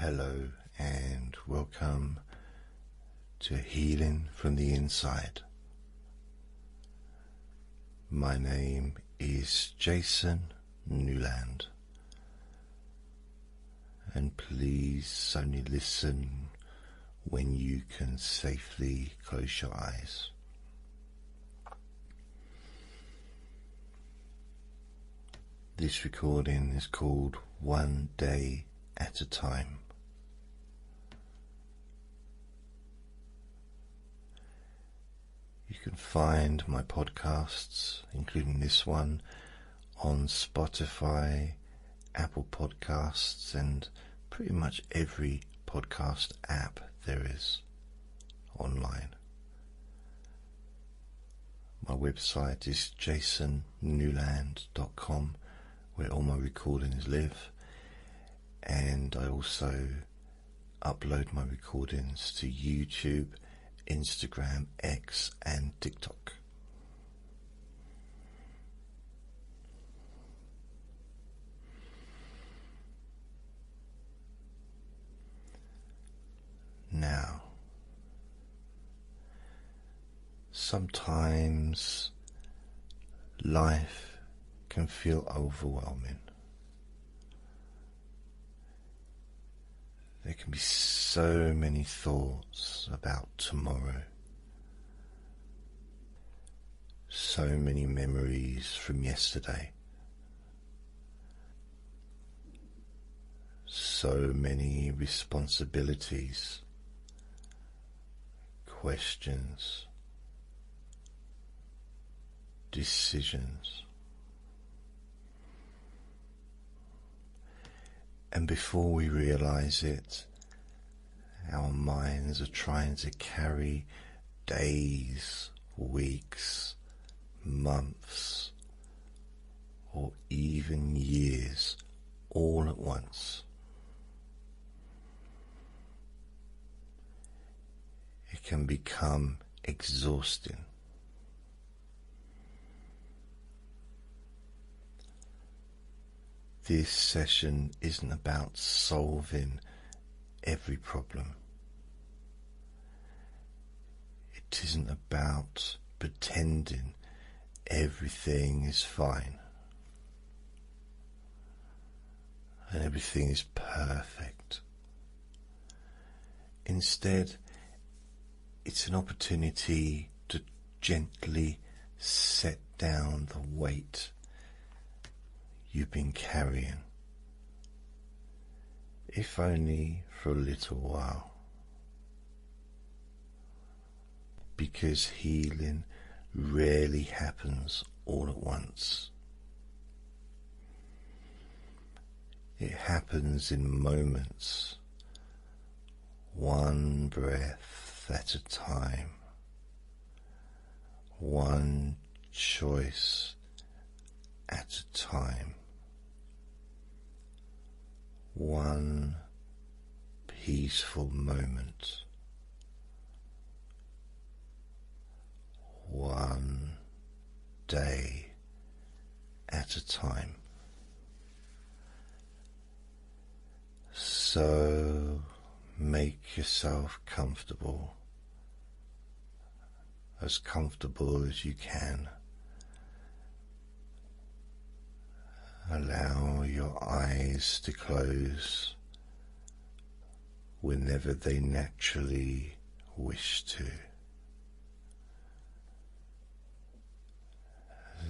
Hello and welcome to Healing from the Inside. My name is Jason Newland, and please only listen when you can safely close your eyes. This recording is called One Day at a Time. You can find my podcasts, including this one, on Spotify, Apple Podcasts, and pretty much every podcast app there is online. My website is jasonnewland.com, where all my recordings live, and I also upload my recordings to YouTube, Instagram, X, and TikTok. Now, sometimes life can feel overwhelming. There can be so many thoughts about tomorrow, so many memories from yesterday, so many responsibilities, questions, decisions. And before we realize it, our minds are trying to carry days, weeks, months, or even years all at once. It can become exhausting. This session isn't about solving every problem. It isn't about pretending everything is fine and everything is perfect. Instead, it's an opportunity to gently set down the weight you've been carrying, if only for a little while, because healing rarely happens all at once. It happens in moments, one breath at a time, one choice at a time, one peaceful moment, one day at a time. So make yourself comfortable as you can. Allow your eyes to close whenever they naturally wish to.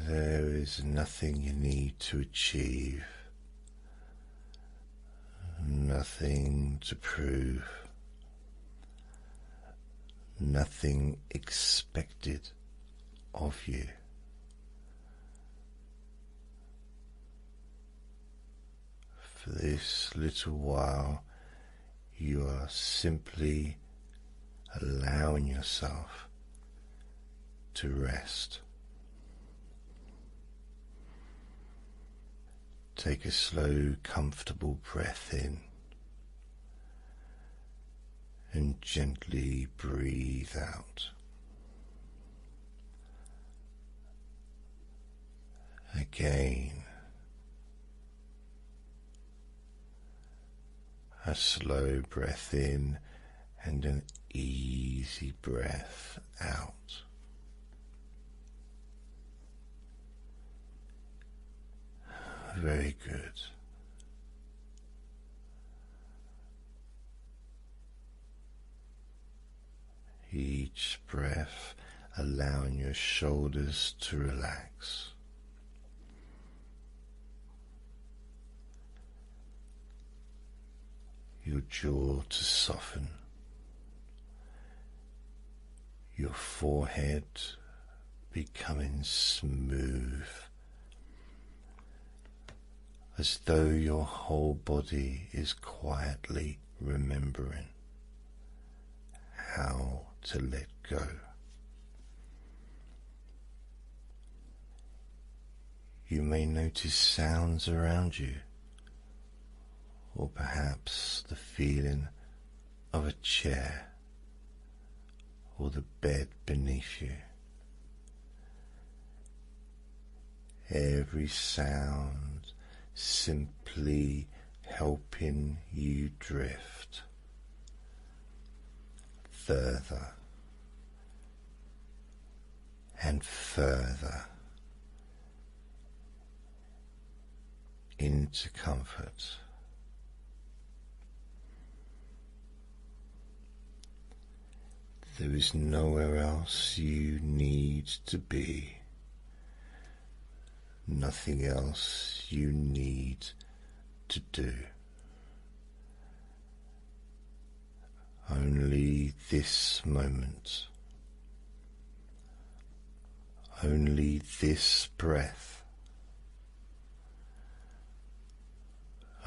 There is nothing you need to achieve, nothing to prove, nothing expected of you. For this little while, you are simply allowing yourself to rest. Take a slow, comfortable breath in and gently breathe out. Again, A slow breath in and an easy breath out. Very good. Each breath allowing your shoulders to relax. Your jaw to soften. Your forehead becoming smooth, as though your whole body is quietly remembering how to let go. You may notice sounds around you, or perhaps the feeling of a chair or the bed beneath you. Every sound simply helping you drift further and further into comfort. There is nowhere else you need to be, nothing else you need to do. Only this moment, only this breath,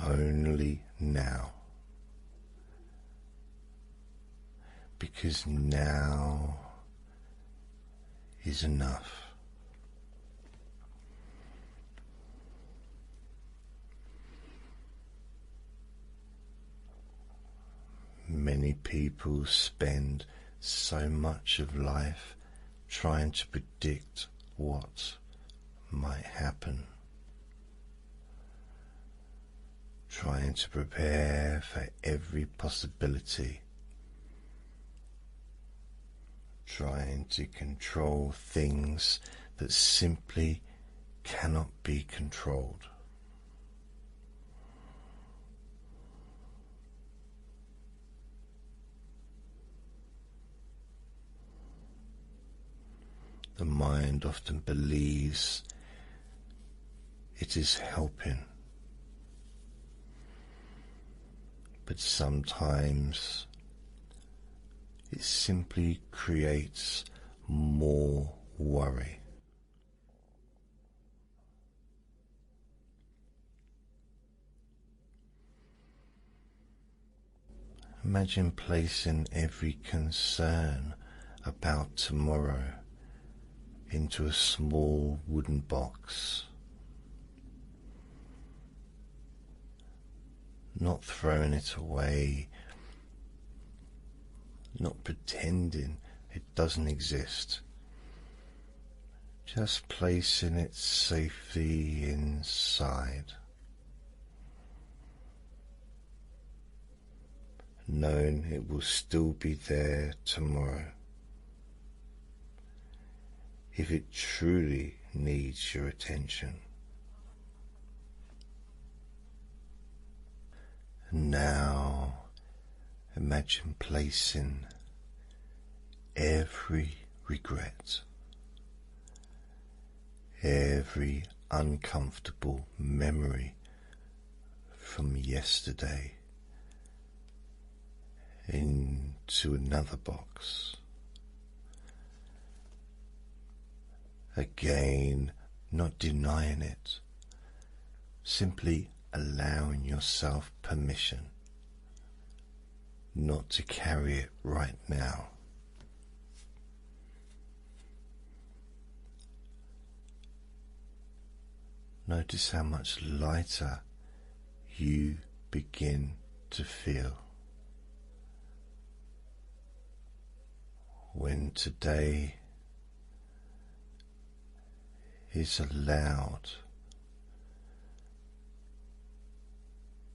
only now. Because now is enough. Many people spend so much of life trying to predict what might happen, trying to prepare for every possibility, trying to control things that simply cannot be controlled. The mind often believes it is helping, but sometimes it simply creates more worry. Imagine placing every concern about tomorrow into a small wooden box, not throwing it away, not pretending it doesn't exist, just placing it safely inside, knowing it will still be there tomorrow if it truly needs your attention. And now imagine placing every regret, every uncomfortable memory from yesterday into another box. Again, not denying it, simply allowing yourself permission not to carry it right now. Notice how much lighter you begin to feel when today is allowed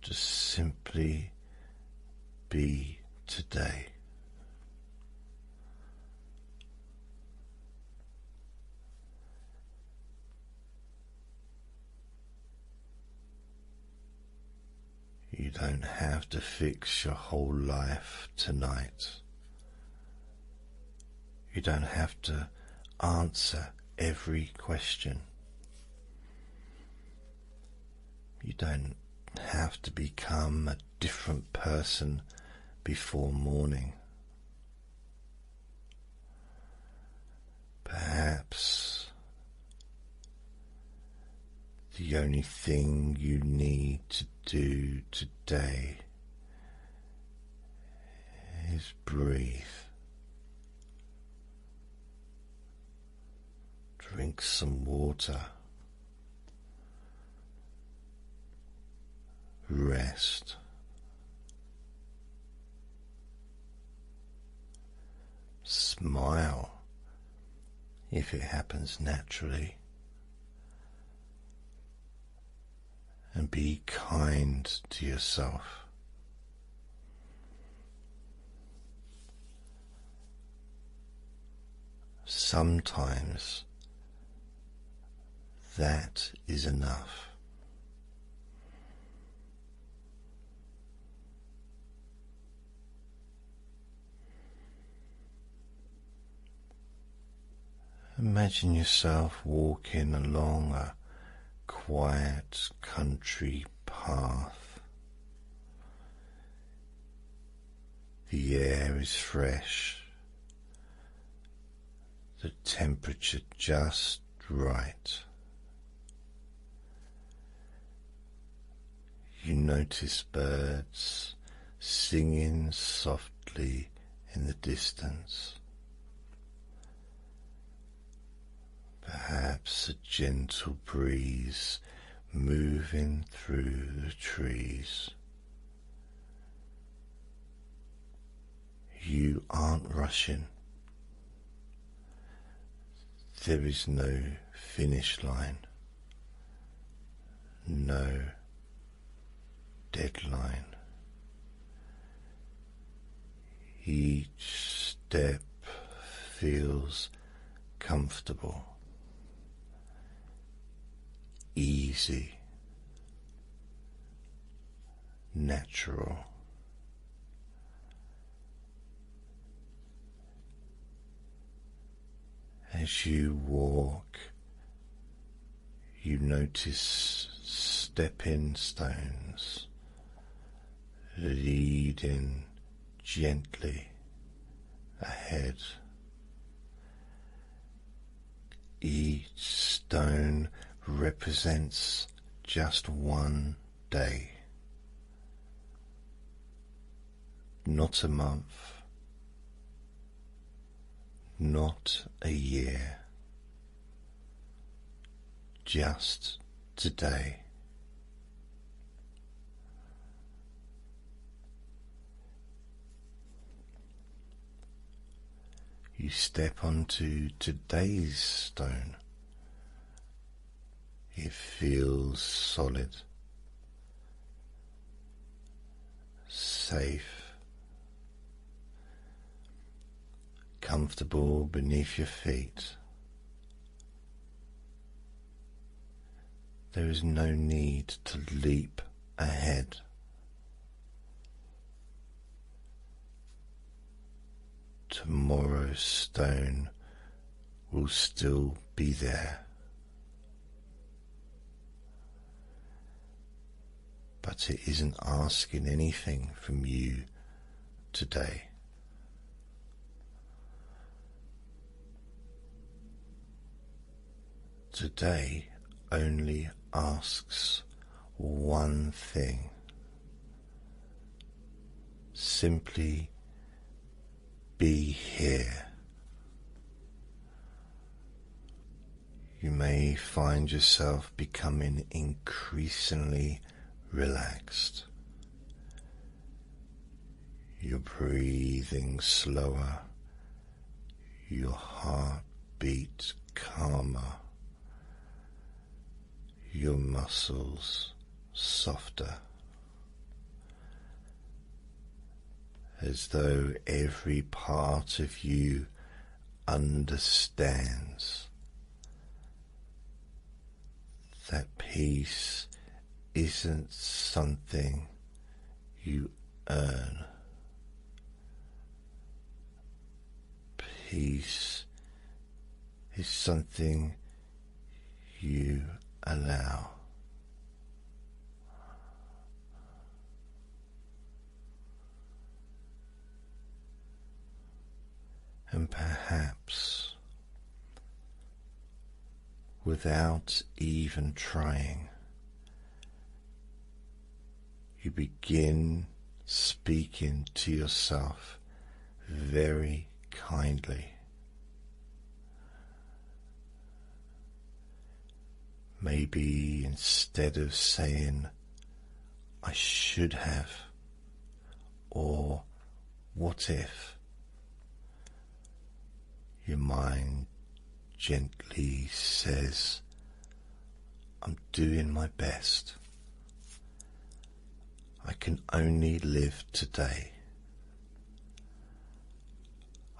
to simply be today. You don't have to fix your whole life tonight. You don't have to answer every question. You don't have to become a different person before morning. Perhaps the only thing you need to do today is breathe. Drink some water. Rest. Smile if it happens naturally. And be kind to yourself. Sometimes that is enough. Imagine yourself walking along a quiet country path. The air is fresh, the temperature just right. You notice birds singing softly in the distance. Perhaps a gentle breeze moving through the trees. You aren't rushing. There is no finish line, no deadline. Each step feels comfortable, easy, natural. As you walk, you notice stepping stones leading gently ahead. Each stone represents just one day, not a month, not a year, just today. You step onto today's stone. It feels solid, safe, comfortable beneath your feet. There is no need to leap ahead. Tomorrow's stone will still be there. But it isn't asking anything from you today. Today only asks one thing. Simply be here. You may find yourself becoming increasingly relaxed. You're breathing slower, your heart beats calmer, your muscles softer. as though every part of you understands that peace isn't something you earn. Peace is something you allow. And perhaps, without even trying, you begin speaking to yourself very kindly. Maybe instead of saying, "I should have," or "what if," your mind gently says, "I'm doing my best. I can only live today.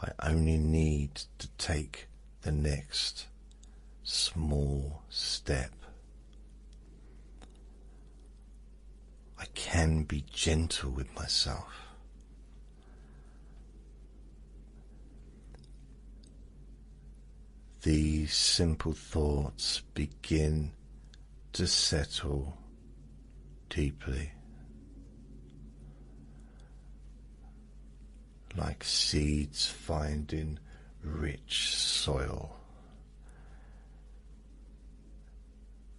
I only need to take the next small step. I can be gentle with myself." These simple thoughts begin to settle deeply, like seeds finding rich soil,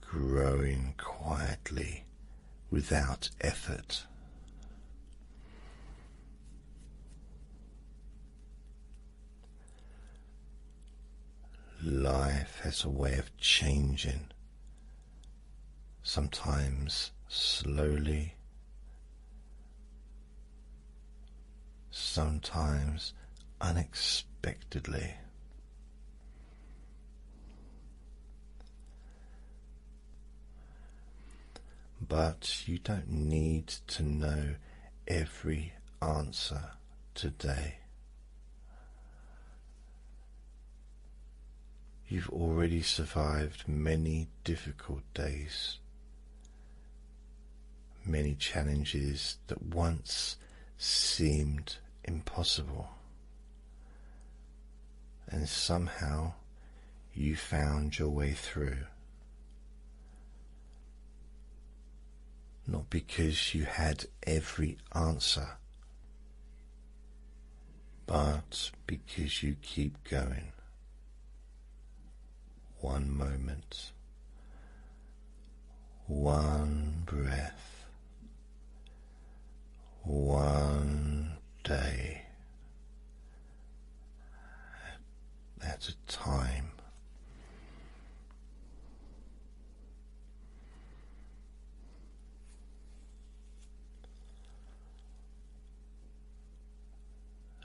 growing quietly without effort. Life has a way of changing, sometimes slowly, sometimes unexpectedly. But you don't need to know every answer today. You've already survived many difficult days, many challenges that once seemed impossible, and somehow you found your way through. Not because you had every answer, but because you keep going. One moment, one breath, one day at a time.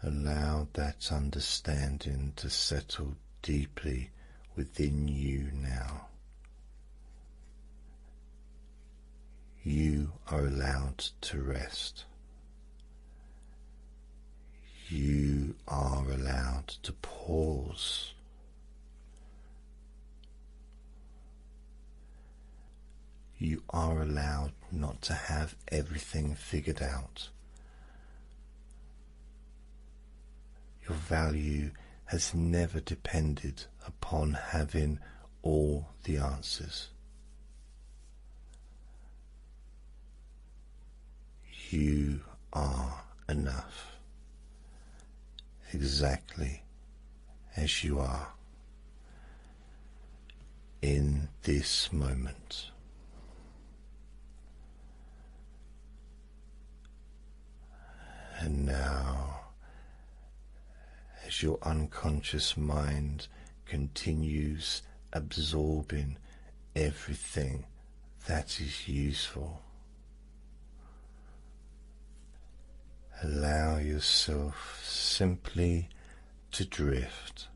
Allow that understanding to settle deeply within you now. You are allowed to rest. You are allowed to pause. You are allowed not to have everything figured out. Your value has never depended upon having all the answers. You are enough, exactly as you are in this moment. And now, as your unconscious mind continues absorbing everything that is useful, allow yourself simply to drift.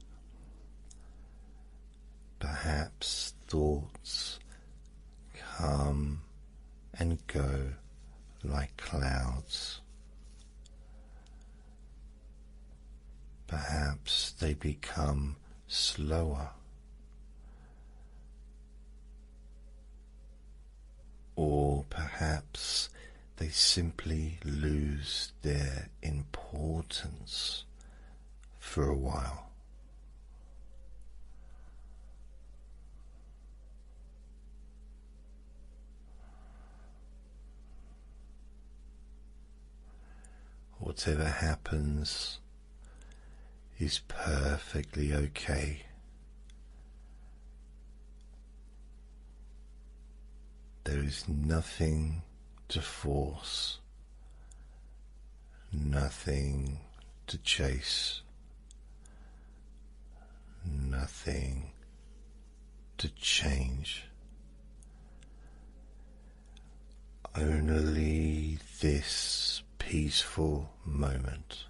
Perhaps thoughts come and go like clouds. they become slower, or perhaps they simply lose their importance for a while. Whatever happens is perfectly okay. There is nothing to force, nothing to chase, nothing to change. Only this peaceful moment,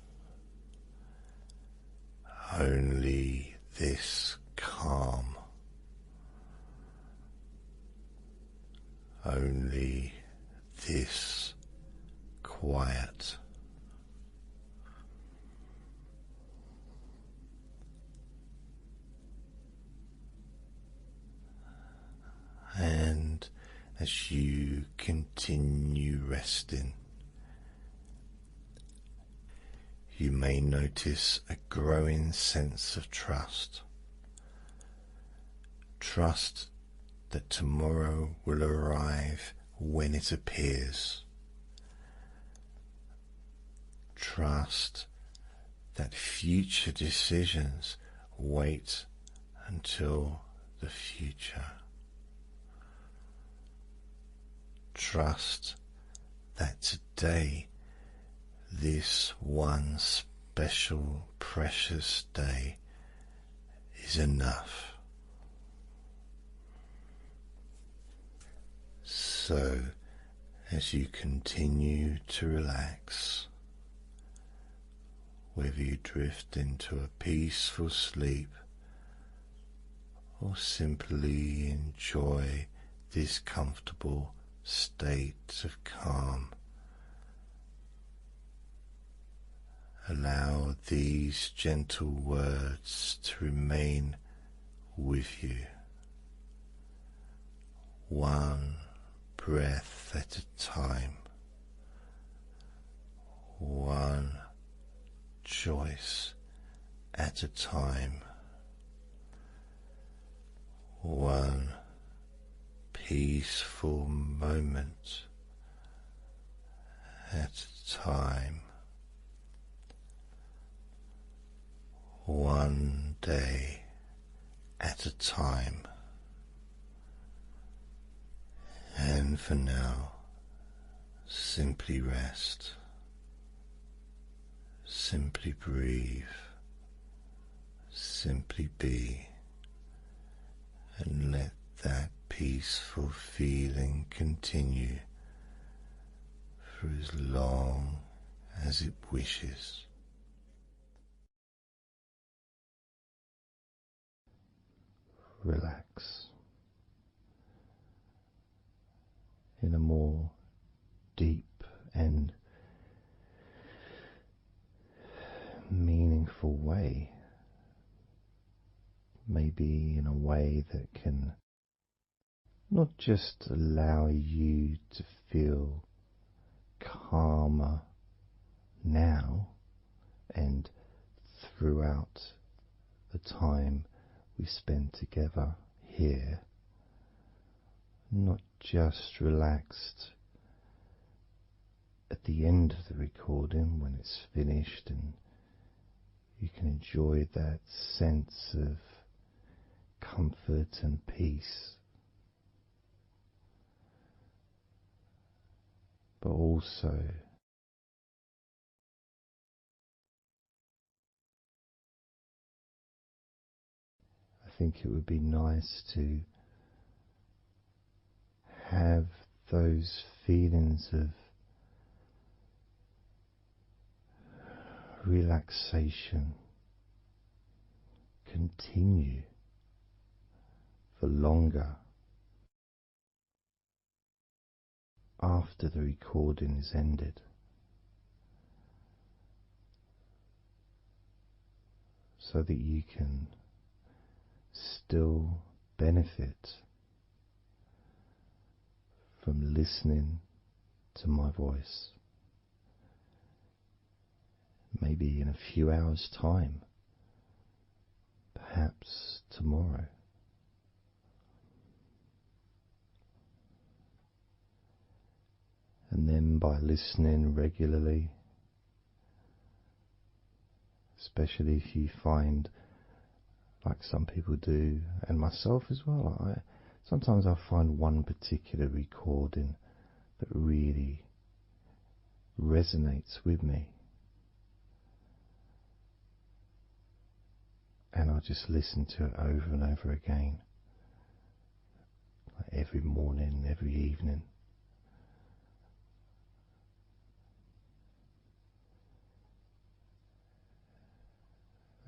only this calm, only this quiet. And as you continue resting, you may notice a growing sense of trust. Trust that tomorrow will arrive when it appears. Trust that future decisions wait until the future. Trust that today, this one special, precious day, is enough. So, as you continue to relax, whether you drift into a peaceful sleep or simply enjoy this comfortable state of calm, allow these gentle words to remain with you. One breath at a time, one choice at a time, one peaceful moment at a time, one day at a time. And for now, simply rest, simply breathe, simply be, and let that peaceful feeling continue for as long as it wishes. Relax in a more deep and meaningful way, maybe in a way that can not just allow you to feel calmer now and throughout the time we spend together here, not just relaxed at the end of the recording when it's finished and you can enjoy that sense of comfort and peace, but also I think it would be nice to have those feelings of relaxation continue for longer after the recording is ended. so that you can still benefit from listening to my voice. Maybe in a few hours' time, perhaps tomorrow. And then by listening regularly, especially if you find, like some people do, and myself as well, sometimes I find one particular recording that really resonates with me, and I'll just listen to it over and over again, like every morning, every evening.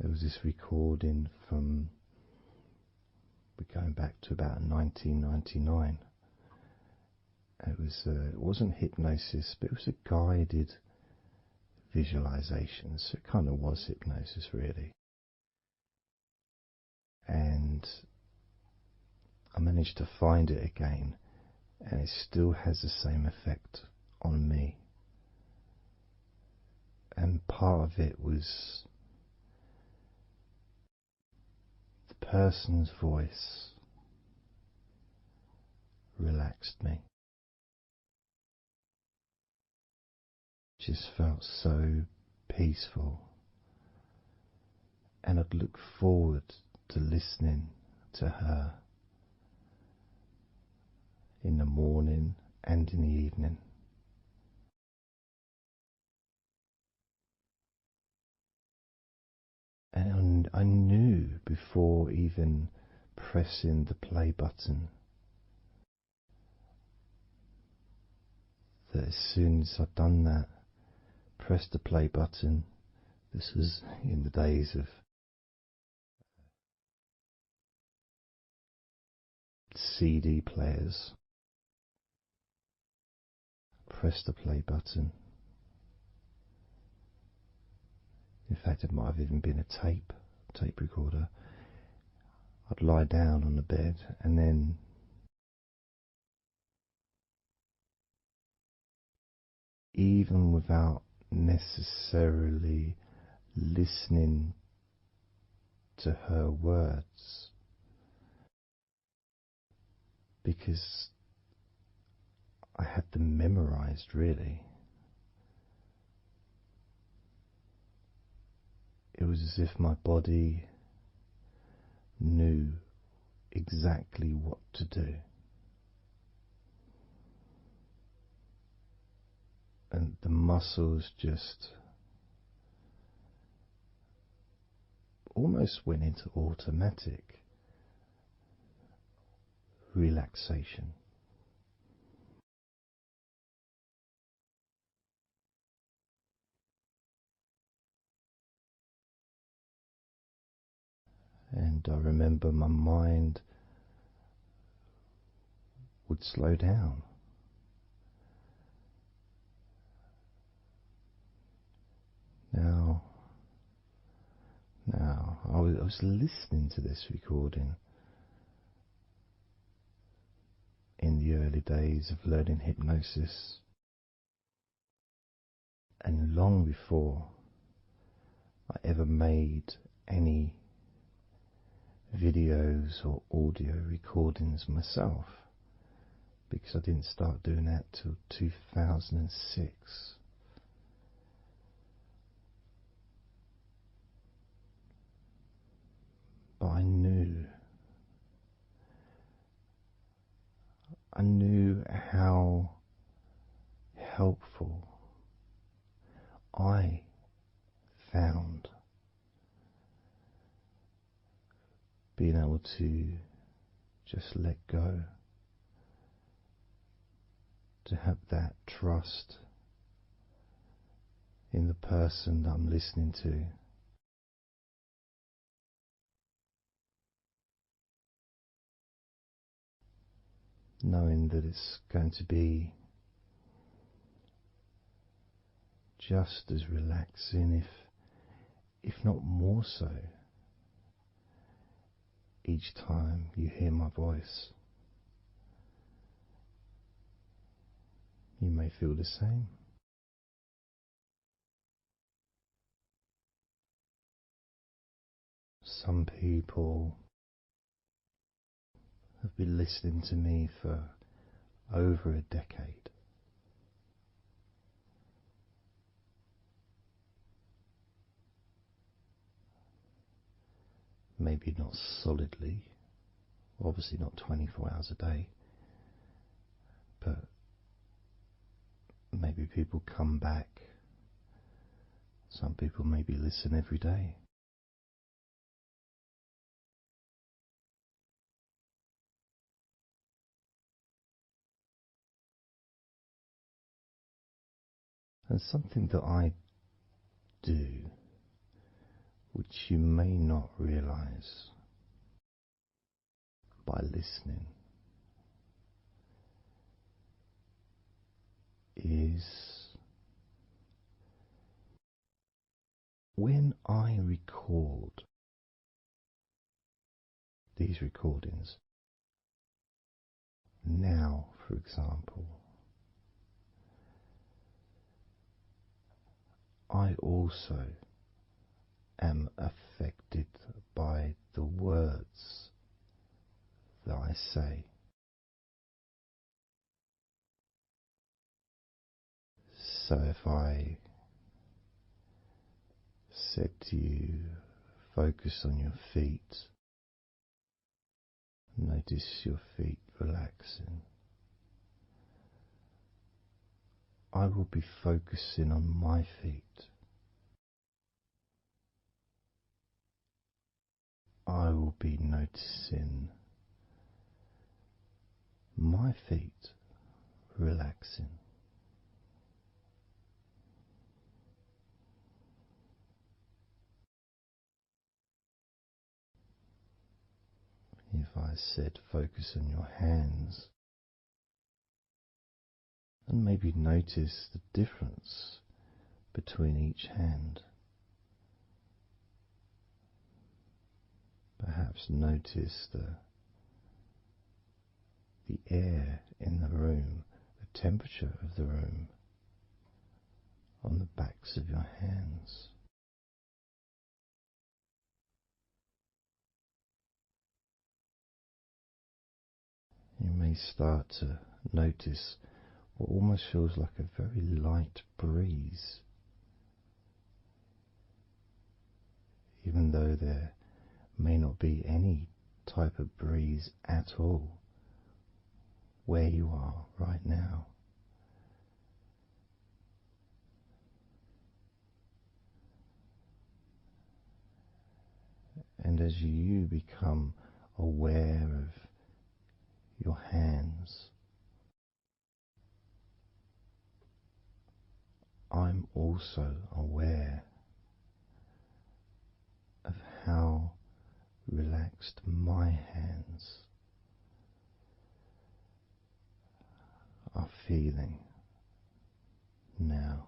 There was this recording from, we're going back to about 1999. It wasn't hypnosis, but it was a guided visualization, so it kind of was hypnosis really. And I managed to find it again, and it still has the same effect on me. And part of it was the person's voice relaxed me. Just felt so peaceful, and I'd look forward to listening to her in the morning and in the evening. And I knew before even pressing the play button that as soon as I'd done that, pressed the play button, this was in the days of CD players, pressed the play button. In fact, it might have even been a tape recorder. I'd lie down on the bed, and then even without necessarily listening to her words, because I had them memorized really, it was as if my body knew exactly what to do. And the muscles just almost went into automatic relaxation. And I remember my mind would slow down. Now, I was listening to this recording in the early days of learning hypnosis, and long before I ever made any videos or audio recordings myself, because I didn't start doing that till 2006. But I knew how helpful I found being able to just let go, to have that trust in the person that I'm listening to. Knowing that it's going to be just as relaxing, if not more so, each time you hear my voice. You may feel the same. Some people have been listening to me for over a decade. Maybe not solidly, obviously not 24 hours a day, but maybe people come back. Some people maybe listen every day. And something that I do, which you may not realize by listening, is when I record these recordings, now for example, I also am affected by the words that I say. So if I said to you, focus on your feet, notice your feet relaxing, I will be focusing on my feet. I will be noticing my feet relaxing. If I said focus on your hands, and maybe notice the difference between each hand. Perhaps notice the air in the room, the temperature of the room on the backs of your hands. You may start to notice what almost feels like a very light breeze, even though there may not be any type of breeze at all where you are right now. And as you become aware of your hands, I'm also aware of how relaxed my hands are feeling now.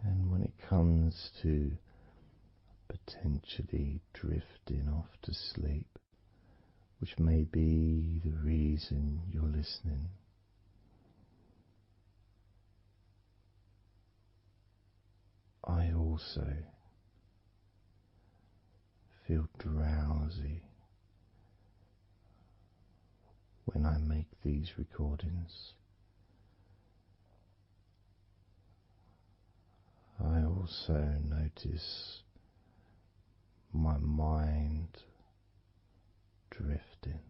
And when it comes to potentially drifting off to sleep, which may be the reason you're listening, I also feel drowsy when I make these recordings. I also notice my mind drifting.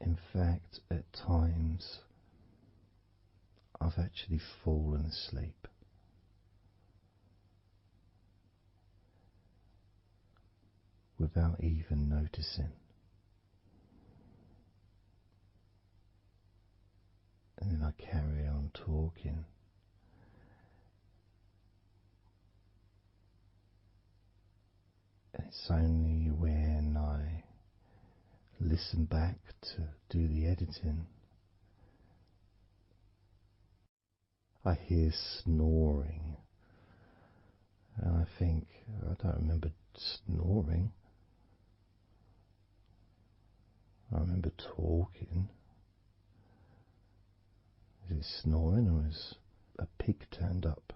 In fact, at times I've actually fallen asleep without even noticing. And then I carry on talking, it's only when I listen back to do the editing I hear snoring, and I think, I don't remember snoring. I remember talking. Is it snoring, or is a pig turned up?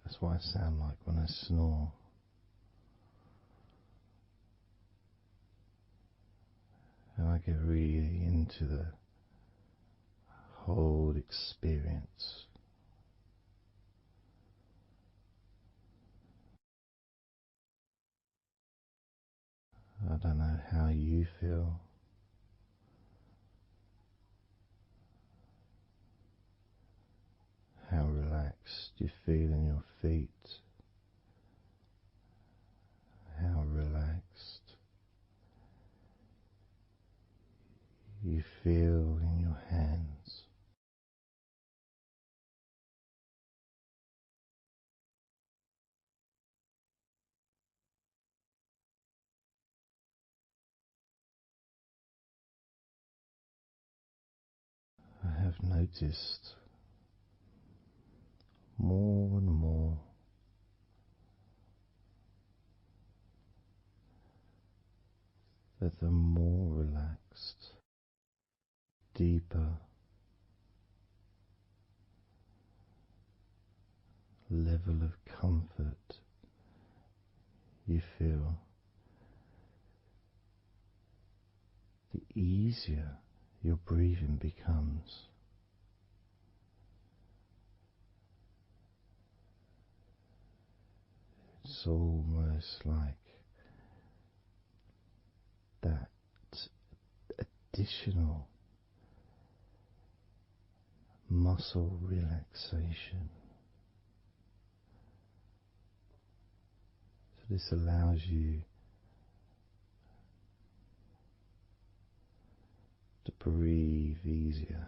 That's what I sound like when I snore. And I get really into the whole experience. I don't know how you feel. How relaxed you feel in your feet. How relaxed you feel in your hands. I have noticed more and more that the more relaxed, deeper level of comfort you feel, the easier your breathing becomes. It's almost like that additional muscle relaxation. So this allows you to breathe easier,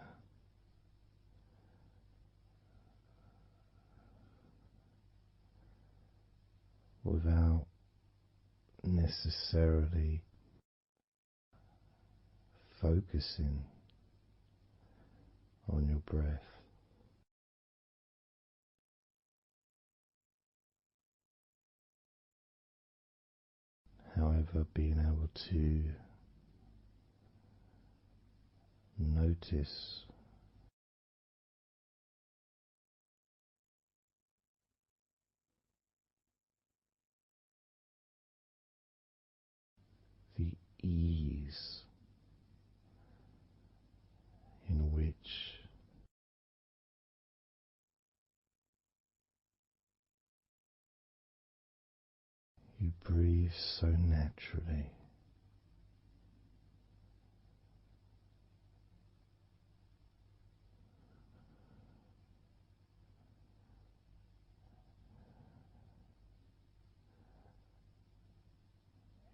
without necessarily focusing on your breath. However, being able to notice the ease in which you breathe so naturally.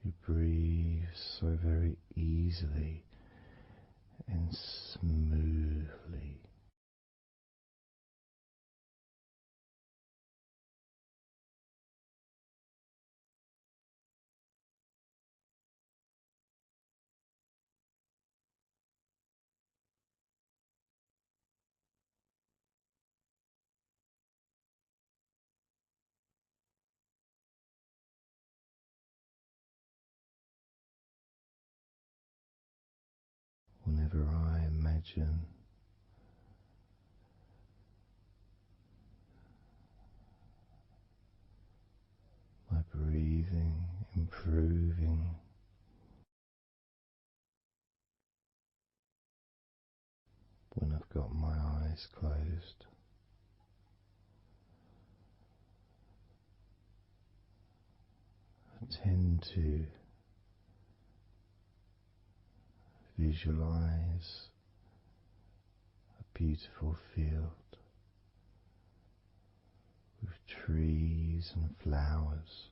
You breathe so very easily and smoothly. Whenever I imagine my breathing improving, when I've got my eyes closed, I tend to visualize a beautiful field with trees and flowers,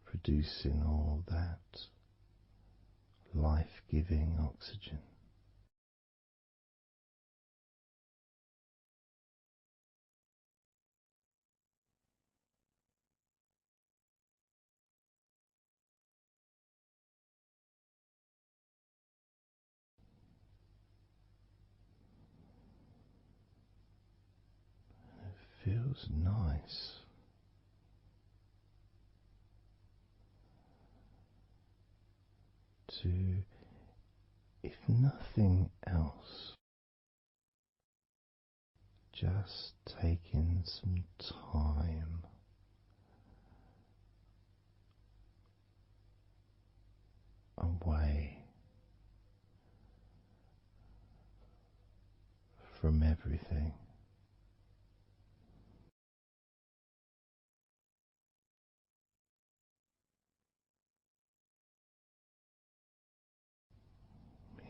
producing all that life-giving oxygen. feels nice to, if nothing else, just taking some time away from everything.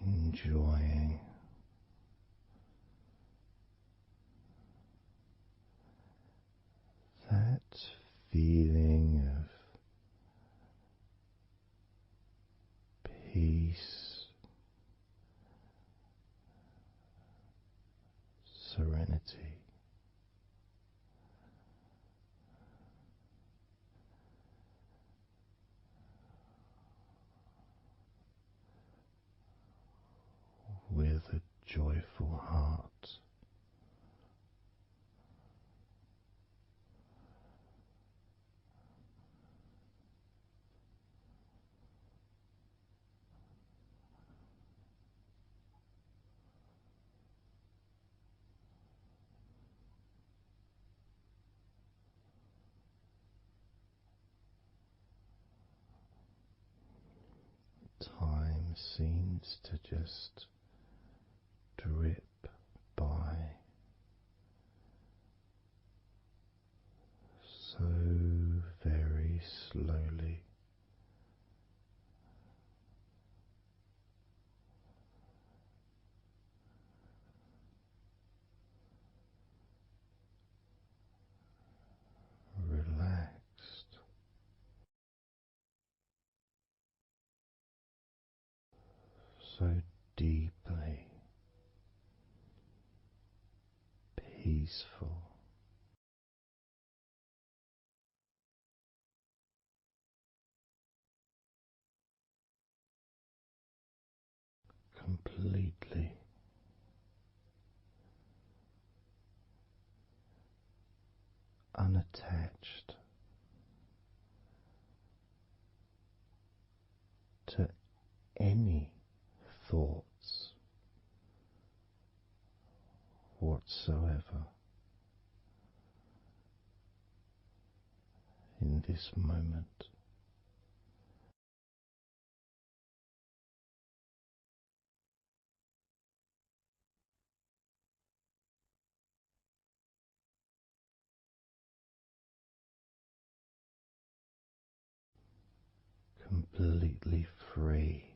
Enjoying that feeling of peace, serenity, with a joyful heart. Time seems to just drip by so very slowly. Relaxed, so deeply peaceful, completely unattached to any thoughts whatsoever in this moment. Completely free,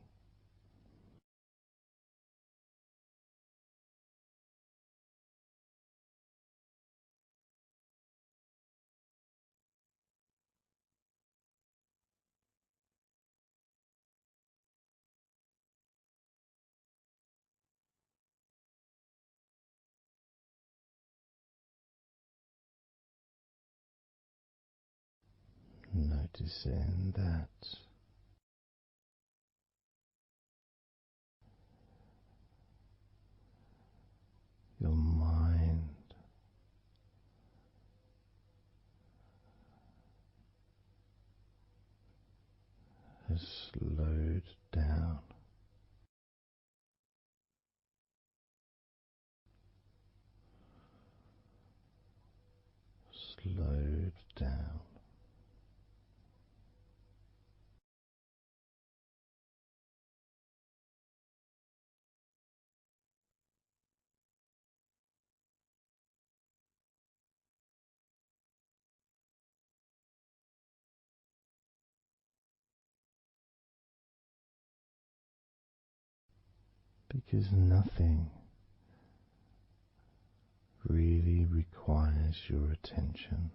noticing that your mind has slowed down, slowed down, because nothing really requires your attention.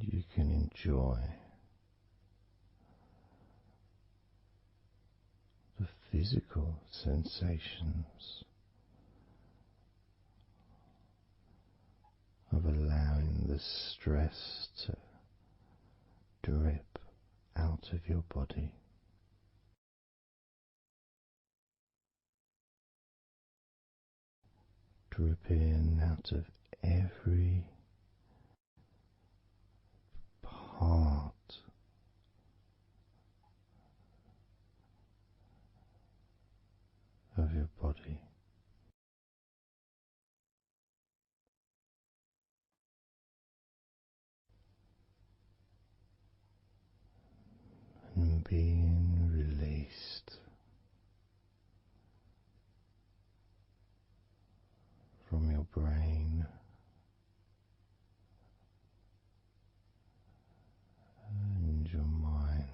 You can enjoy the physical sensations of allowing the stress to drip out of your body. Dripping out of every part of your body. And being released from your brain and your mind.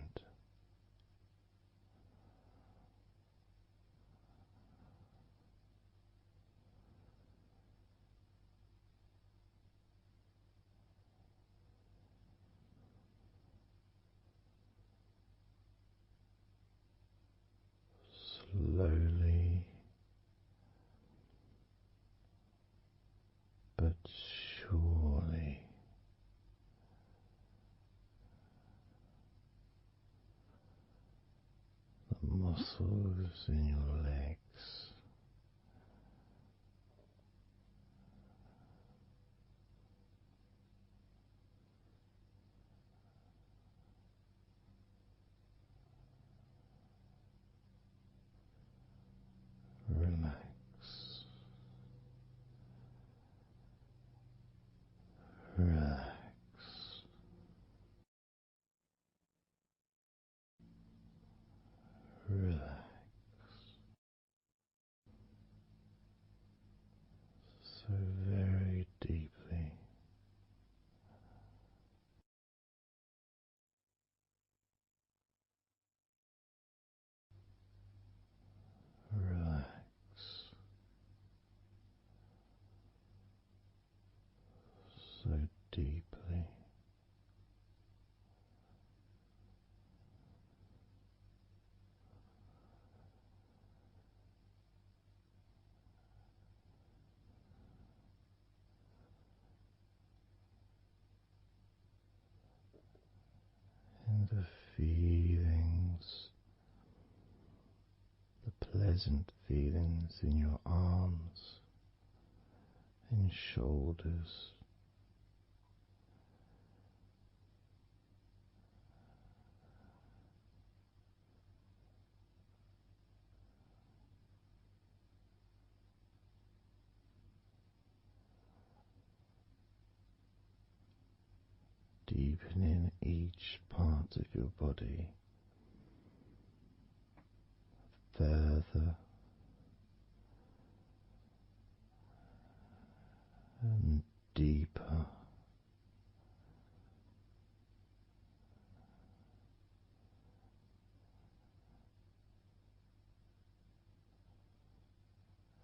Slowly but surely, the muscles in your legs relax, relax, relax so very deeply. Relax so deeply. And the feelings, the pleasant feelings in your arms and shoulders, deepening each part of your body further and deeper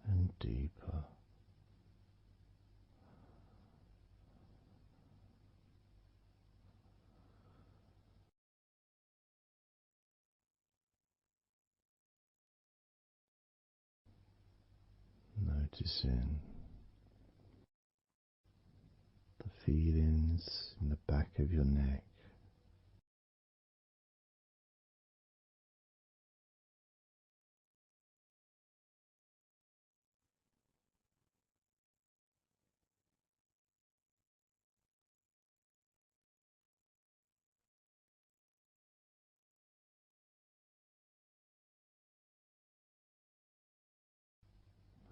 and deeper. Noticing the feelings in the back of your neck,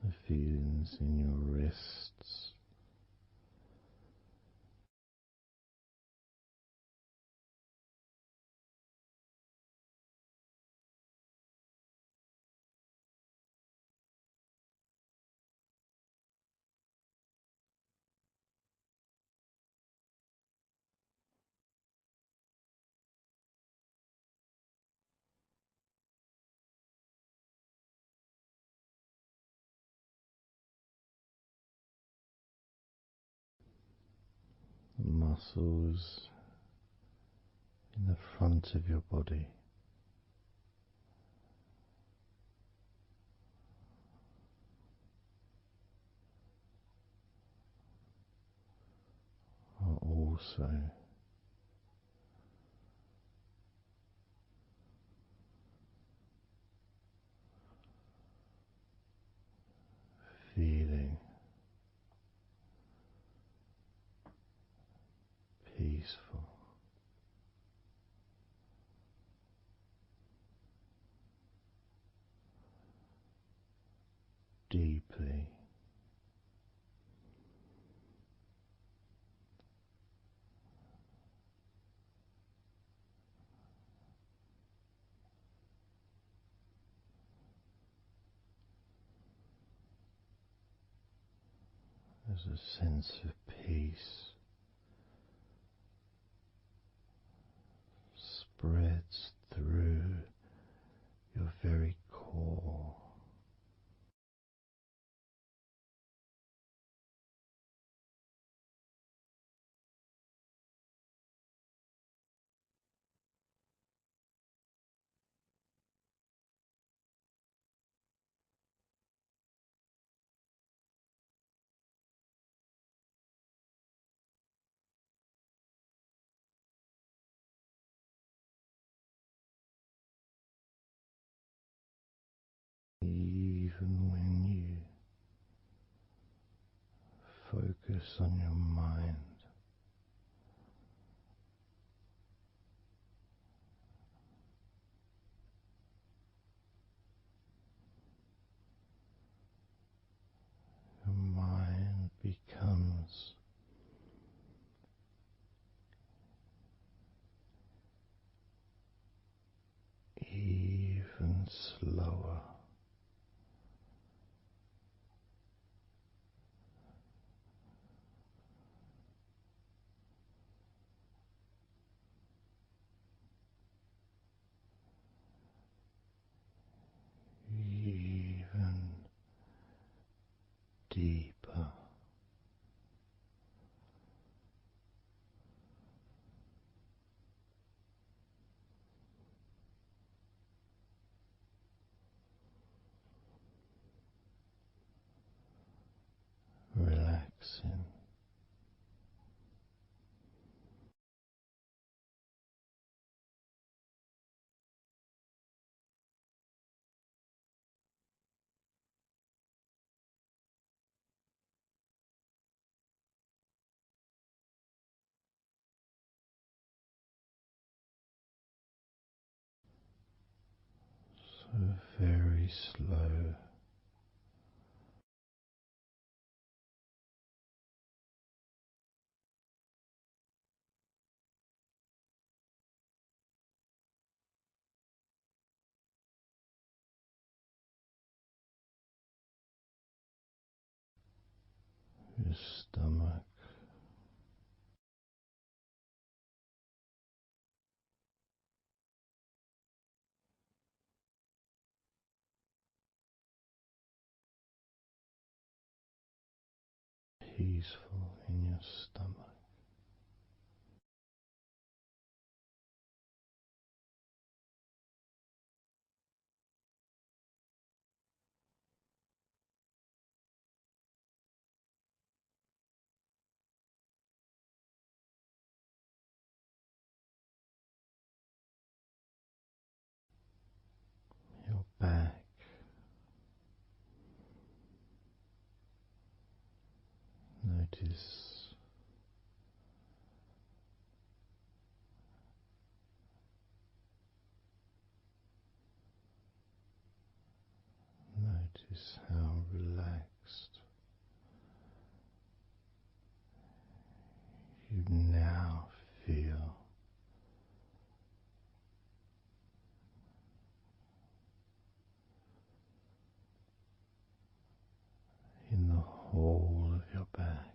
the feelings in your wrists, the muscles in the front of your body, also feeling peaceful, deeply as a sense of peace spreads through your very core. Even when you focus on your mind, your mind becomes even slower. Even deeper, relaxing, so very slow, your stomach peaceful in your stomach. Your back, notice notice how relaxed you now feel in the whole of your back.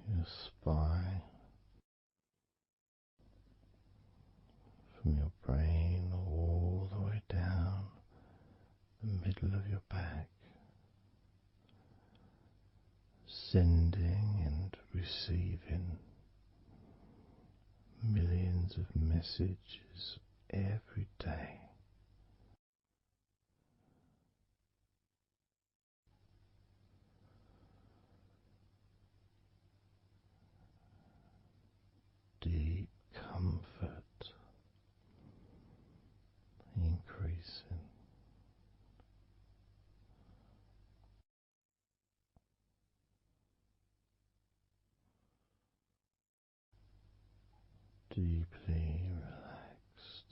Your spine, from your brain all the way down middle of your back, sending and receiving millions of messages every day. Deep comfort increasing. Deeply relaxed.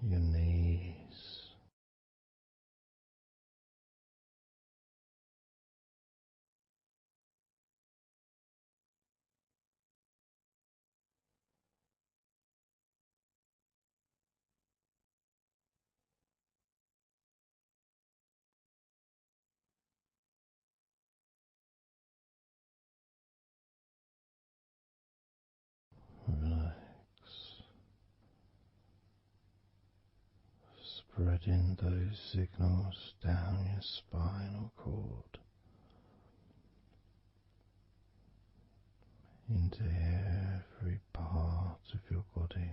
Your knees, relax, spreading those signals down your spinal cord into every part of your body.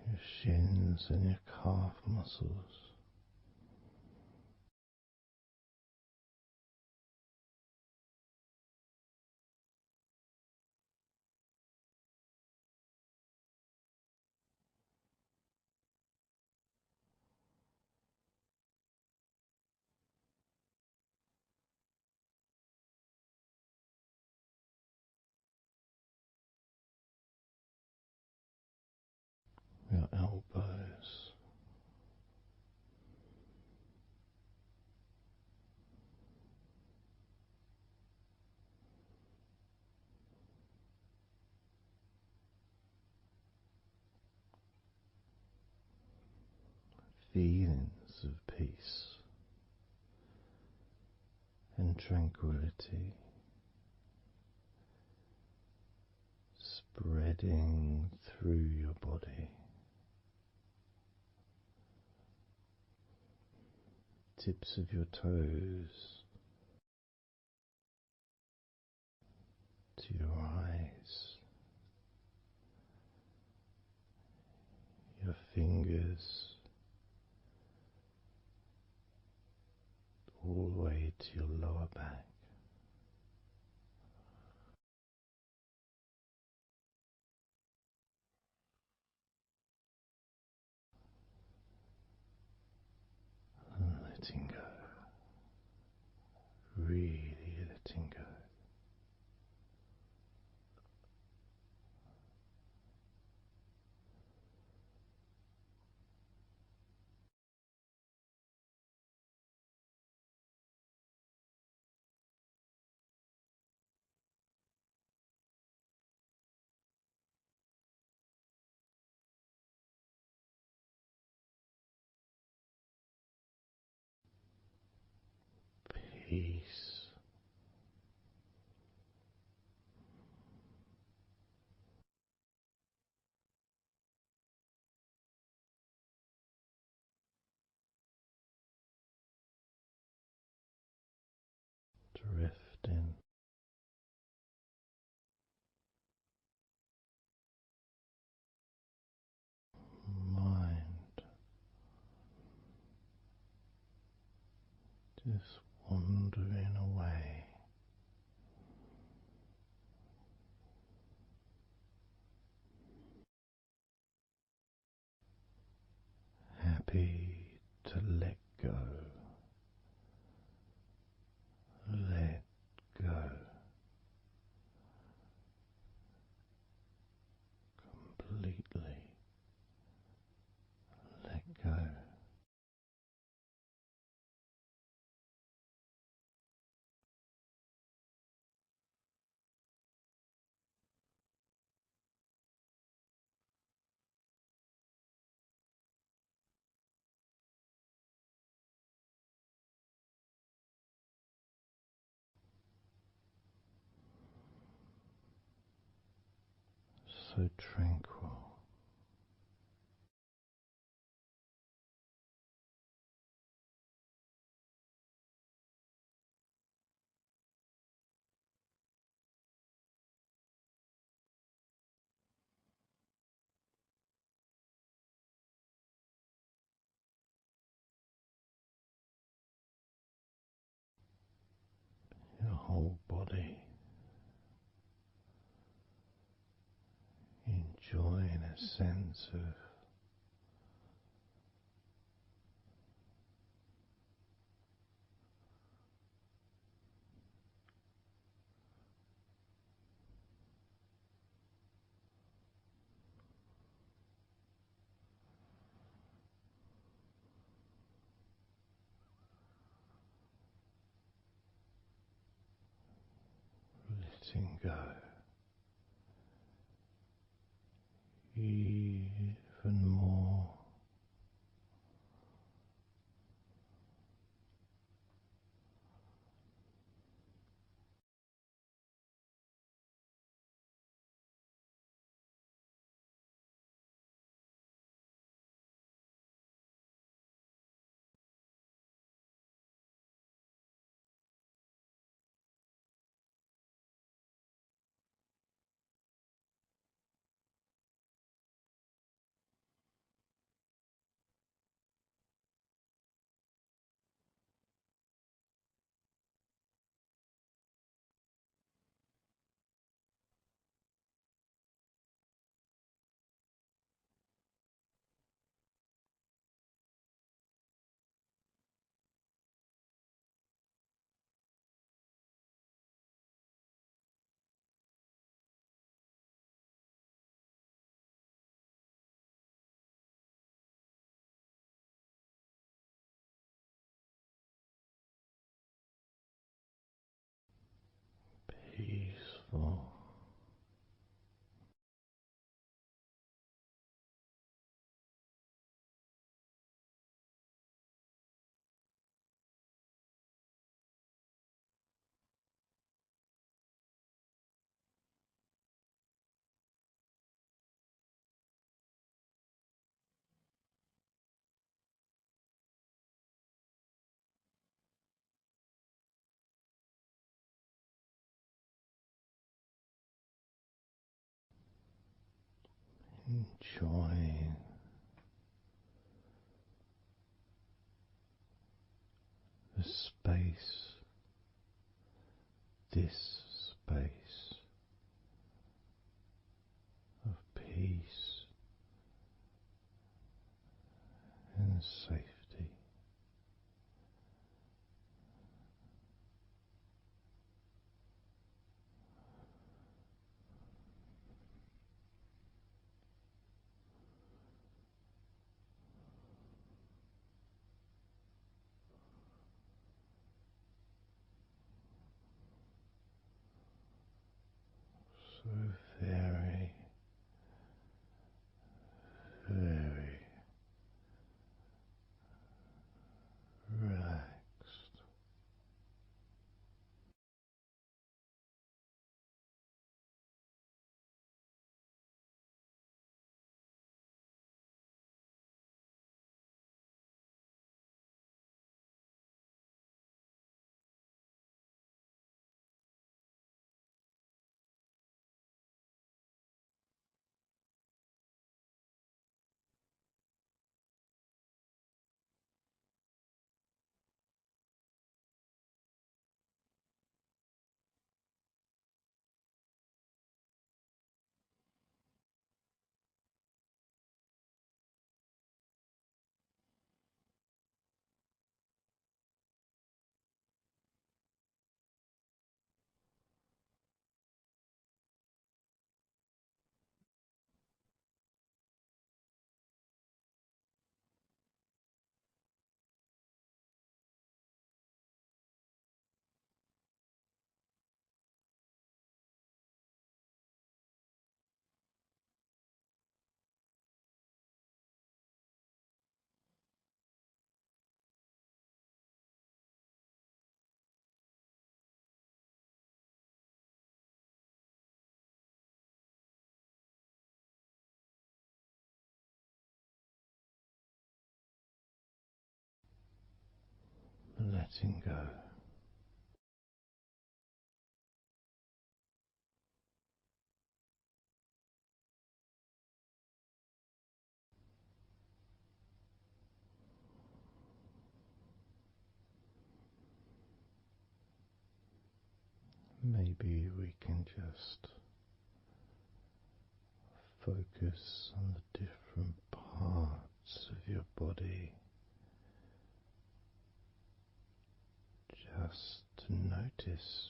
Your shins and your calf muscles, your elbows, feelings of peace and tranquility spreading through your body, tips of your toes to your eyes, your fingers all the way to your lower back. And letting go, really letting go. Peace, drifting, mind just wandering away, happy to let go, so tranquil. Your whole body enjoying a sense of letting go even more. Peaceful. Enjoying the space, this space of peace and safety. So very, very relaxed. letting go. Maybe we can just focus on the different parts of your body, just to notice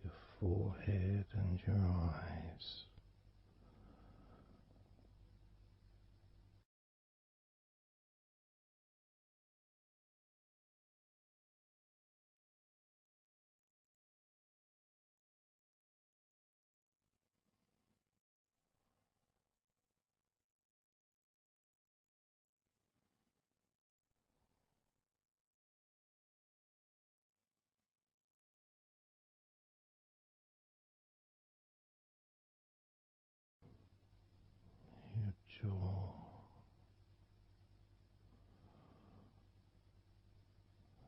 your forehead and your eyes. Your jaw,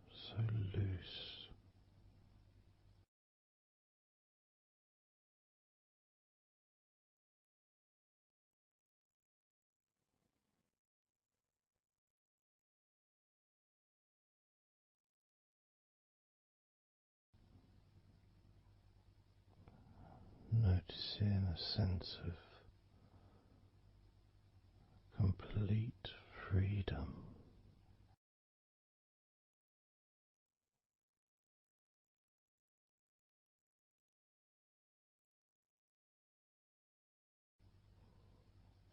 so loose. Noticing a sense of complete freedom.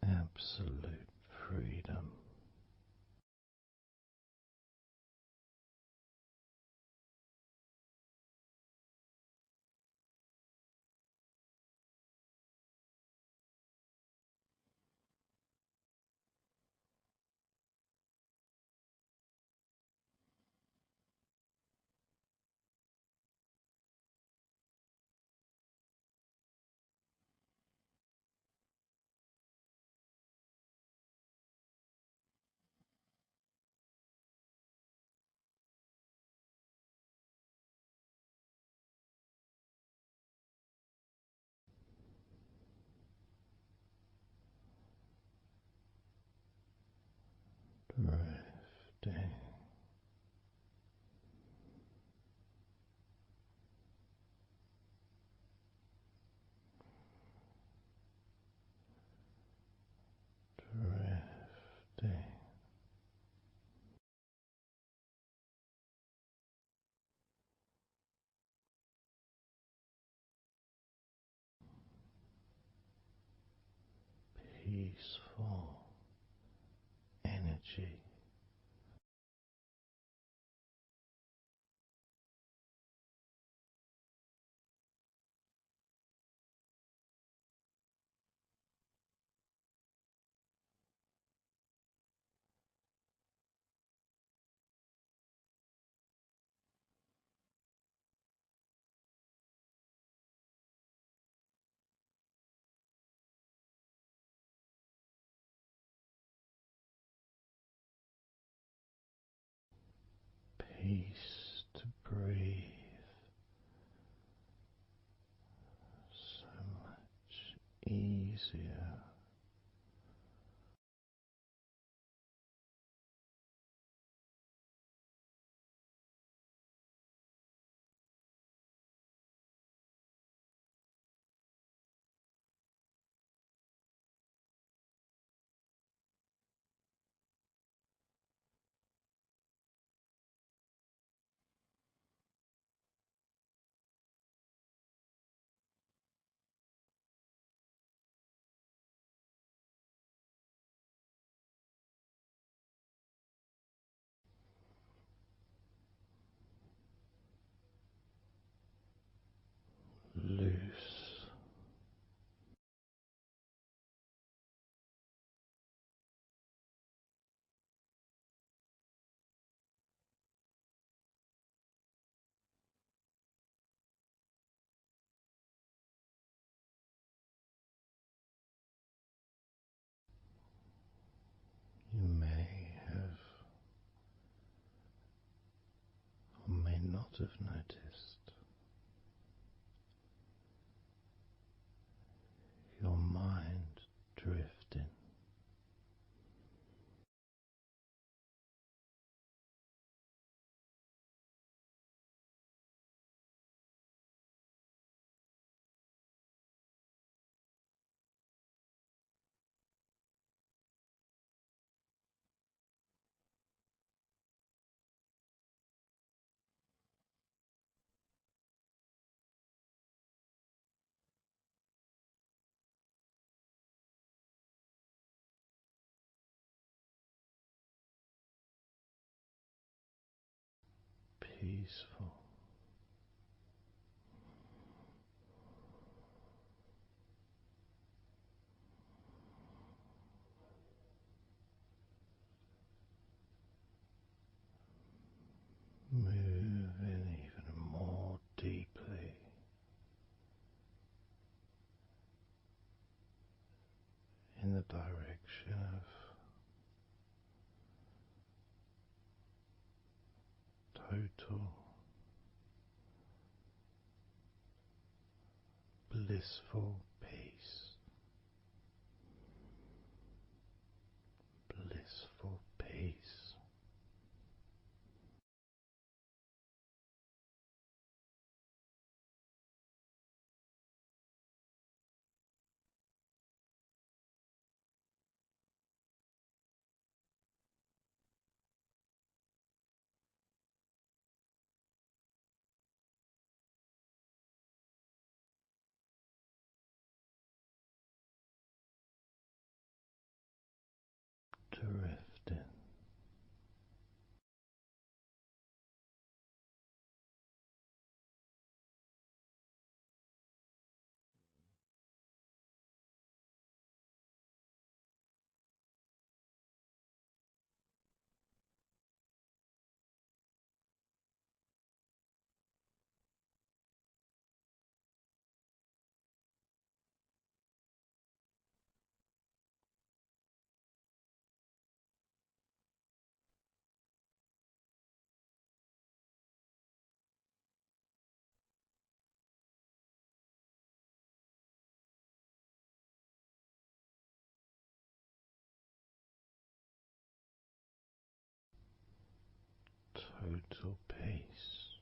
Absolute freedom. Drifting, drifting, peaceful energy. Peace to breathe, so much easier. have noticed your mind drifting. Peaceful. Moving even more deeply in the direction of total blissful peace. Blissful peace. Drifting. Total peace.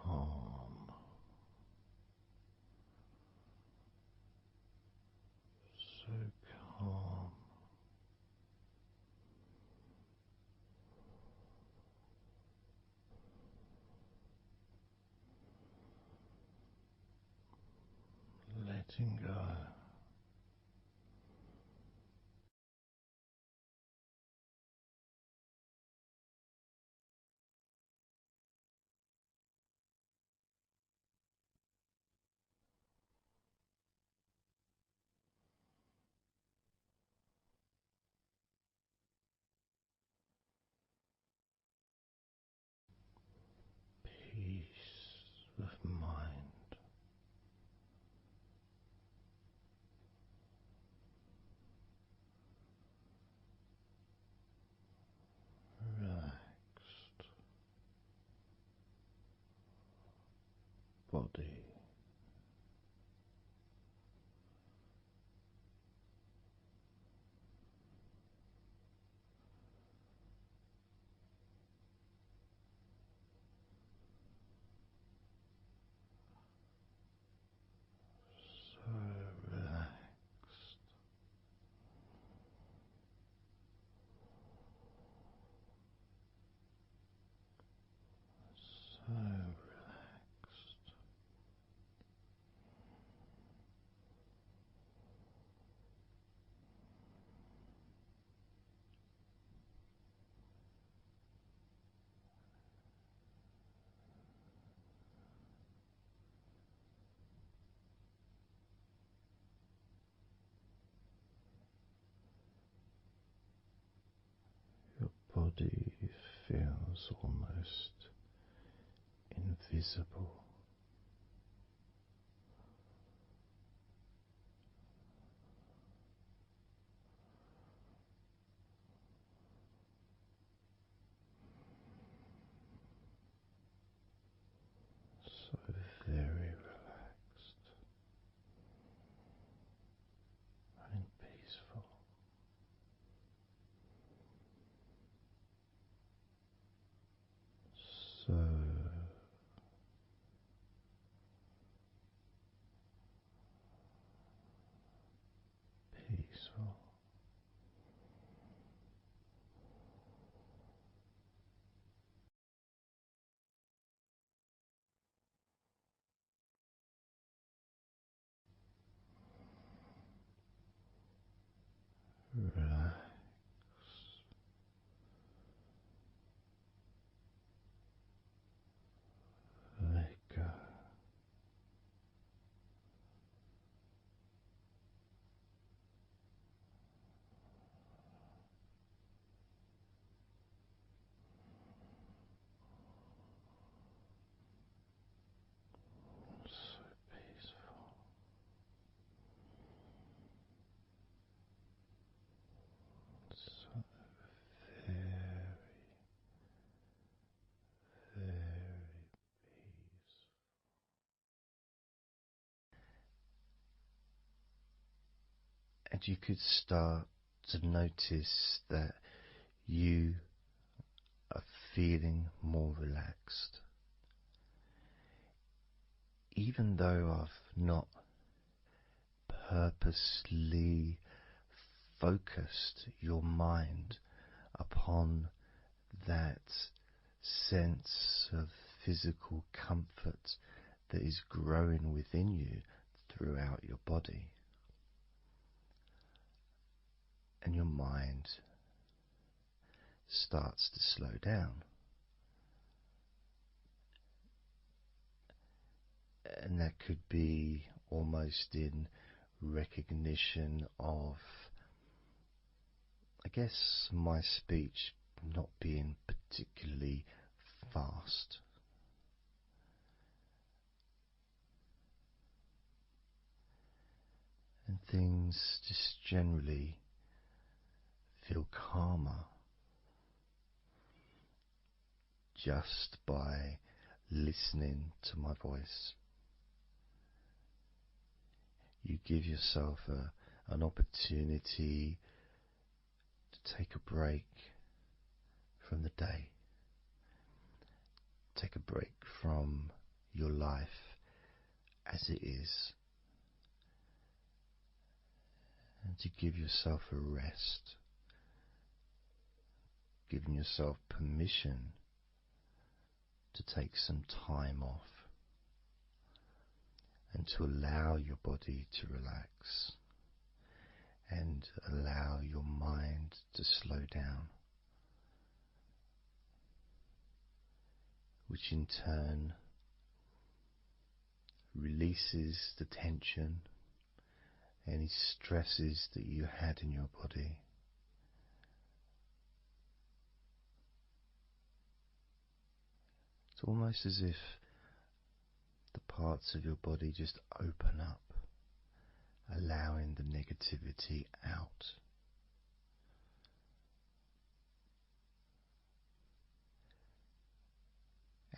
Calm. So calm. Letting go. Peace of mind. Relaxed body. So relaxed. So relaxed. body feels almost invisible. So very relaxed and peaceful. So peaceful. Relax. Let go. So peaceful. So very, very peaceful. And you could start to notice that you are feeling more relaxed. Even though I've not purposely focused your mind upon that sense of physical comfort that is growing within you throughout your body. And your mind starts to slow down. And that could be almost in recognition of, I guess, my speech not being particularly fast. And things just generally feel calmer just by listening to my voice. You give yourself an opportunity to take a break from the day, take a break from your life as it is, and to give yourself a rest, giving yourself permission to take some time off and to allow your body to relax and allow your mind to slow down, which in turn releases the tension, any stresses that you had in your body. It's almost as if the parts of your body just open up, allowing the negativity out.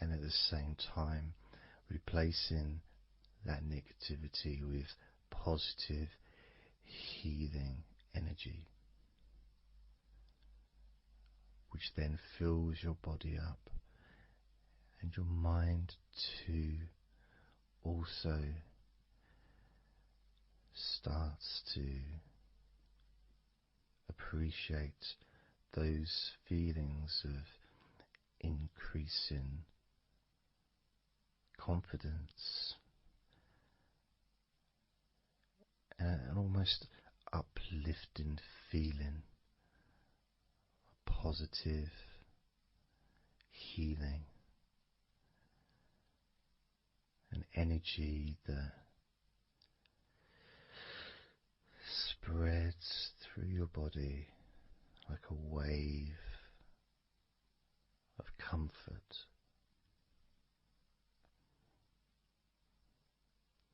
And at the same time, replacing that negativity with positive, healing energy, which then fills your body up and your mind too also starts to appreciate those feelings of increasing confidence and an almost uplifting feeling, positive healing, an energy that spreads through your body like a wave of comfort.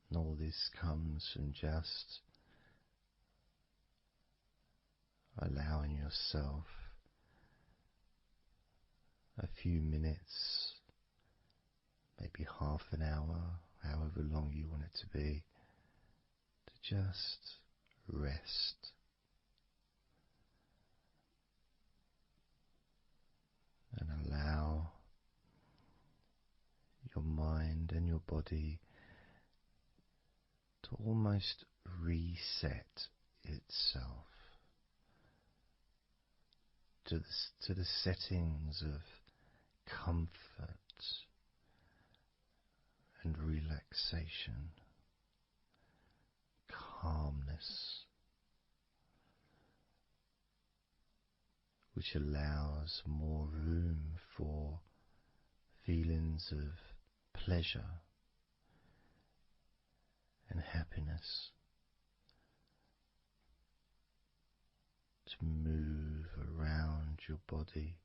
And all this comes from just allowing yourself a few minutes, maybe half an hour, however long you want it to be, to just rest. And allow your mind and your body to almost reset itself to the settings of comfort and relaxation, calmness, which allows more room for feelings of pleasure and happiness to move around your body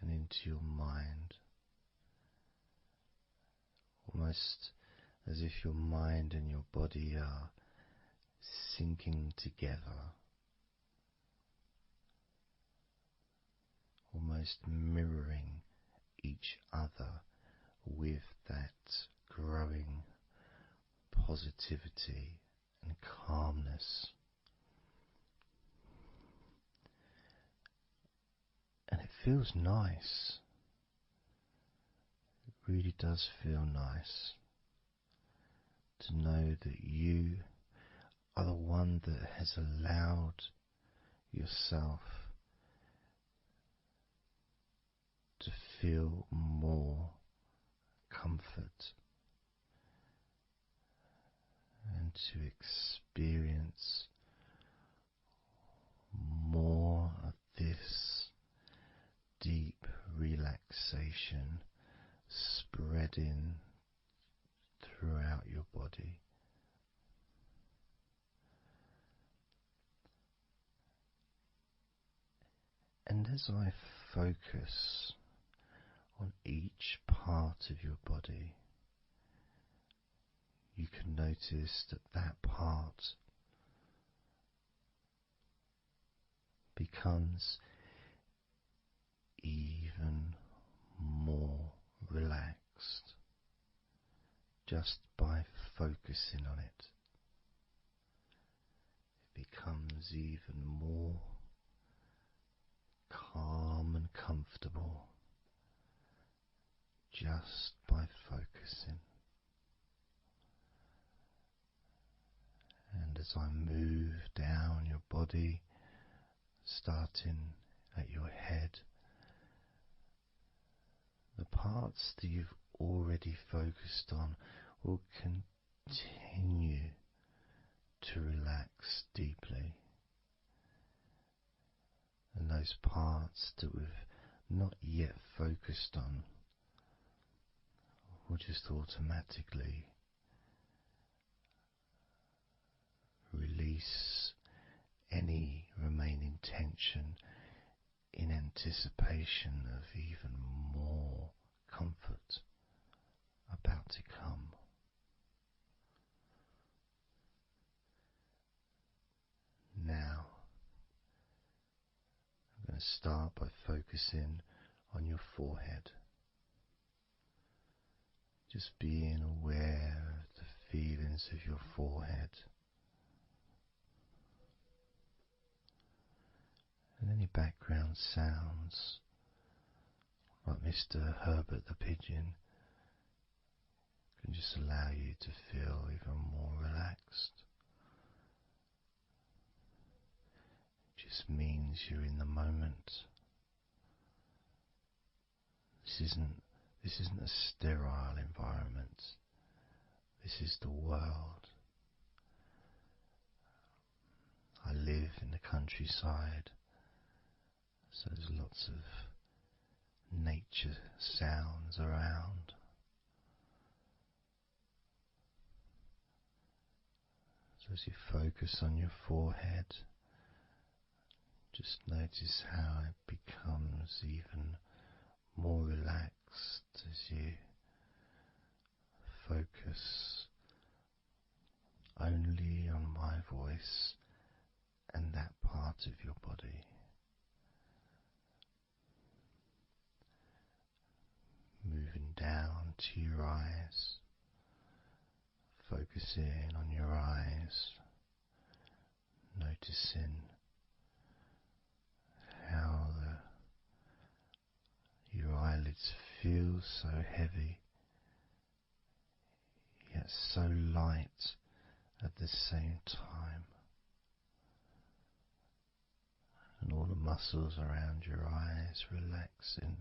and into your mind, almost as if your mind and your body are sinking together, almost mirroring each other with that growing positivity and calmness. And it feels nice. It really does feel nice to know that you are the one that has allowed yourself to feel more comfort and to experience more of this deep relaxation spreading throughout your body. And as I focus on each part of your body, you can notice that that part becomes even more relaxed just by focusing on it. It becomes even more calm and comfortable just by focusing. And as I move down your body, starting at your head, the parts that you've already focused on will continue to relax deeply. And those parts that we've not yet focused on will just automatically release any remaining tension in anticipation of even more comfort about to come. Now, I'm going to start by focusing on your forehead. Just being aware of the feelings of your forehead and any background sounds, like Mr. Herbert the pigeon, can just allow you to feel even more relaxed. It just means you're in the moment. This isn't a sterile environment. This is the world. I live in the countryside, so there's lots of nature sounds around. So as you focus on your forehead, just notice how it becomes even more relaxed as you focus only on my voice and that part of your body. Moving down to your eyes, focusing on your eyes, noticing how your eyelids feel so heavy, yet so light at the same time, and all the muscles around your eyes relaxing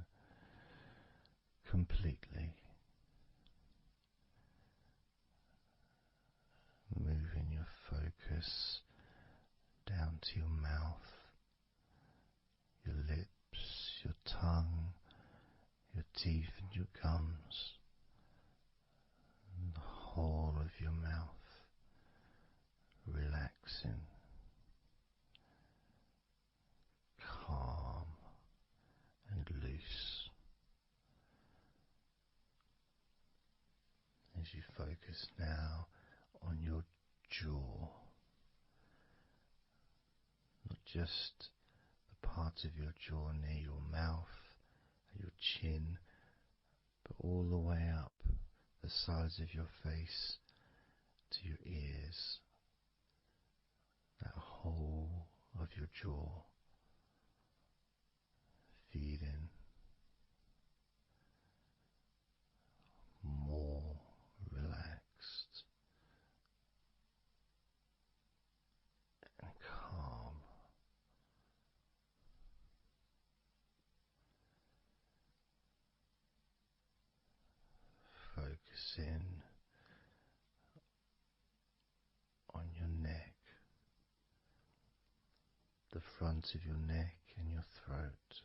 completely. Moving your focus down to your mouth, your lips, your tongue, your teeth and your gums, and the whole of your mouth relaxing, calm and loose. As you focus now on your jaw, not just the part of your jaw near your mouth, your chin, but all the way up the sides of your face to your ears, that whole of your jaw, feeling more relaxed and calm. Focusing on your neck, the front of your neck and your throat,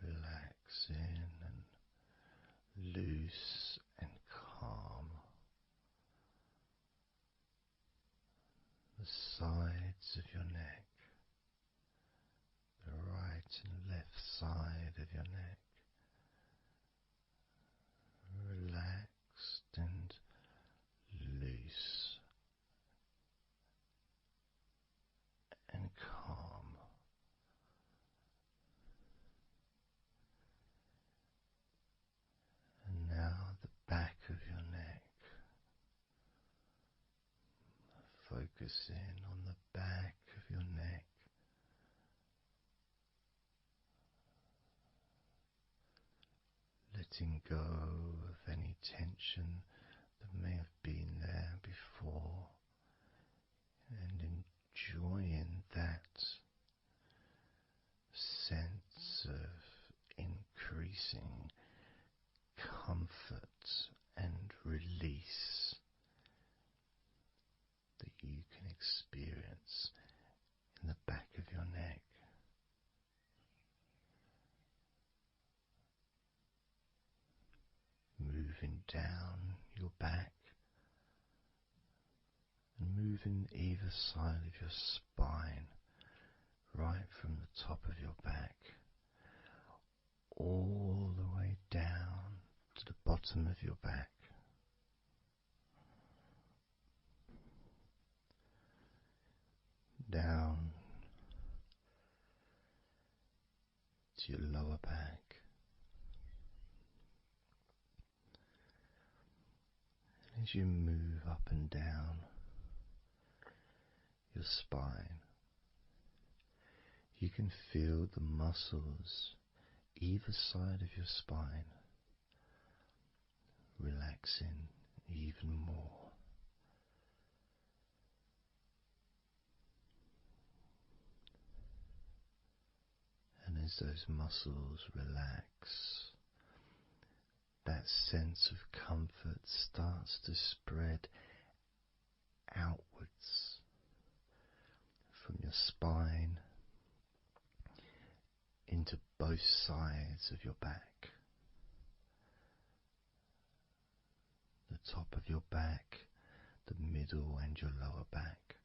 relaxing and loose and calm. The sides of your neck, the right and left side of your neck, relaxed and loose and calm. And now the back of your neck, focusing on the back of your neck, letting go of any tension that may have been there before, and enjoying that sense of increasing comfort and release that you can experience in the back of your neck. Moving down your back and moving either side of your spine, right from the top of your back all the way down to the bottom of your back. Down to your lower back. And as you move up and down your spine, you can feel the muscles either side of your spine relaxing even more. And as those muscles relax, that sense of comfort starts to spread outwards from your spine into both sides of your back, the top of your back, the middle and your lower back.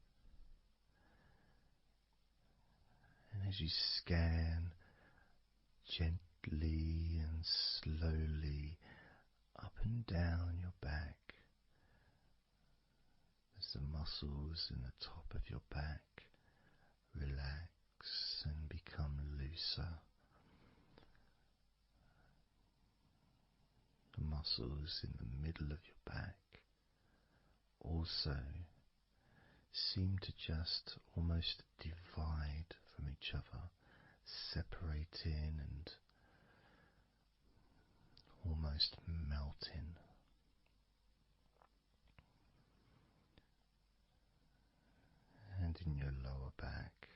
And as you scan gently gently and slowly up and down your back as the muscles in the top of your back relax and become looser. The muscles in the middle of your back also seem to just almost divide from each other, separating and almost melting. And in your lower back,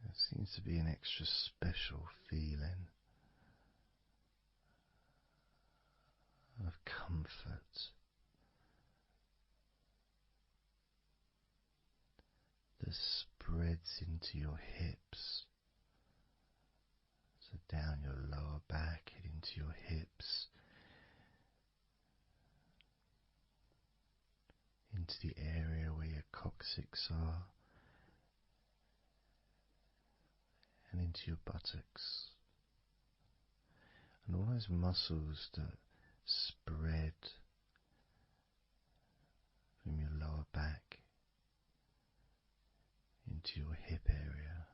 there seems to be an extra special feeling of comfort that spreads into your hips. So down your lower back and into your hips, into the area where your coccyx are, and into your buttocks. And all those muscles that spread from your lower back into your hip area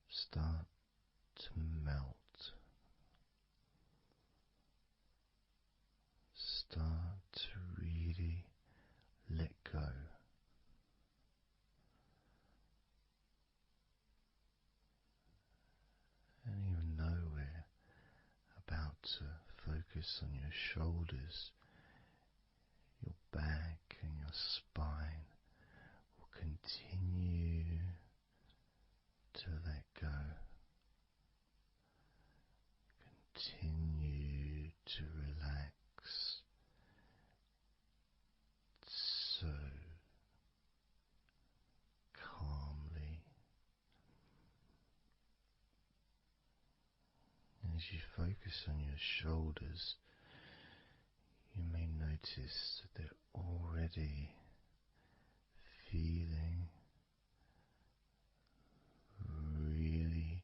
start to melt, start to really let go. And even though we're about to focus on your shoulders, your back and your spine will continue to let go. Continue to relax so calmly. And as you focus on your shoulders, you may notice that they're already feeling really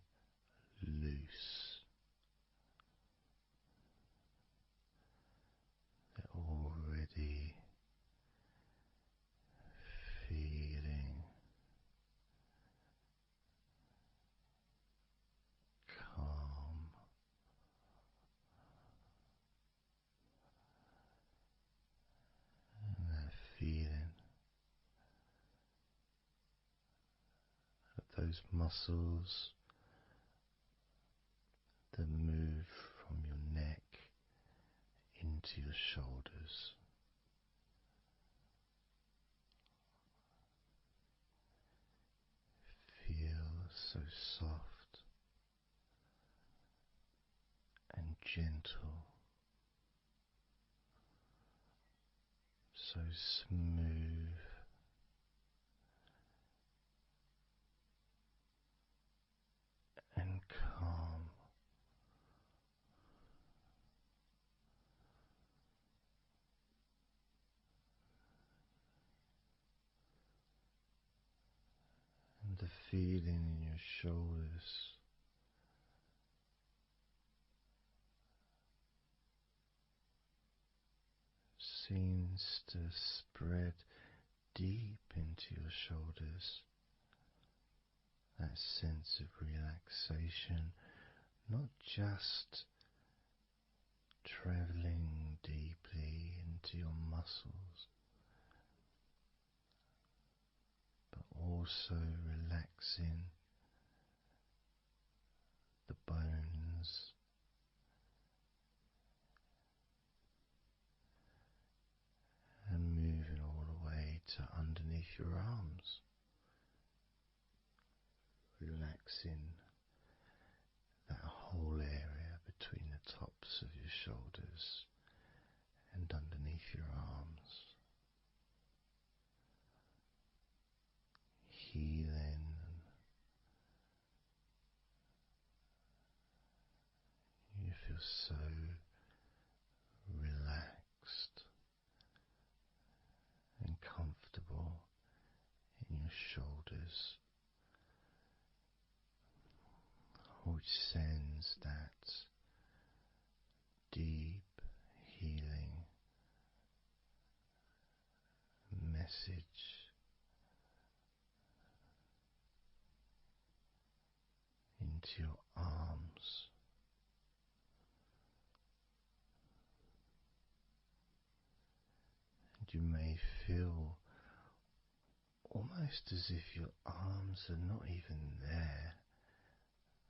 loose. They're already feeling calm. And that feeling of those muscles that move from your neck into your shoulders. Feel so soft and gentle, so smooth and calm. And the feeling in your shoulders seems to spread deep into your shoulders. That sense of relaxation, not just traveling deeply into your muscles, but also relaxing the bones and moving all the way to underneath your arms, relaxing that whole area between the tops of your shoulders and underneath your arms, healing. You feel so relaxed and comfortable in your shoulders which sends that deep healing message into your arms. And you may feel almost as if your arms are not even there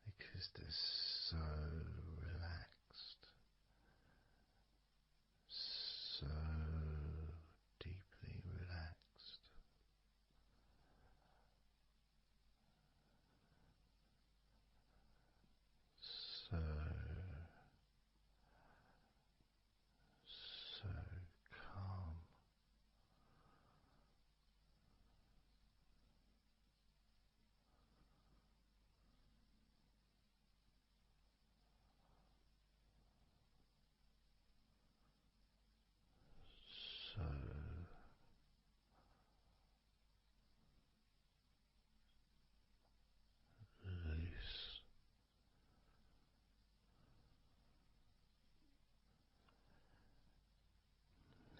because they're so relaxed, so deeply relaxed. So, so calm. So loose.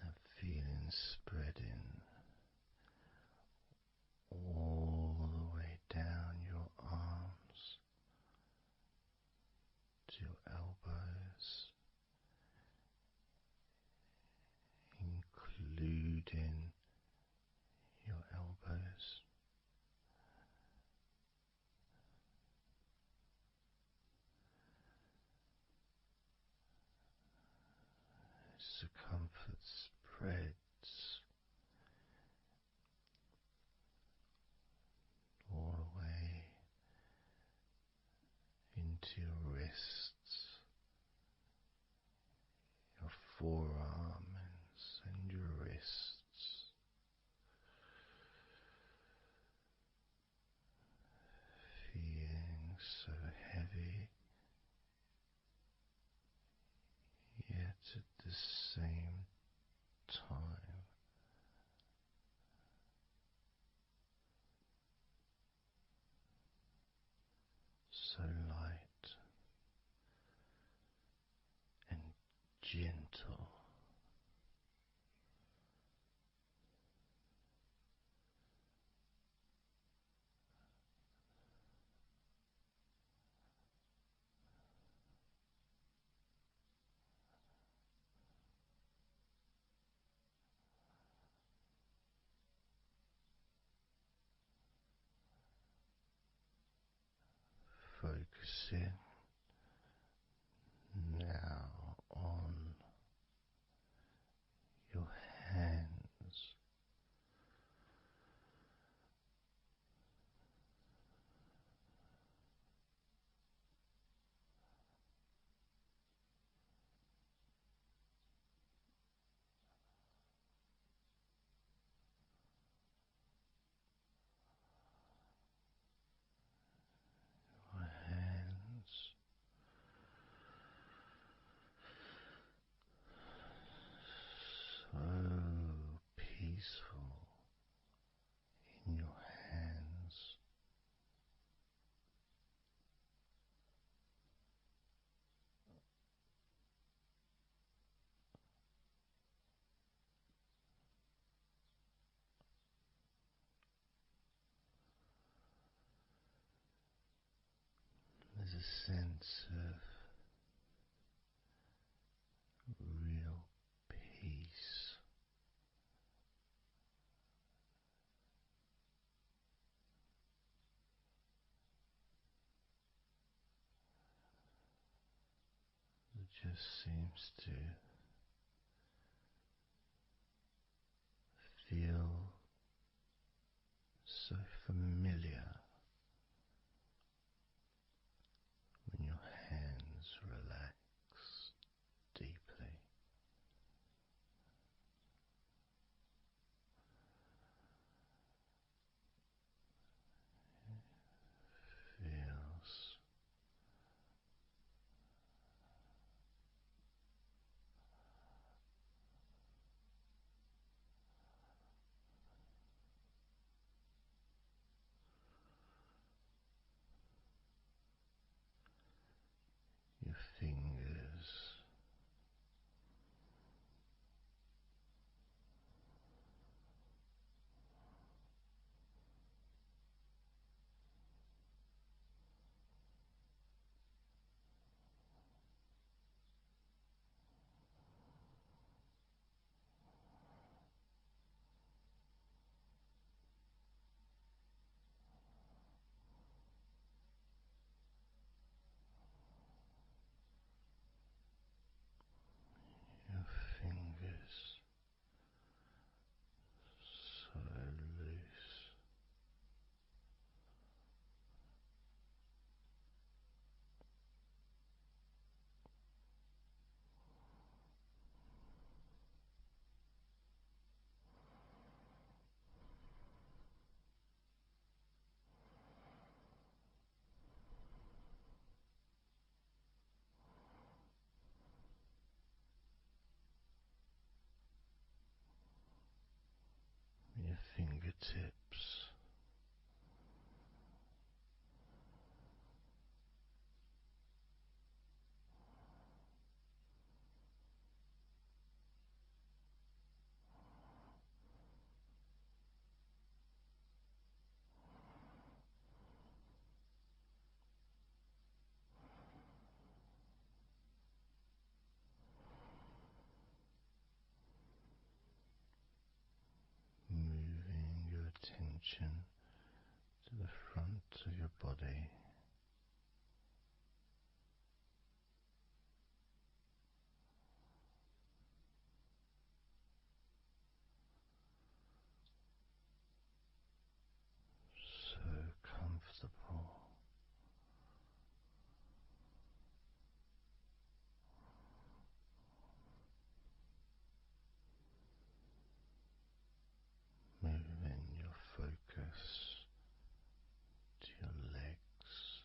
That feeling spreading all the way down your arms to your elbows, including your elbows. Circumference spreads all the way into your wrists, your forearms and your wrists, feeling so heavy, yet at the same time so light and gentle. Focusing now on your hands, your hands so peaceful in your hands. There's a sense of real peace that just seems to feel so familiar when your hands relax deeply. Feels fingertips, moving your attention to the front of your body. So comfortable. Moving your focus to your legs,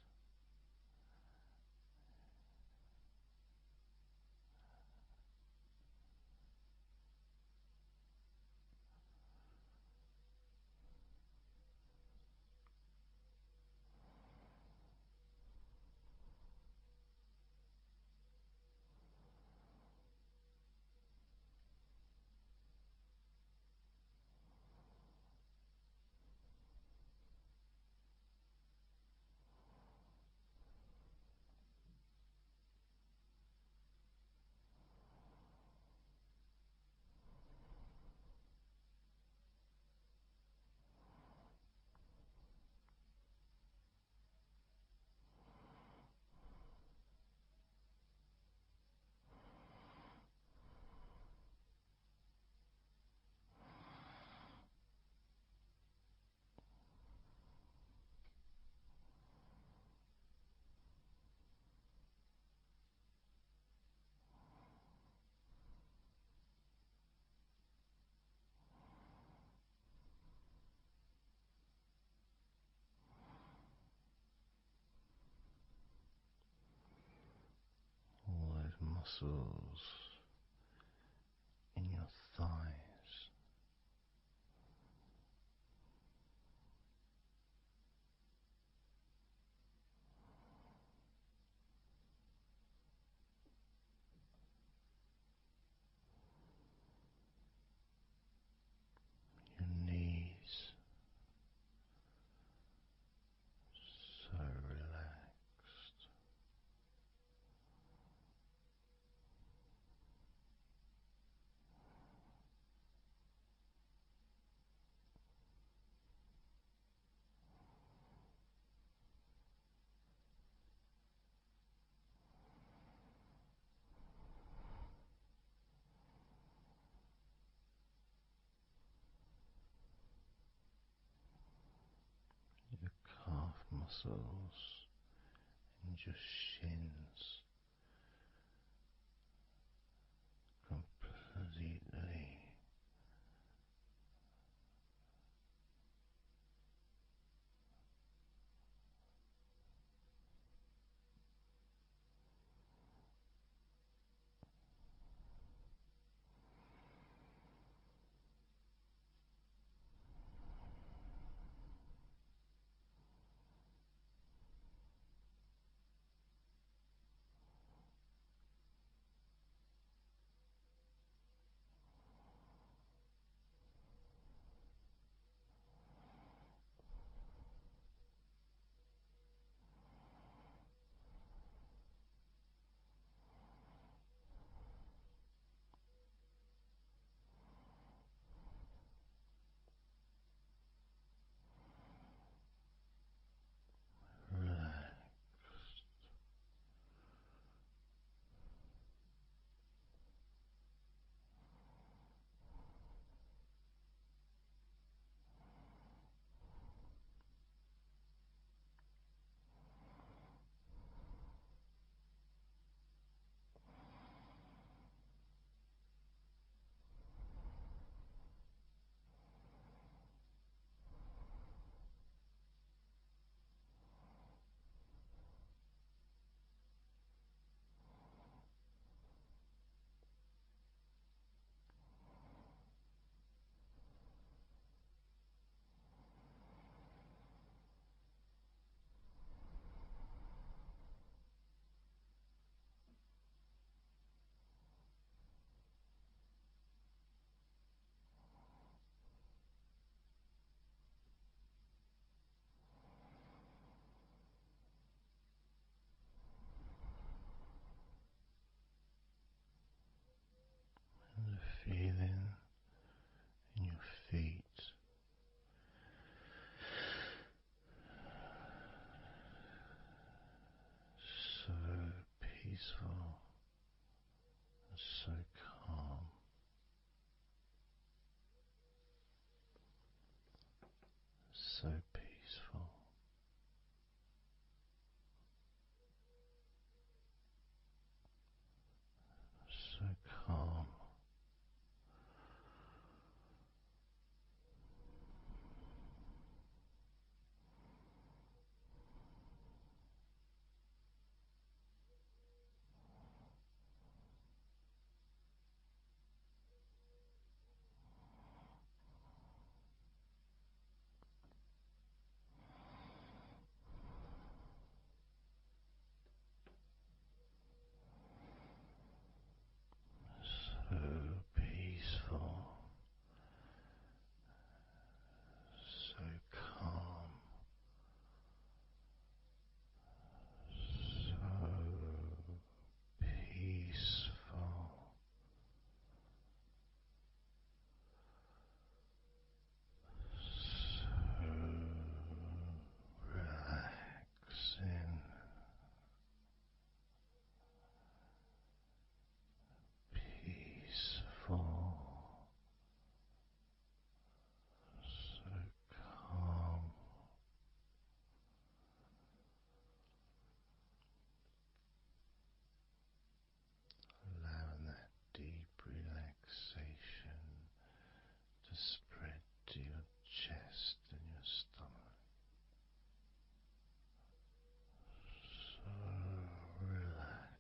all those muscles in your thighs. Your knees, so relaxed. Your calf muscles and your shins completely peaceful, so calm, so peaceful, so calm. So peaceful, so calm, so peaceful, so relaxing, peaceful, so calm. Allowing that deep relaxation to spread to your chest and your stomach. So relaxed.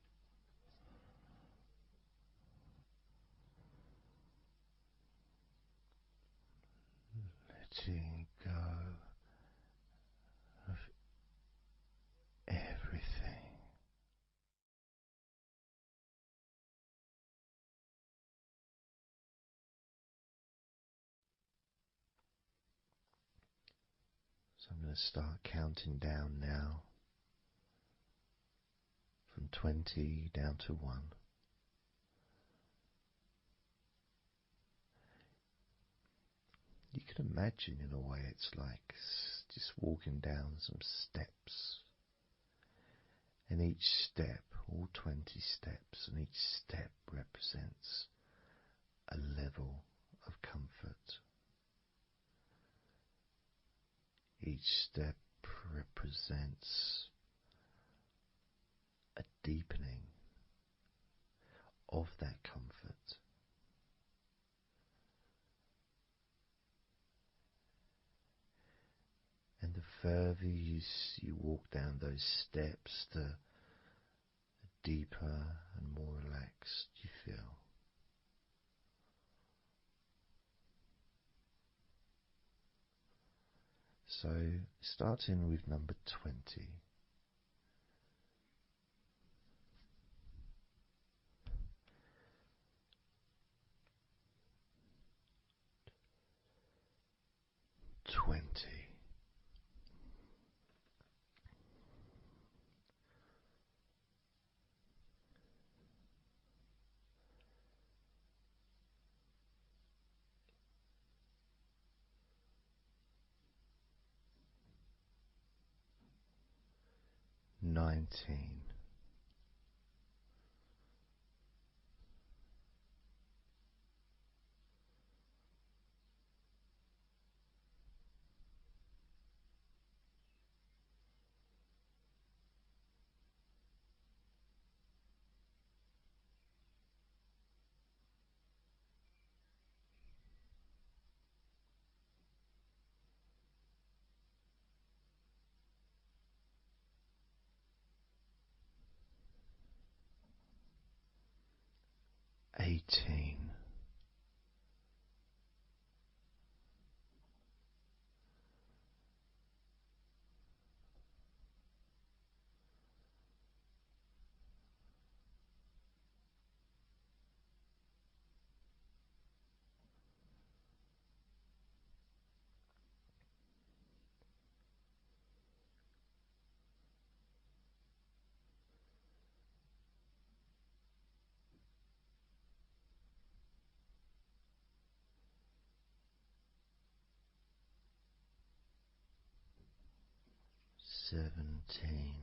Letting go of everything. So I'm going to start counting down now from 20 down to 1. You can imagine, in a way, it's like just walking down some steps. And each step, all 20 steps, and each step represents a level of comfort. Each step represents a deepening of that comfort. And the further you walk down those steps, the deeper and more relaxed you feel. So, starting with number 20. Twenty. 19. 18. 17.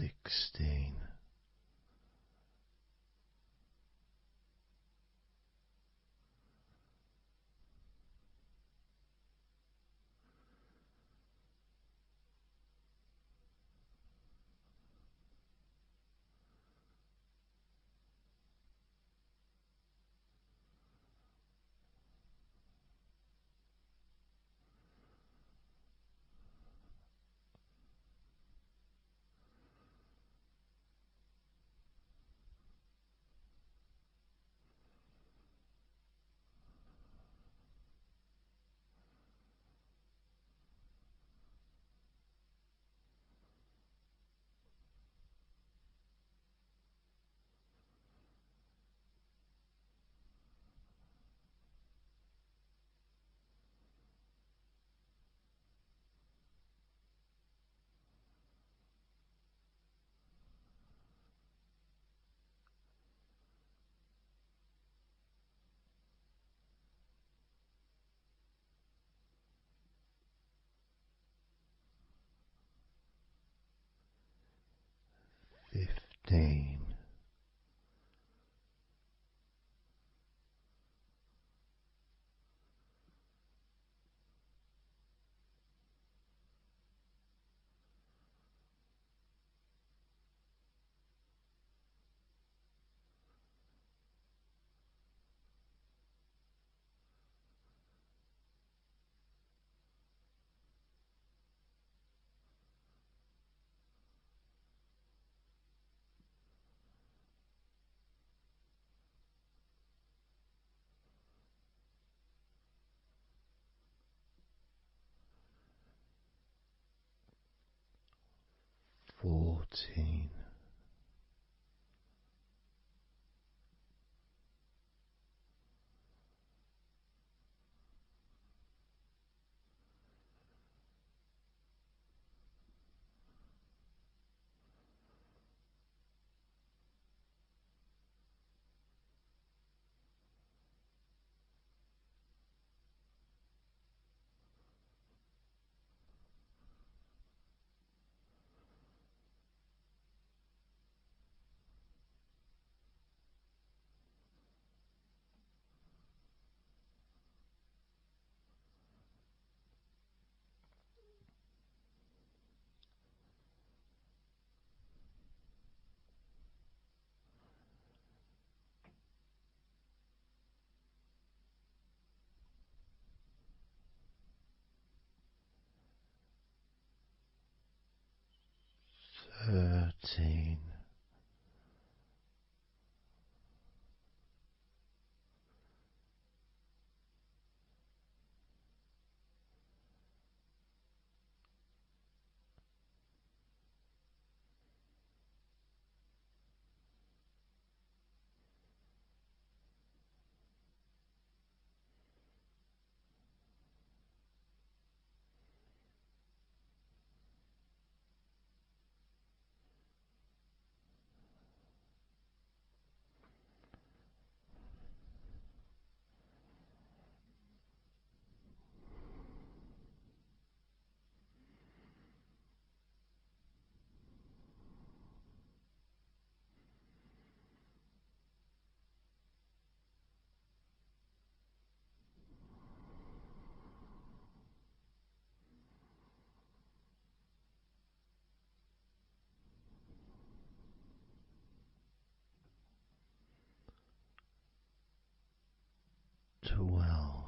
16. 15. 14. 13. 12.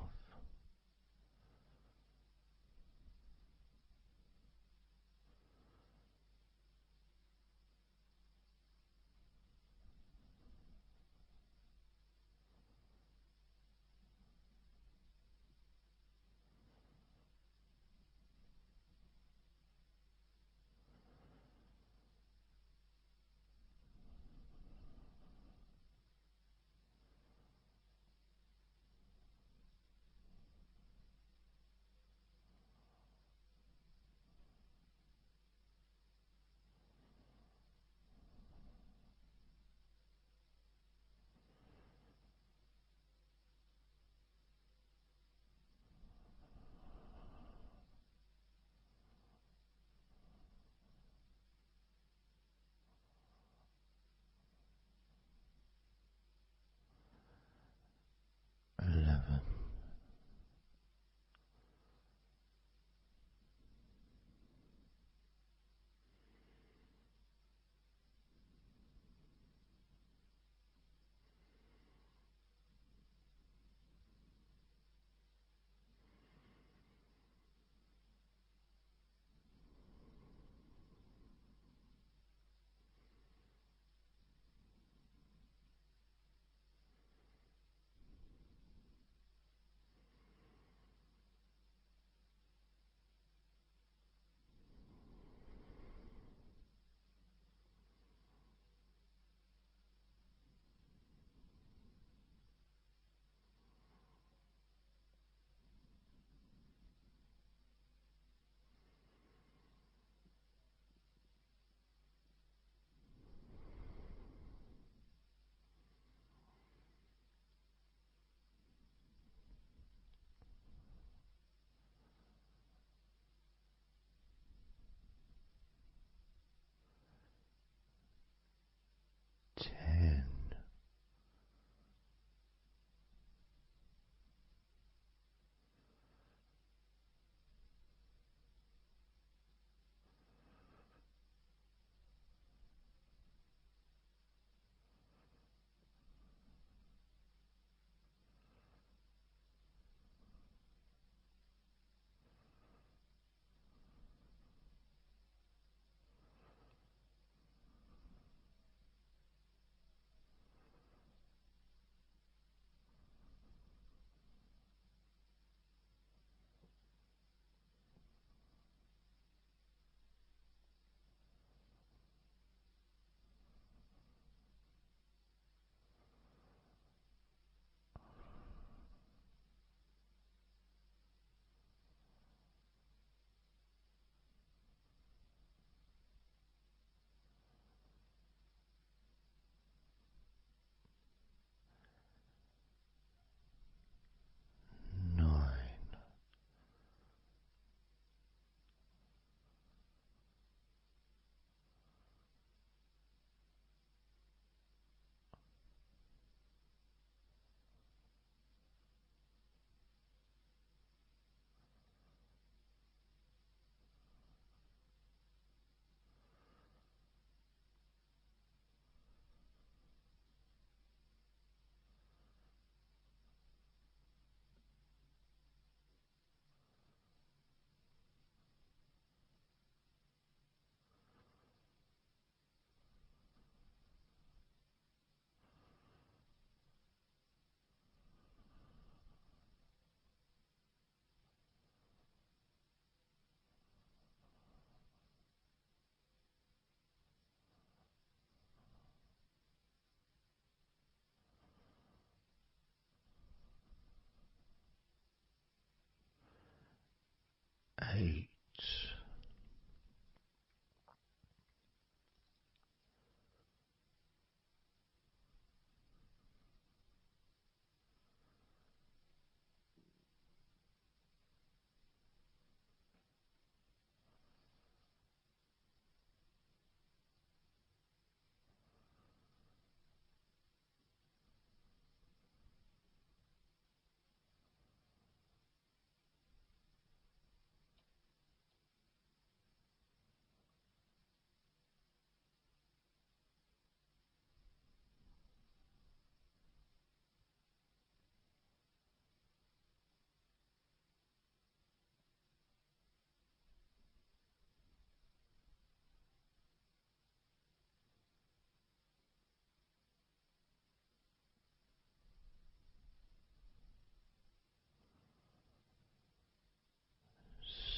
8.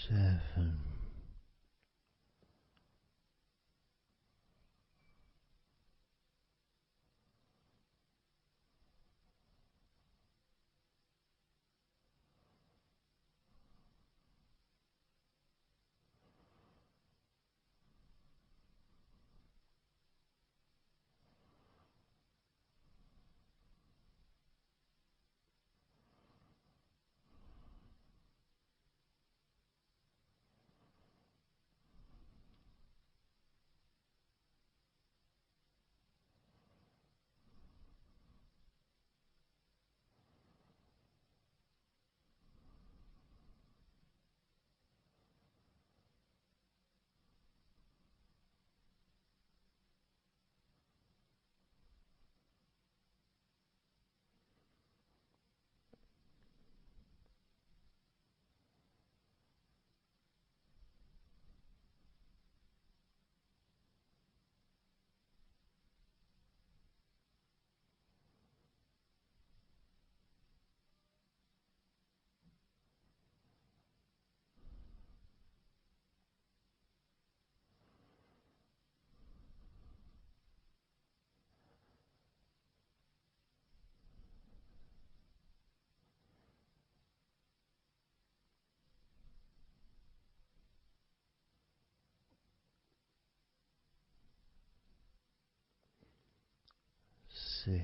7. 6.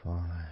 5.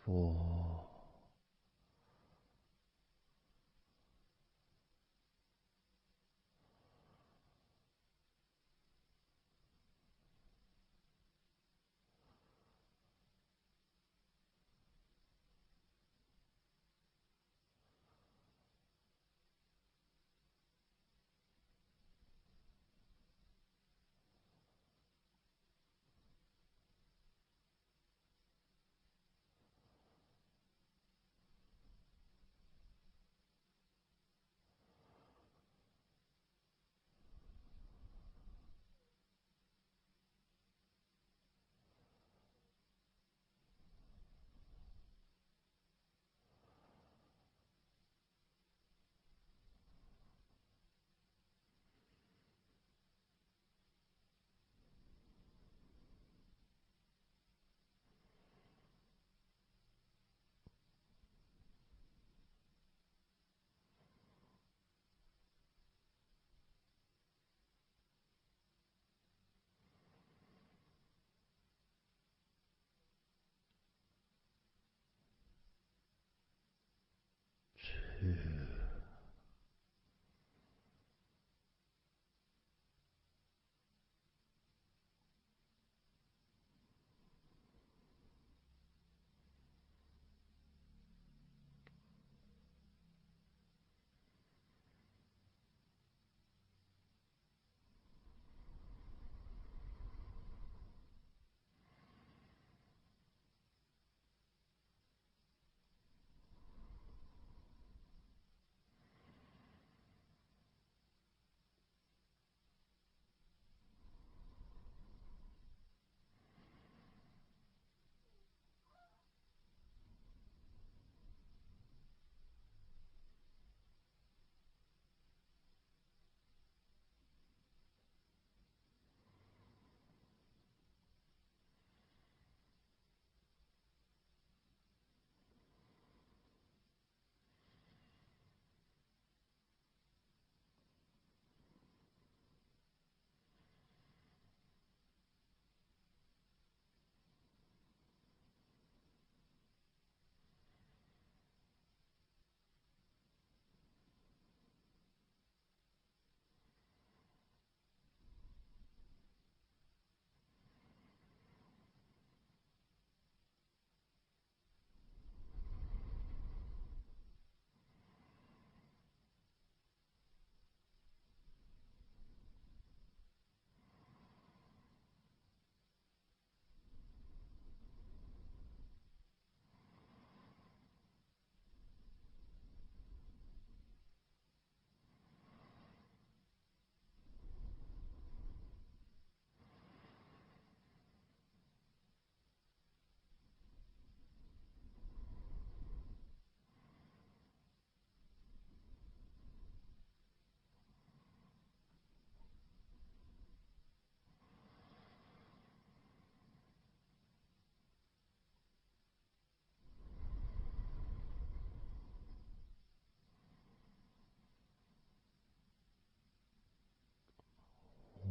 4. 2.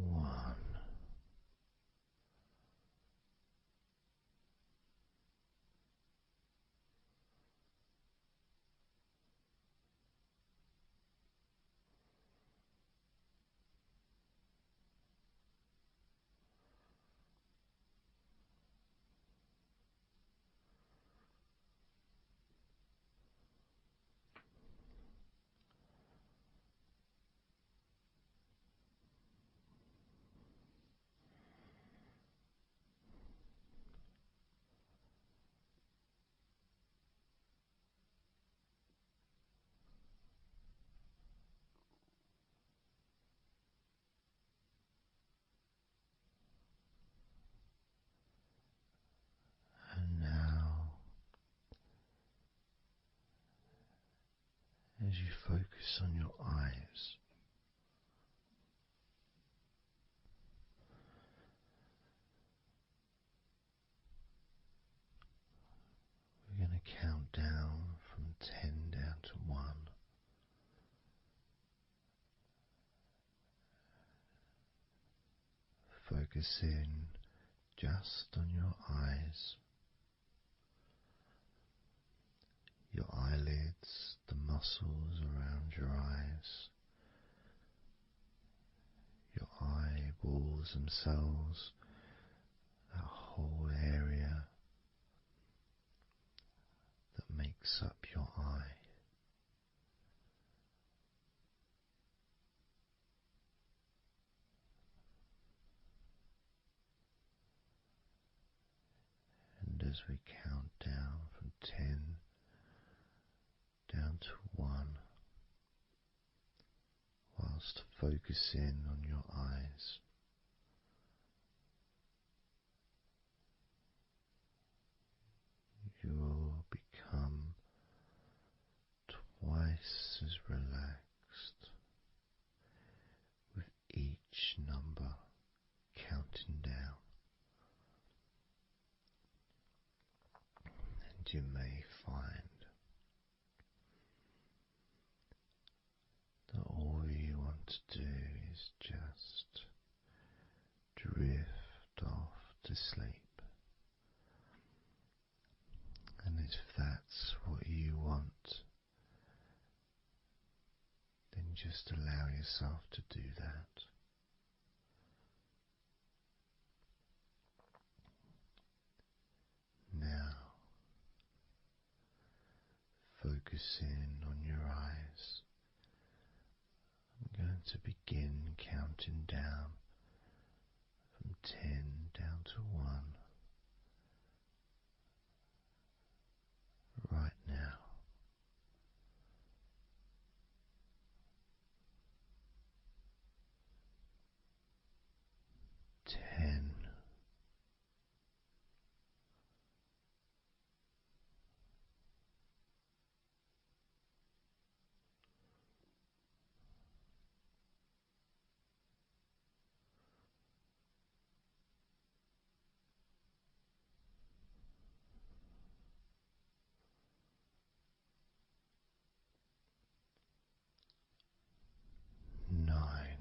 1. And now, as you focus on your eyes, we're going to count down from 10 down to 1. Focus in just on your eyes. your eyelids, the muscles around your eyes, your eyeballs themselves, that whole area that makes up your eye. And as we count down from 10 down to 1, whilst focusing on your eyes, you will become twice as relaxed with each number counting down. And you may find that all you want to do is just drift off to sleep. And if that's what you want, then just allow yourself to do that. Now, focusing on your eyes, I'm going to begin counting down from 10 down to 1 right now. 10. 9.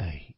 8.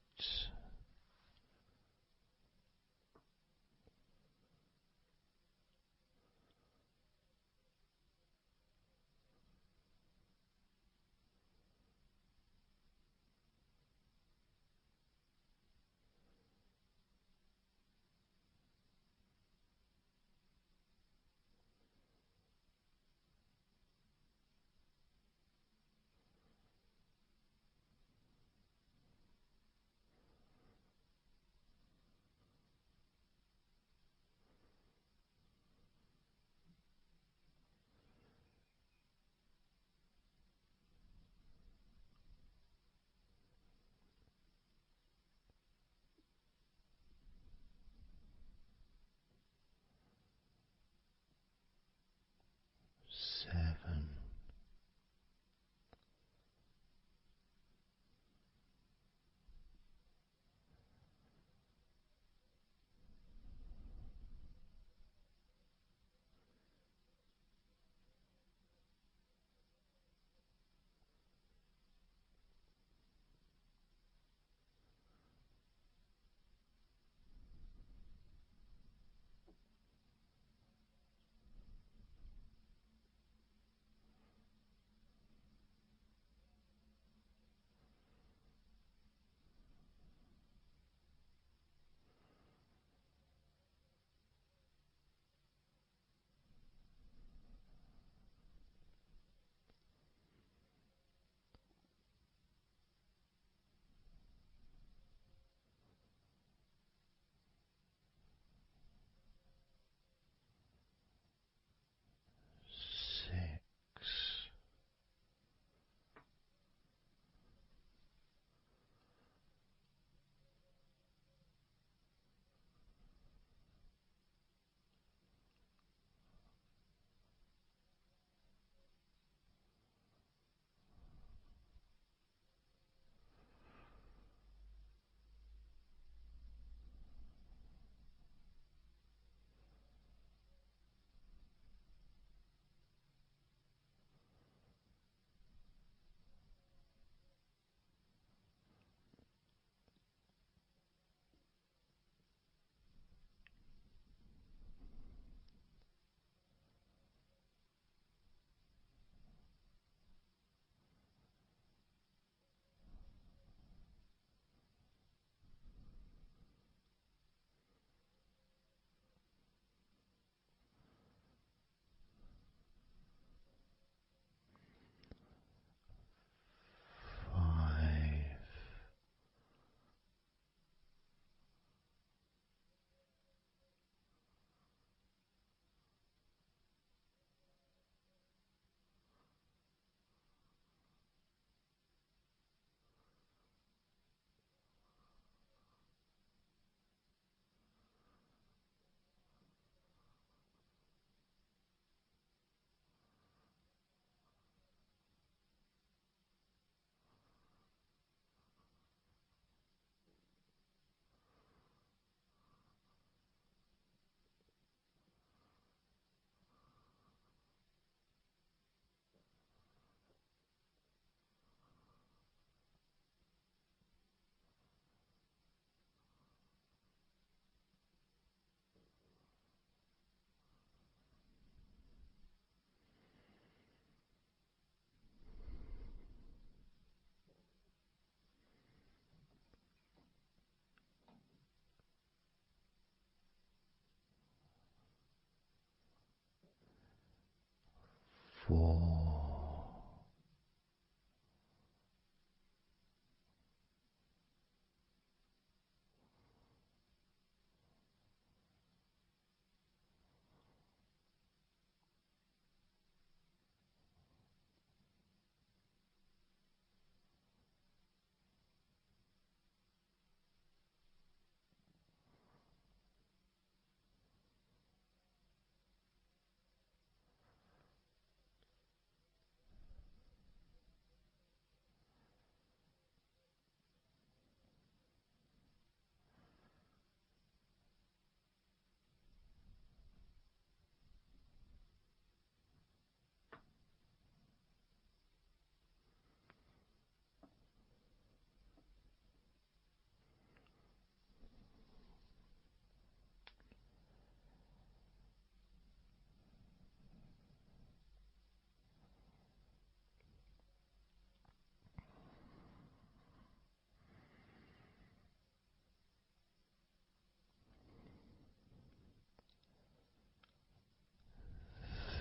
4,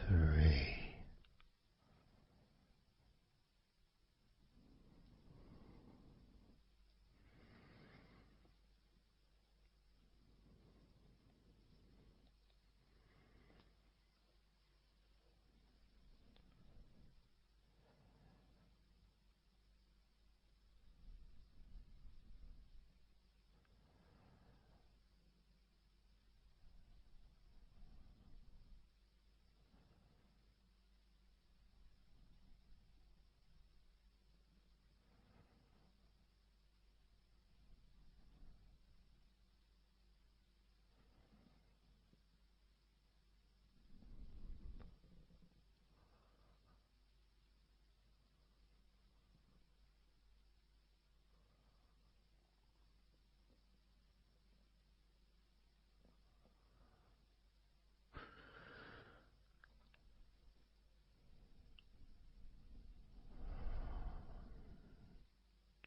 3.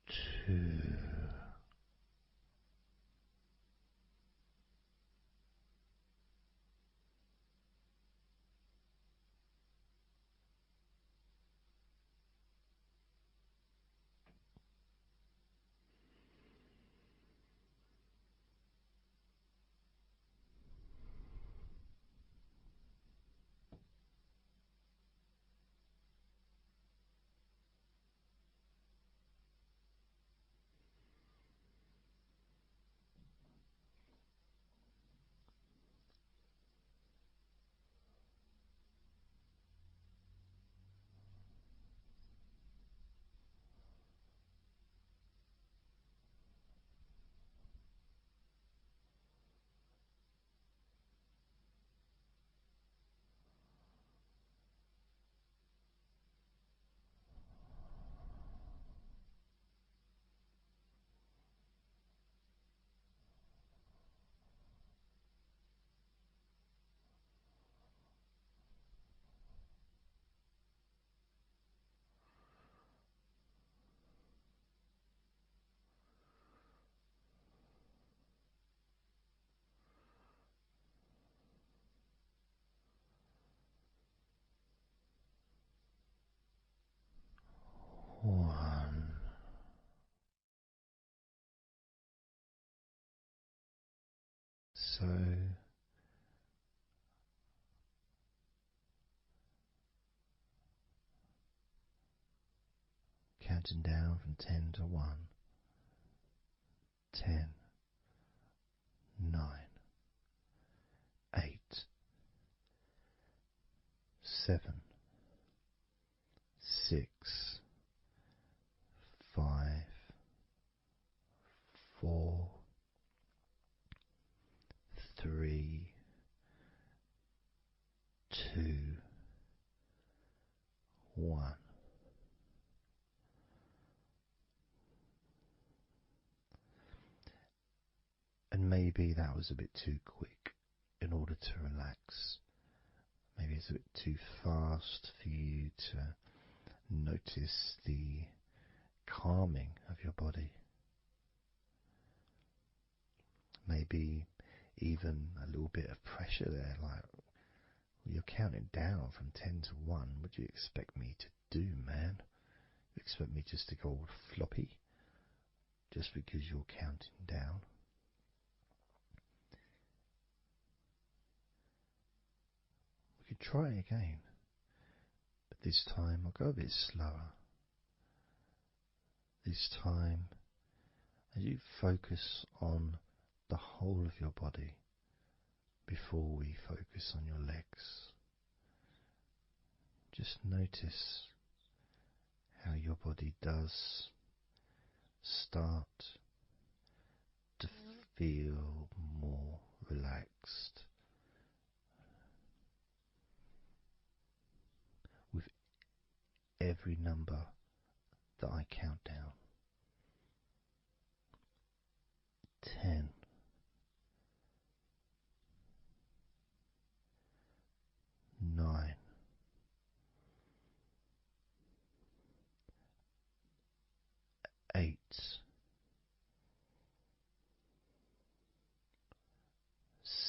Two, 1. So counting down from 10 to 1. 10, 9, 8, 7, 6, 5, 4, 3, 2, 1. And maybe that was a bit too quick in order to relax. Maybe it's a bit too fast for you to notice the calming of your body. Maybe even a little bit of pressure there, like You're counting down from 10 to 1. What do you expect me to do, man? You expect me just to go all floppy just because you're counting down? We could try again, but this time I'll go a bit slower. This time, as you focus on the whole of your body before we focus on your legs, just notice how your body does start to feel more relaxed with every number that I count down. 10, 9, 8,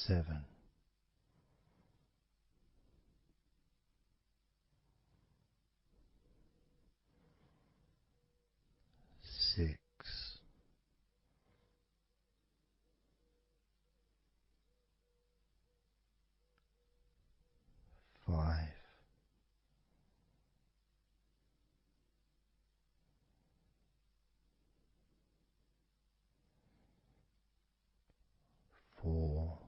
7, 6, 5, 4,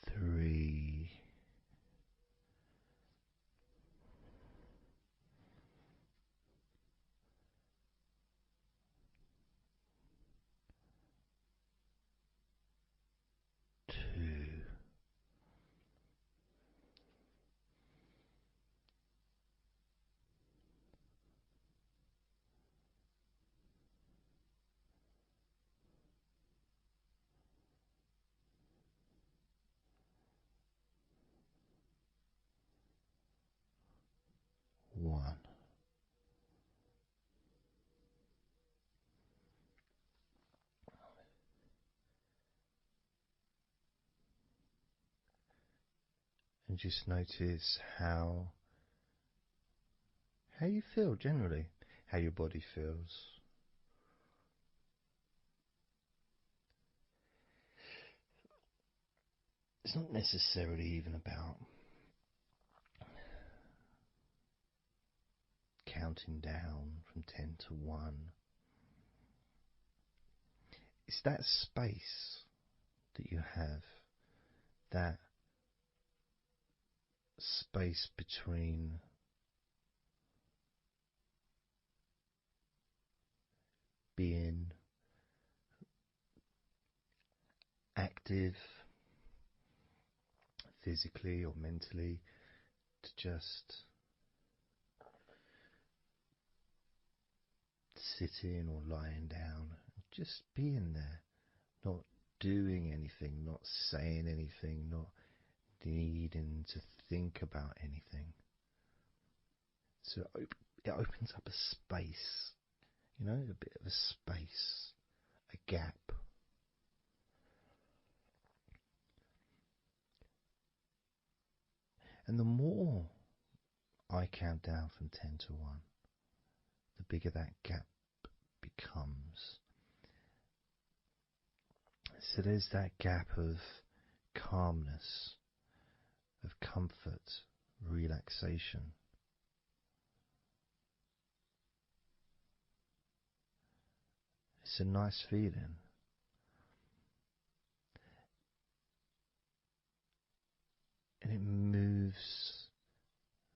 3, 2, 1. And just notice how you feel generally, how your body feels. It's not necessarily even about counting down from 10 to 1. It's that space that you have, that space between being active physically or mentally to just sitting or lying down, just being there, not doing anything, not saying anything, not needing to think about anything. So it opens up a space, a bit of a space, a gap. And the more I count down from 10 to 1, the bigger that gap becomes. So there's that gap of calmness, of comfort, relaxation. It's a nice feeling. And it moves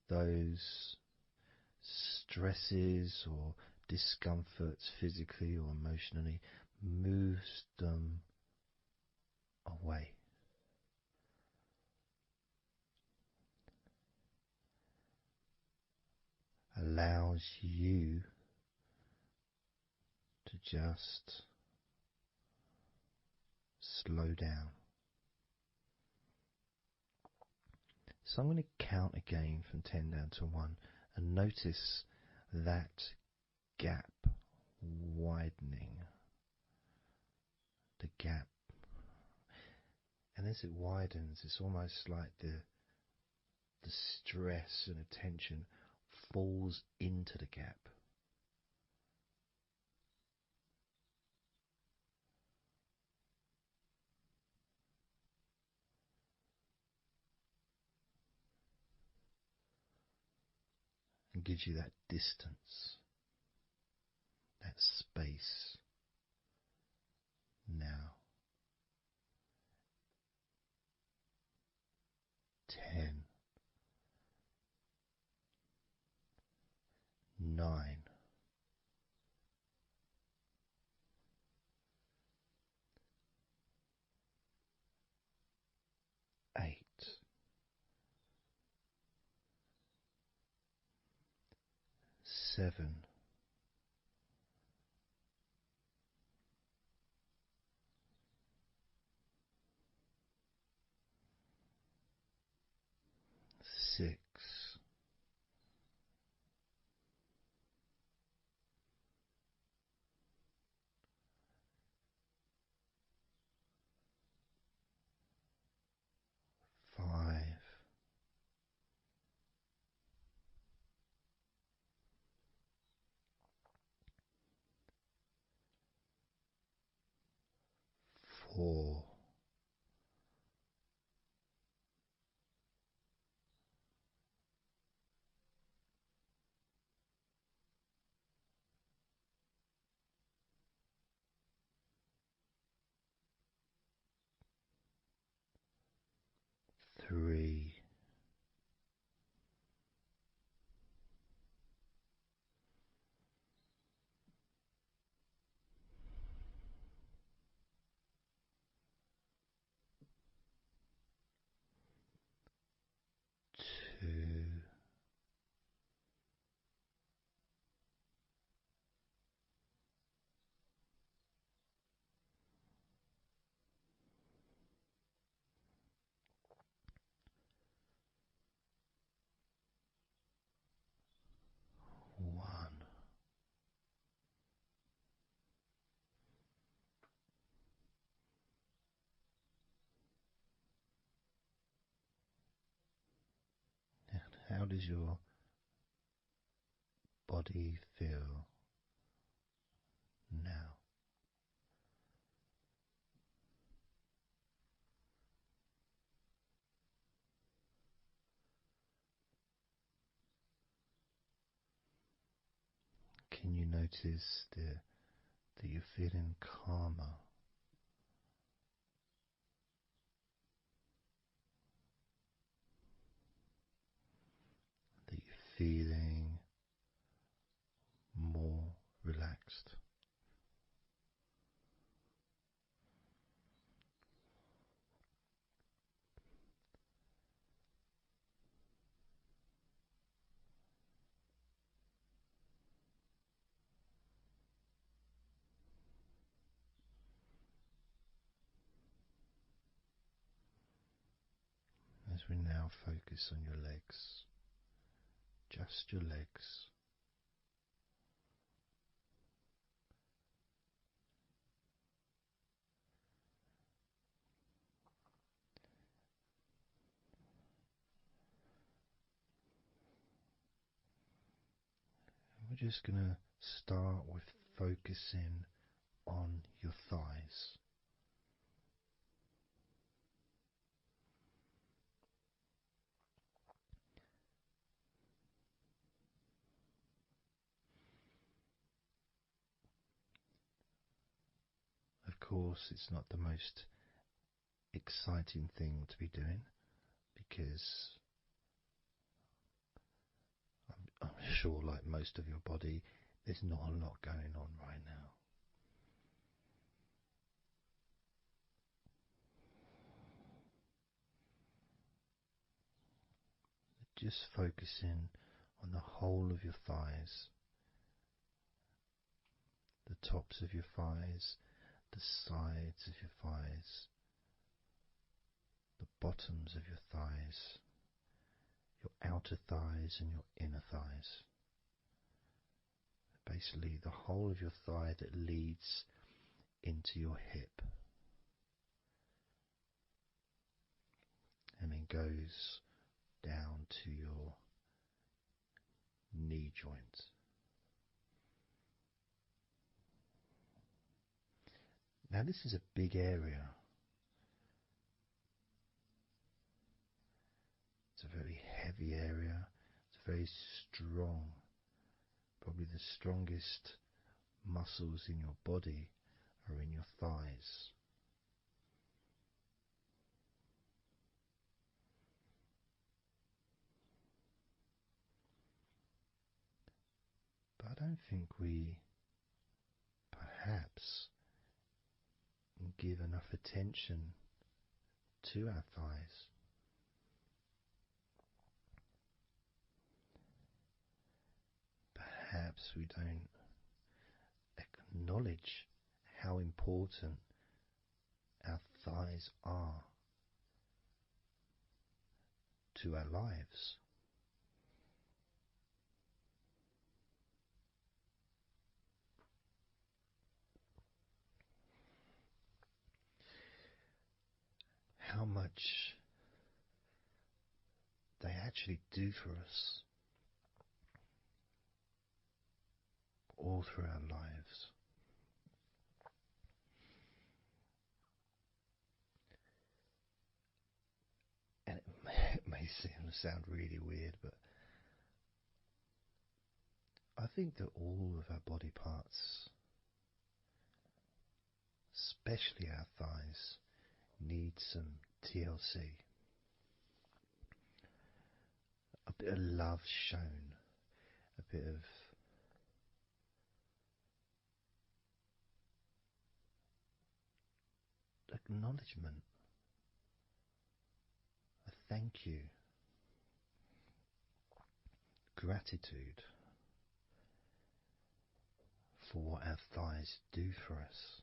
those stresses or discomforts physically or emotionally, moves them away. Allows you to just slow down. So I'm going to count again from 10 down to 1 and notice that gap widening. the gap. And as it widens, it's almost like the stress and attention falls into the gap. And gives you that distance, that space. Now, 10, 9, 8, 7, 6, 5, 4, 3, 2, 1. How does your body feel now? Can you notice that you're feeling calmer? That you're feeling more relaxed? As we now focus on your legs, just your legs. We're just going to start with focusing on your thighs. Of course, it's not the most exciting thing to be doing because I'm sure, like most of your body, there's not a lot going on right now. Just focusing on the whole of your thighs, the tops of your thighs, the sides of your thighs, the bottoms of your thighs, your outer thighs and your inner thighs. Basically, the whole of your thigh that leads into your hip. and then goes down to your knee joint. Now, this is a big area. It's a very heavy area. It's very strong. Probably the strongest muscles in your body are in your thighs. But I don't think we perhaps give enough attention to our thighs. Perhaps we don't acknowledge how important our thighs are to our lives. How much they actually do for us all through our lives. And it may sound really weird, but I think that all of our body parts, especially our thighs, need some TLC. A bit of love shown, a bit of acknowledgement, a thank you, gratitude for what our thighs do for us.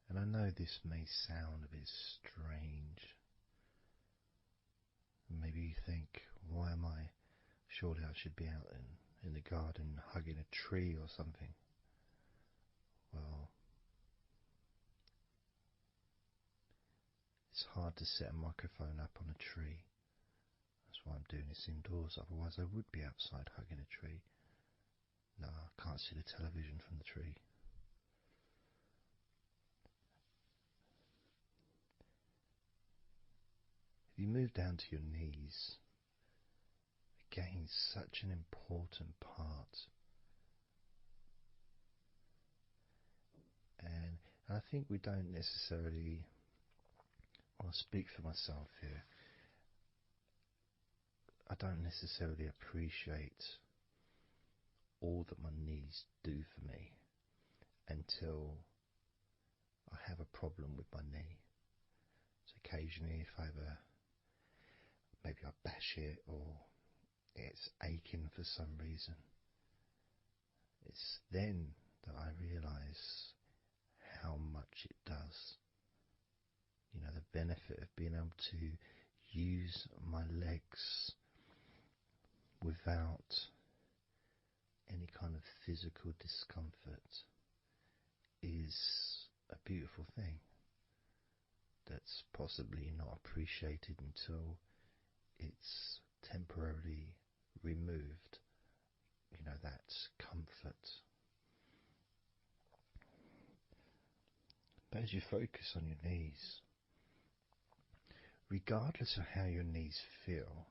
And I know this may sound a bit strange. Maybe you think, why am I? Surely I should be out in the garden hugging a tree or something. Well, it's hard to set a microphone up on a tree. That's why I'm doing this indoors. Otherwise I would be outside hugging a tree. No, I can't see the television from the tree. If you move down to your knees, again, such an important part. And I think we don't necessarily, I'll speak for myself here, I don't necessarily appreciate all that my knees do for me until I have a problem with my knee. So occasionally if I maybe I bash it or it's aching for some reason, it's then that I realise how much it does. You know, the benefit of being able to use my legs without any kind of physical discomfort is a beautiful thing that's possibly not appreciated until it's temporarily removed, you know, that comfort. But as you focus on your knees, regardless of how your knees feel,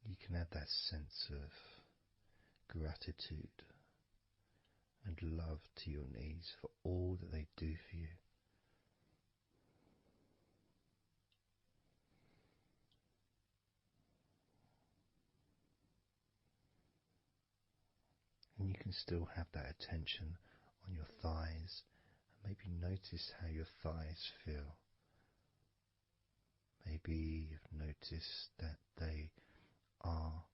you can add that sense of gratitude and love to your knees for all that they do for you. And you can still have that attention on your thighs and maybe notice how your thighs feel. Maybe you've noticed that they are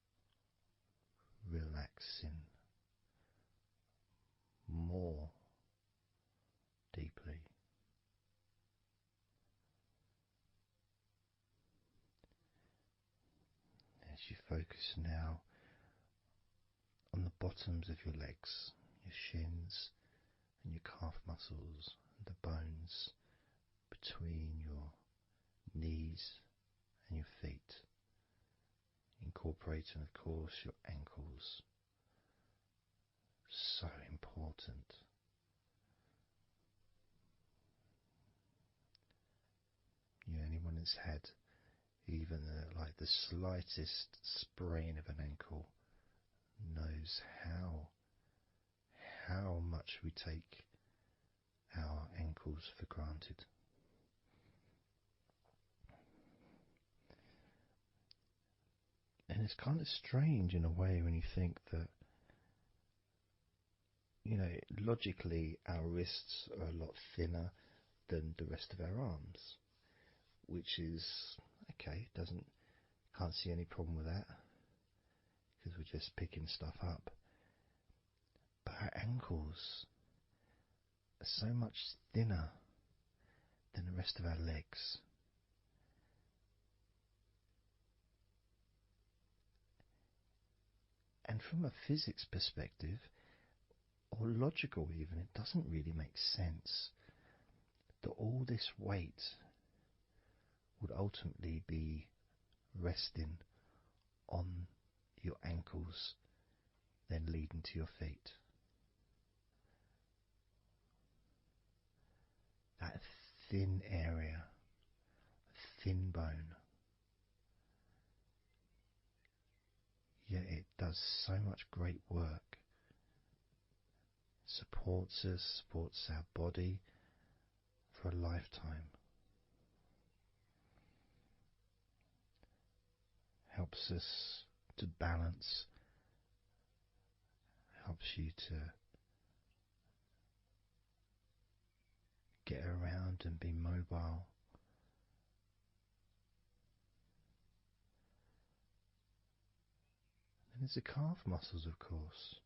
relaxing more deeply. As you focus now on the bottoms of your legs, your shins, and your calf muscles, and the bones between your knees and your feet, incorporating, of course, your ankles. So important. Anyone that's had even like the slightest sprain of an ankle knows how much we take our ankles for granted. And it's kind of strange in a way when you think that, logically our wrists are a lot thinner than the rest of our arms, which is okay, can't see any problem with that because we're just picking stuff up. But our ankles are so much thinner than the rest of our legs. And from a physics perspective, or logical even, it doesn't really make sense that all this weight would ultimately be resting on your ankles, then leading to your feet. That thin area, thin bone, yet it does so much great work. Supports us, supports our body for a lifetime. Helps us to balance, helps you to get around and be mobile. And there's the calf muscles, of course.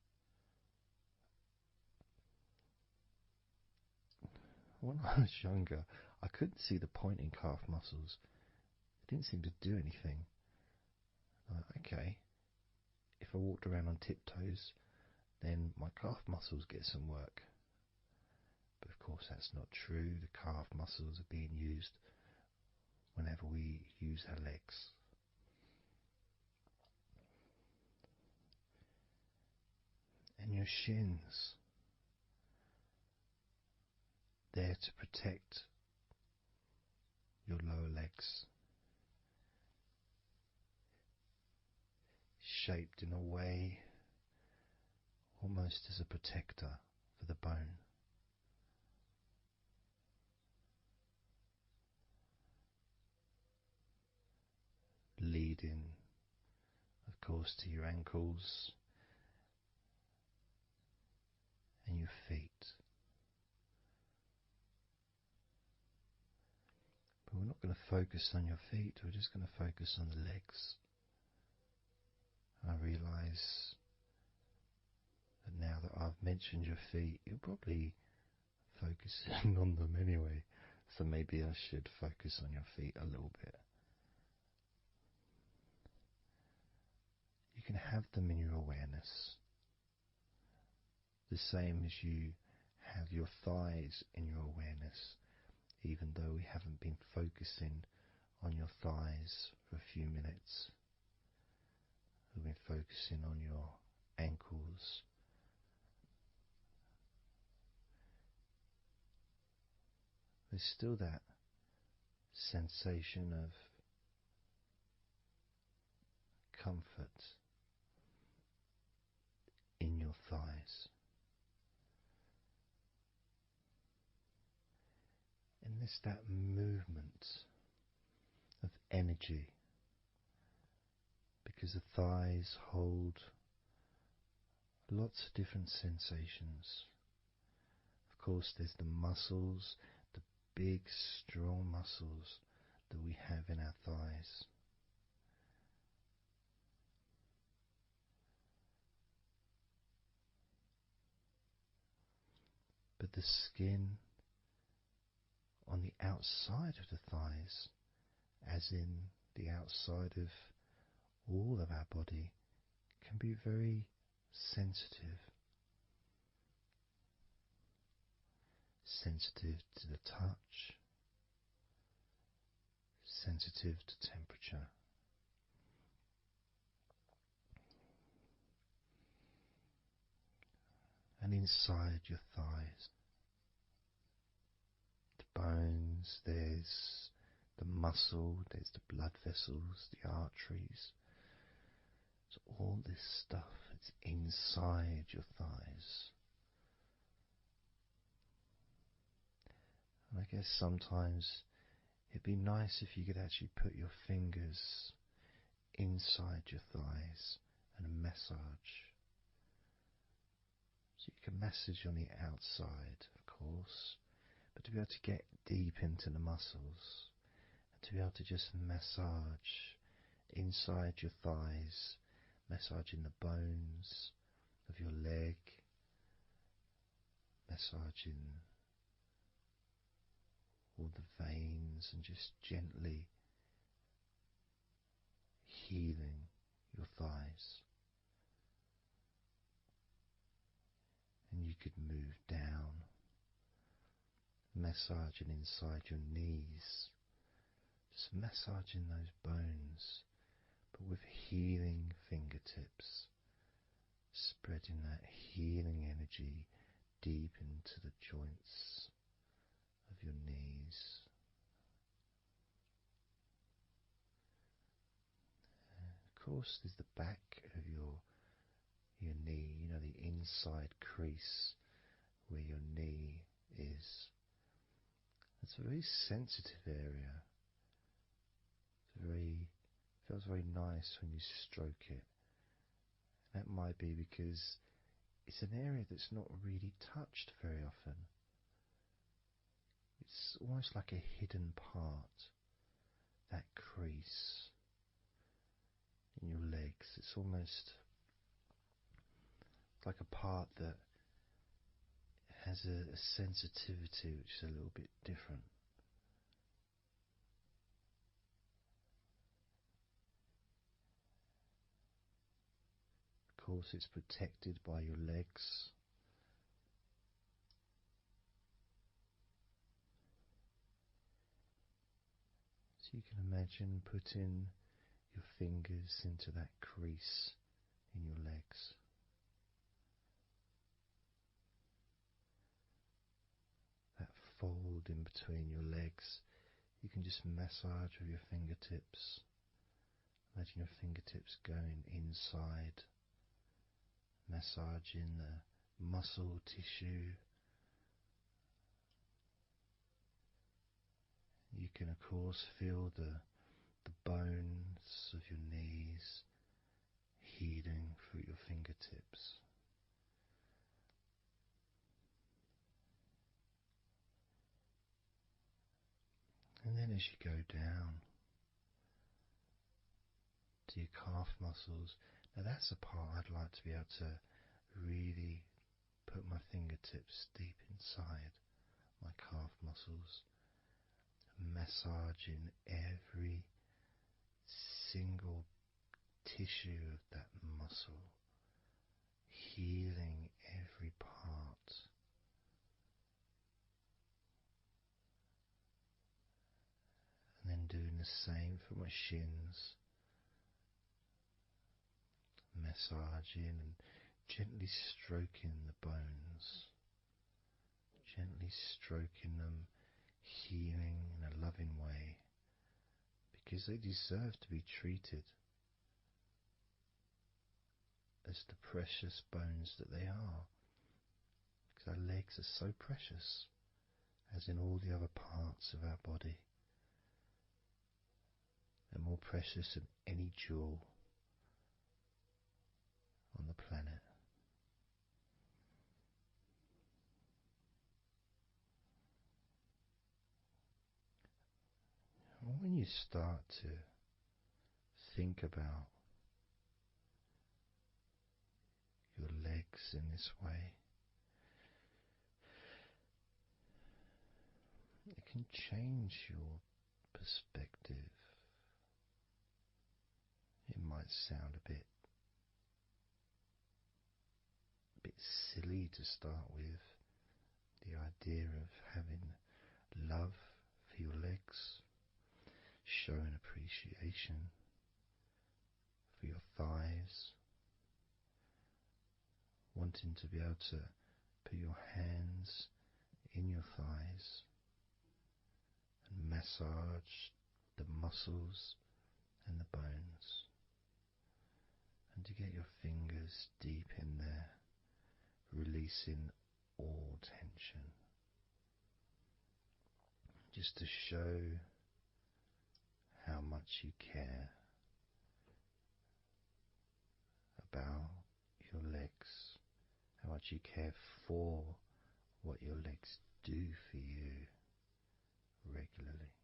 When I was younger, I couldn't see the point in calf muscles. It didn't seem to do anything. Okay, if I walked around on tiptoes, then my calf muscles get some work. But of course that's not true. The calf muscles are being used whenever we use our legs. And your shins, there to protect your lower legs, shaped in a way almost as a protector for the bone. Leading, of course, to your ankles and your feet. But we're not going to focus on your feet, we're just going to focus on the legs. I realise that now that I've mentioned your feet, you're probably focusing on them anyway, so maybe I should focus on your feet a little bit. You can have them in your awareness, the same as you have your thighs in your awareness, even though we haven't been focusing on your thighs for a few minutes. We've been focusing on your ankles, there's still that sensation of comfort in your thighs. And there's that movement of energy, because the thighs hold lots of different sensations. Of course, there's the muscles, the big, strong muscles that we have in our thighs. But the skin on the outside of the thighs, as in the outside of all of our body, can be very sensitive. sensitive to the touch, sensitive to temperature. And inside your thighs, the bones, there's the muscle, there's the blood vessels, the arteries. So all this stuff is inside your thighs. And I guess sometimes it'd be nice if you could actually put your fingers inside your thighs and massage. So you can massage on the outside, of course, but to be able to get deep into the muscles and to be able to just massage inside your thighs, massaging the bones of your leg, massaging all the veins and just gently healing your thighs. And you could move down, massaging inside your knees, just massaging those bones, but with healing fingertips, spreading that healing energy deep into the joints of your knees. Of course, there's the back of your knee, the inside crease where your knee is. It's a very sensitive area. Feels very nice when you stroke it. That might be because it's an area that's not really touched very often. It's almost like a hidden part, that crease in your legs. It's almost like a part that has a sensitivity which is a little bit different. Of course, it's protected by your legs. So you can imagine putting your fingers into that crease in your legs. That fold in between your legs, you can just massage with your fingertips. Imagine your fingertips going inside, massaging the muscle tissue. You can of course feel the bones of your knees healing through your fingertips. And then as you go down to your calf muscles, now that's a part I'd like to be able to really put my fingertips deep inside my calf muscles, massaging every single tissue of that muscle, healing every part. And then doing the same for my shins, massaging and gently stroking the bones, gently stroking them, healing in a loving way, because they deserve to be treated as the precious bones that they are, because our legs are so precious, as in all the other parts of our body. They're more precious than any jewel on the planet. And when you start to think about your legs in this way, it can change your perspective. It might sound a bit silly to start with, The idea of having love for your legs, showing appreciation for your thighs, wanting to be able to put your hands in your thighs and massage the muscles and the bones, and to get your fingers deep in there, releasing all tension, just to show how much you care about your legs, how much you care for what your legs do for you regularly.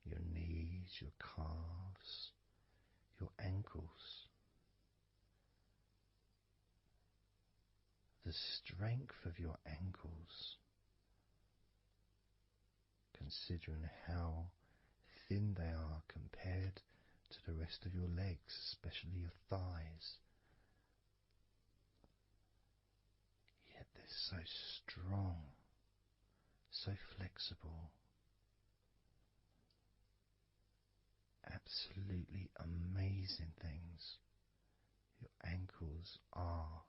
Your knees, your calves, your ankles, the strength of your ankles, considering how thin they are compared to the rest of your legs, especially your thighs. Yet they're so strong, so flexible, absolutely amazing things. Your ankles are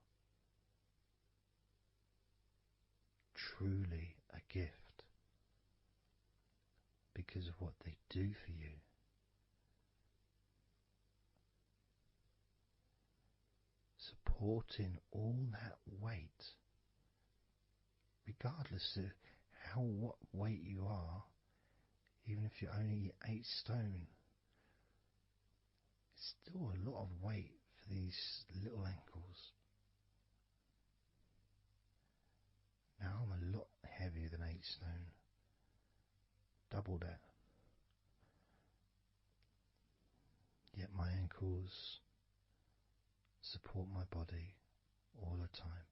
truly a gift because of what they do for you. Supporting all that weight, regardless of what weight you are, even if you're only 8 stone, it's still a lot of weight for these little ankles. Now I'm a lot heavier than 8 stone, double that. Yet my ankles support my body all the time.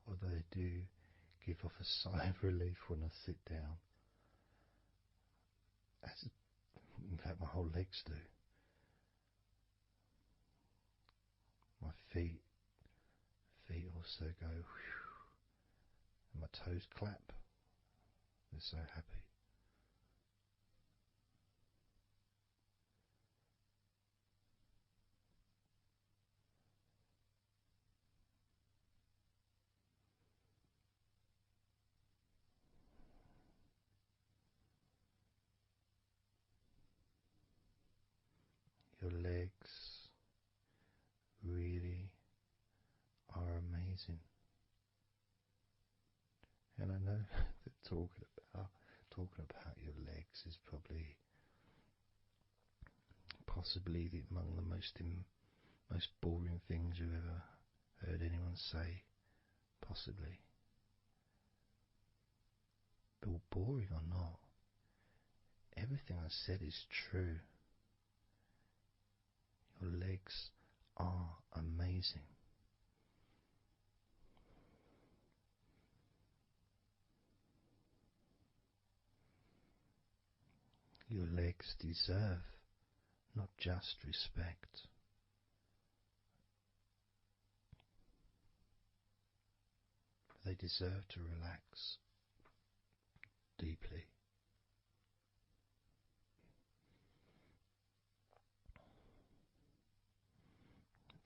Although they do give off a sigh of relief when I sit down. In fact, my whole legs do. My feet also go whew, and my toes clap. They're so happy. Your legs really are amazing. And I know that talking about your legs is probably possibly among the most boring things you've ever heard anyone say, possibly. But boring or not, everything I said is true. Your legs are amazing. Your legs deserve not just respect, they deserve to relax deeply.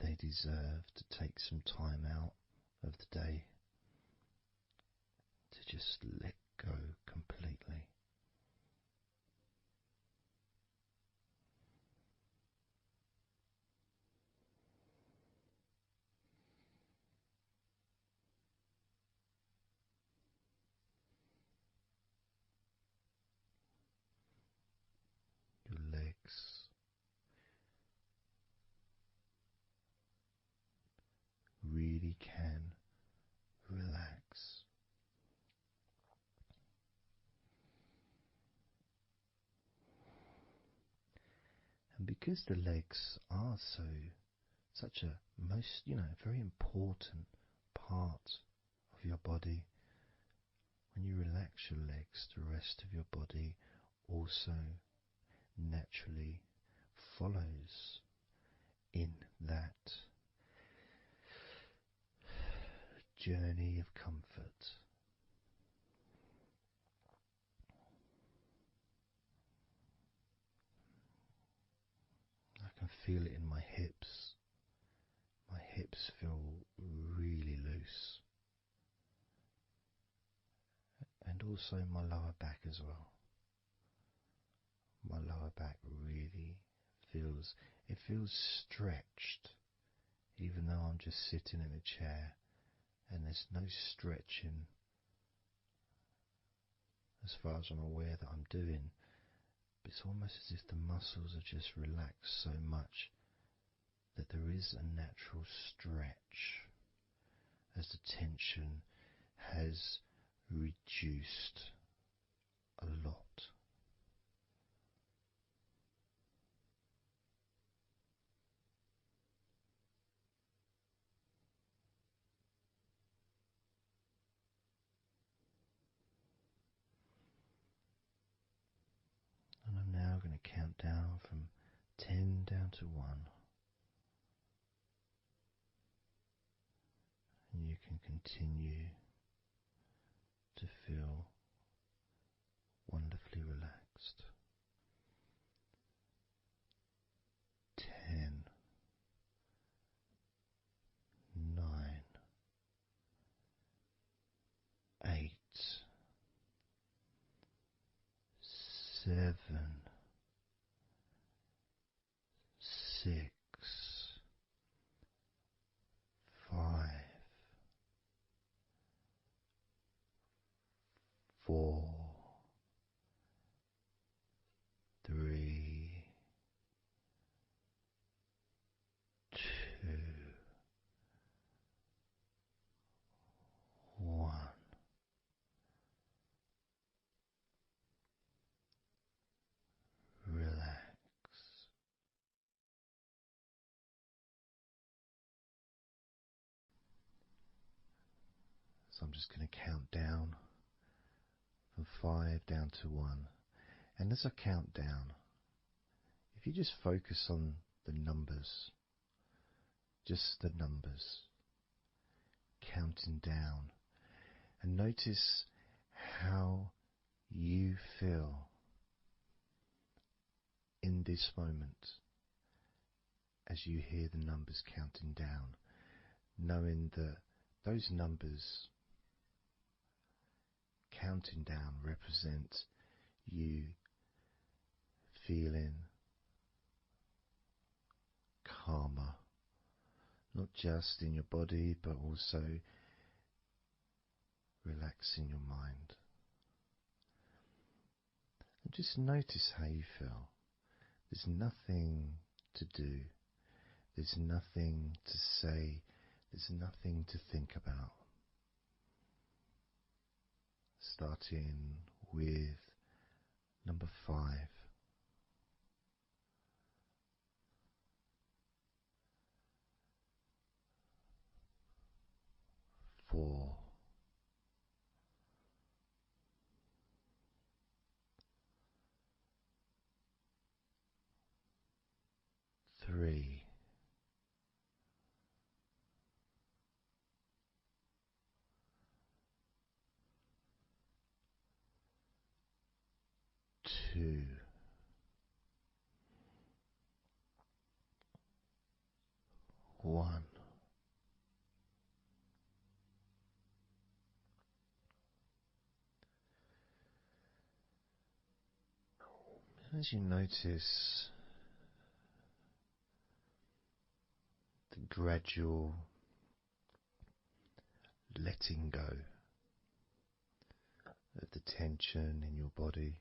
They deserve to take some time out of the day to just let go completely. Your legs really can relax. And because the legs are such a very important part of your body, when you relax your legs, the rest of your body also naturally follows in that journey of comfort. I can feel it in my hips. My hips feel really loose. And also my lower back as well. My lower back really feels stretched, even though I'm just sitting in a chair and there's no stretching as far as I'm aware that I'm doing. But it's almost as if the muscles are just relaxed so much that there is a natural stretch as the tension has reduced a lot. And I'm now going to count down from 10 down to 1. And you can continue to feel wonderfully relaxed. 10, 9, 8, 7, 6, 5, 4, 3, 2, 1. Relax. So I'm just going to count down from 5 down to 1. And as I count down, if you just focus on the numbers, just the numbers, counting down, and notice how you feel in this moment as you hear the numbers counting down, knowing that those numbers counting down represent you feeling calmer, not just in your body but also relaxing your mind. And just notice how you feel. There's nothing to do, there's nothing to say, there's nothing to think about. Starting with number 5. 4. 3. 2. 1. As you notice the gradual letting go of the tension in your body,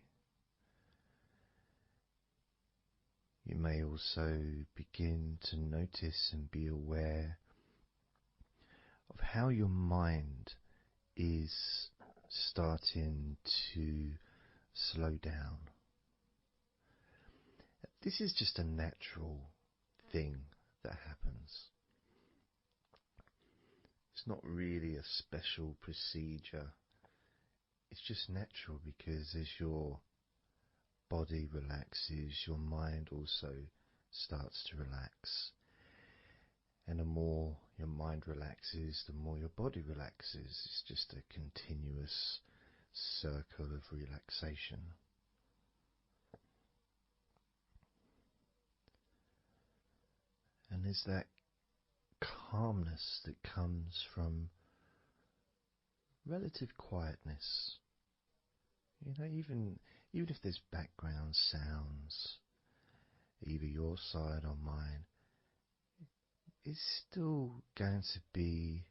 you may also begin to notice and be aware of how your mind is starting to slow down. This is just a natural thing that happens. It's not really a special procedure. It's just natural because as your body relaxes, your mind also starts to relax. And the more your mind relaxes, the more your body relaxes. It's just a continuous circle of relaxation. And there's that calmness that comes from relative quietness. You know, even if there's background sounds, either your side or mine, it's still going to be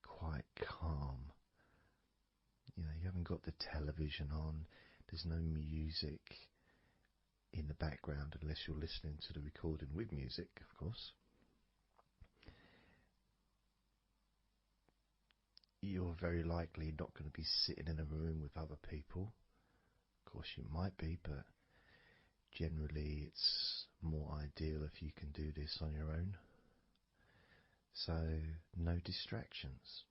quite calm. You know, you haven't got the television on, there's no music in the background unless you're listening to the recording with music, of course. You're very likely not going to be sitting in a room with other people. Of course you might be, but generally it's more ideal if you can do this on your own. So no distractions.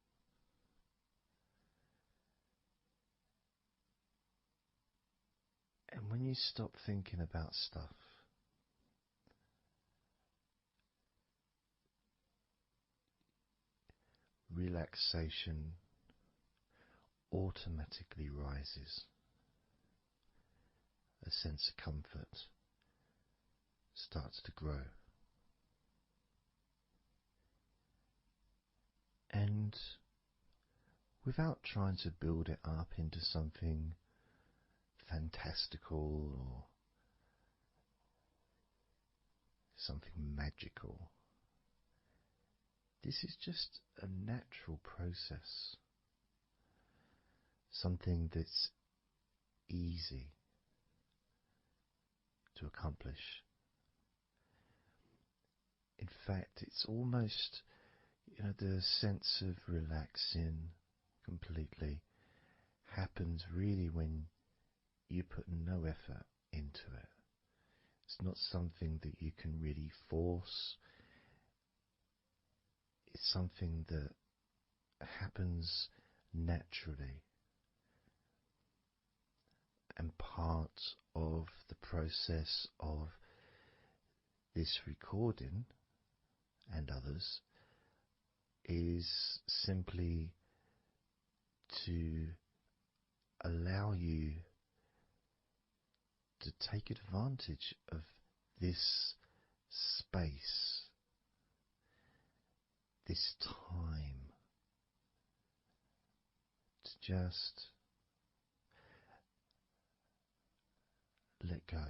And when you stop thinking about stuff, relaxation automatically rises. A sense of comfort starts to grow. And without trying to build it up into something fantastical or something magical, this is just a natural process, something that's easy to accomplish. In fact, it's almost, the sense of relaxing completely happens really when you put no effort into it. It's not something that you can really force. It's something that happens naturally. And part of the process of this recording and others is simply to allow you to take advantage of this space, this time, to just let go,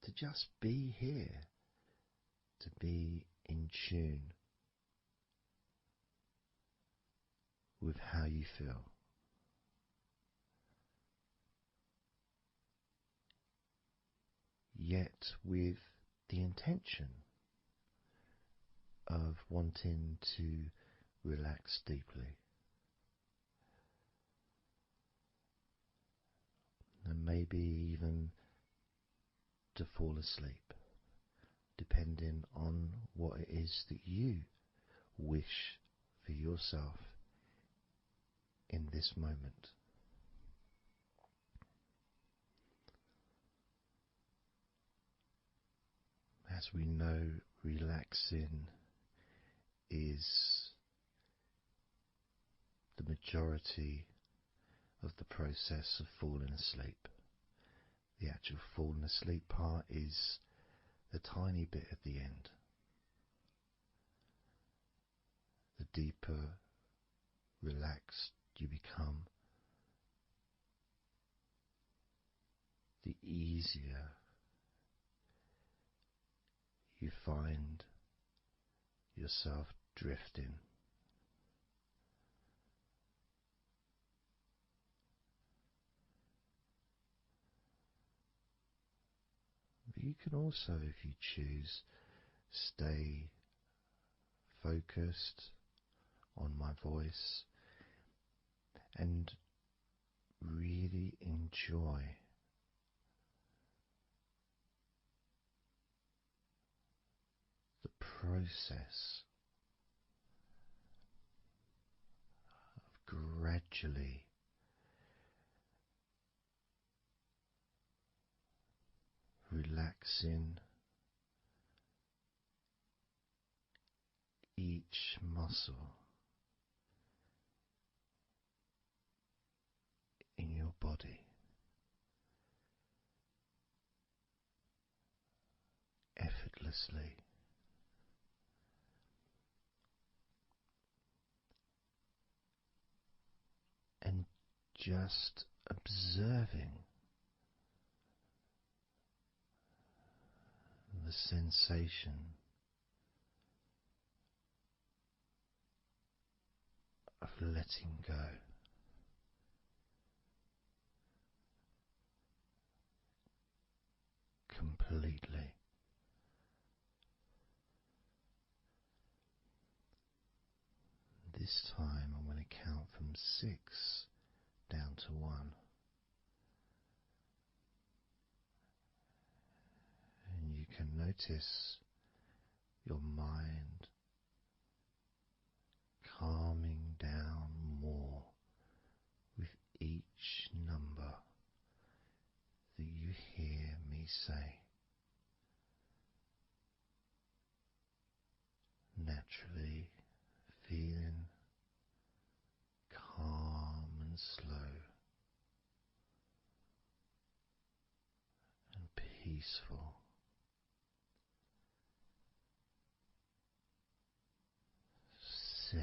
to just be here, to be in tune with how you feel. Yet with the intention of wanting to relax deeply. And maybe even to fall asleep, depending on what it is that you wish for yourself in this moment. As we know, relaxing is the majority of the process of falling asleep. The actual falling asleep part is the tiny bit at the end. The deeper relaxed you become, the easier you find yourself drifting. But you can also, if you choose, stay focused on my voice and really enjoy the process of gradually relaxing each muscle in your body effortlessly, and just observing the sensation of letting go completely. This time I'm going to count from 6 down to 1, and you can notice your mind calming down more with each number that you hear me say. Naturally feeling calm and slow and peaceful. 6.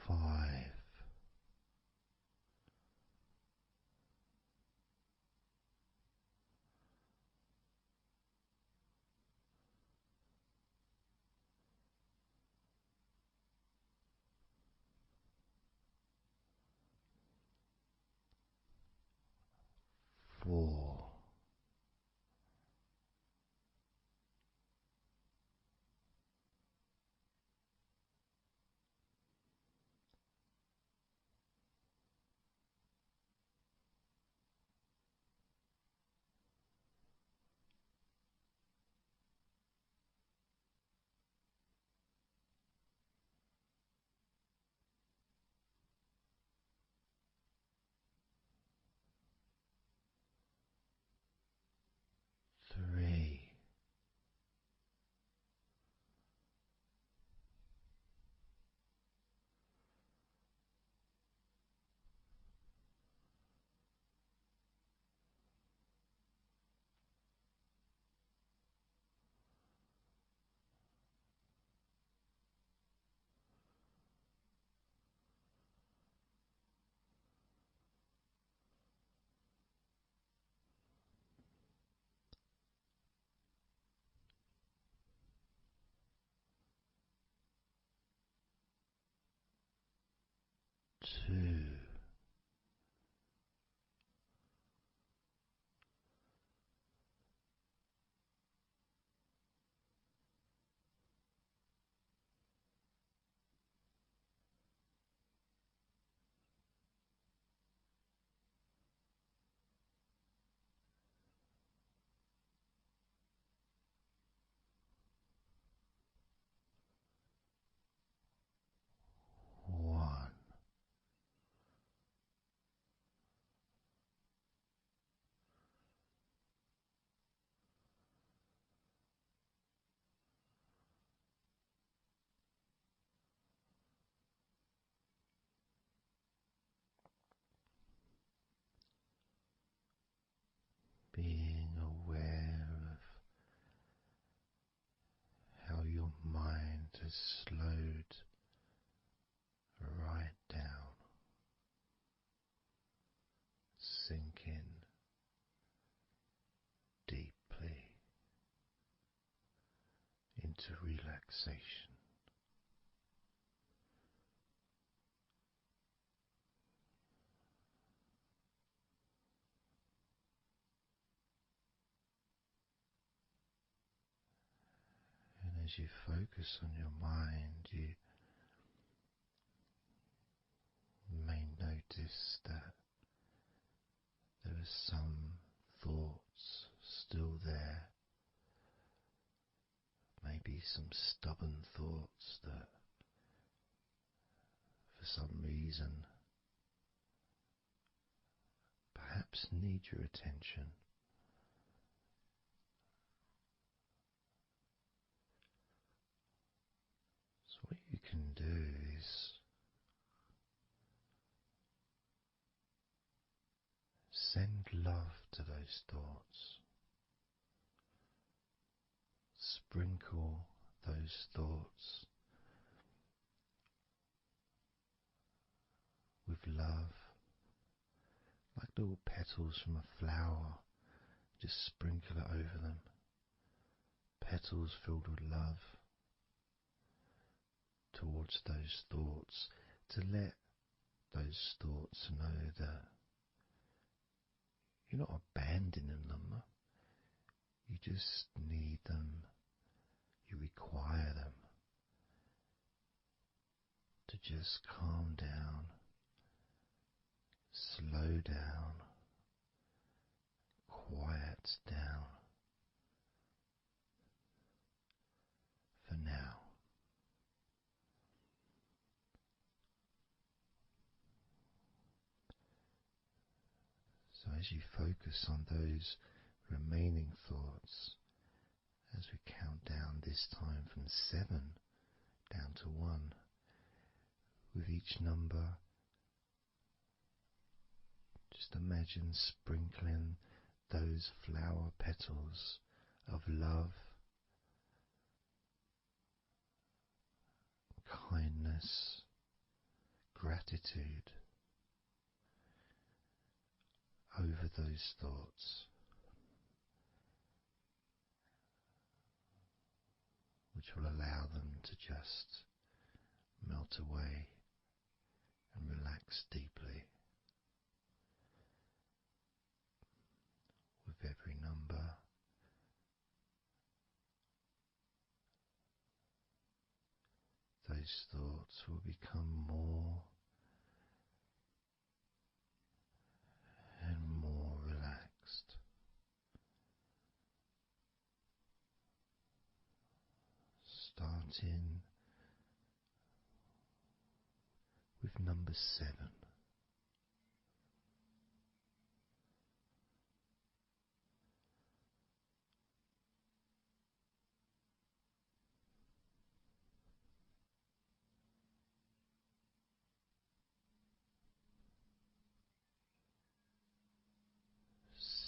5. 4. 3. Two, 1. Being aware of how your mind has slowed right down, sinking deeply into relaxation. And as you focus on your mind, you may notice notice that there are some thoughts still there, maybe some stubborn thoughts that for some reason perhaps need your attention. So what you can do is send love to those thoughts. Sprinkle those thoughts with love, like little petals from a flower. Just sprinkle it over them. Petals filled with love towards those thoughts, to let those thoughts know that you're not abandoning them. You just need them. You require them to just calm down, slow down, quiet down for now. So as you focus on those remaining thoughts, as we count down this time from 7 down to 1, with each number, just imagine sprinkling those flower petals of love, kindness, gratitude over those thoughts, which will allow them to just melt away and relax deeply. With every number, those thoughts will become more and more relaxed. Starting with number 7.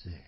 6. 5.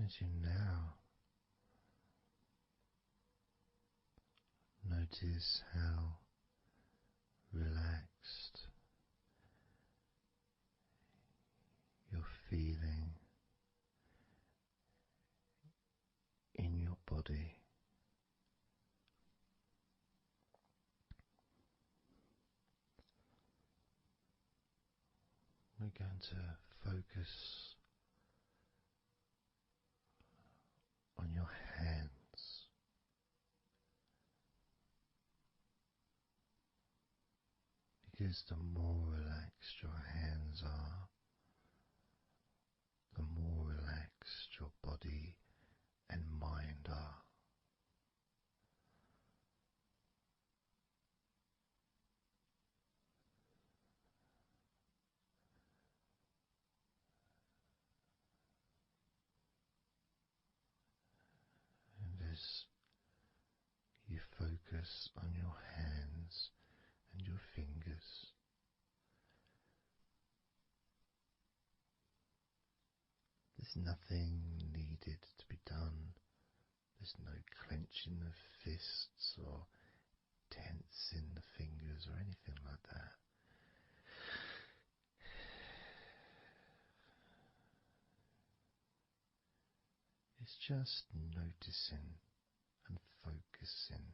as you now notice how relaxed you're feeling in your body. We're going to focus on your hands. Because the more relaxed your hands are, the more relaxed your body and mind are. And as you focus on your hands and your fingers, there's nothing needed to be done. There's no clenching of fists or tensing the fingers or anything like that. It's just noticing and focusing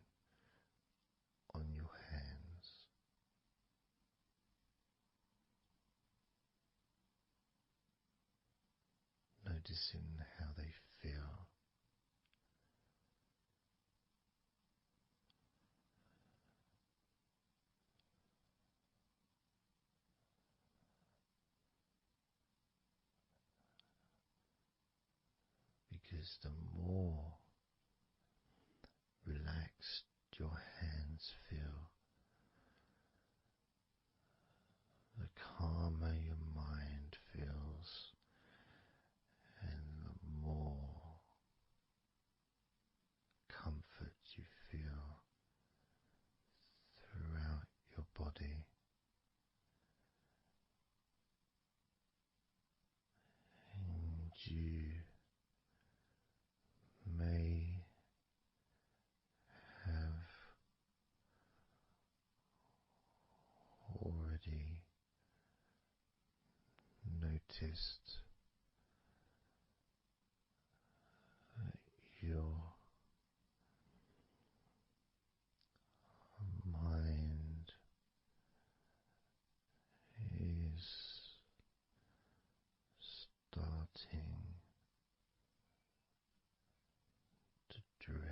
on your hands. Noticing how they feel. Because the more relaxed your hands feel, the calmer your mind feels, and the more comfort you feel throughout your body. And you may have already noticed that your mind is starting to drift.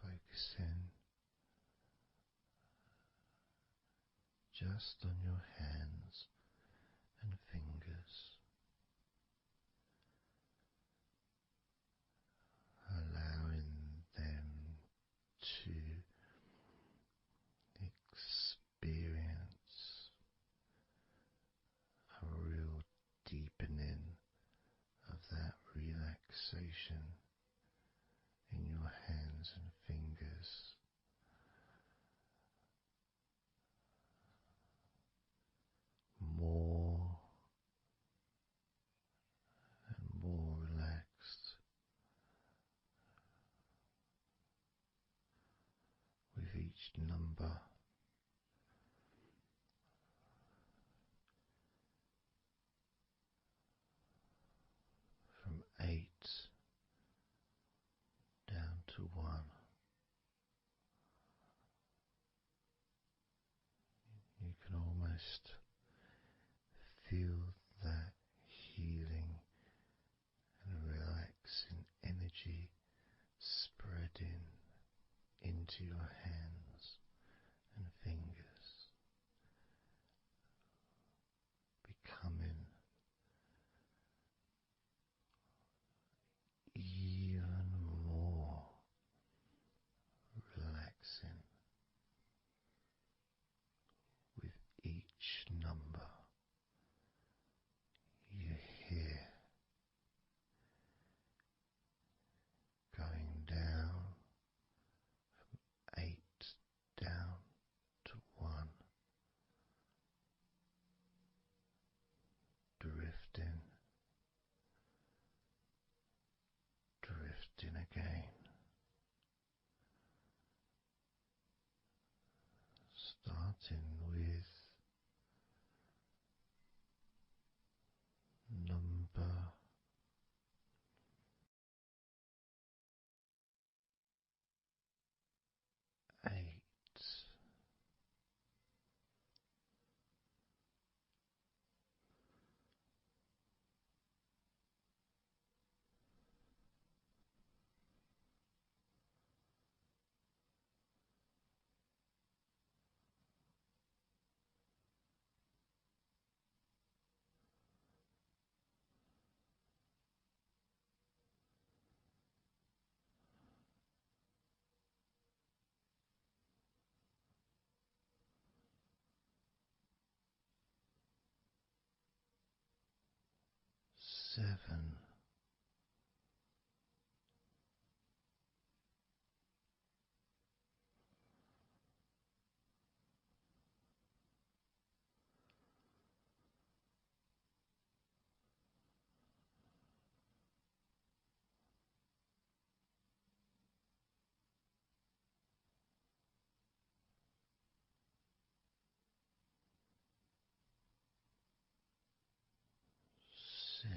Focusing just on your hands and fingers, allowing them to experience a real deepening of that relaxation in your hands and fingers. More and more relaxed with each number. From 8 down to 1. You can almost feel that healing and relaxing energy spreading into your hands and fingers, becoming even more relaxing with each number you hear going down starting with number 8. 7. 6.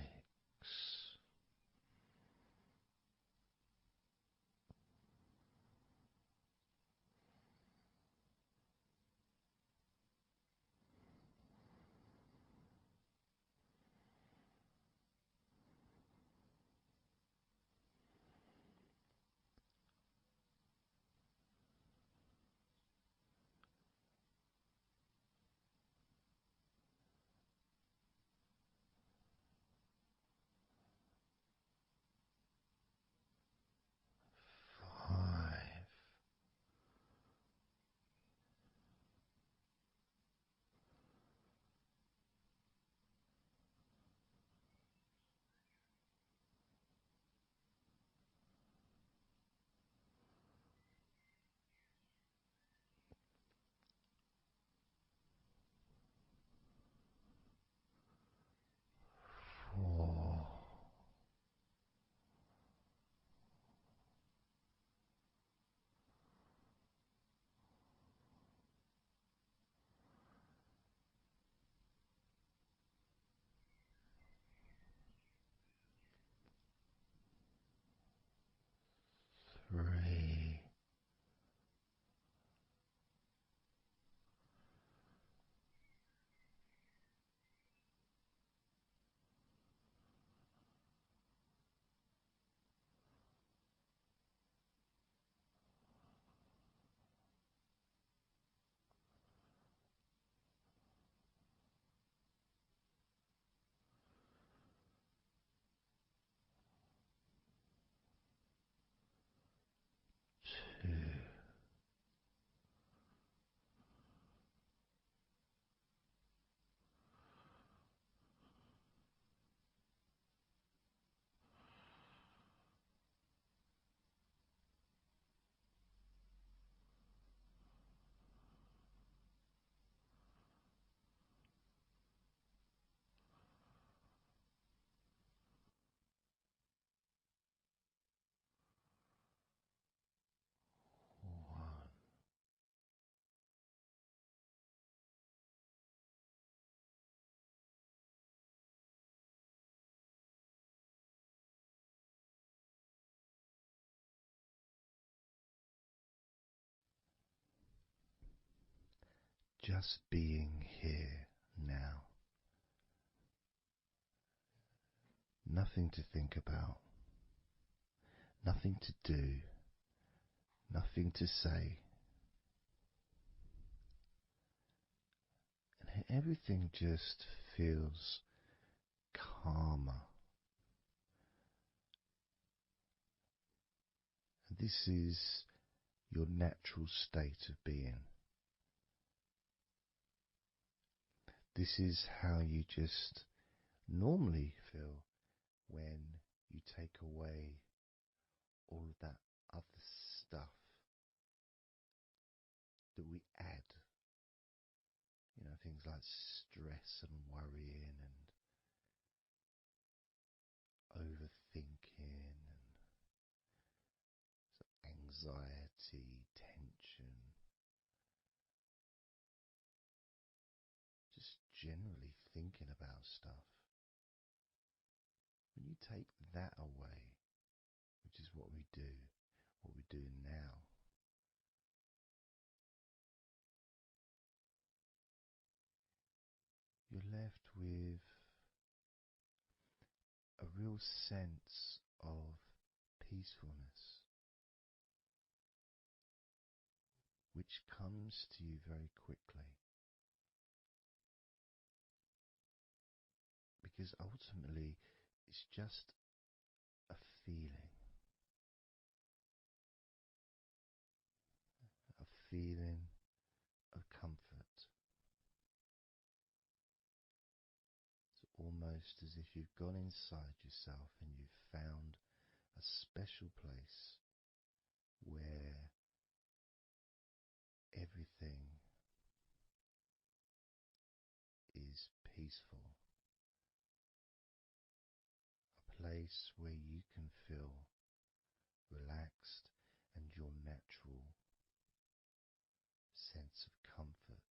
5. 4. 3. 2. 1. Just being here now. Nothing to think about, nothing to do, nothing to say, and everything just feels calmer. And this is your natural state of being. This is how you just normally feel when you take away all of that other stuff that we add. Things like stress and worrying and overthinking and anxiety, tension. generally thinking about stuff. When you take that away, which is what we're doing now, you're left with a real sense of peacefulness, which comes to you very quickly. Because ultimately, it's just a feeling. A feeling of comfort. It's almost as if you've gone inside yourself and you've found a special place where everything is peaceful. A place where you can feel relaxed and your natural sense of comfort.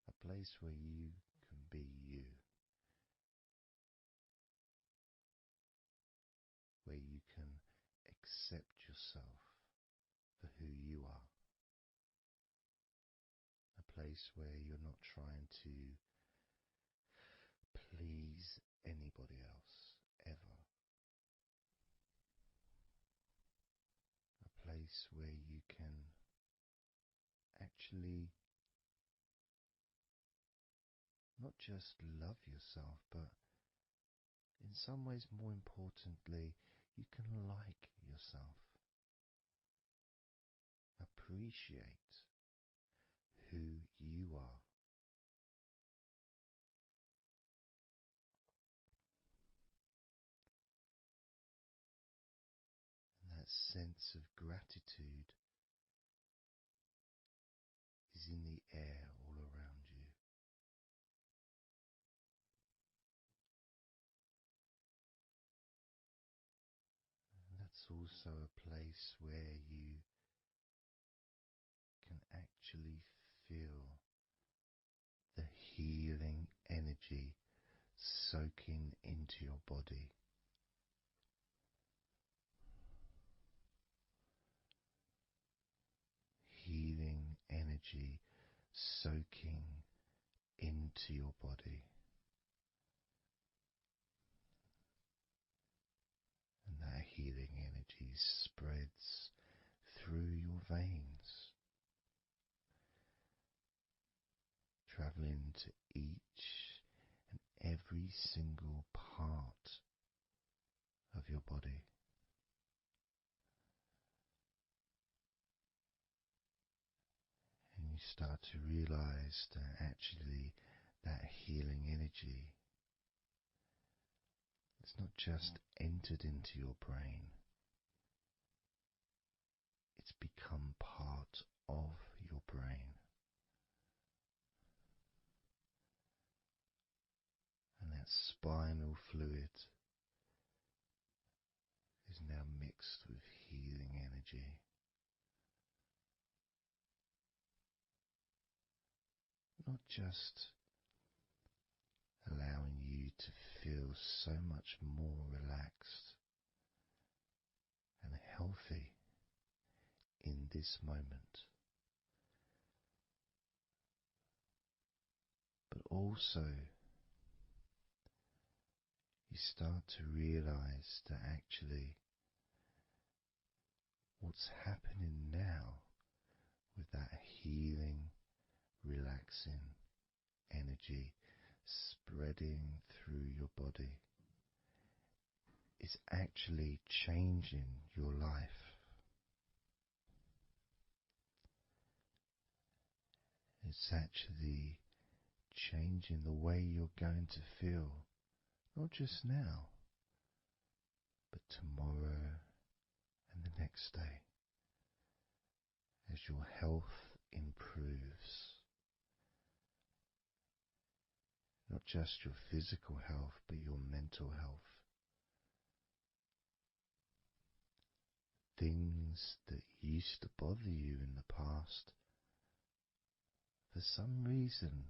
A place where you can be you. Where you can accept yourself for who you are. A place where you're not trying to please anybody else, ever. A place where you can actually not just love yourself, but in some ways, more importantly, you can like yourself. Appreciate who you are. And that sense of gratitude is in the air all around you. And that's also a place where you can actually feel the healing energy soaking into your body. Healing energy soaking into your body. And that healing energy spreads through your veins, traveling to each and every single part of your body. And you start to realize that actually that healing energy has not just entered into your brain, it's become part of your brain. And that spinal fluid is now mixed with healing energy. Not just allowing you to feel so much more relaxed and healthy in this moment, but also you start to realize that actually what's happening now with that healing, relaxing energy spreading through your body is actually changing your life. It's actually changing the way you're going to feel, not just now, but tomorrow and the next day, as your health improves. Not just your physical health, but your mental health. Things that used to bother you in the past for some reason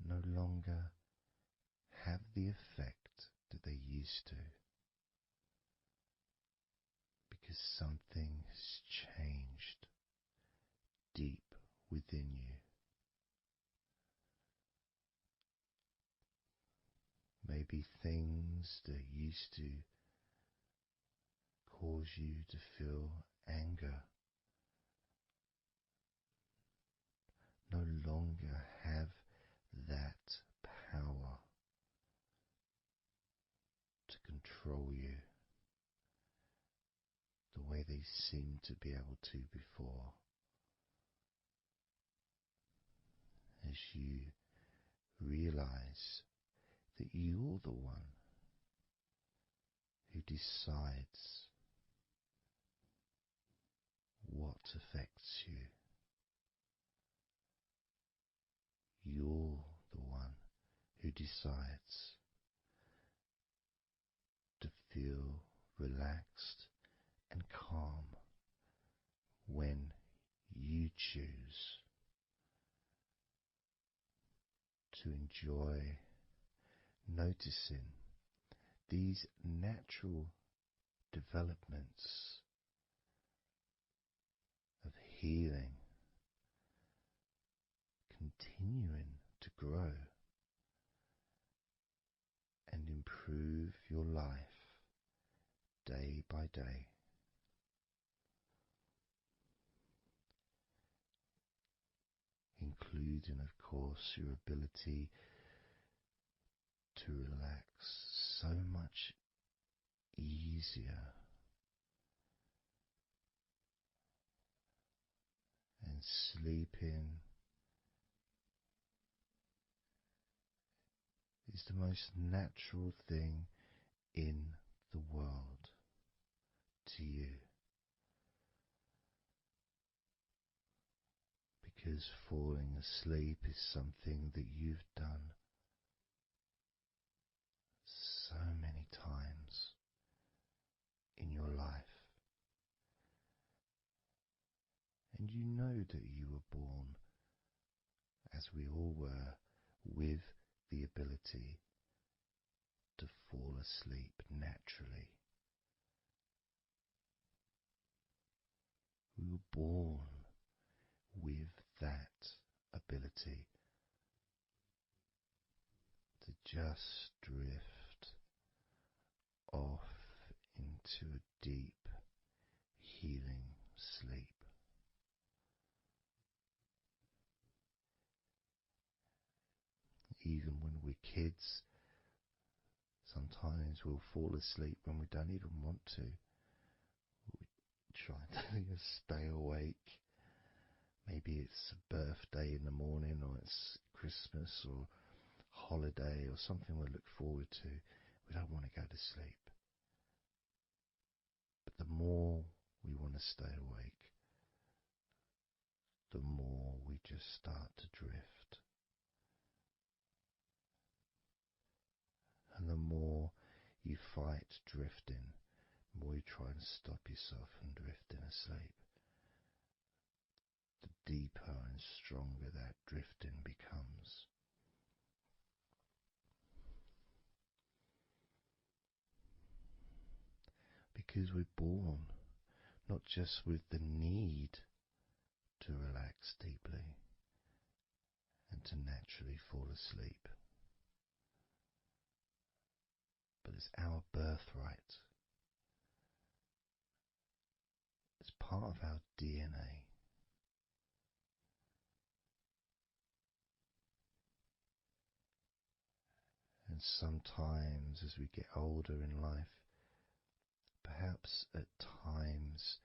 no longer have the effect that they used to, because something has changed deep within you. Maybe things that used to cause you to feel anger no longer have that power to control you the way they seemed to be able to before. As you realize that you're the one who decides what affects you. You're the one who decides to feel relaxed and calm when you choose to enjoy noticing these natural developments of healing continuing to grow and improve your life day by day. Including, of course, your ability to relax so much easier and sleeping is the most natural thing in the world to you, because falling asleep is something that you've done so many times in your life, and you know that you were born, as we all were, with the ability to fall asleep naturally. We were born with that ability to just drift off into a deep, healing sleep. Even when we're kids, sometimes we'll fall asleep when we don't even want to. We try to stay awake. Maybe it's a birthday in the morning, or it's Christmas or holiday or something we look forward to. We don't want to go to sleep. But the more we want to stay awake, the more we just start to drift. And the more you fight drifting, the more you try and stop yourself from drifting asleep, the deeper and stronger that drifting becomes. Because we're born not just with the need to relax deeply and to naturally fall asleep, but it's our birthright. It's part of our DNA. And sometimes as we get older in life, perhaps at times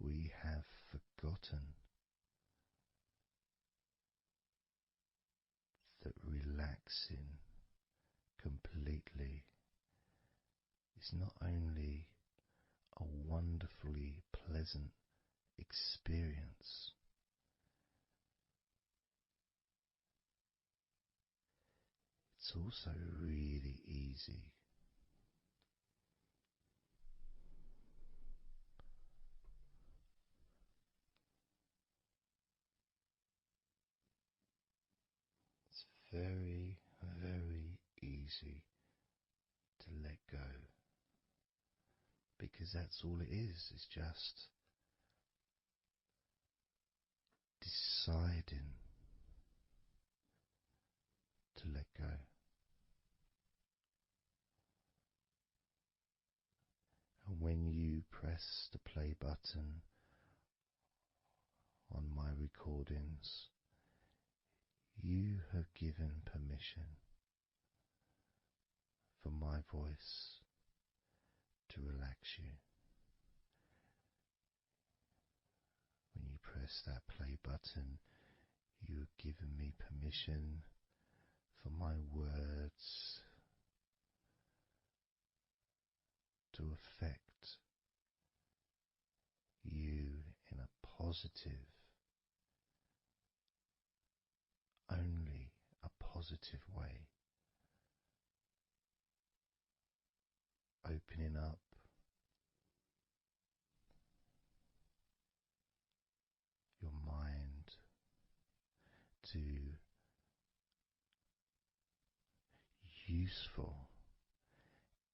we have forgotten that relaxing completely is not only a wonderfully pleasant experience, it's also really easy. very, very easy to let go, because that's all it is. It's just deciding to let go. And when you press the play button on my recordings, you have given permission for my voice to relax you. When you press that play button, you have given me permission for my words to affect you in a positive, only a positive way, opening up your mind to useful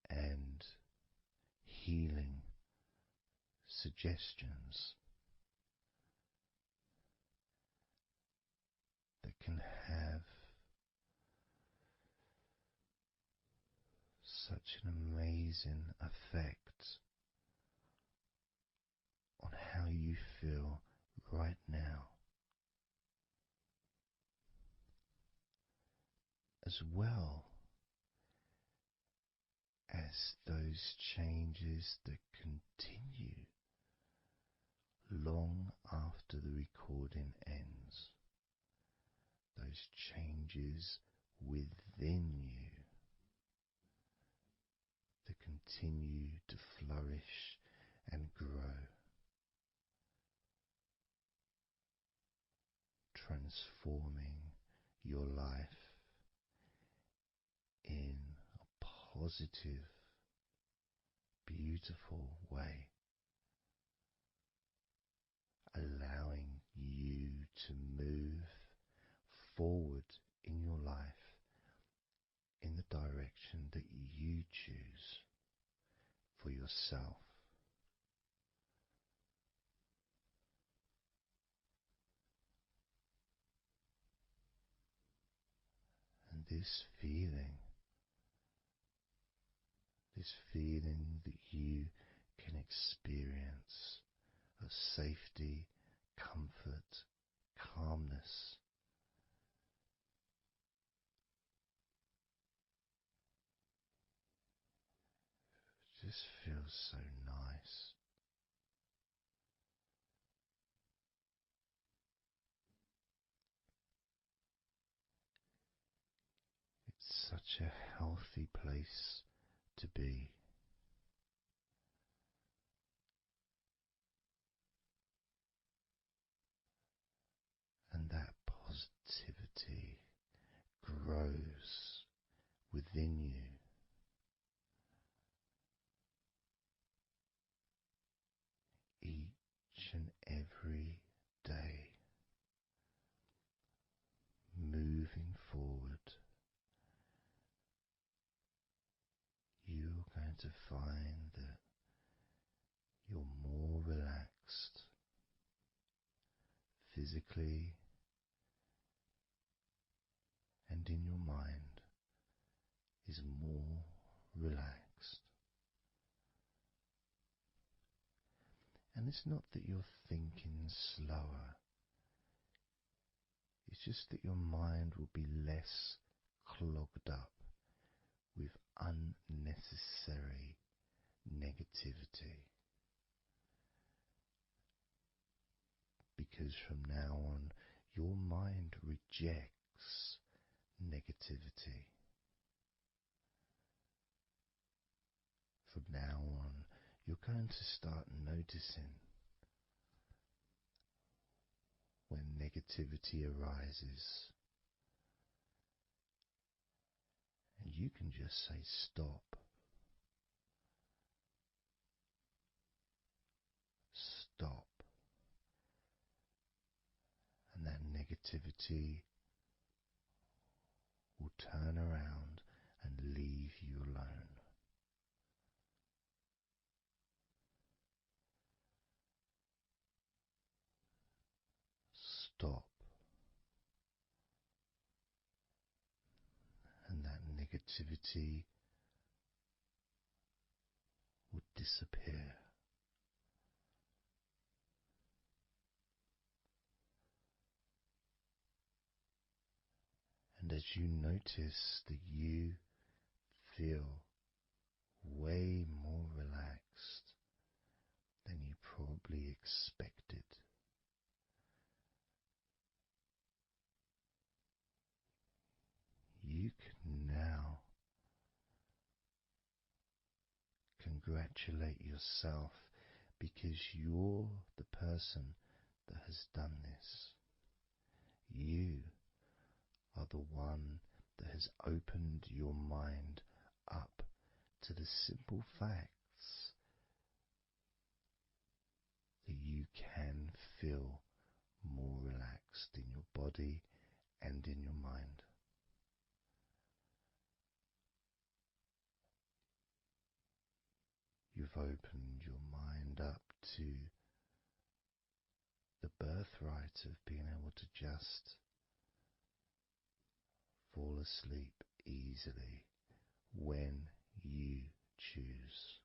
and healing suggestions that can have such an amazing effect on how you feel right now, as well as those changes that continue long after the recording ends, those changes within you that continue to flourish and grow, transforming your life in a positive, beautiful way, allowing you to move forward in your life in the direction that you choose for yourself. And this feeling that you can experience of safety, comfort, calmness, just feels so nice. It's such a healthy place to be. And that positivity grows within you. Each and every day, moving forward, you're going to find that you're more relaxed physically and in your mind is more relaxed. And it's not that you're thinking slower, it's just that your mind will be less clogged up with unnecessary negativity. Because from now on, your mind rejects negativity. From now on, you're going to start noticing when negativity arises, and you can just say stop. Stop. And that negativity will turn around and leave you alone. Stop, and that negativity will disappear. And as you notice that you feel way more relaxed than you probably expected, you can now congratulate yourself because you're the person that has done this. You are the one that has opened your mind up to the simple facts that you can feel more relaxed in your body and in your mind. You've opened your mind up to the birthright of being able to just fall asleep easily when you choose.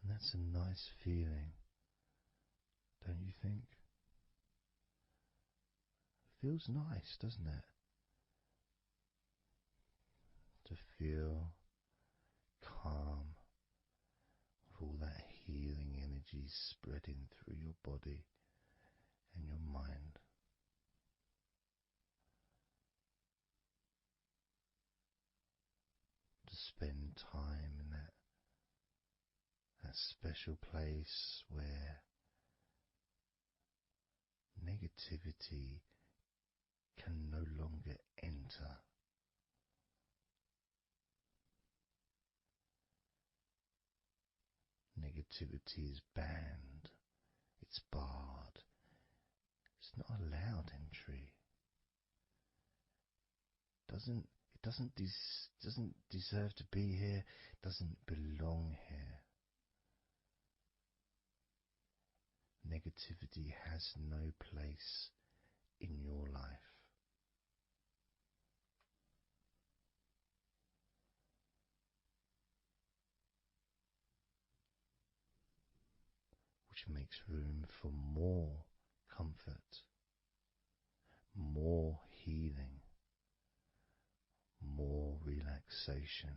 And that's a nice feeling, don't you think? Feels nice, doesn't it? To feel calm with all that healing energy spreading through your body and your mind. To spend time in that special place where negativity can no longer enter. Negativity is banned, it's barred, it's not allowed entry. It doesn't deserve to be here, it doesn't belong here. Negativity has no place in your life. Which makes room for more comfort, more healing, more relaxation,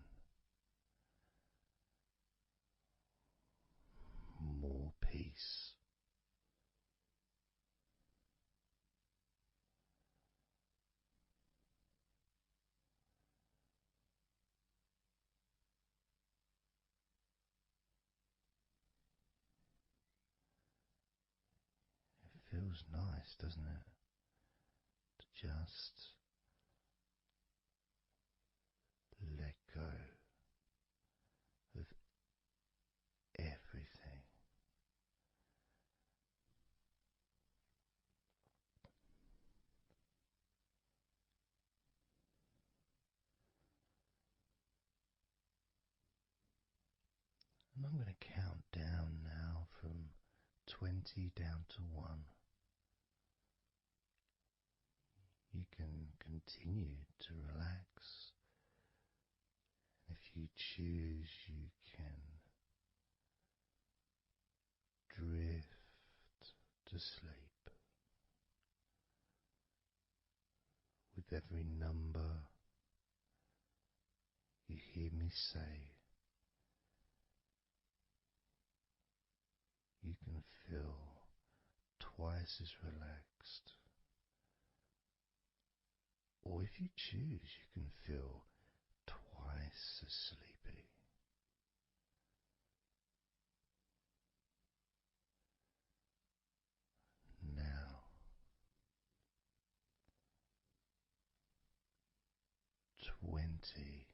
more peace. It feels nice, doesn't it? To just let go of everything. And I'm going to count down now from 20 down to 1. You can continue to relax. If you choose, you can drift to sleep. With every number you hear me say, you can feel twice as relaxed. Or if you choose, you can feel twice as sleepy. Now, 20.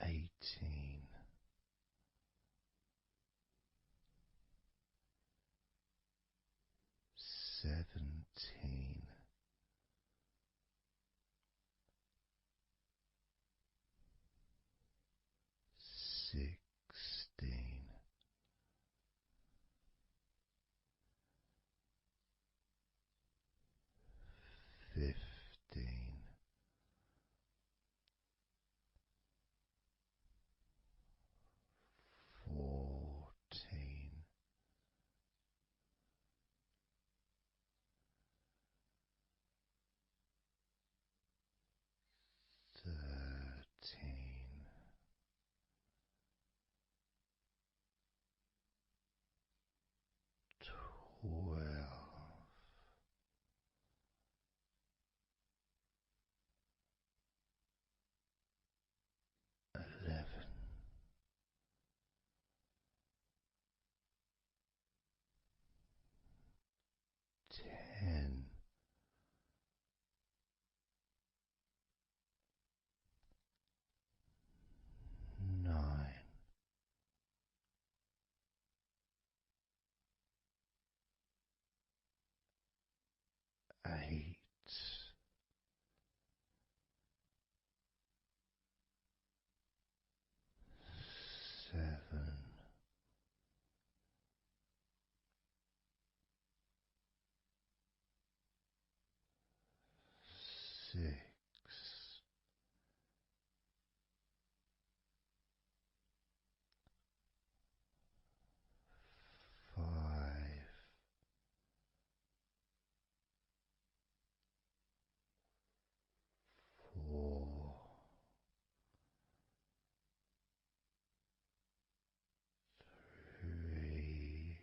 18, 17, 16, 15, 14, 13, 12, 11, 10, 9, 8, 7, 6, 5, 4, 3,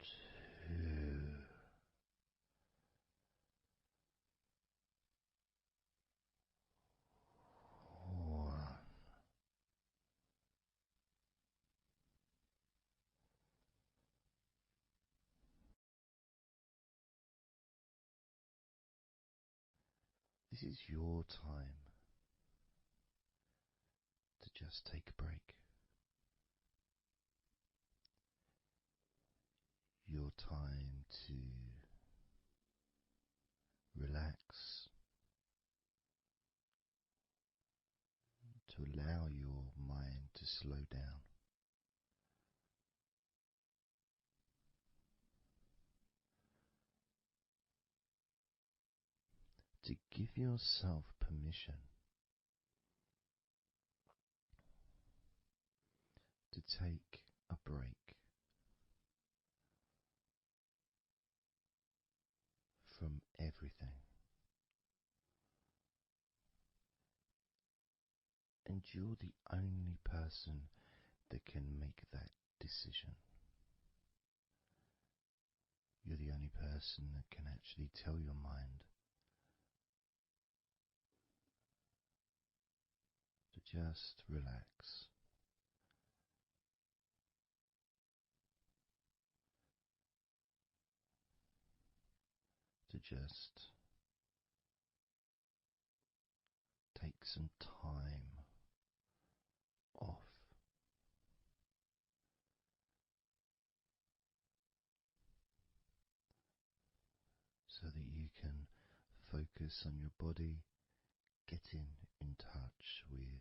2, 1. This is your time to just take a break. Your time to relax, to allow your mind to slow down, to give yourself permission to take a break from everything. And you're the only person that can make that decision. You're the only person that can actually tell your mind to just relax, to just take some time off, so that you can focus on your body, getting in touch with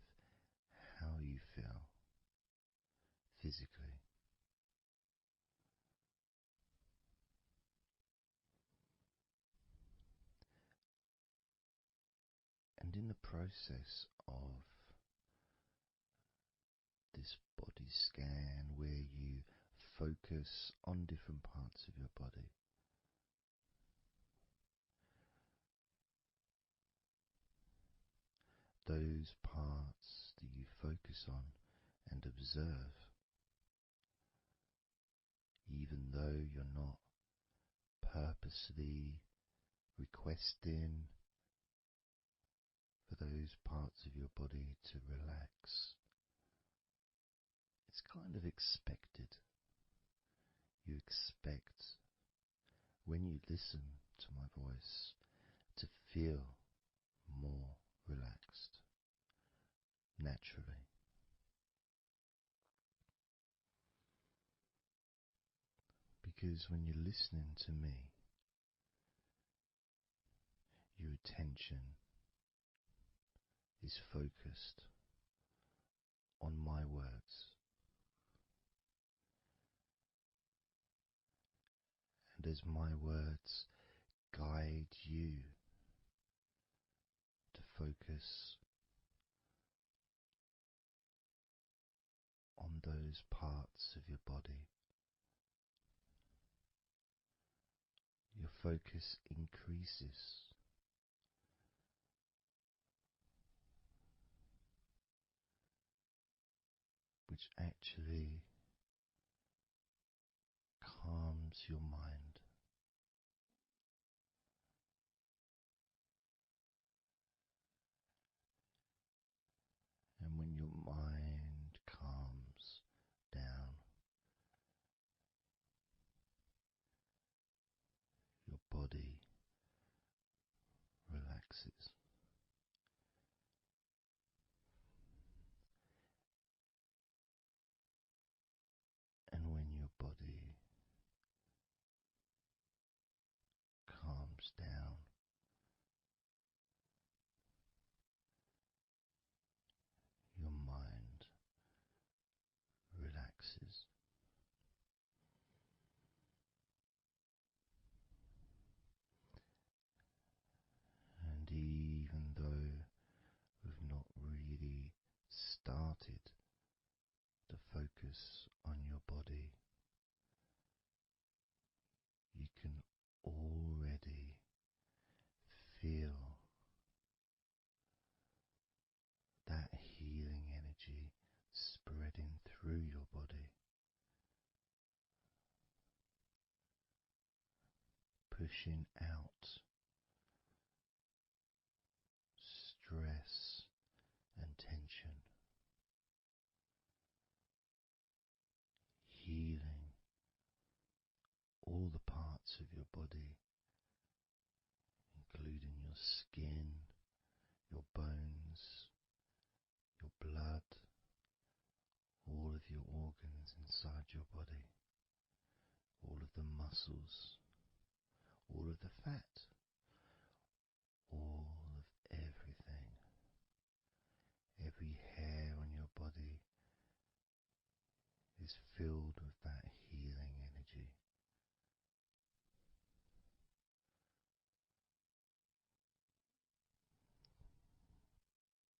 how you feel physically. And in the process of this body scan, where you focus on different parts of your body, those parts that you focus on and observe, even though you're not purposely requesting for those parts of your body to relax, it's kind of expected. You expect, when you listen to my voice, to feel more relaxed naturally. Because when you're listening to me, your attention is focused on my words. And as my words guide you to focus on those parts of your body, your focus increases. Which actually calms your mind. And when your mind calms down, your body relaxes. And when your body calms down, your mind relaxes. And even though we've not really started to focus on your body, you can already feel that healing energy spreading through your body, pushing out stress and tension, healing all the parts of your body, including your skin, your bones, your blood, all of your organs inside your body, all of the muscles, all of the fat, all of everything. Every hair on your body is filled with that healing energy.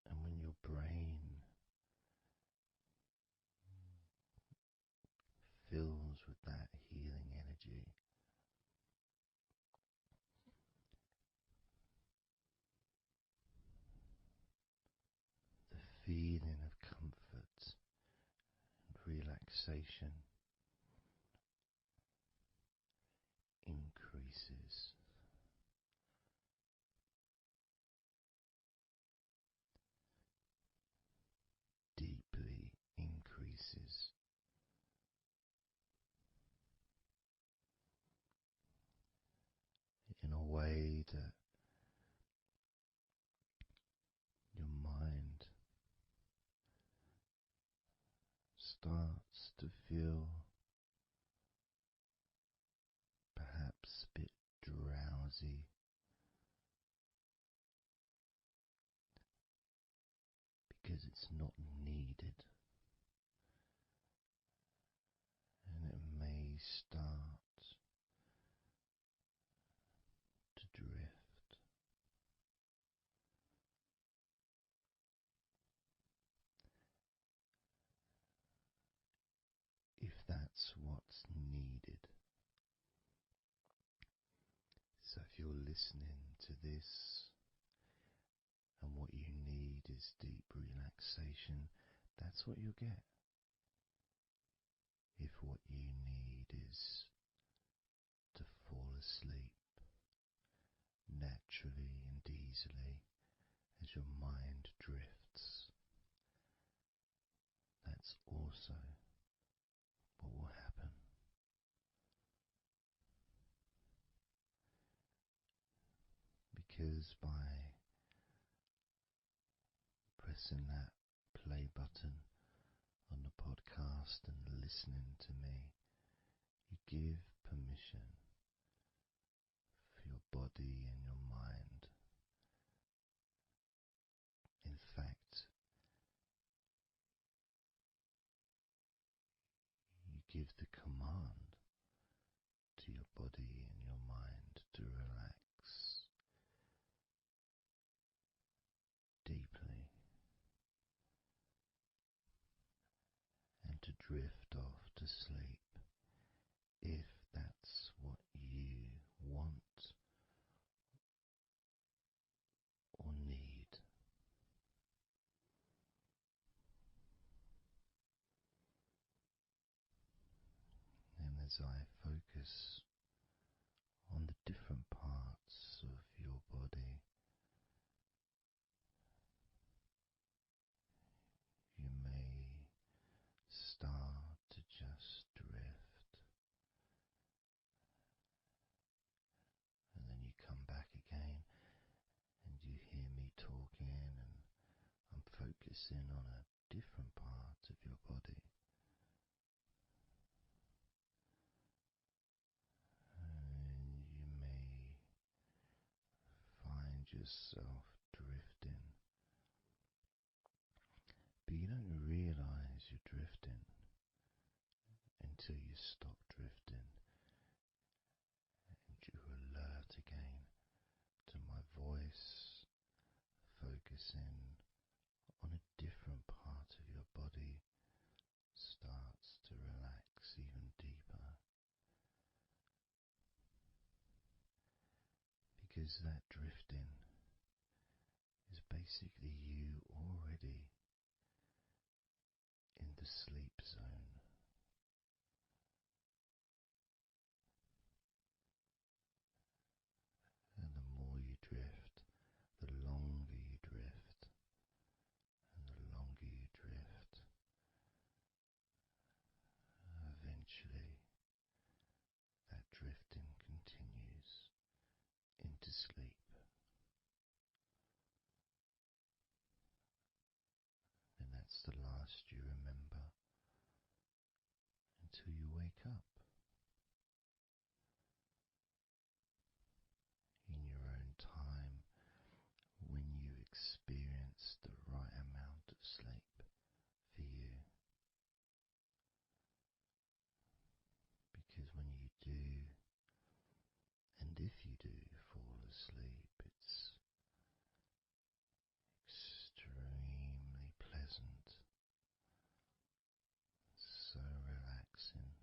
And when your brain fills with that healing energy, the feeling of comfort and relaxation increases. Deeply increases. In a way that your mind starts to feel perhaps a bit drowsy, because it's not needed, and it may start to drift. If that's what's needed. So if you're listening to this and what you need is deep relaxation, that's what you'll get. If what you need is to fall asleep naturally and easily as your mind drifts, that's also by pressing that play button on the podcast and listening to me, you give permission for your body and your mind. In fact, you give the command to your body and your mind to relax deeply and to drift off to sleep if that's what you want or need. And as I focus on the different parts of your body, you may start to just drift, and then you come back again and you hear me talking, and I'm focusing on a different part of your body. And you may find yourself drifting, but you don't realize you're drifting until you stop drifting and you're alert again to my voice, focusing on a different part of your body starts to relax even deeper, because that drifting is basically you already in the sleep zone. And the more you drift, the longer you drift, and the longer you drift, eventually that drifting continues into sleep. And that's the last you remember until you wake up in your own time, when you experience the right amount of sleep for you. Because when you do, and if you do fall asleep, it's extremely pleasant, so relaxing,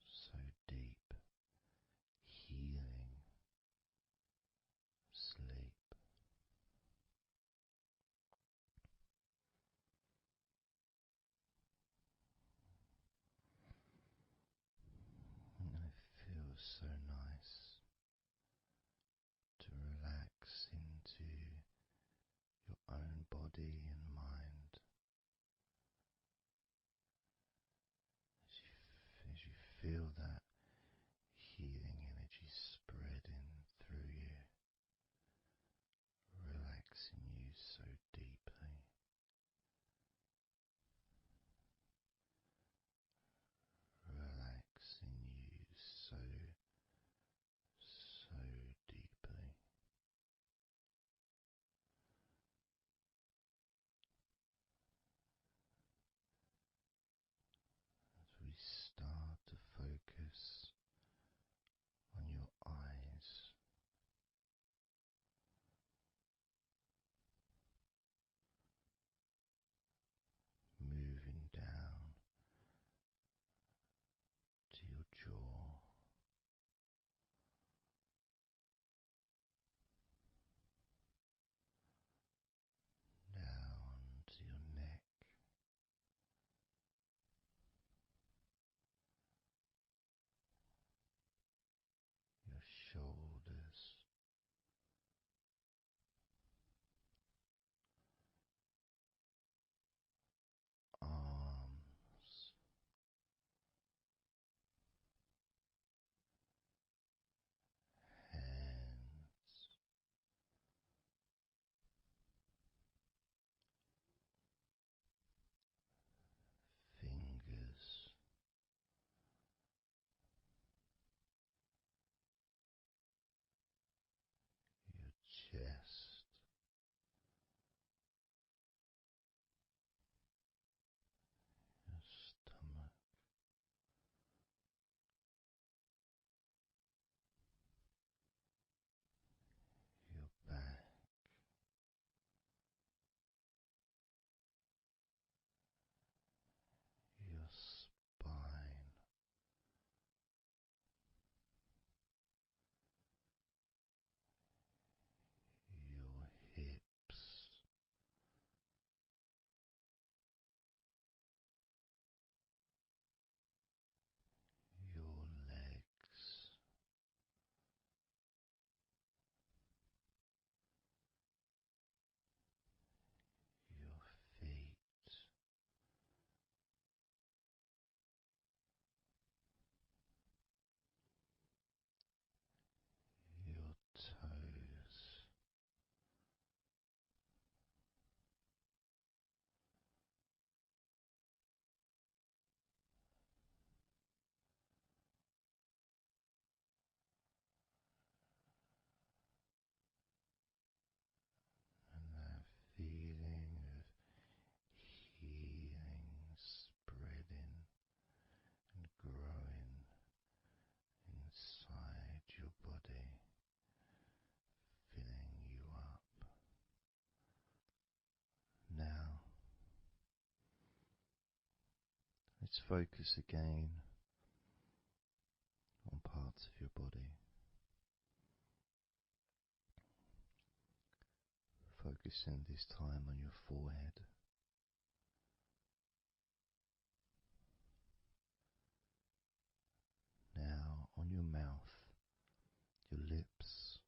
so deep, healing sleep. And it feels so nice to relax into your own body and mind as you feel that healing energy spreading through you, relaxing you so deeply, relaxing you so let's focus again on parts of your body. Focusing this time on your forehead. Now on your mouth, your lips,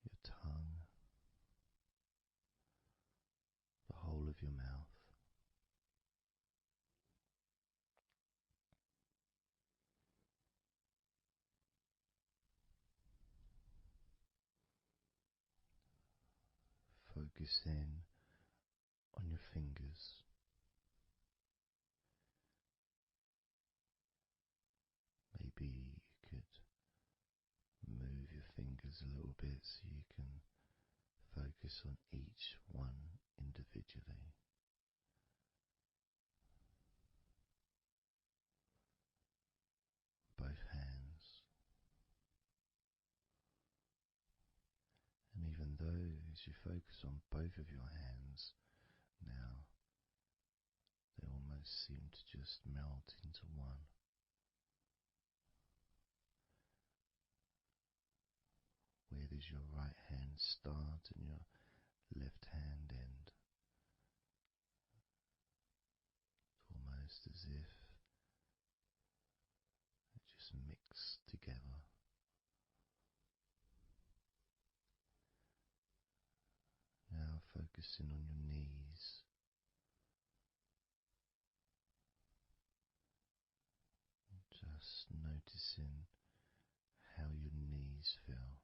your tongue, the whole of your mouth. Focus in on your fingers. Maybe you could move your fingers a little bit so you can focus on each one individually. Both hands. And even though as you focus on both of your hands now, they almost seem to just melt into one. Where does your right hand start and your left hand end? It's almost as if it just mix together. Now focusing on your knees. Just noticing how your knees feel.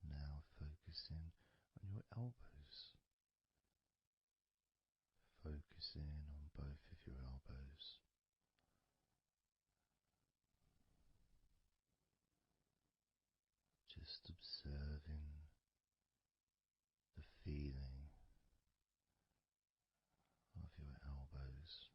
Now focusing on your elbows. Focusing on both of your elbows. Just observing the feeling of your elbows.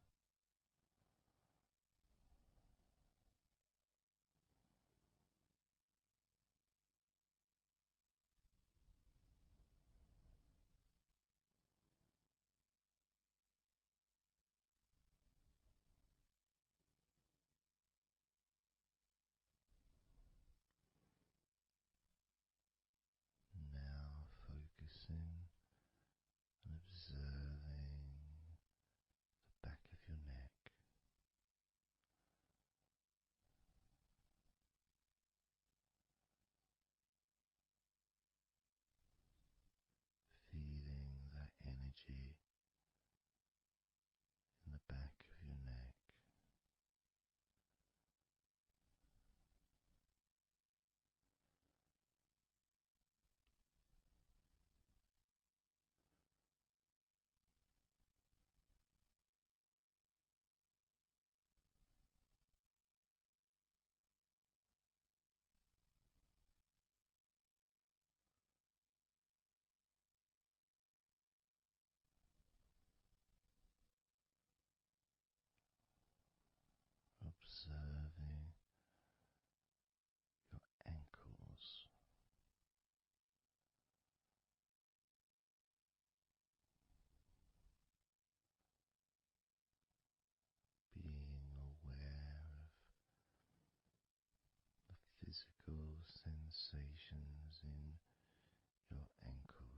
Now focusing and observing the back of your neck. Feeling that energy in the back of your neck. Observing your ankles. Being aware of the physical sensations in your ankles.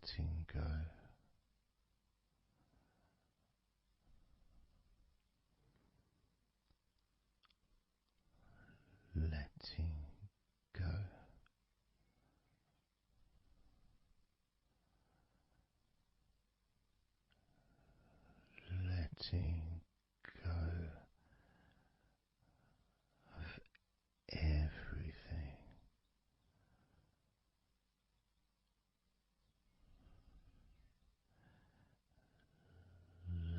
letting go. Letting go. Letting go of everything.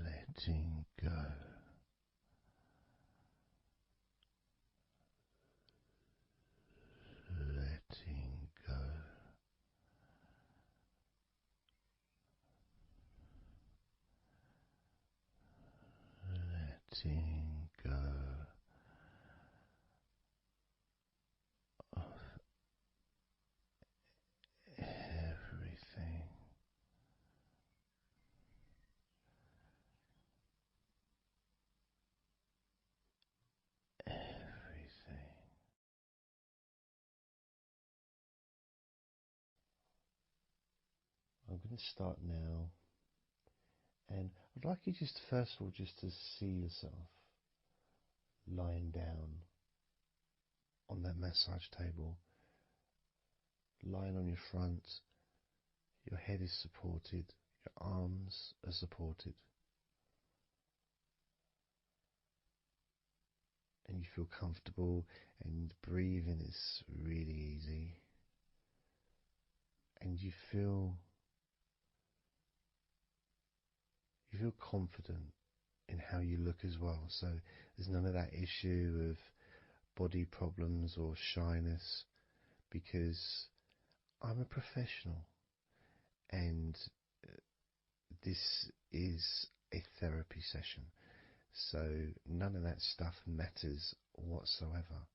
Letting go. Letting go. Letting go of everything. Everything. I'm going to start now, and I'd like you just first of all just to see yourself lying down on that massage table, lying on your front, your head is supported, your arms are supported, and you feel comfortable, and breathing is really easy, and you feel confident in how you look as well. So there's none of that issue of body problems or shyness, because I'm a professional, and this is a therapy session, so none of that stuff matters whatsoever.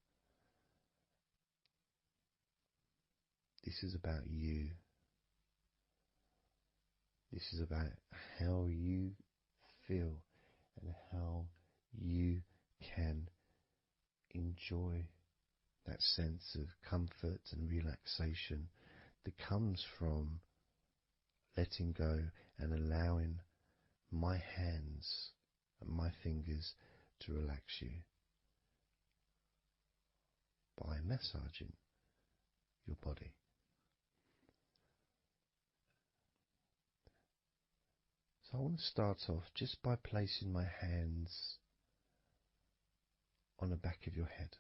This is about you. This is about how you feel and how you can enjoy that sense of comfort and relaxation that comes from letting go and allowing my hands and my fingers to relax you by massaging your body. So I want to start off just by placing my hands on the back of your head,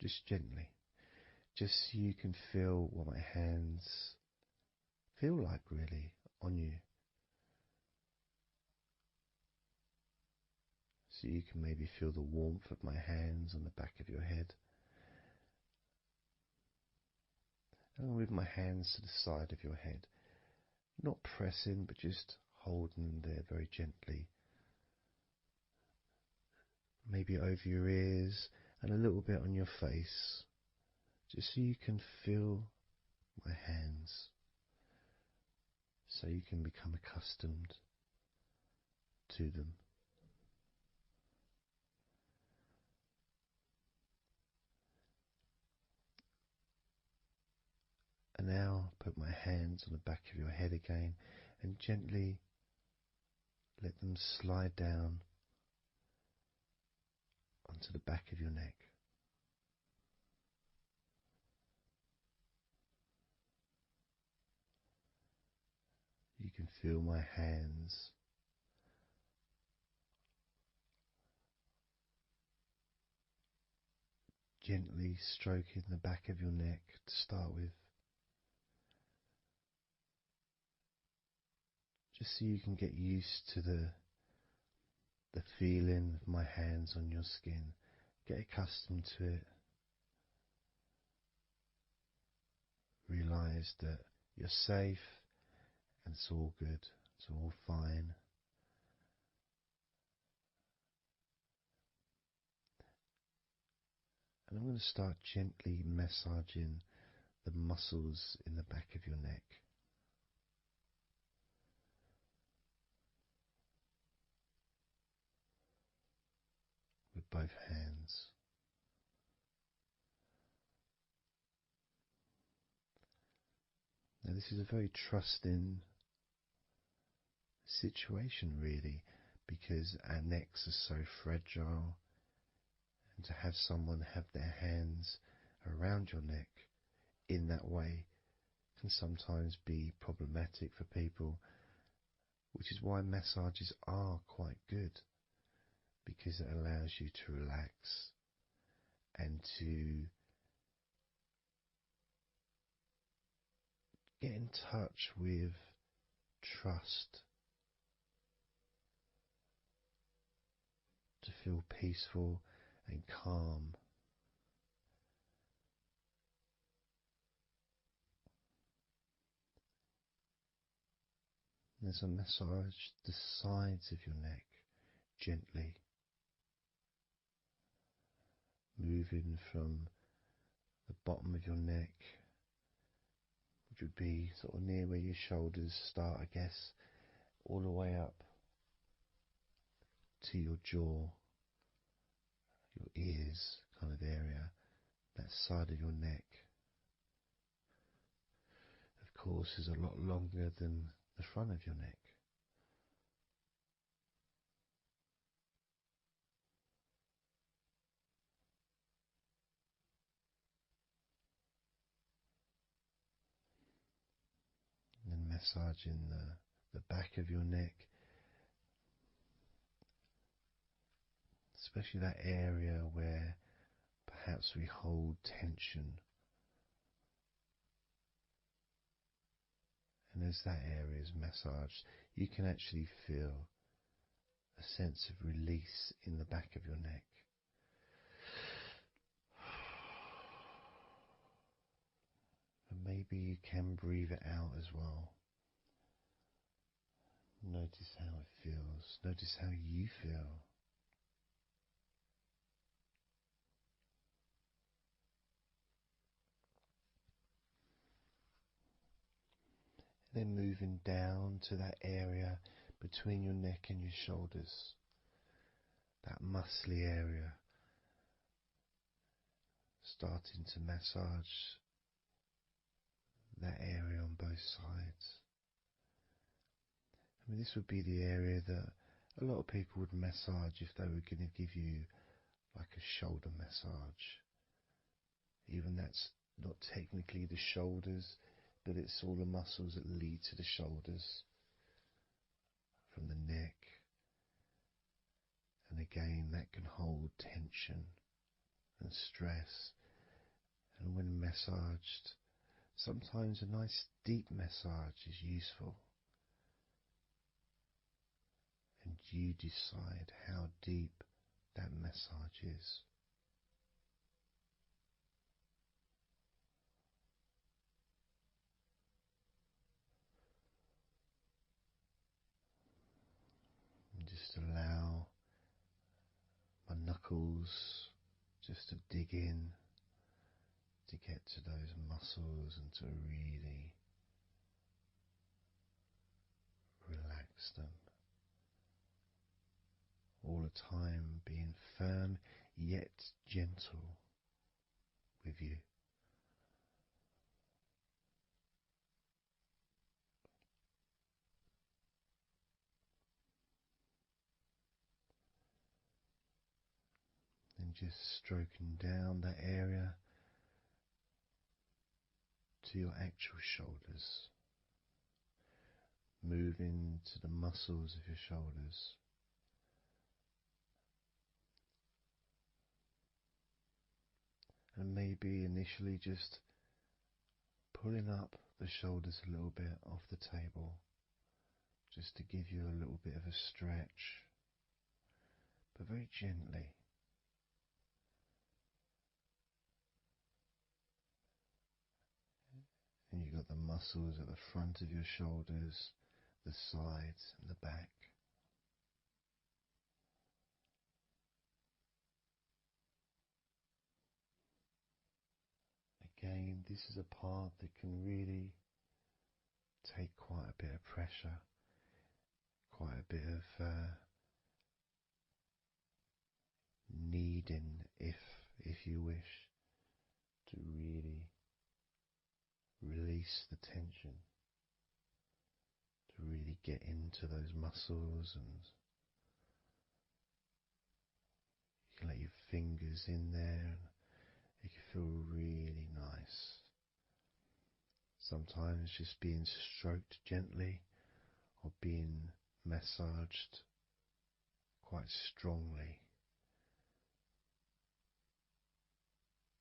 just gently, just so you can feel what my hands feel like really on you. So you can maybe feel the warmth of my hands on the back of your head. And I'll move my hands to the side of your head, not pressing, but just holding them there very gently. Maybe over your ears and a little bit on your face, just so you can feel my hands, so you can become accustomed to them. And now put my hands on the back of your head again and gently let them slide down onto the back of your neck. You can feel my hands gently stroking the back of your neck to start with, just so you can get used to the feeling of my hands on your skin. Get accustomed to it. Realize that you're safe and it's all good, it's all fine. And I'm going to start gently massaging the muscles in the back of your neck. With both hands. Now this is a very trusting situation, really, because our necks are so fragile, and to have someone have their hands around your neck in that way can sometimes be problematic for people, which is why massages are quite good, because it allows you to relax and to get in touch with trust, to feel peaceful and calm. There's a massage the sides of your neck gently, moving from the bottom of your neck, which would be sort of near where your shoulders start, I guess, all the way up to your jaw, your ears kind of area, that side of your neck. Of course, is a lot longer than the front of your neck. And then massaging the back of your neck, especially that area where perhaps we hold tension. And as that area is massaged, you can actually feel a sense of release in the back of your neck. And maybe you can breathe it out as well. Notice how it feels. Notice how you feel. Then moving down to that area between your neck and your shoulders, that muscly area, starting to massage that area on both sides. I mean, this would be the area that a lot of people would massage if they were going to give you like a shoulder massage. Even that's not technically the shoulders, but it's all the muscles that lead to the shoulders, from the neck. And again, that can hold tension and stress. And when massaged, sometimes a nice deep massage is useful. And you decide how deep that massage is. And just allow my knuckles just to dig in, to get to those muscles and to really relax them. All the time being firm yet gentle with you. And just stroking down that area to your actual shoulders, moving to the muscles of your shoulders. And maybe initially just pulling up the shoulders a little bit off the table, just to give you a little bit of a stretch, but very gently. And you've got the muscles at the front of your shoulders, the sides and the back. Again, this is a part that can really take quite a bit of pressure, quite a bit of needing, if you wish, to really release release the tension, to really get into those muscles, and you can let your fingers in there and it can feel really nice. Sometimes just being stroked gently or being massaged quite strongly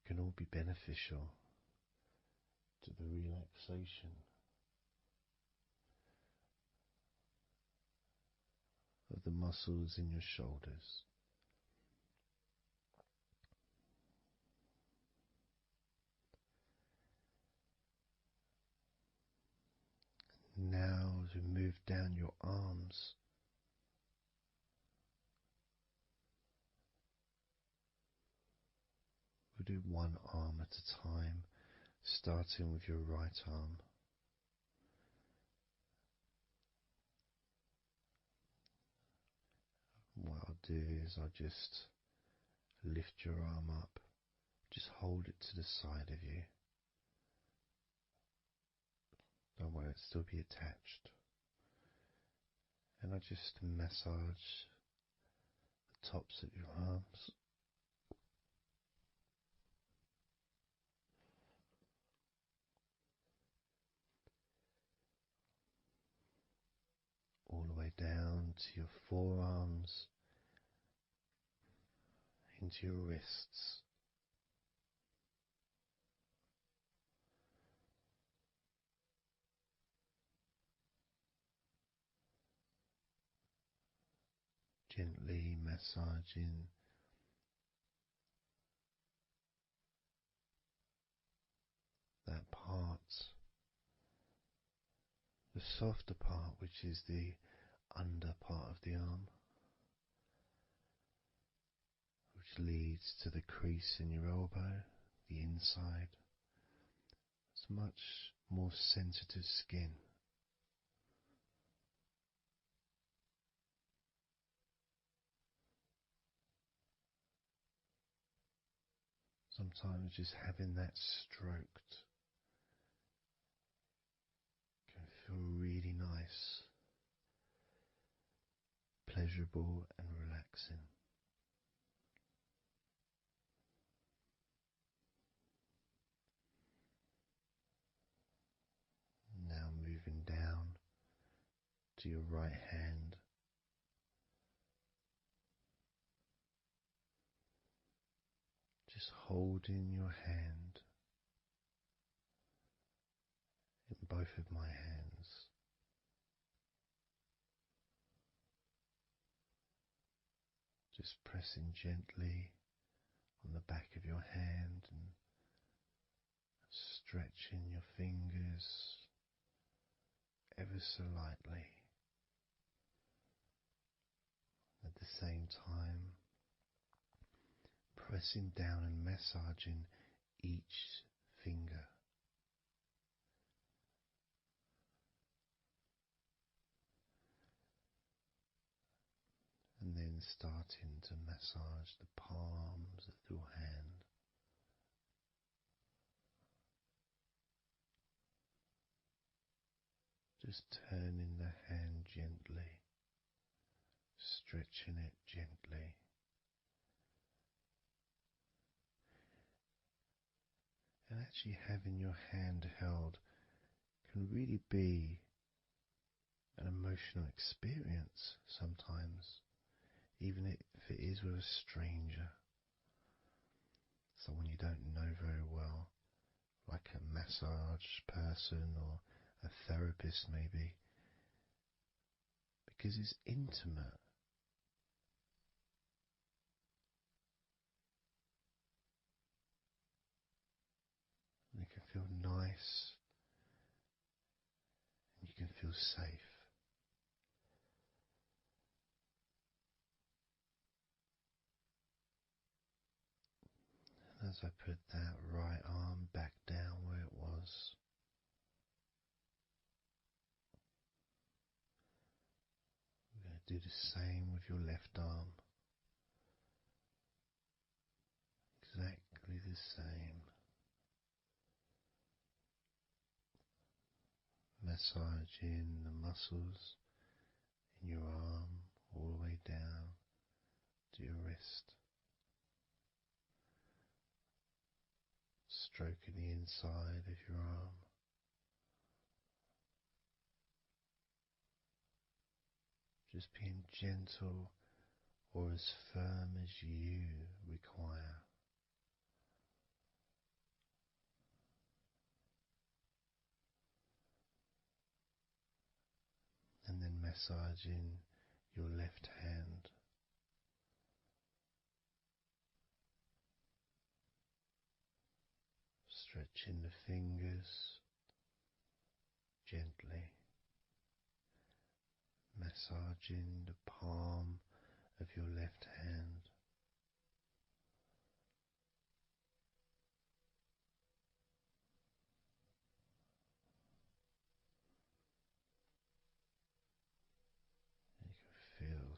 can all be beneficial to the relaxation of the muscles in your shoulders. Now, as we move down your arms, we'll do one arm at a time, starting with your right arm. What I'll do is I'll just lift your arm up, just hold it to the side of you. Don't worry, it'll still be attached. And I just massage the tops of your arms. All the way down to your forearms, into your wrists. Gently massaging that part, the softer part, which is the under part of the arm, which leads to the crease in your elbow, the inside. It's much more sensitive skin. Sometimes just having that stroked can feel really nice, pleasurable and relaxing. Now moving down to your right hand. Just holding your hand in both of my hands. Just pressing gently on the back of your hand and stretching your fingers ever so lightly. At the same time, pressing down and massaging each finger. And then starting to massage the palms of your hand. Just turning the hand gently, stretching it gently. And actually having your hand held can really be an emotional experience sometimes, even if it is with a stranger, someone you don't know very well, like a massage person or a therapist maybe, because it's intimate. And it can feel nice, and you can feel safe. And as I put that right arm back down where it was, we're going to do the same with your left arm. Exactly the same. massaging the muscles in your arm all the way down to your wrist, stroking the inside of your arm. Just being gentle or as firm as you require. And then massaging your left hand. Stretching the fingers gently, massaging the palm of your left hand. You can feel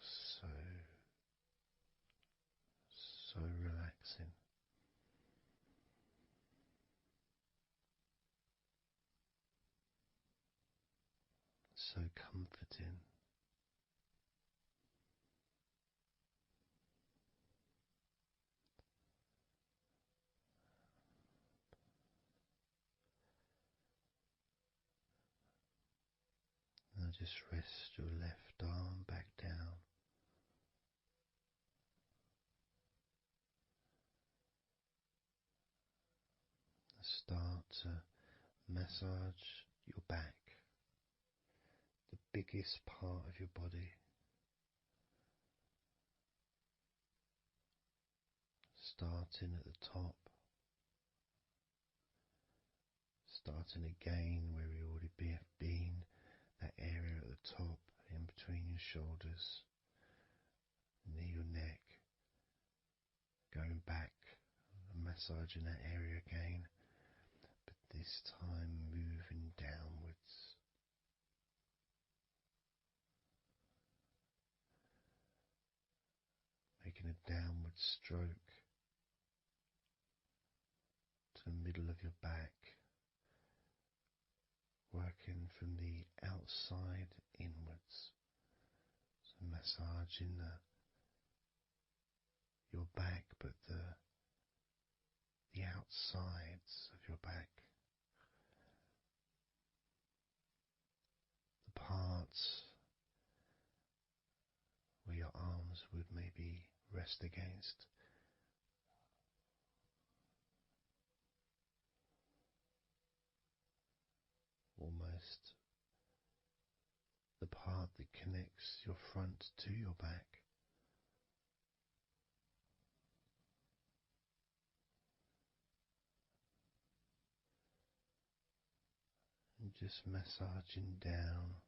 so relaxing. So comforting. Now just rest your left arm back down. Start to massage your back, the biggest part of your body. Starting at the top, starting again where we already have been, that area at the top, in between your shoulders, near your neck, going back and massaging that area again, but this time moving downwards. Making a downward stroke to the middle of your back, working from the outside inwards. So massaging your back, but the outsides of your back. The parts where your arms would maybe rest against. Almost the part that connects your front to your back. And just massaging down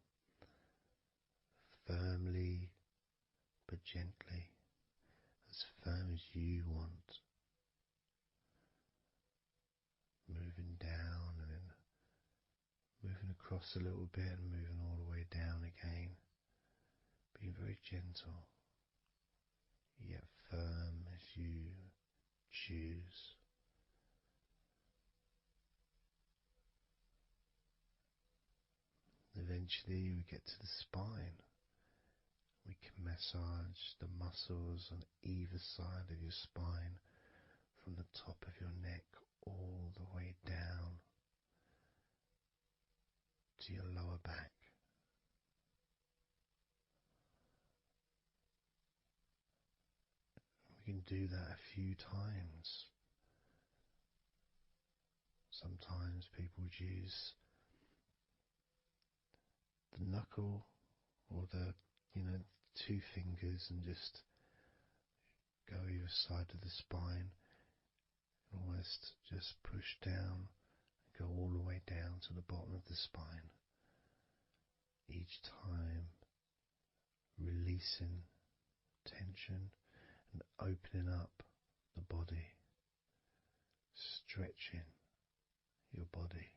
firmly but gently, as firm as you want. Moving down and then moving across a little bit and moving all the way down again. Being very gentle, yet firm as you choose. Eventually we get to the spine. We can massage the muscles on either side of your spine, from the top of your neck all the way down to your lower back. We can do that a few times. Sometimes people would use the knuckle or the two fingers and just go either side of the spine, almost just push down and go all the way down to the bottom of the spine. Each time releasing tension and opening up the body, stretching your body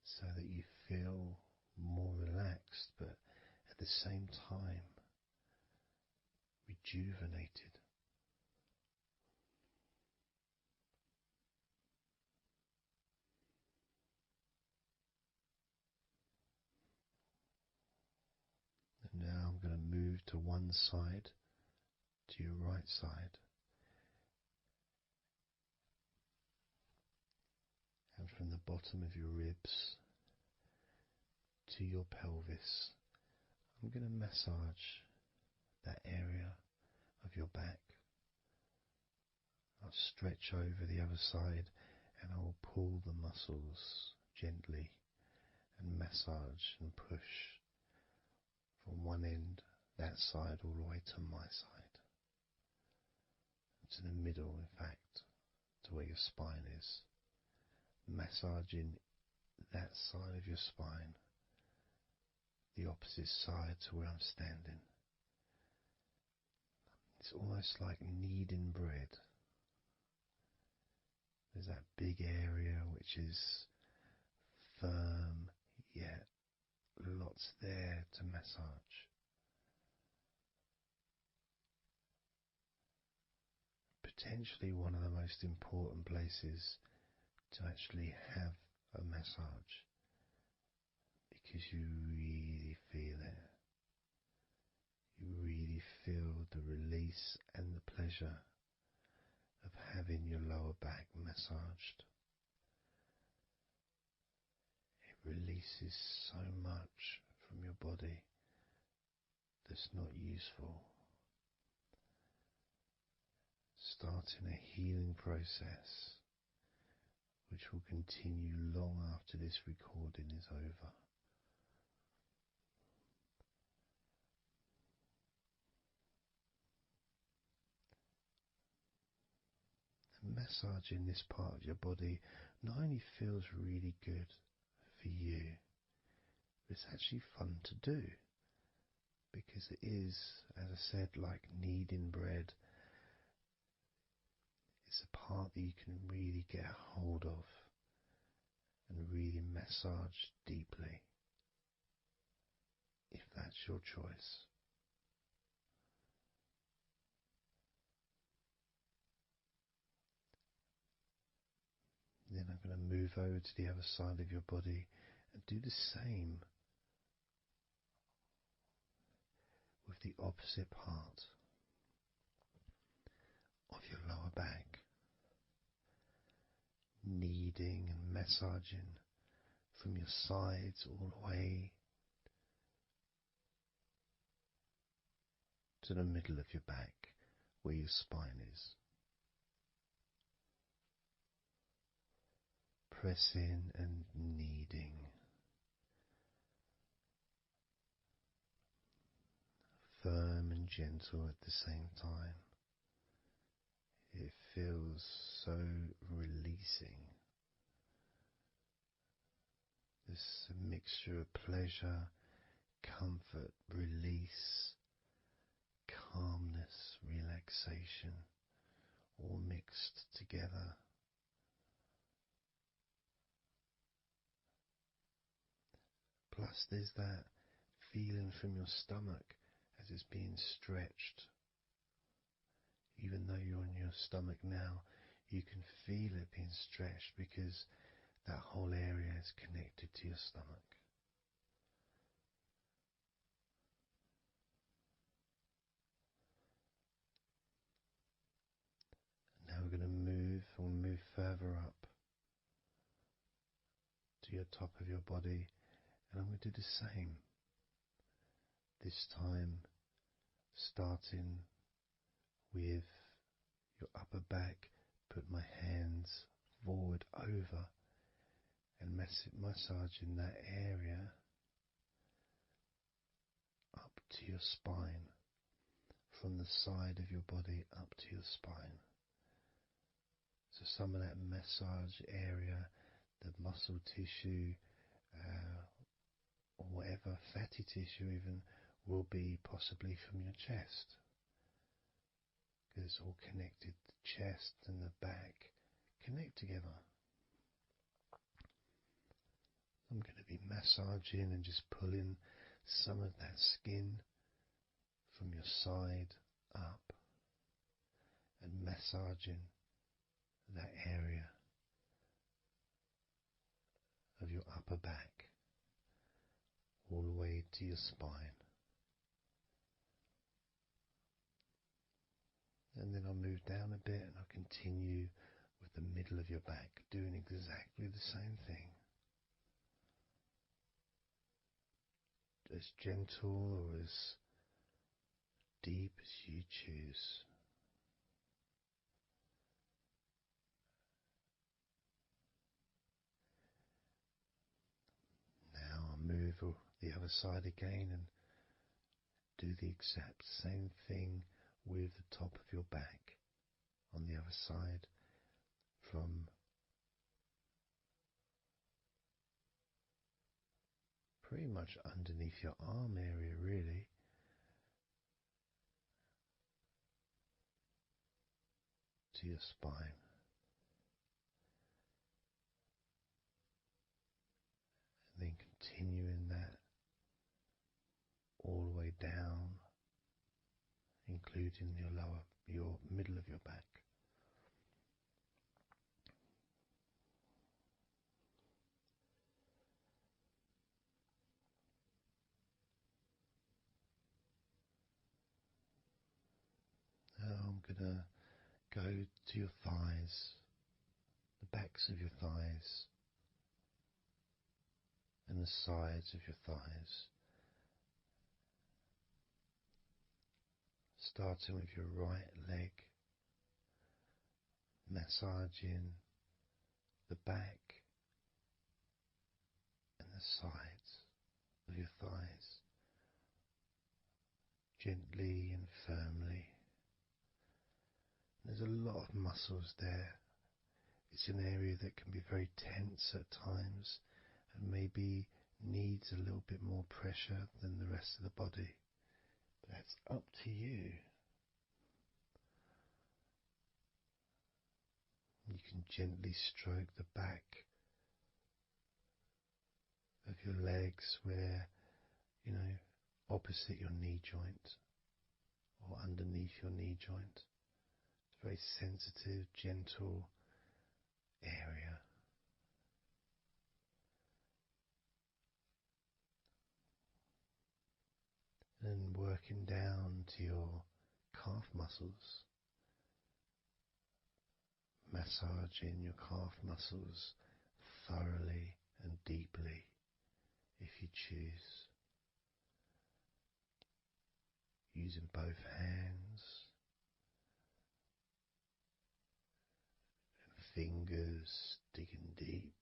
so that you feel more relaxed, but at the same time rejuvenated. move to one side, to your right side, and from the bottom of your ribs to your pelvis. I'm going to massage that area of your back. I'll stretch over the other side and I will pull the muscles gently and massage and push from one end, that side, all the way to my side. To the middle, in fact, to where your spine is. Massaging that side of your spine, the opposite side to where I'm standing. It's almost like kneading bread. There's that big area which is firm, yet lots there to massage. Potentially one of the most important places to actually have a massage, because you really feel it. You really feel the release and the pleasure of having your lower back massaged. It releases so much from your body that's not useful, starting a healing process which will continue long after this recording is over. Massaging this part of your body not only feels really good for you, but it's actually fun to do, because it is, as I said, like kneading bread. It's a part that you can really get a hold of and really massage deeply, if that's your choice. Then I'm going to move over to the other side of your body and do the same with the opposite part of your lower back, kneading and massaging from your sides all the way to the middle of your back where your spine is. Pressing and kneading, firm and gentle at the same time. It feels so releasing. This mixture of pleasure, comfort, release, calmness, relaxation, all mixed together. Plus there's that feeling from your stomach as it's being stretched. Even though you're on your stomach now, you can feel it being stretched because that whole area is connected to your stomach. Now we're going to move further up to your top of your body, and I'm going to do the same. This time starting with your upper back, put my hands forward over and massaging that area up to your spine, from the side of your body up to your spine. So some of that massage area, the muscle tissue, or whatever, fatty tissue even, will be possibly from your chest, because it's all connected. The chest and the back connect together. I'm going to be massaging and just pulling some of that skin from your side up and massaging that area of your upper back all the way to your spine. And then I'll move down a bit and I'll continue with the middle of your back, doing exactly the same thing. As gentle or as deep as you choose. Now I'll move the other side again and do the exact same thing with the top of your back on the other side, from pretty much underneath your arm area, really, to your spine. And then continuing that all the way down, including your middle of your back. Now I'm gonna go to your thighs, the backs of your thighs, and the sides of your thighs. Starting with your right leg, massaging the back and the sides of your thighs, gently and firmly. There's a lot of muscles there. It's an area that can be very tense at times and maybe needs a little bit more pressure than the rest of the body. But that's up to you. You can gently stroke the back of your legs where, opposite your knee joint or underneath your knee joint. It's a very sensitive, gentle area. And working down to your calf muscles, massaging your calf muscles thoroughly and deeply if you choose, using both hands and fingers, digging deep.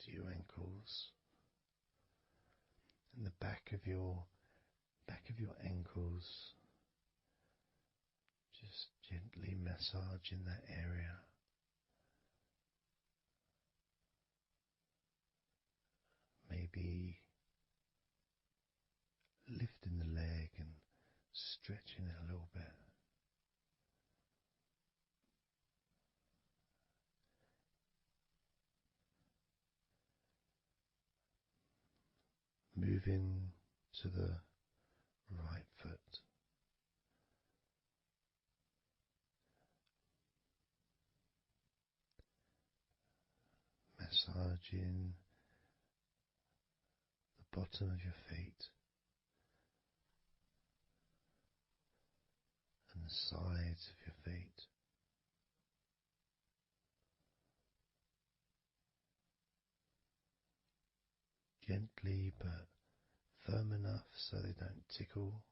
To your ankles and the back of your ankles, just gently massaging that area. Maybe lifting the leg and stretching it a little bit. Moving to the right foot. Massaging the bottom of your feet and the sides of your feet. Gently but firm enough so they don't tickle.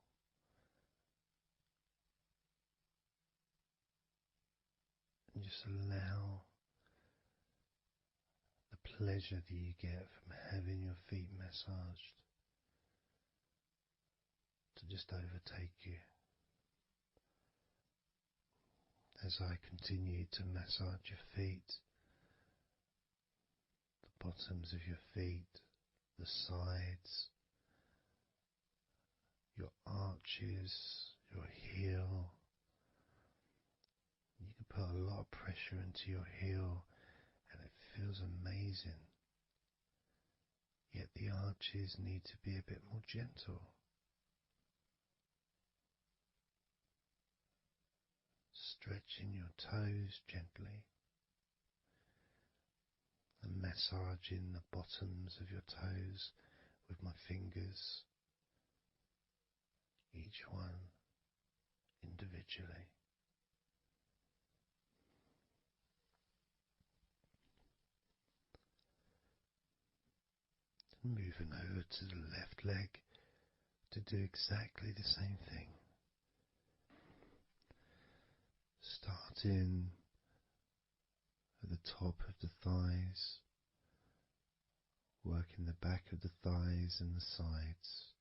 And just allow the pleasure that you get from having your feet massaged to just overtake you. As I continue to massage your feet, the bottoms of your feet, the sides, your arches, your heel. You can put a lot of pressure into your heel and it feels amazing. Yet the arches need to be a bit more gentle. Stretching your toes gently and massaging the bottoms of your toes with my fingers, each one individually. Moving over to the left leg to do exactly the same thing. Starting at the top of the thighs, working the back of the thighs and the sides,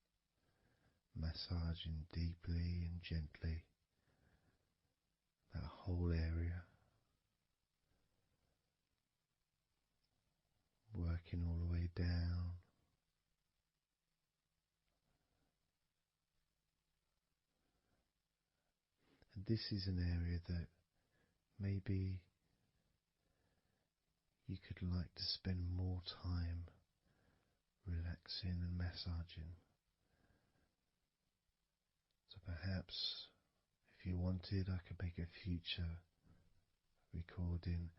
massaging deeply and gently that whole area, working all the way down. And this is an area that maybe you could like to spend more time relaxing and massaging. So perhaps if you wanted, I could make a future recording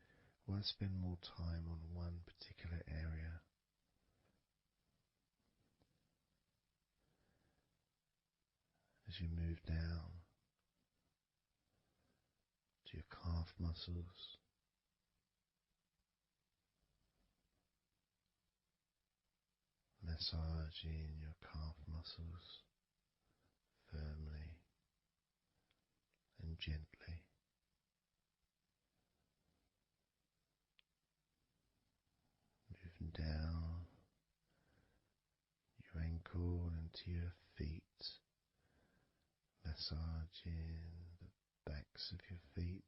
where I spend more time on one particular area. As you move down to your calf muscles, massaging your calf muscles firmly and gently. Moving down your ankle into your feet, massaging the backs of your feet,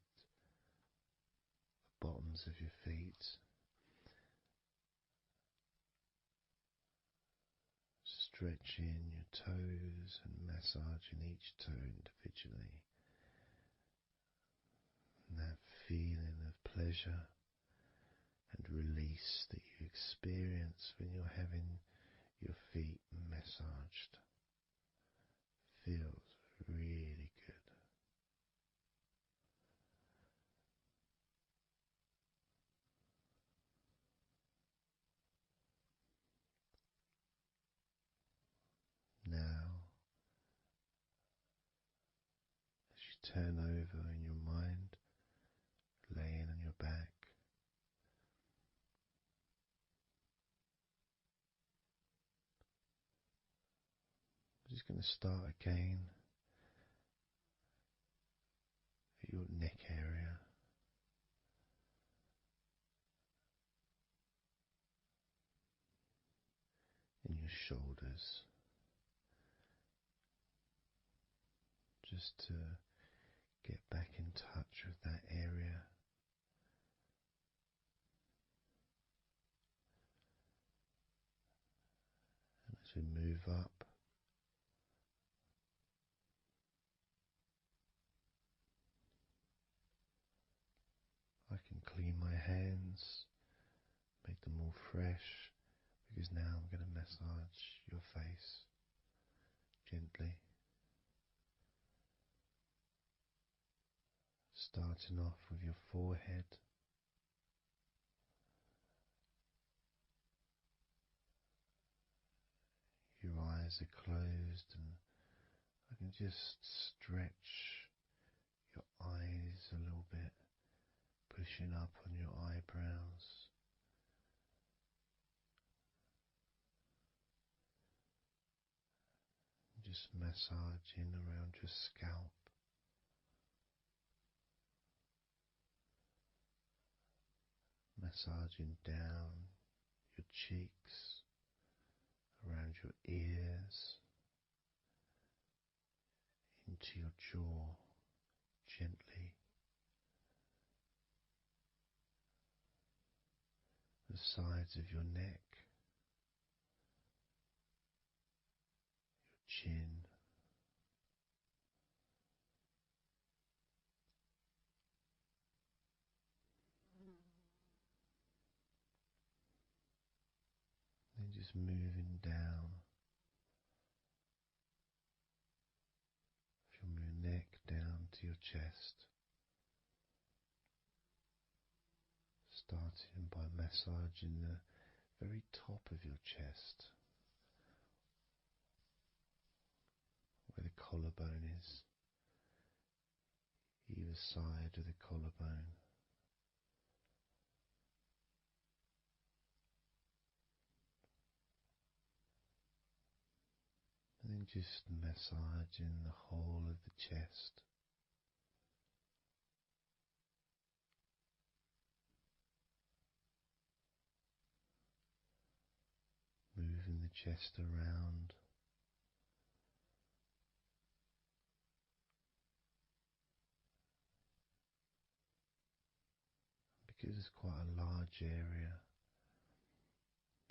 the bottoms of your feet, stretching your toes and massaging each toe individually. And that feeling of pleasure and release that you experience when you're having your feet massaged feels really good. Now, as you turn over in your mind, laying on your back, I'm just going to start again at your neck area. In your shoulders, just to get back in touch with that area. And as we move up, I can clean my hands, make them all fresh, because now I'm going to massage your face gently. Starting off with your forehead, your eyes are closed, and I can just stretch your eyes a little bit, pushing up on your eyebrows. Just massaging around your scalp. Massaging down your cheeks, around your ears, into your jaw, gently. The sides of your neck, your chin, then just moving down from your neck down to your chest, Starting by massaging the very top of your chest, where the collarbone is, either side of the collarbone. And then just massaging the whole of the chest. Moving the chest around. Because it's quite a large area,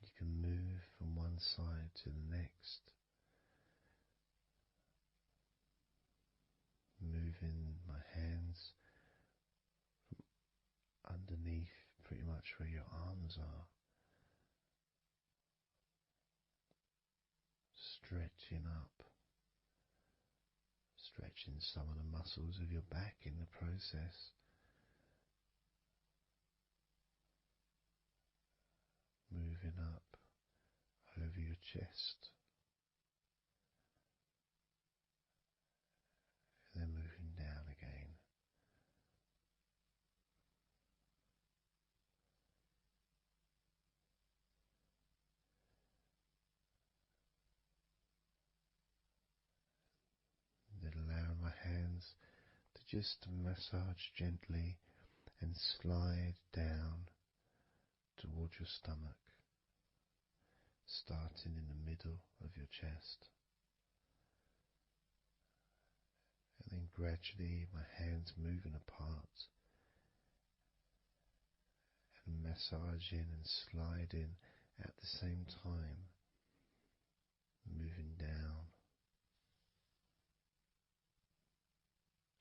you can move from one side to the next, moving my hands from underneath pretty much where your arms are, stretching up, stretching some of the muscles of your back in the process. Moving up over your chest, and then moving down again. Then allowing my hands to just massage gently and slide down towards your stomach, starting in the middle of your chest. And then gradually my hands moving apart and massaging and sliding at the same time, moving down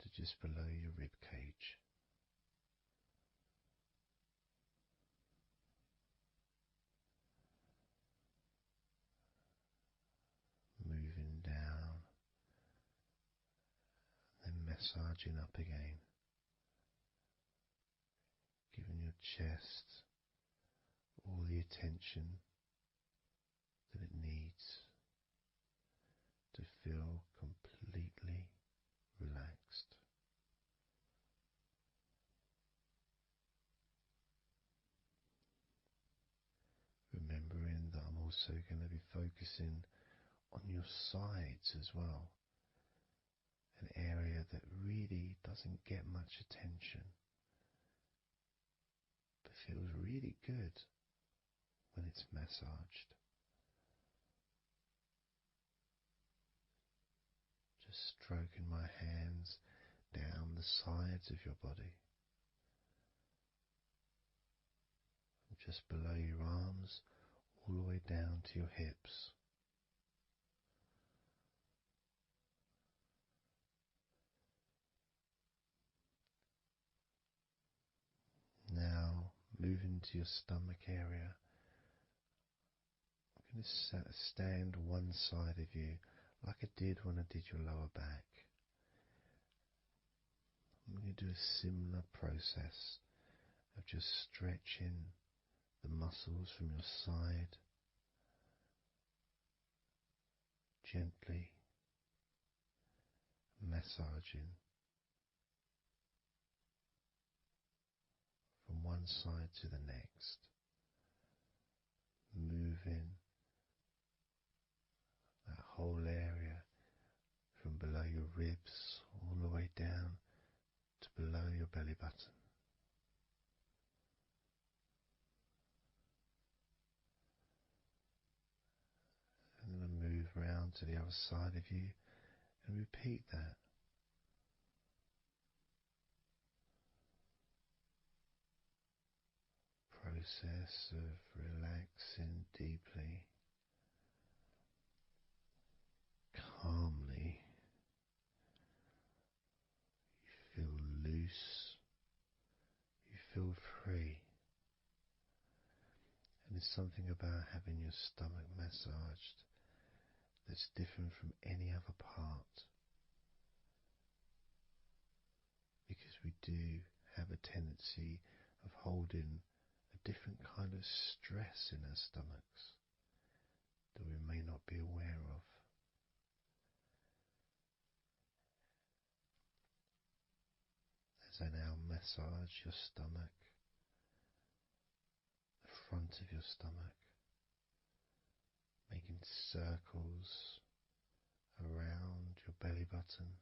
to just below your rib cage. Moving down, then massaging up again, giving your chest all the attention that it needs to feel completely relaxed. Remembering that I'm also going to be focusing on your sides as well, an area that really doesn't get much attention but feels really good when it's massaged. Just stroking my hands down the sides of your body, just below your arms, all the way down to your hips. Now, moving to your stomach area, I'm going to stand one side of you like I did when I did your lower back. I'm going to do a similar process of just stretching the muscles from your side gently, massaging from one side to the next, moving that whole area from below your ribs all the way down to below your belly button. And then move round to the other side of you and repeat that. Process of relaxing deeply, calmly. You feel loose, you feel free. And there's something about having your stomach massaged that's different from any other part, because we do have a tendency of holding different kind of stress in our stomachs that we may not be aware of. As I now massage your stomach, the front of your stomach, making circles around your belly button,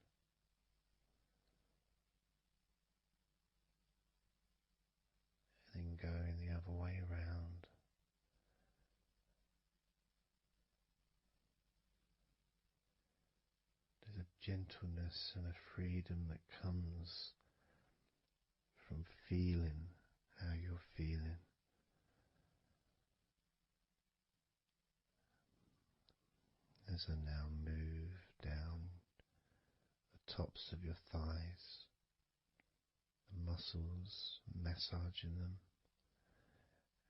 and then going the other way around. There's a gentleness and a freedom that comes from feeling how you're feeling. As I now move down the tops of your thighs, the muscles, massaging them.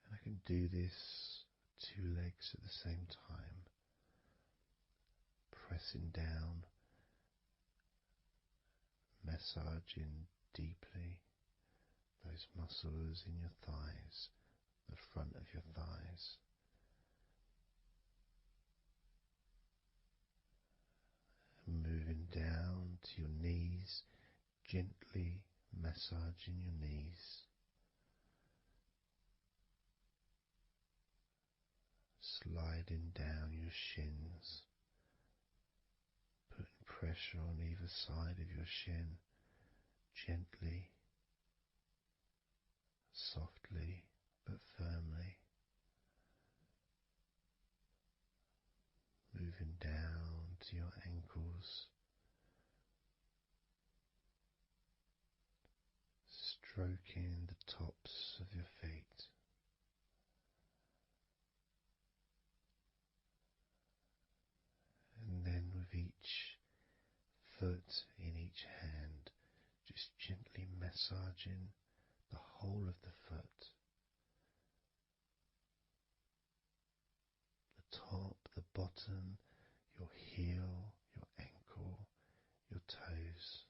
And I can do this with two legs at the same time, pressing down, massaging deeply those muscles in your thighs, the front of your thighs. And moving down to your knees, gently massaging your knees. Sliding down your shins, putting pressure on either side of your shin, gently, softly but firmly. Moving down to your ankles, stroking the tops of your feet. And then with each foot in each hand, just gently massaging the whole of the foot. The top, the bottom, your heel, your ankle, your toes.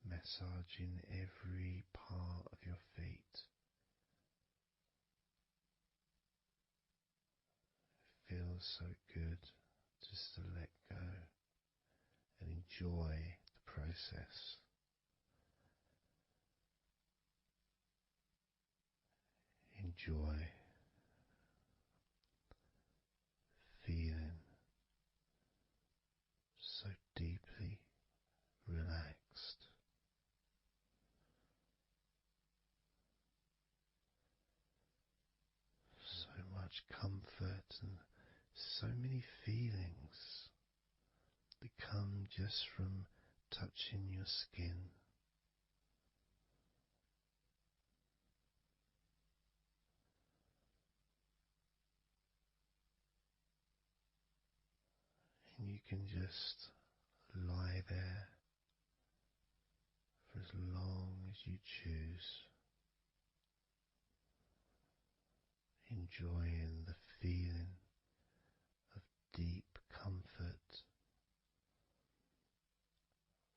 Massaging every part of your feet. It feels so good just to let go and enjoy the process. Enjoy feeling so deeply relaxed. So much comfort and so many feelings that come just from touching your skin. And you can just lie there for as long as you choose, enjoying the feeling of deep comfort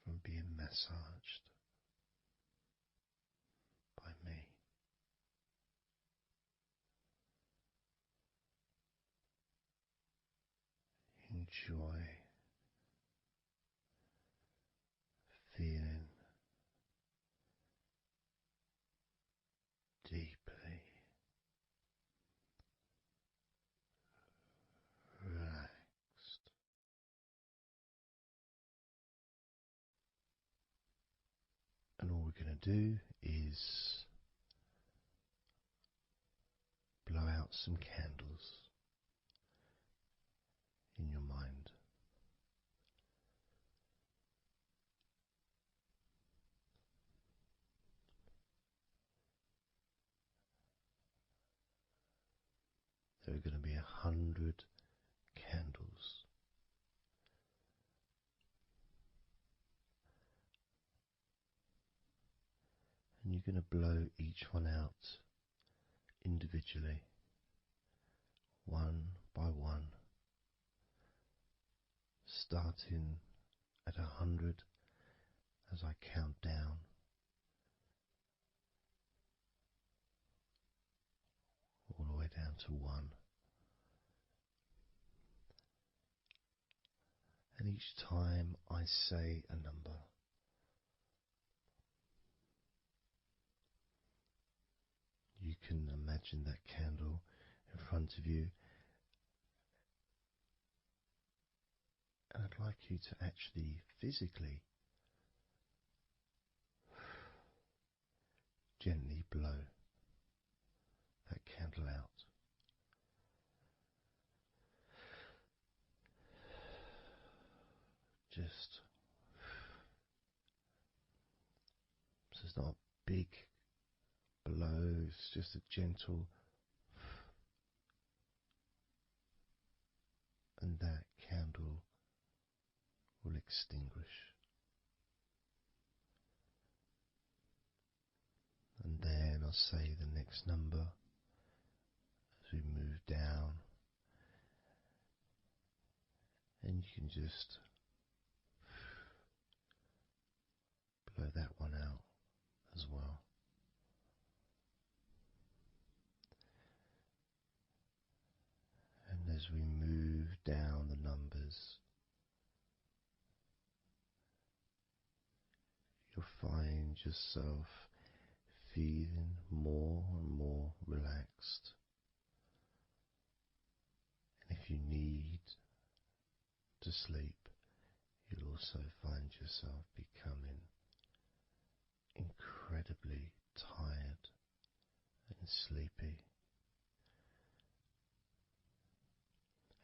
from being massaged by me. Enjoy feeling deeply relaxed. And all we're going to do is blow out some candles in your mind. There are going to be 100 candles. And you're going to blow each one out individually, one by one, starting at 100 as I count down. to 1. And each time I say a number, you can imagine that candle in front of you, and I'd like you to actually physically gently blow that candle out. Just so it's not a big blow, it's just a gentle, and that candle will extinguish. And then I'll say the next number as we move down, and you can just blow that one out as well. And as we move down the numbers, you'll find yourself feeling more and more relaxed. And if you need to sleep, you'll also find yourself becoming incredibly tired and sleepy.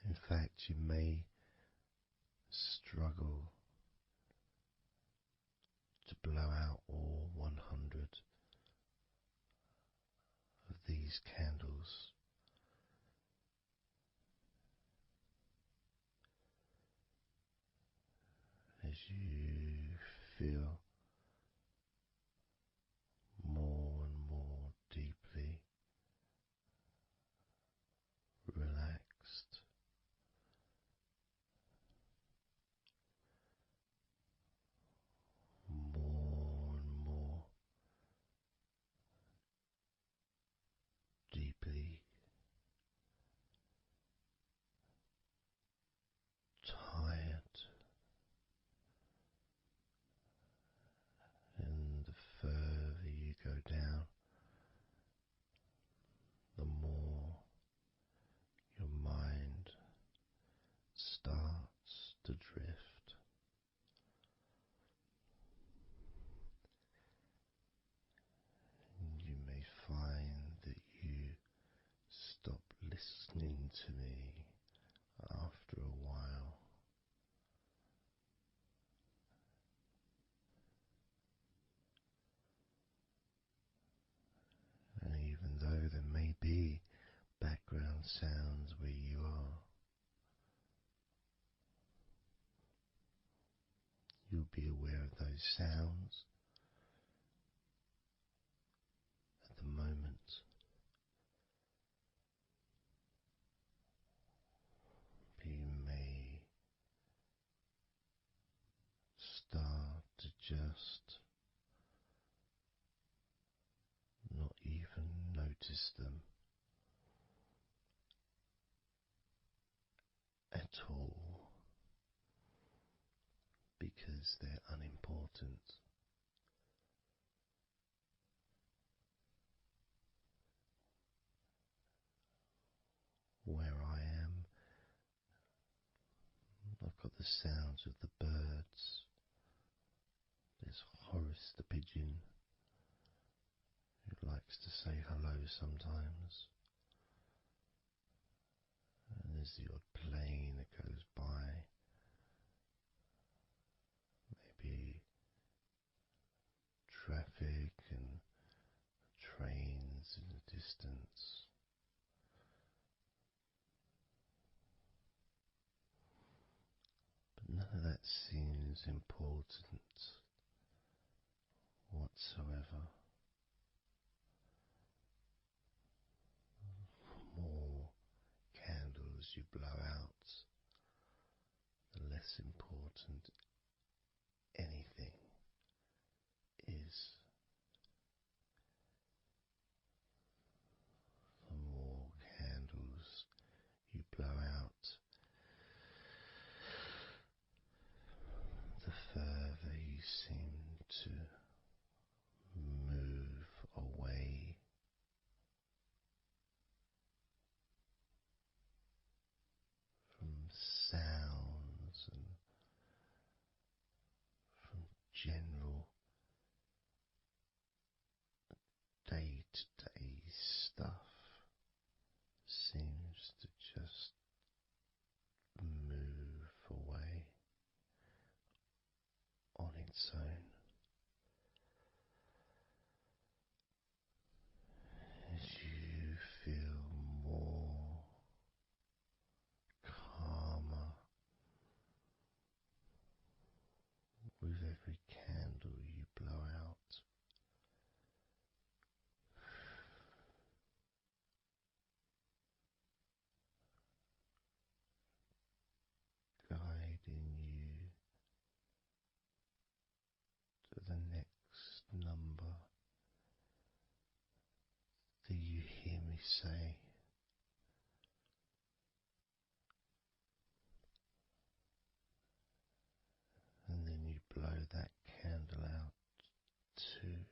In fact, you may struggle to blow out all 100 of these candles. As you feel more and more deeply relaxed, more and more deeply tired, and the further you go down, the more your mind starts to drift. And you may find that you stop listening to me after a while. And even though there may be background sounds where you are, you'll be aware of those sounds at the moment. You may start to just not even notice them at all, because they're unimportant. Where I am, I've got the sounds of the birds. There's Horace the pigeon, who likes to say hello sometimes. And there's the odd plane that goes by. Maybe traffic and trains in the distance. But none of that seems important whatsoever. The more candles you blow out, the less important anything is. The more candles general day-to-day stuff seems to just move away on its own as you feel more calmer with every candle you blow out. Guiding you to the next number that you hear me say, and then you blow that candle out too.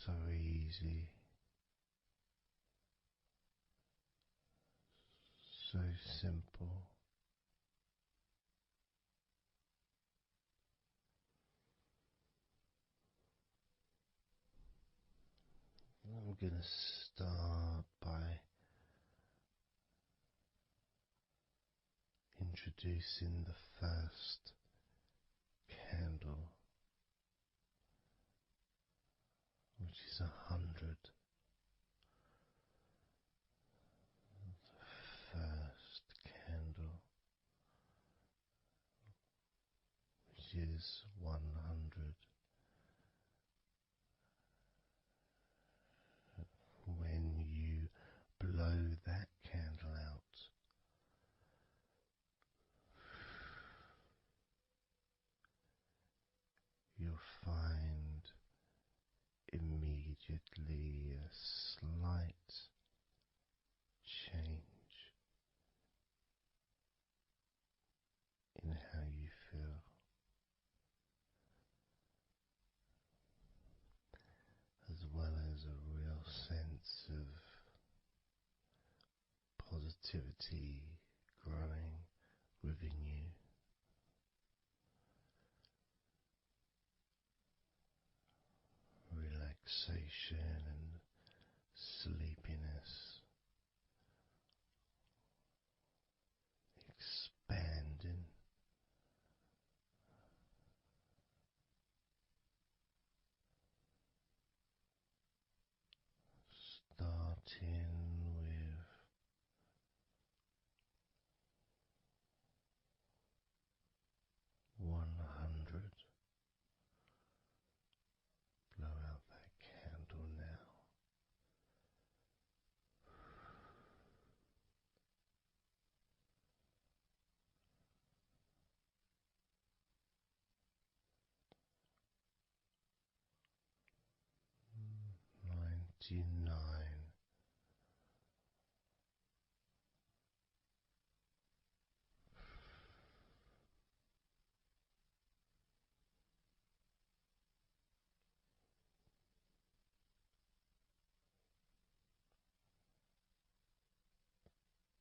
So easy, so simple. I'm going to start by introducing the first candle, which is 100. The first candle, which is 100. When you blow that candle out, you'll find immediately a slight change in how you feel, as well as a real sense of positivity growing within you. Relaxation and sleepiness expanding, starting with 100. Blow out that candle now. 99.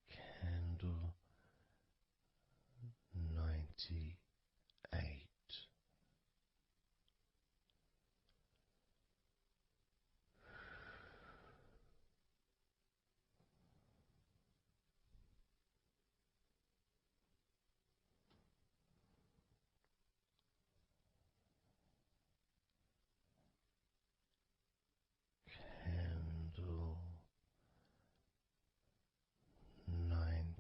Candle 98. Candle 97.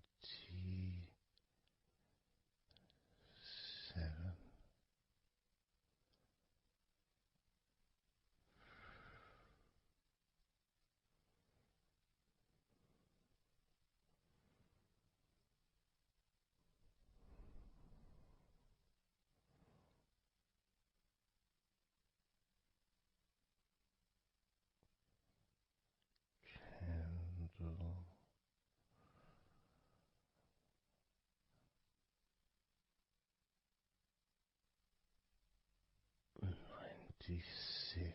Candle 96.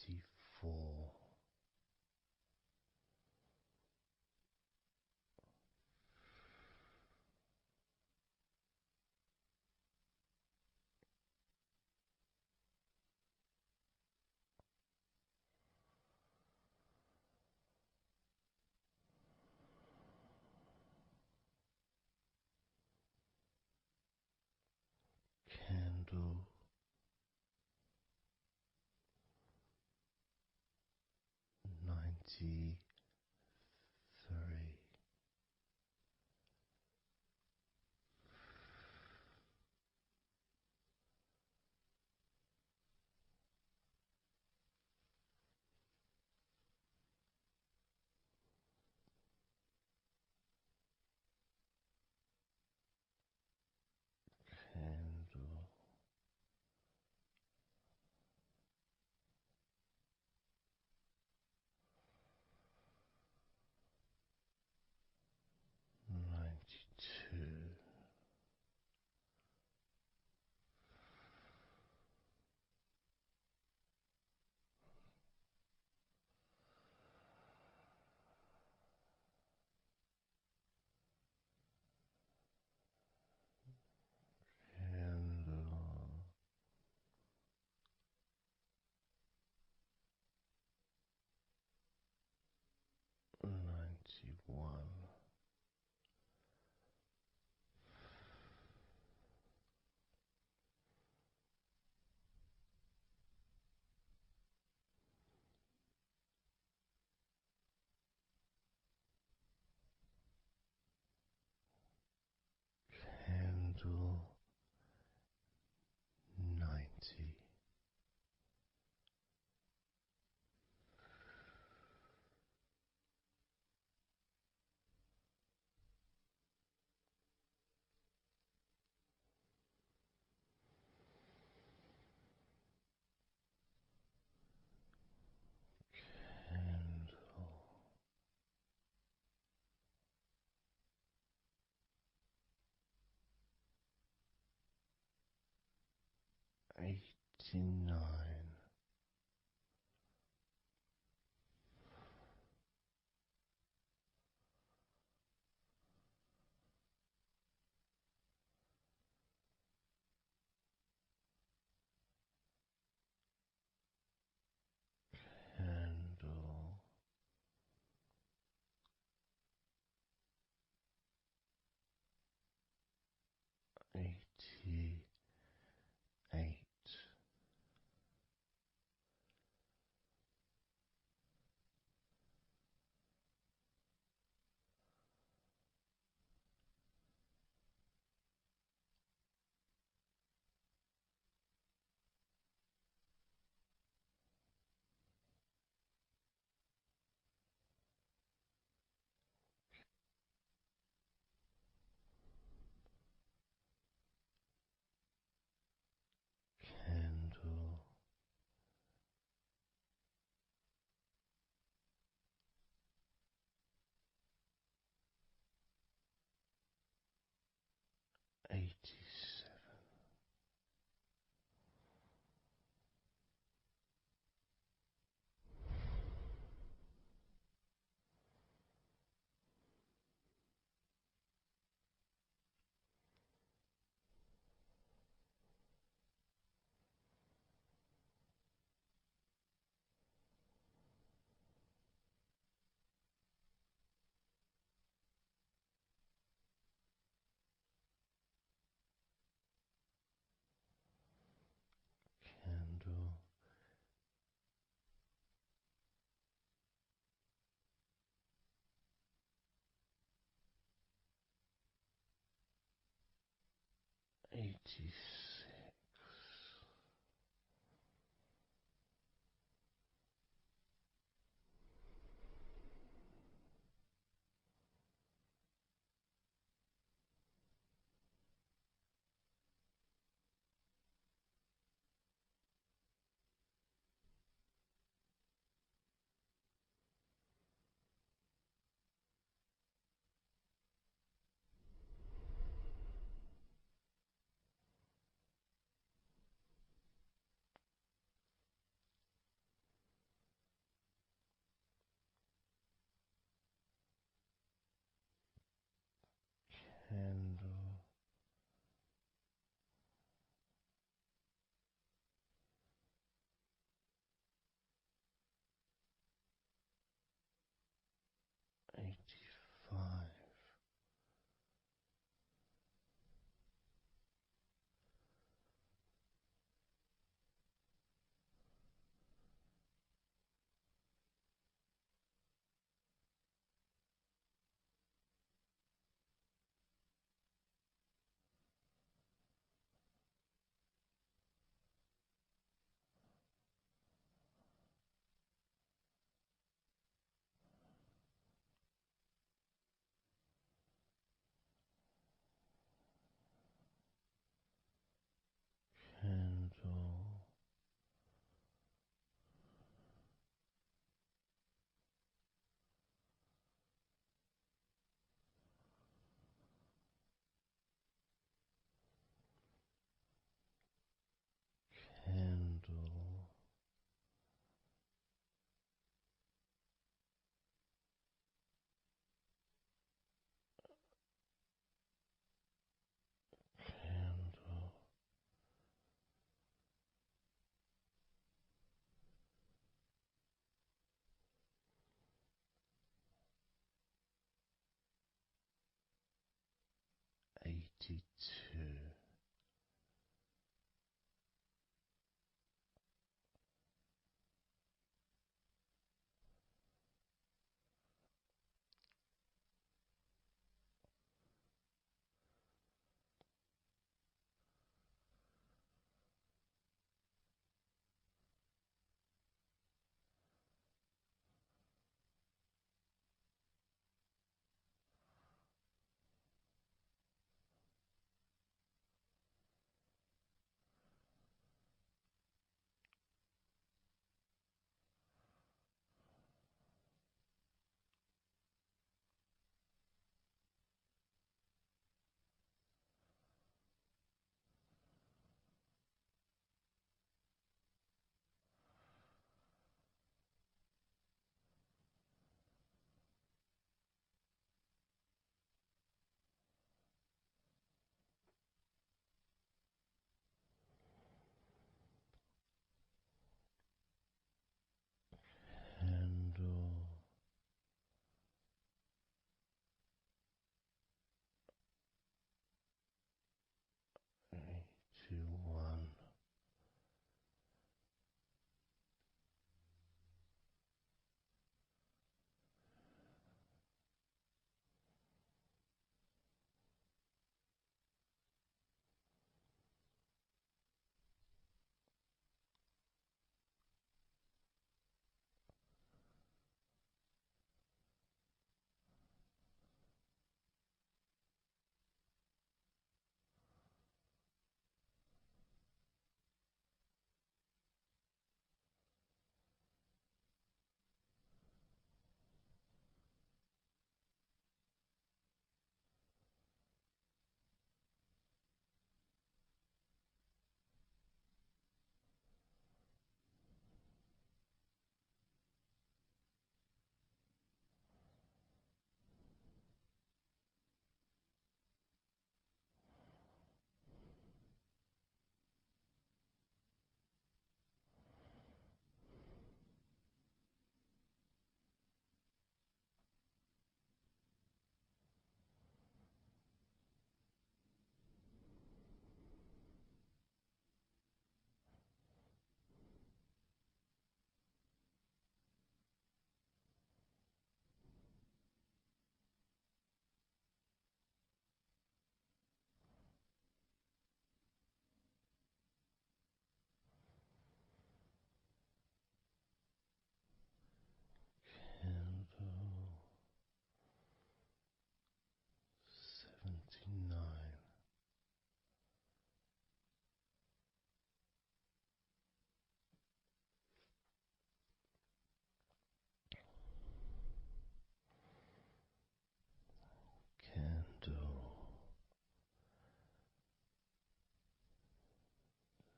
94. Candle 93. Candle 92. Candle 91. Candle 90. Candle 89. Candle 88. Candle 87. Candle 86. 82. Candle 81. Candle 79. Candle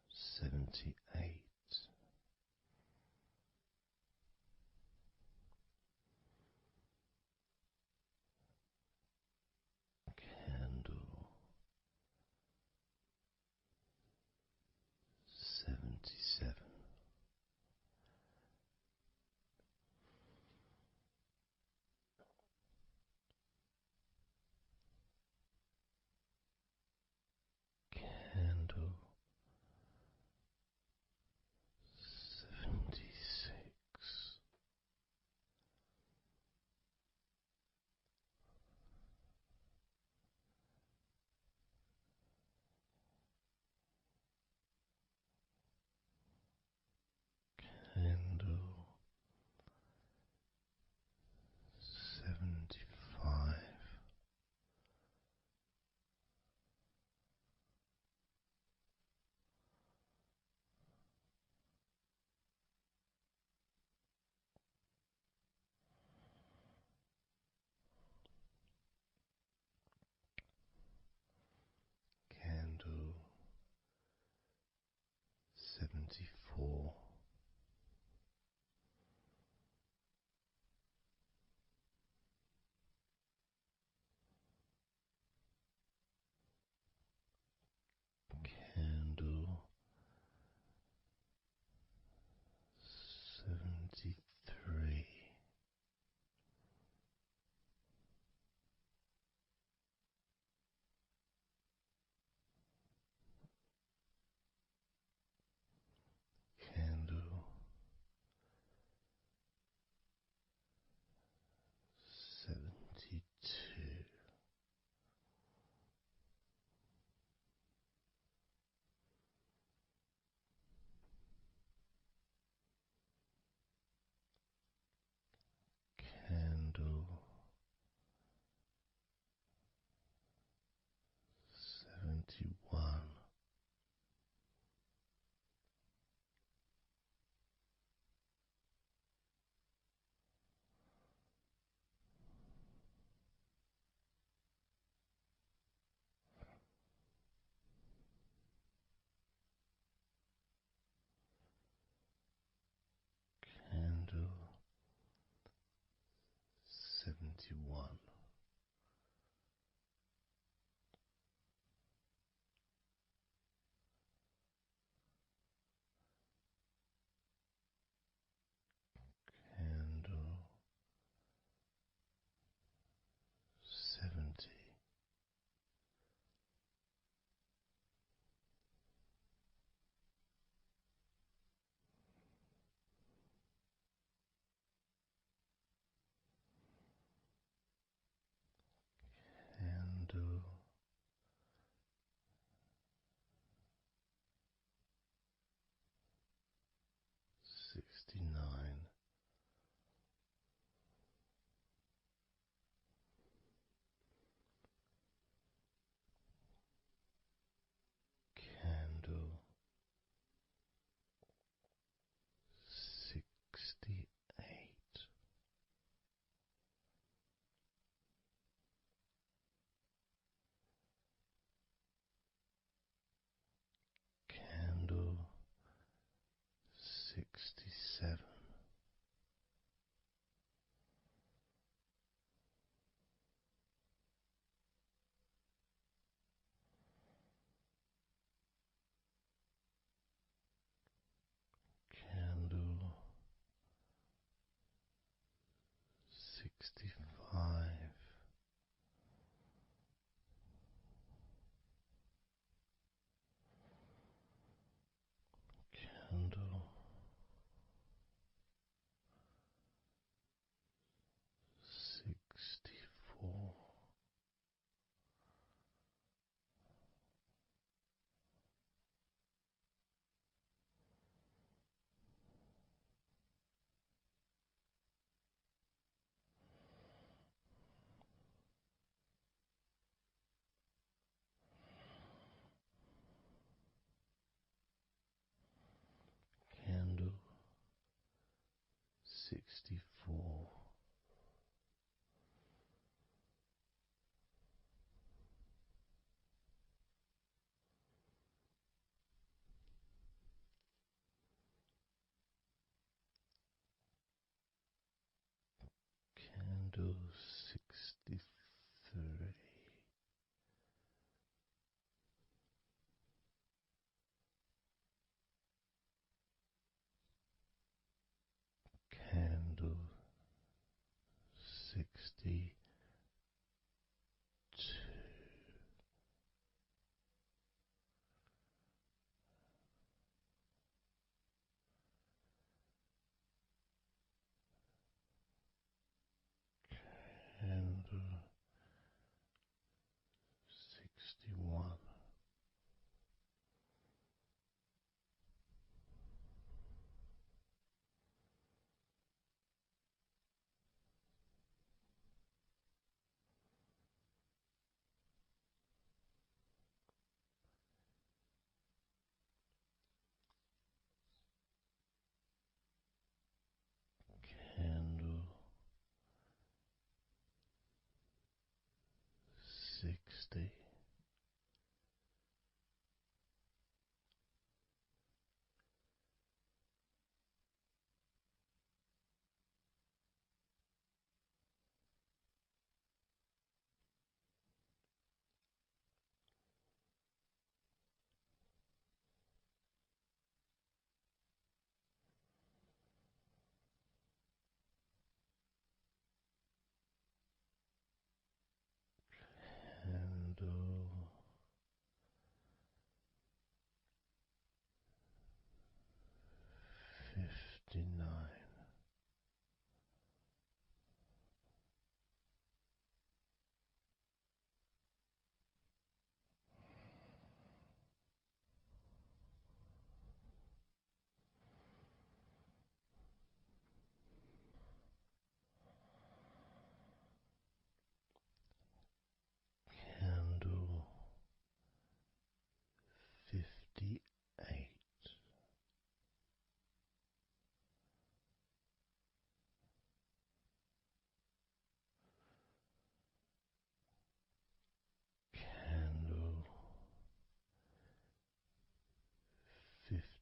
78. Candle 77. Candle 76. Candle 75. Candle 74. Candle 73.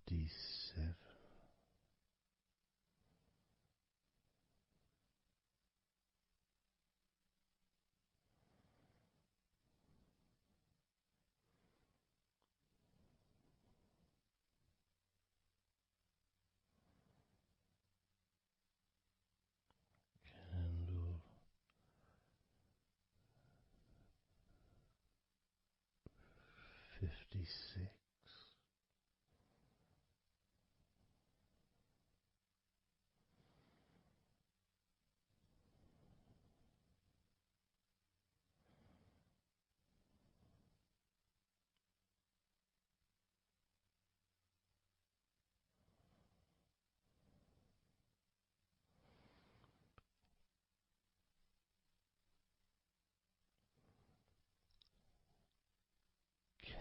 57, candle 56,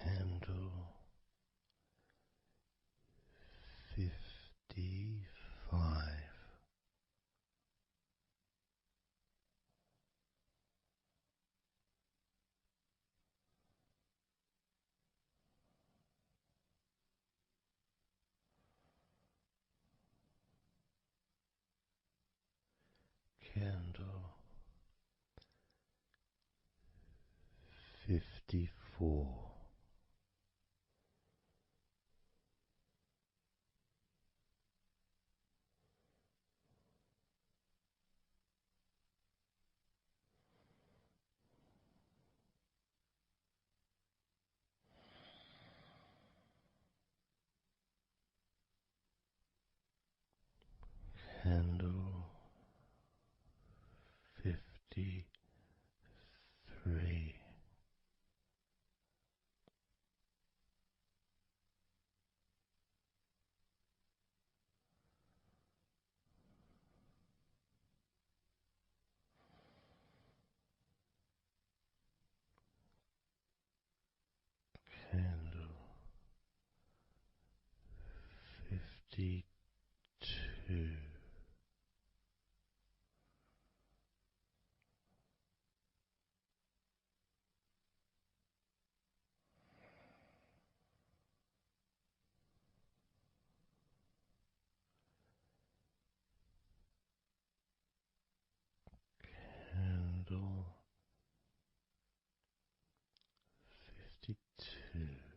candle 55, candle 54, candle 53, candle 52, candle 52,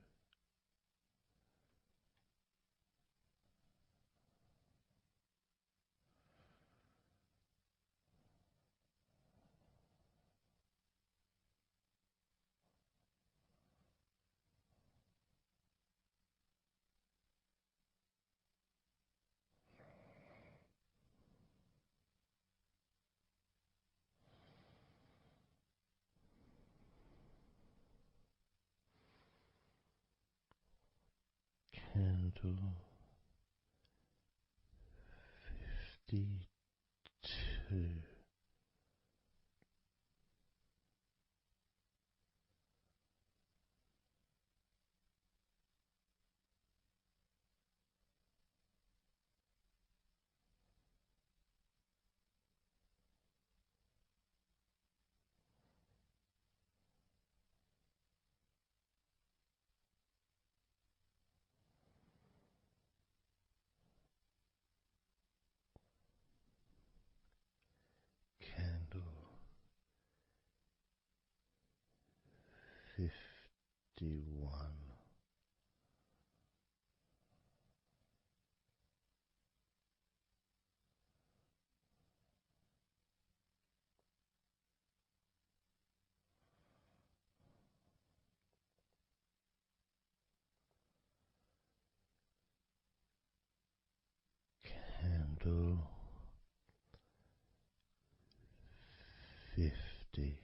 candle 52, candle 51, candle 50,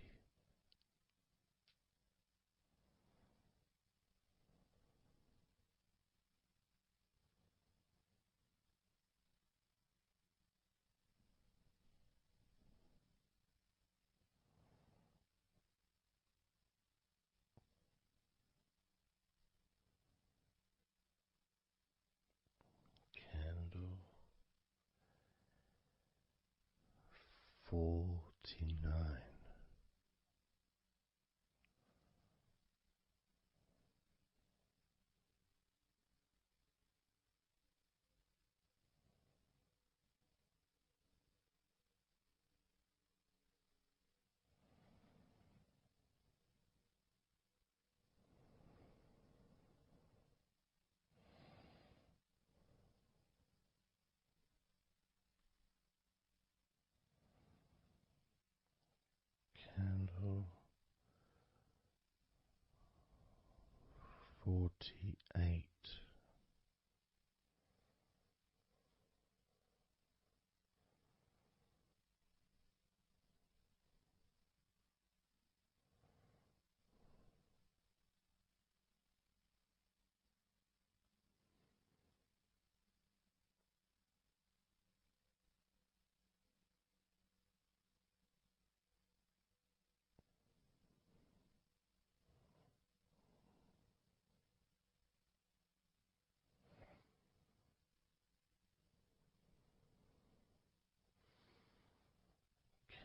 candle 49, Candle 48.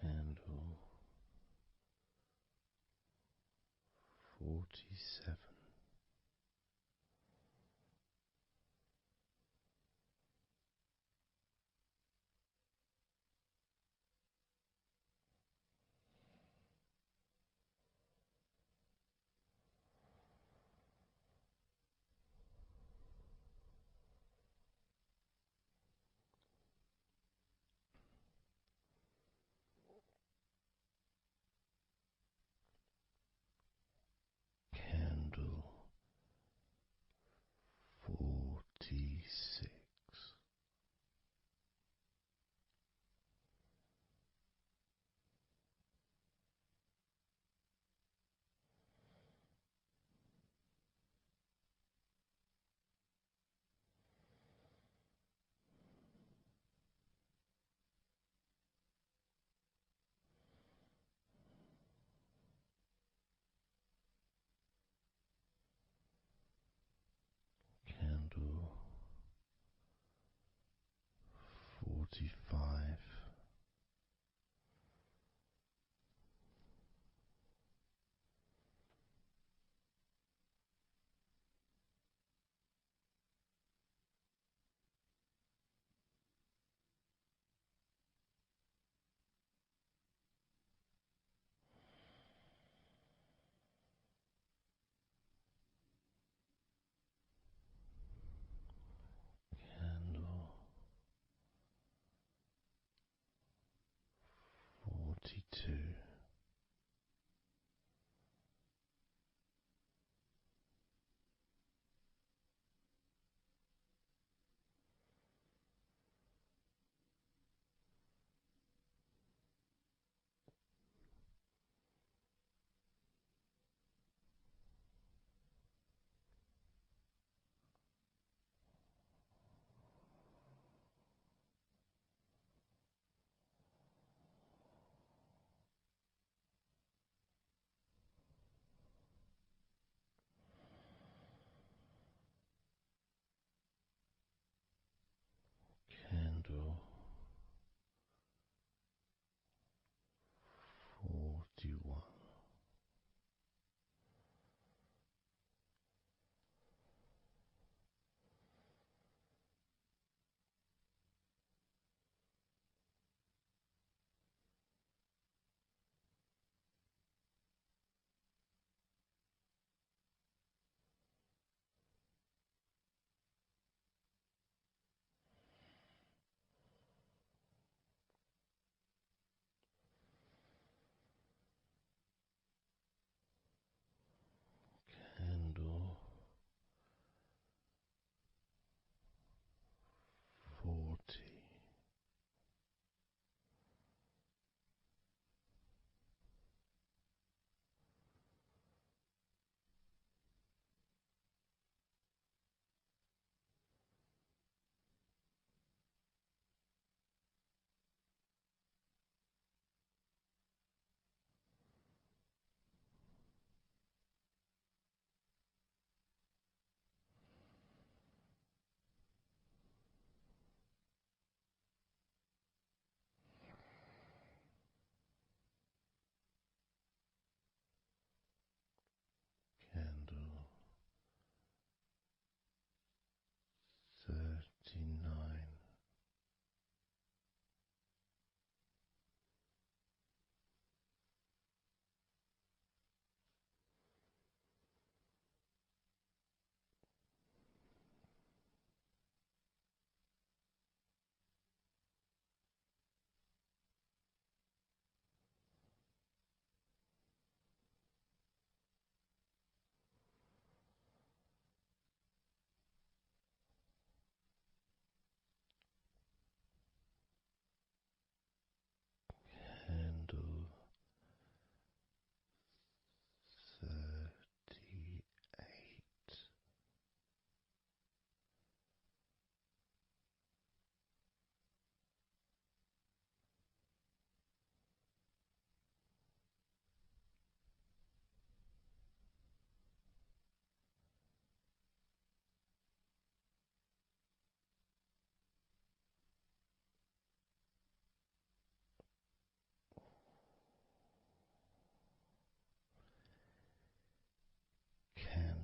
Candle 47. Candle 46. Candle 45. Candle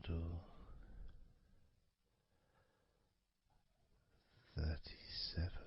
candle 37.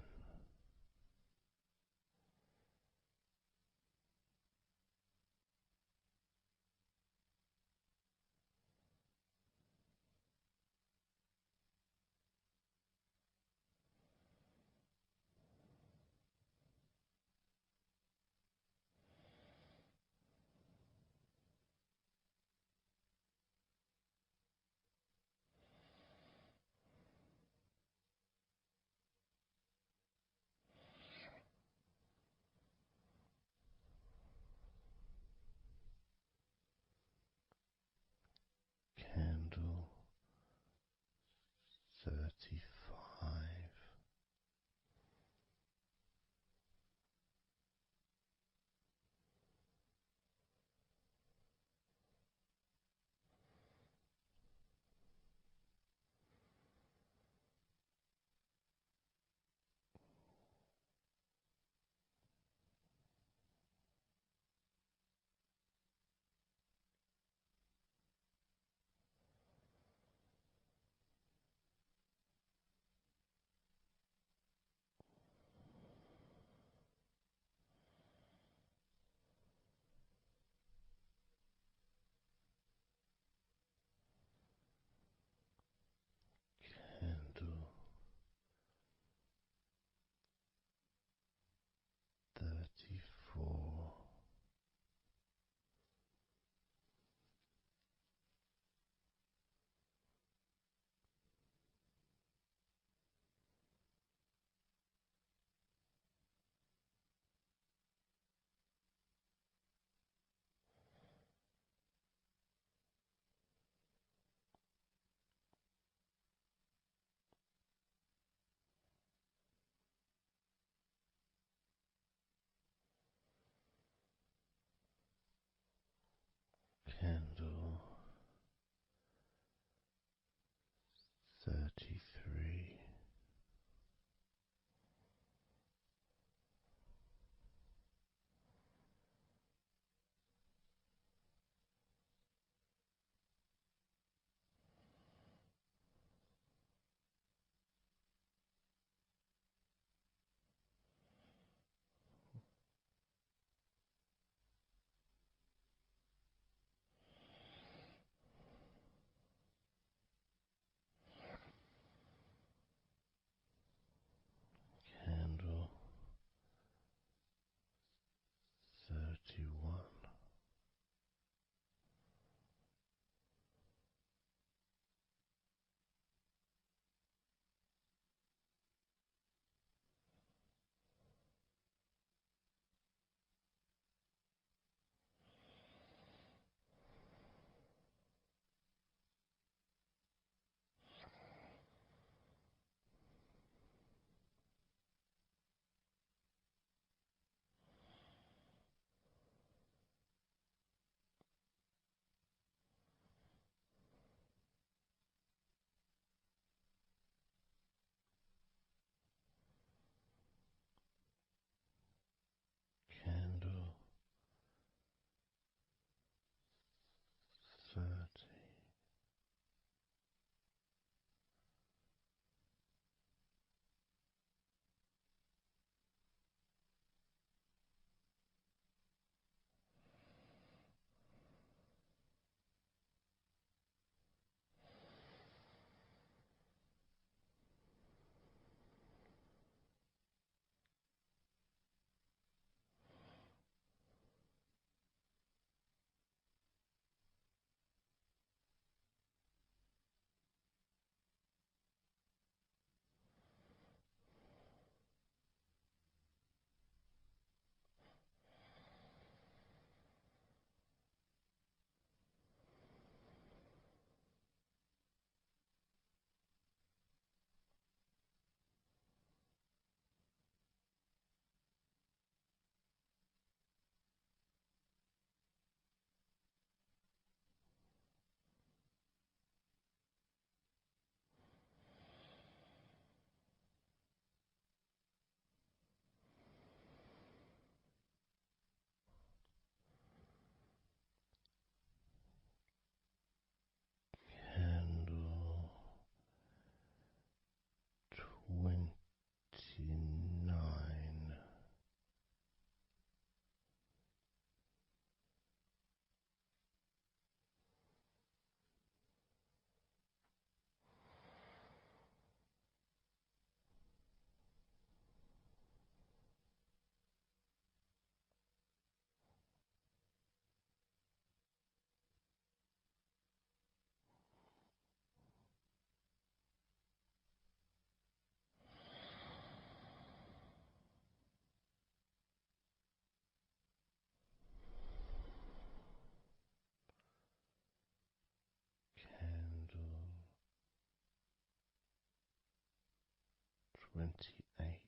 28.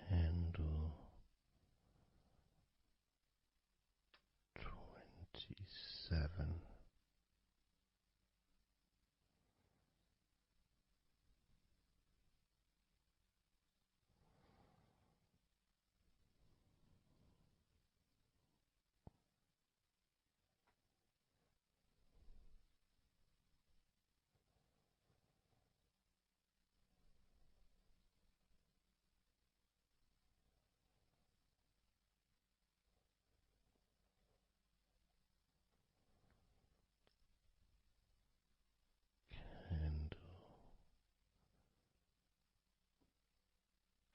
Candle 27. Candle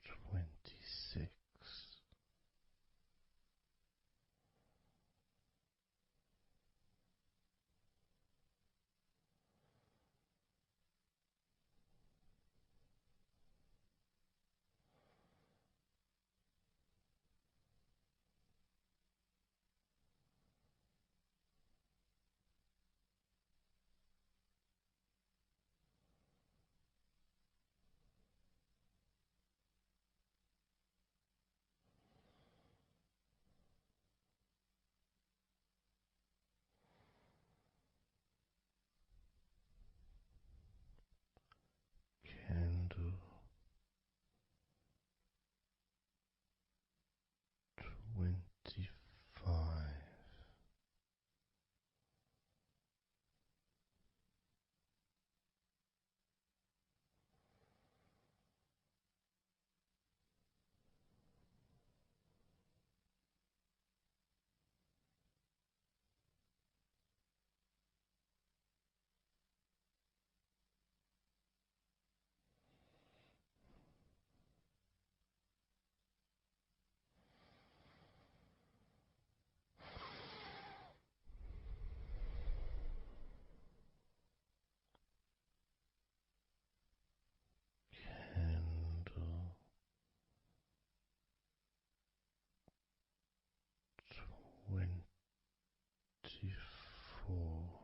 26. Candle 25. Candle 24.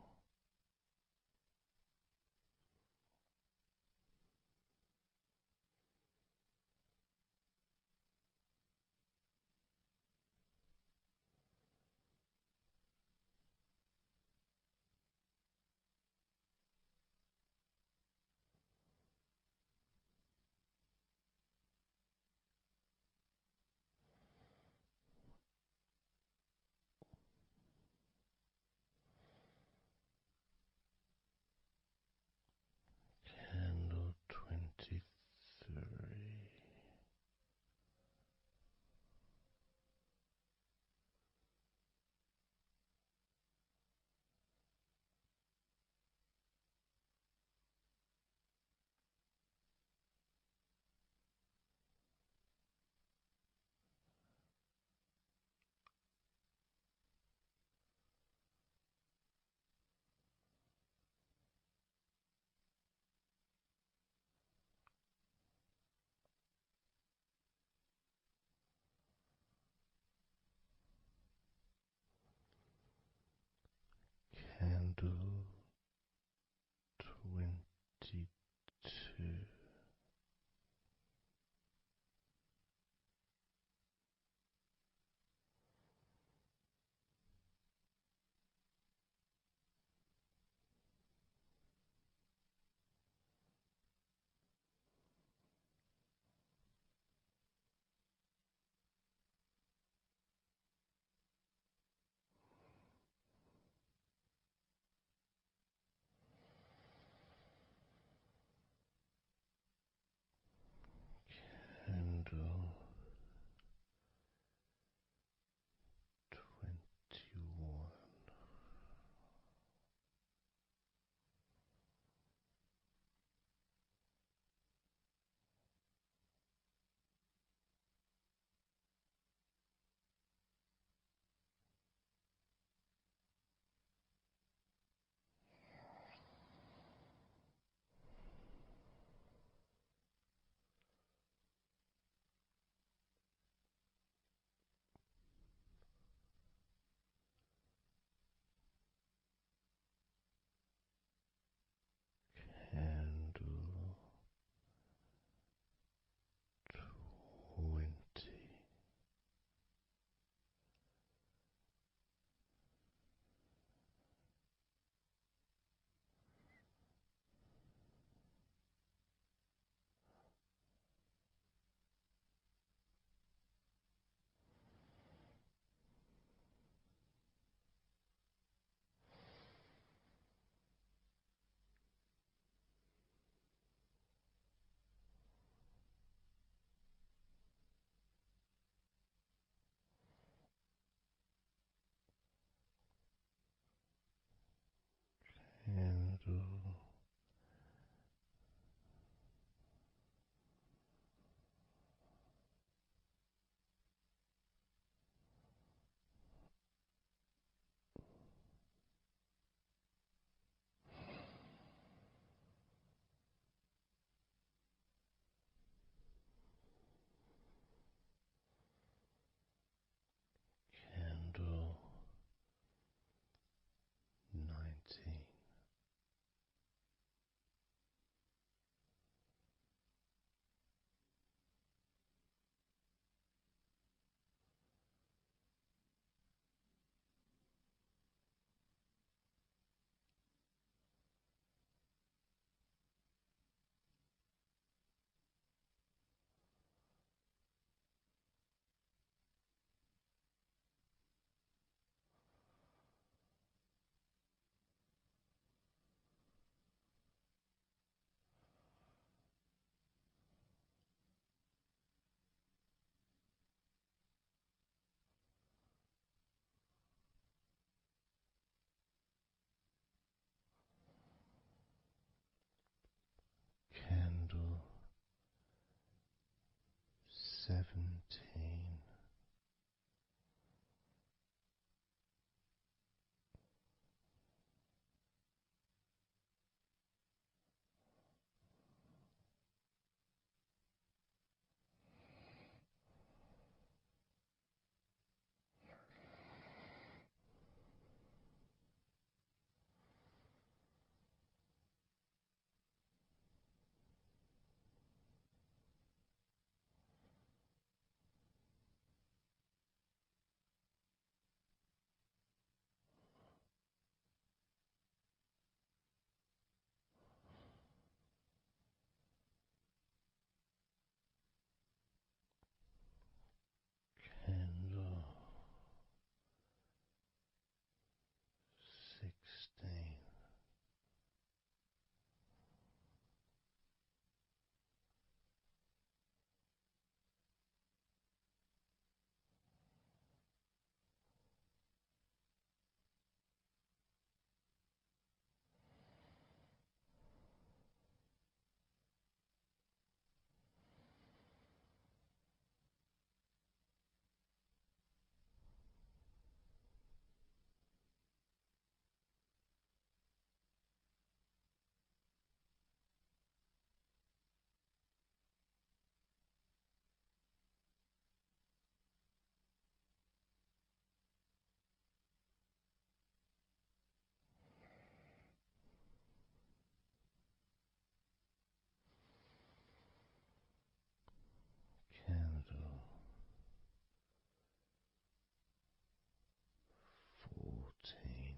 candle 17. Candle 16. Candle 14.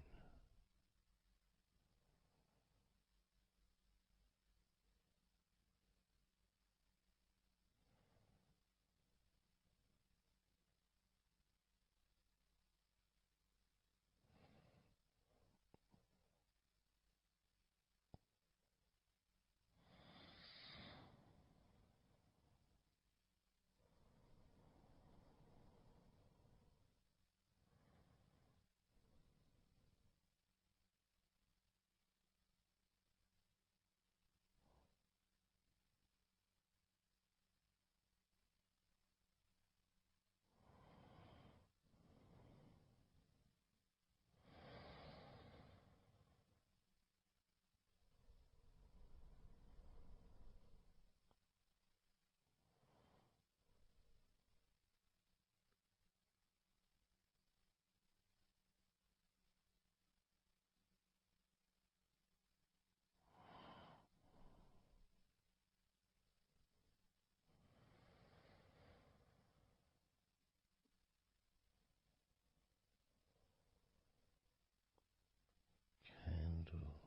Candle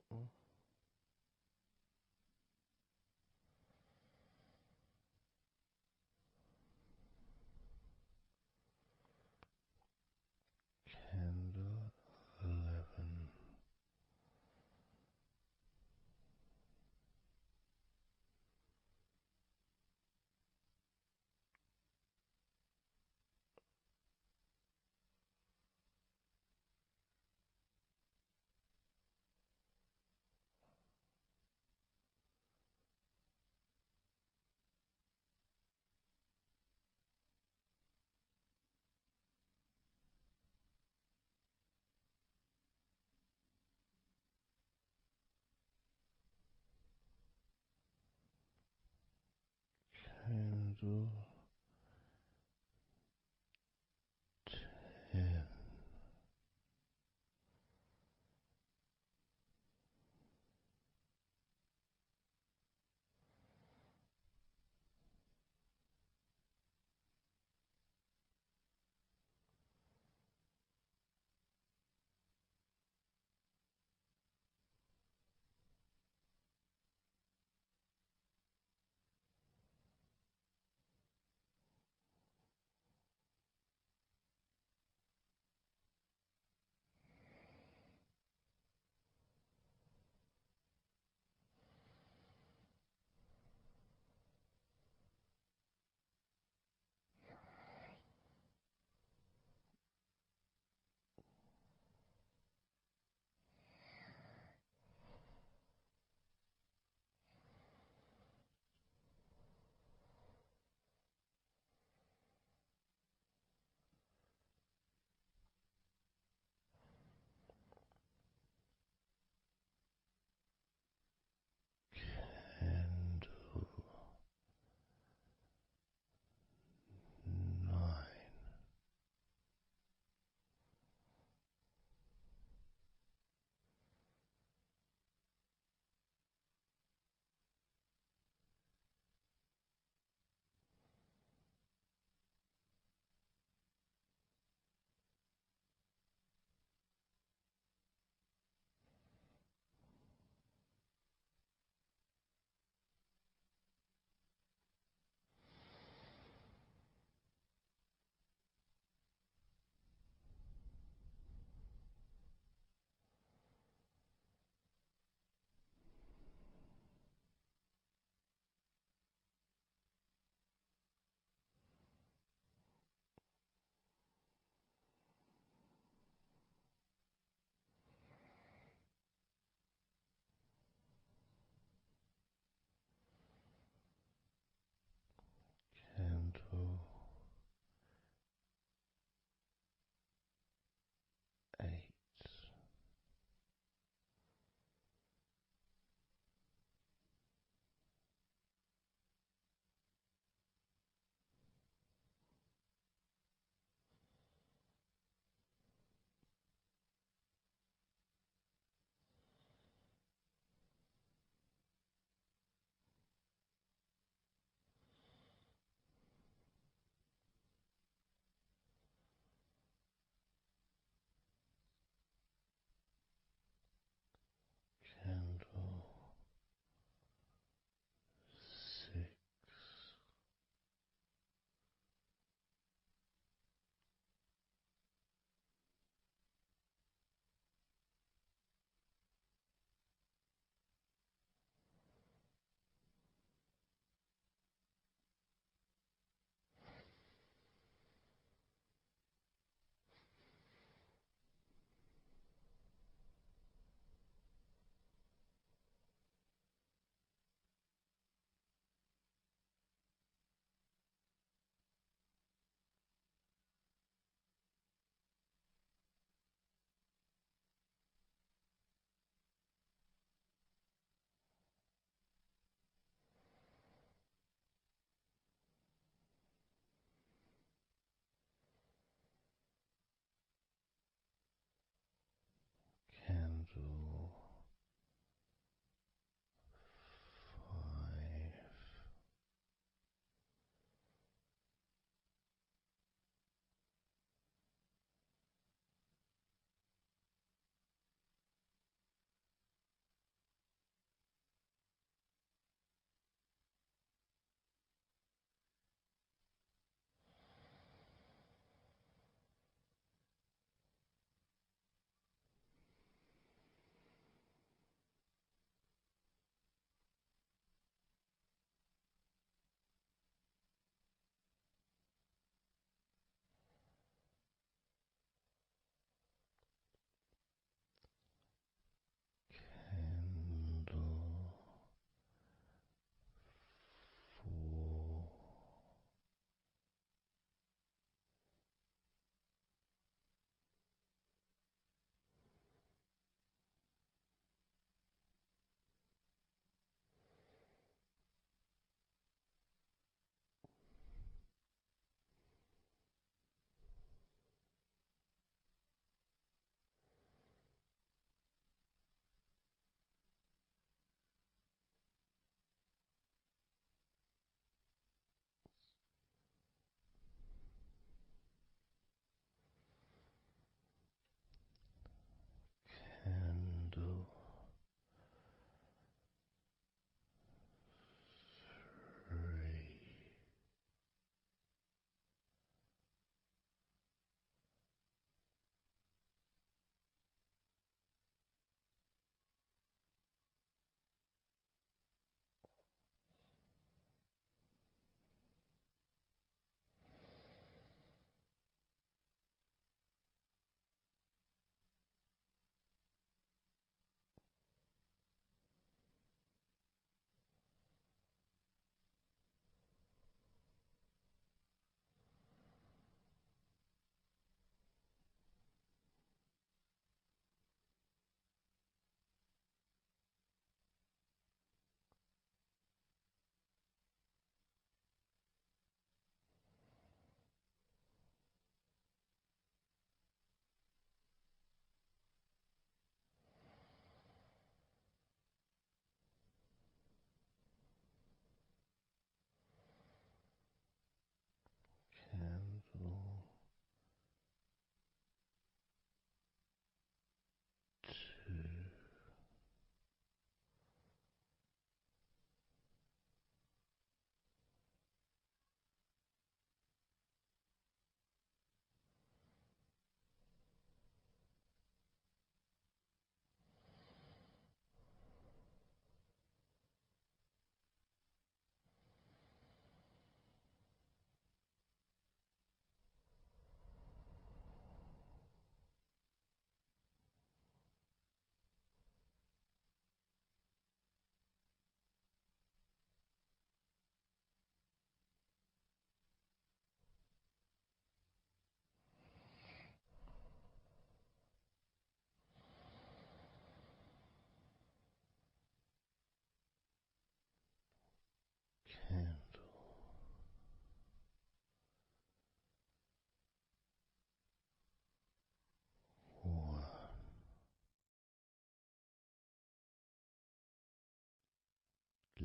12. Candle 11. Candle 10.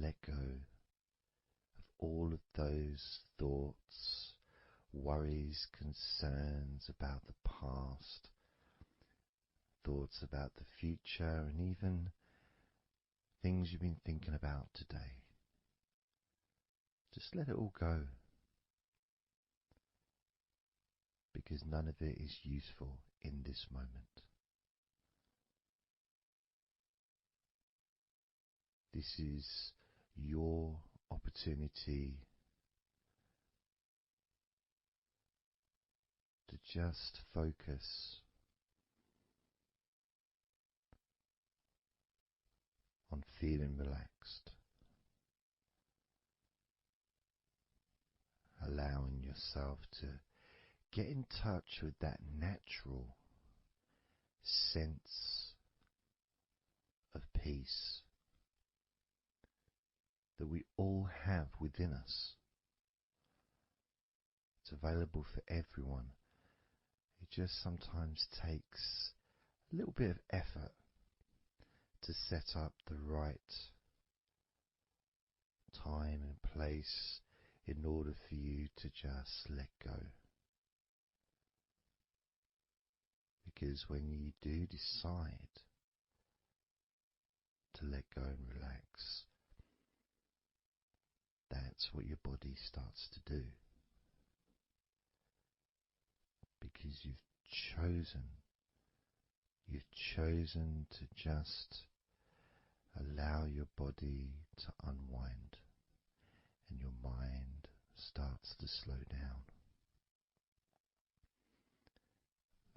let go of all of those thoughts, worries, concerns about the past, thoughts about the future, and even things you've been thinking about today. Just let it all go, because none of it is useful in this moment. This is your opportunity to just focus on feeling relaxed, allowing yourself to get in touch with that natural sense of peace that we all have within us. It's available for everyone. It just sometimes takes a little bit of effort to set up the right time and place in order for you to just let go. Because when you do decide to let go and relax, that's what your body starts to do. Because you've chosen to just allow your body to unwind, and your mind starts to slow down.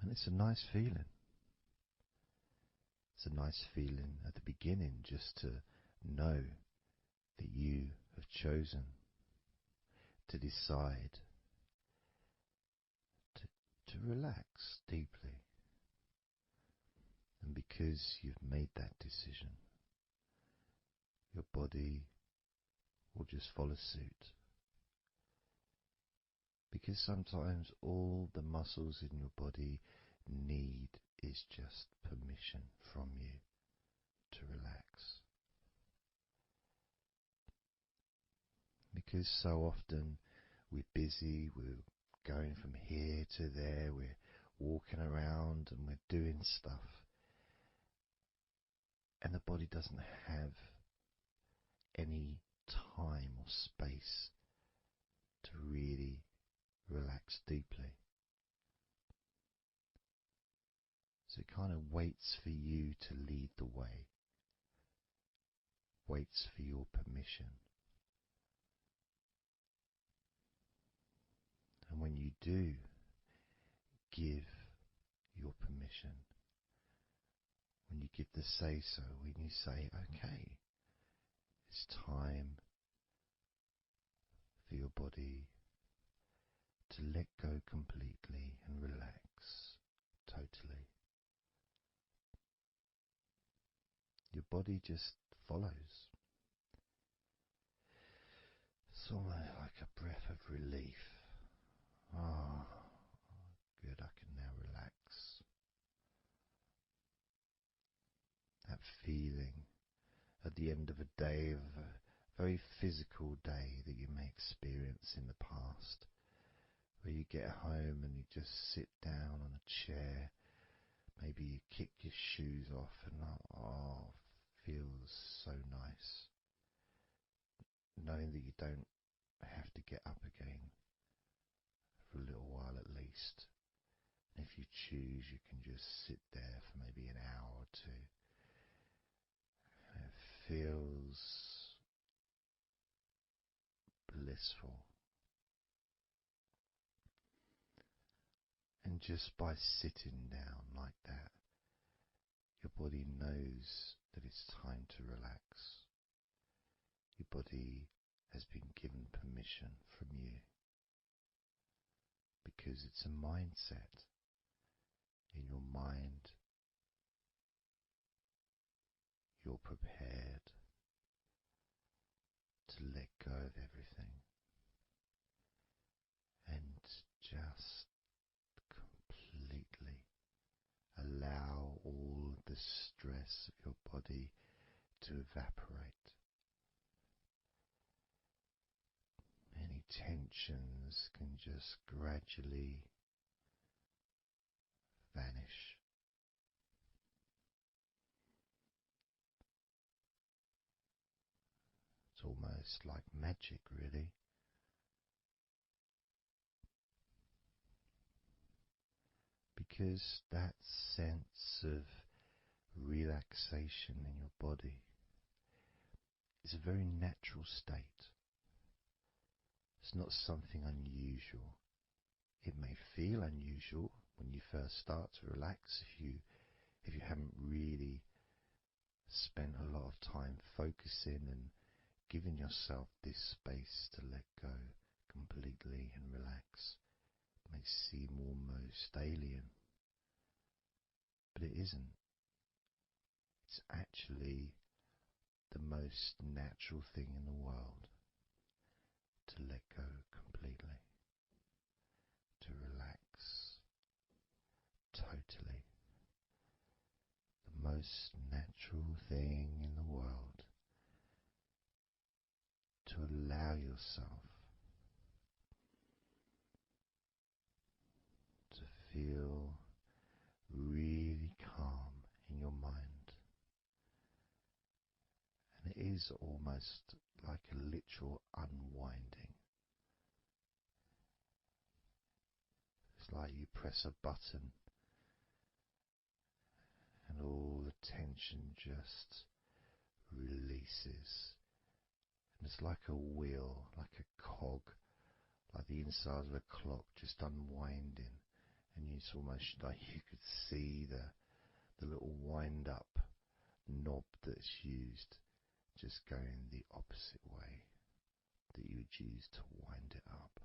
And it's a nice feeling. It's a nice feeling at the beginning just to know that you have chosen to decide to relax deeply. And because you've made that decision, your body will just follow suit. Because sometimes all the muscles in your body need is just permission from you to relax. Because so often we're busy, we're going from here to there, we're walking around and we're doing stuff, and the body doesn't have any time or space to really relax deeply. So it kind of waits for you to lead the way, waits for your permission. And when you do give your permission, when you give the say-so, when you say, okay, it's time for your body to let go completely and relax totally, your body just follows. It's almost like a breath of relief. Ah, good, I can now relax. That feeling at the end of a day, of a very physical day that you may experience in the past, where you get home and you just sit down on a chair, maybe you kick your shoes off and feels so nice. Knowing that you don't have to get up again for a little while at least. And if you choose, you can just sit there for maybe an hour or two. And it feels blissful. And just by sitting down like that, your body knows that it's time to relax. Your body has been given permission from you, because it's a mindset. In your mind, you're prepared to let go of everything and just completely allow all the stress of your body to evaporate, tensions can just gradually vanish. It's almost like magic, really, because that sense of relaxation in your body is a very natural state. It's not something unusual. It may feel unusual when you first start to relax if you haven't really spent a lot of time focusing and giving yourself this space to let go completely and relax. It may seem almost alien, but it isn't. It's actually the most natural thing in the world to let go completely, to relax totally. The most natural thing in the world to allow yourself to feel really calm in your mind. And it is almost like a literal unwinding. It's like you press a button and all the tension just releases. And it's like a wheel, like a cog, like the inside of a clock just unwinding. And it's almost like you could see the little wind up knob that's used just going the opposite way that you would use to wind it up.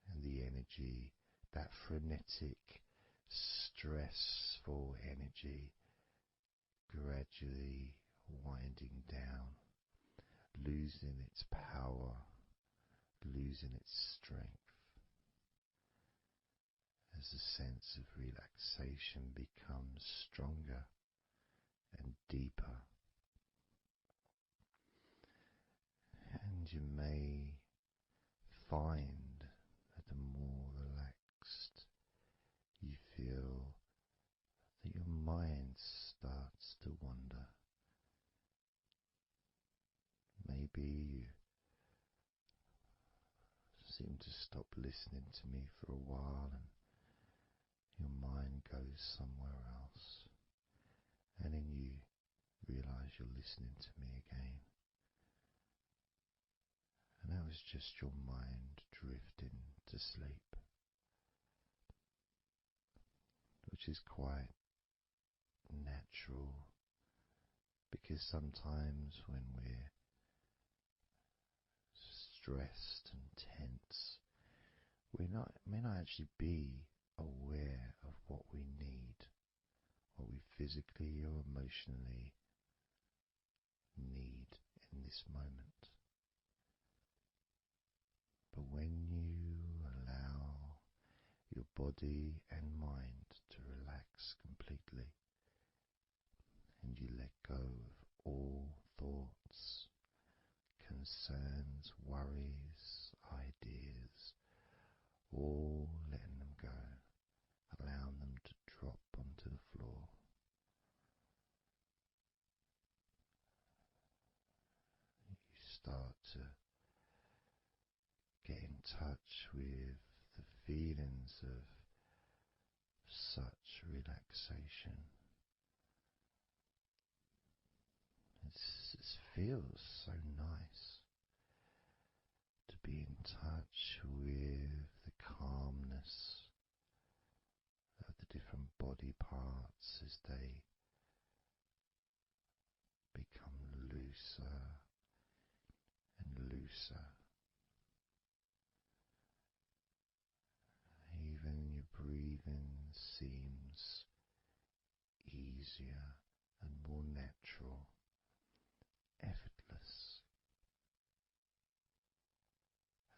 And the energy, that frenetic, stressful energy, gradually winding down, losing its power, losing its strength, as the sense of relaxation becomes stronger and deeper. And you may find that the more relaxed you feel, that your mind starts to wander. Maybe you seem to stop listening to me for a while and your mind goes somewhere else, and then you realize you're listening to me again. And that was just your mind drifting to sleep, which is quite natural, because sometimes when we're stressed and tense, we may not actually be aware of what we need, what we physically or emotionally need in this moment. But when you allow your body and mind to relax completely, and you let go of all thoughts, concerns, worries, ideas, all letting them go, allowing them to drop onto the floor, you start to get in touch with the feelings of such relaxation. It feels so nice to be in touch with the calmness of the different body parts as they become looser and looser. Even your breathing seems easier and more natural, effortless,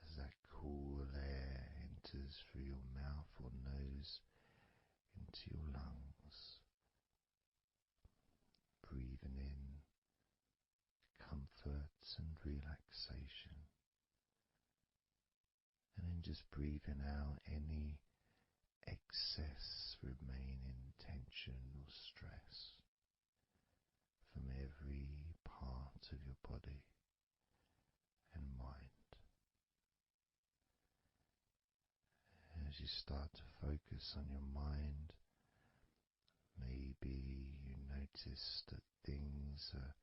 as that cool air enters through your mouth or nose into your lungs, breathing in comfort and relaxation, and just breathing out any excess remaining tension or stress from every part of your body and mind. As you start to focus on your mind, maybe you notice that things have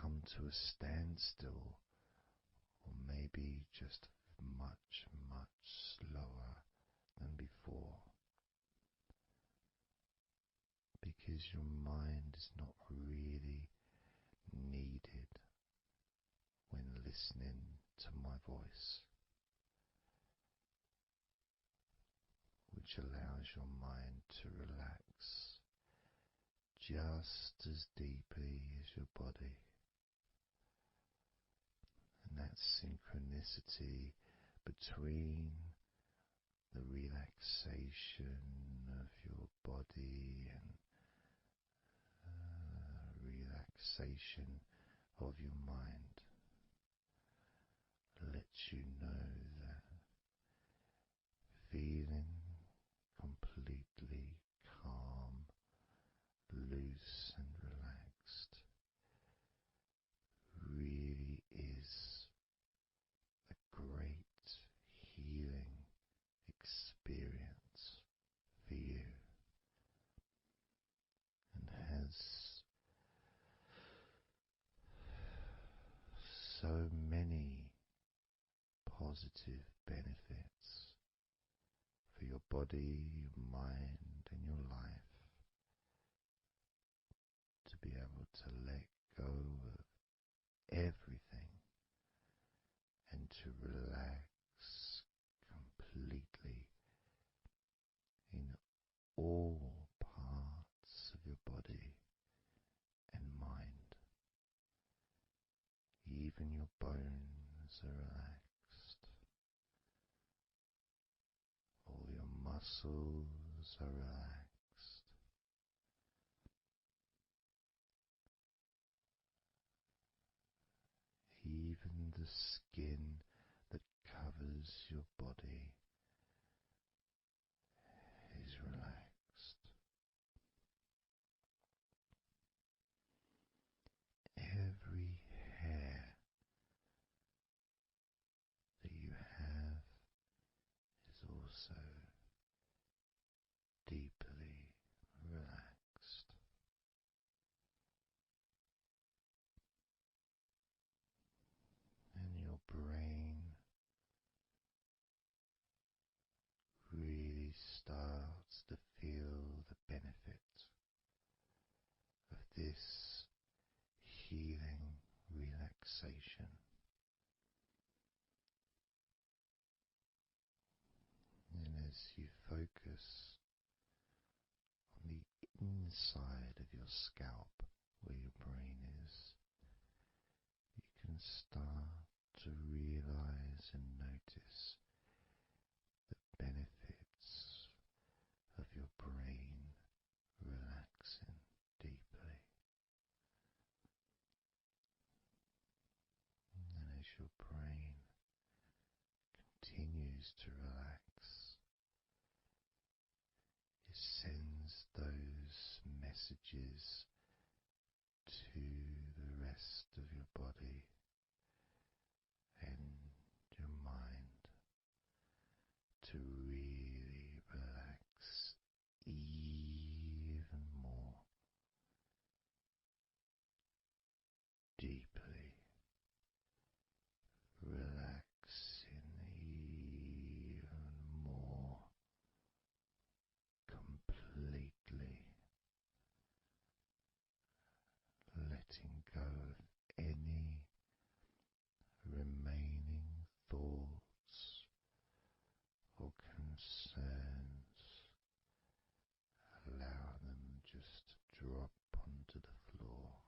come to a standstill, or maybe just much, much slower than before, because your mind is not really needed when listening to my voice, which allows your mind to relax just as deeply as your body. And that synchronicity between the relaxation of your body and relaxation of your mind lets you know that feeling completely calm, loose and relaxed really is a great healing experience for you, and has so many positive benefits for your body, your mind, and your life, to be able to let go of everything and to relax completely in all parts of your body and mind. Even your bones are relaxed. All your muscles are relaxed. Even the skin that covers your body is relaxed. Every hair that you have is also deeply relaxed. And your brain really starts to feel the benefit of this healing relaxation. And as you focus on the inside of your scalp, where your brain is, you can start to realize and notice the benefits of your brain relaxing deeply. And as your brain continues to relax, it sends those messages to the rest of your body and your mind to really relax even more deeply, relaxing even more completely, letting go of any remaining thoughts or concerns. Allow them just to drop onto the floor,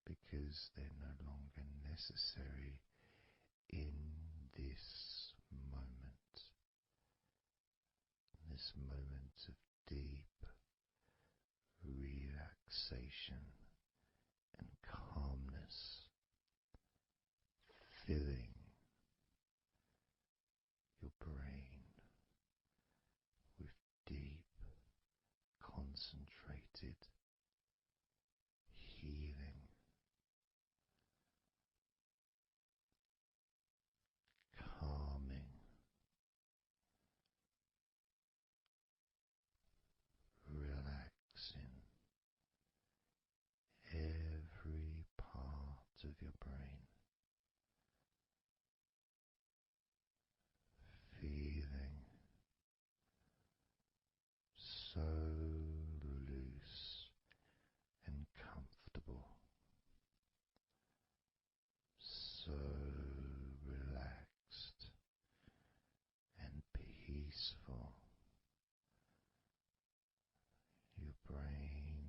because they're no longer necessary in this moment, this moment of deep relaxation and calmness, filling concentrated healing, calming, relaxing every part of your brain, feeling so loose and comfortable, so relaxed and peaceful. Your brain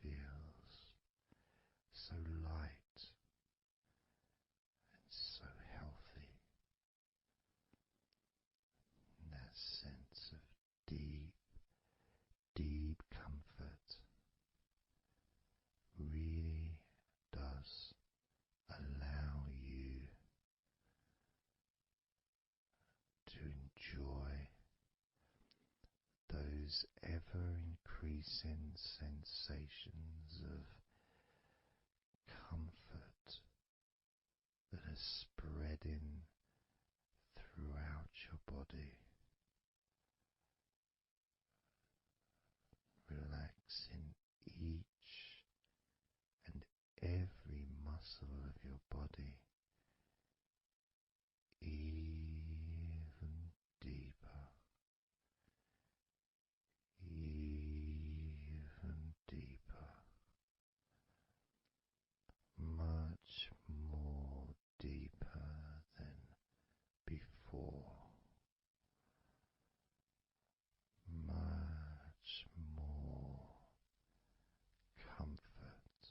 feels so light and so healthy. And that sense of deep, deep comfort really does allow you to enjoy those ever increasing sensations of comfort that are spreading throughout your body, relaxing each and every muscle of your body even deeper, even deeper, much more deeper than before, much more comfort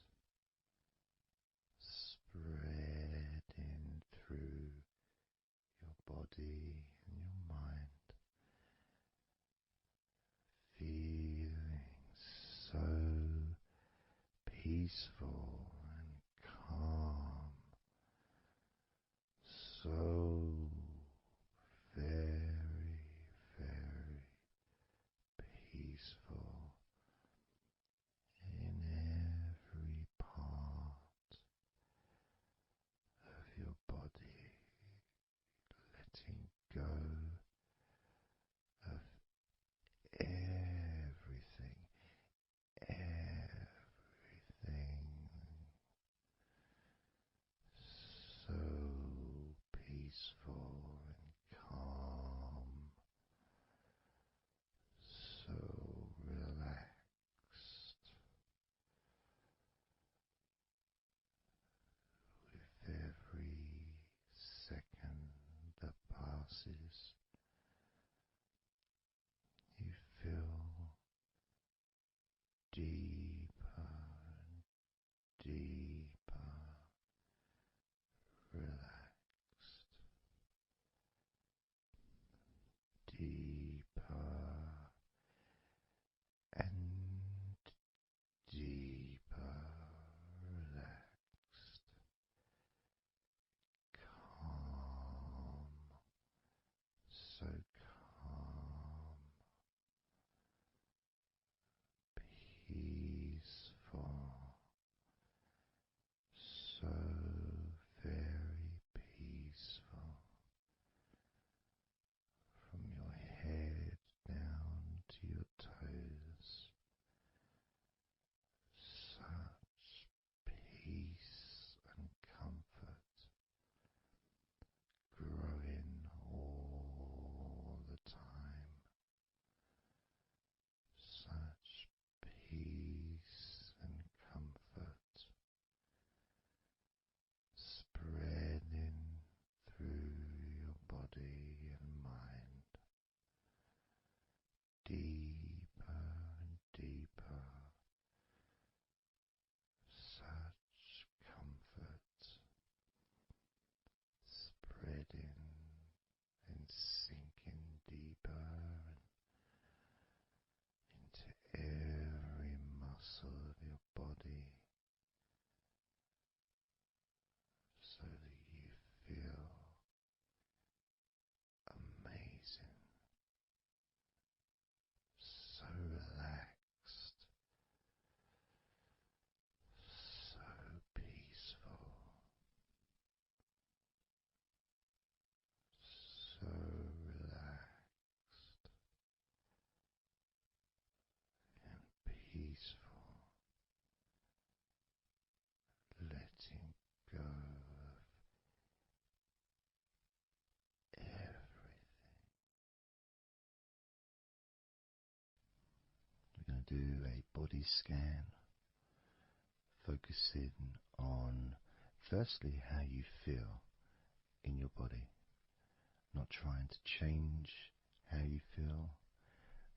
spreading through your body and your mind, feeling so peaceful and calm, so very, very peaceful in every part of your body, letting go of everything, everything, so peaceful, to do a body scan, focusing on firstly how you feel in your body, not trying to change how you feel,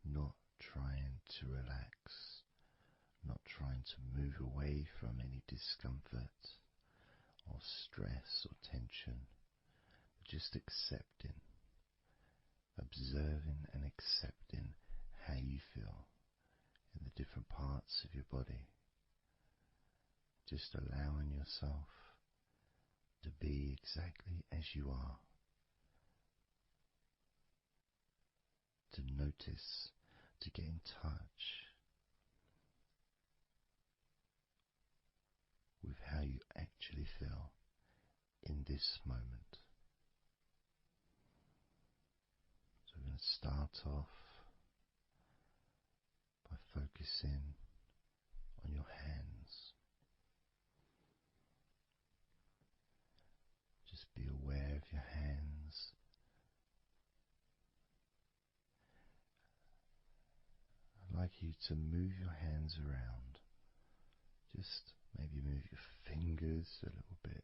not trying to relax, not trying to move away from any discomfort or stress or tension, but just accepting, observing and accepting how you feel in the different parts of your body. Just allowing yourself to be exactly as you are, to notice, to get in touch with how you actually feel in this moment. So we're going to start off by focusing on your hands. Just be aware of your hands. I'd like you to move your hands around. Just maybe move your fingers a little bit,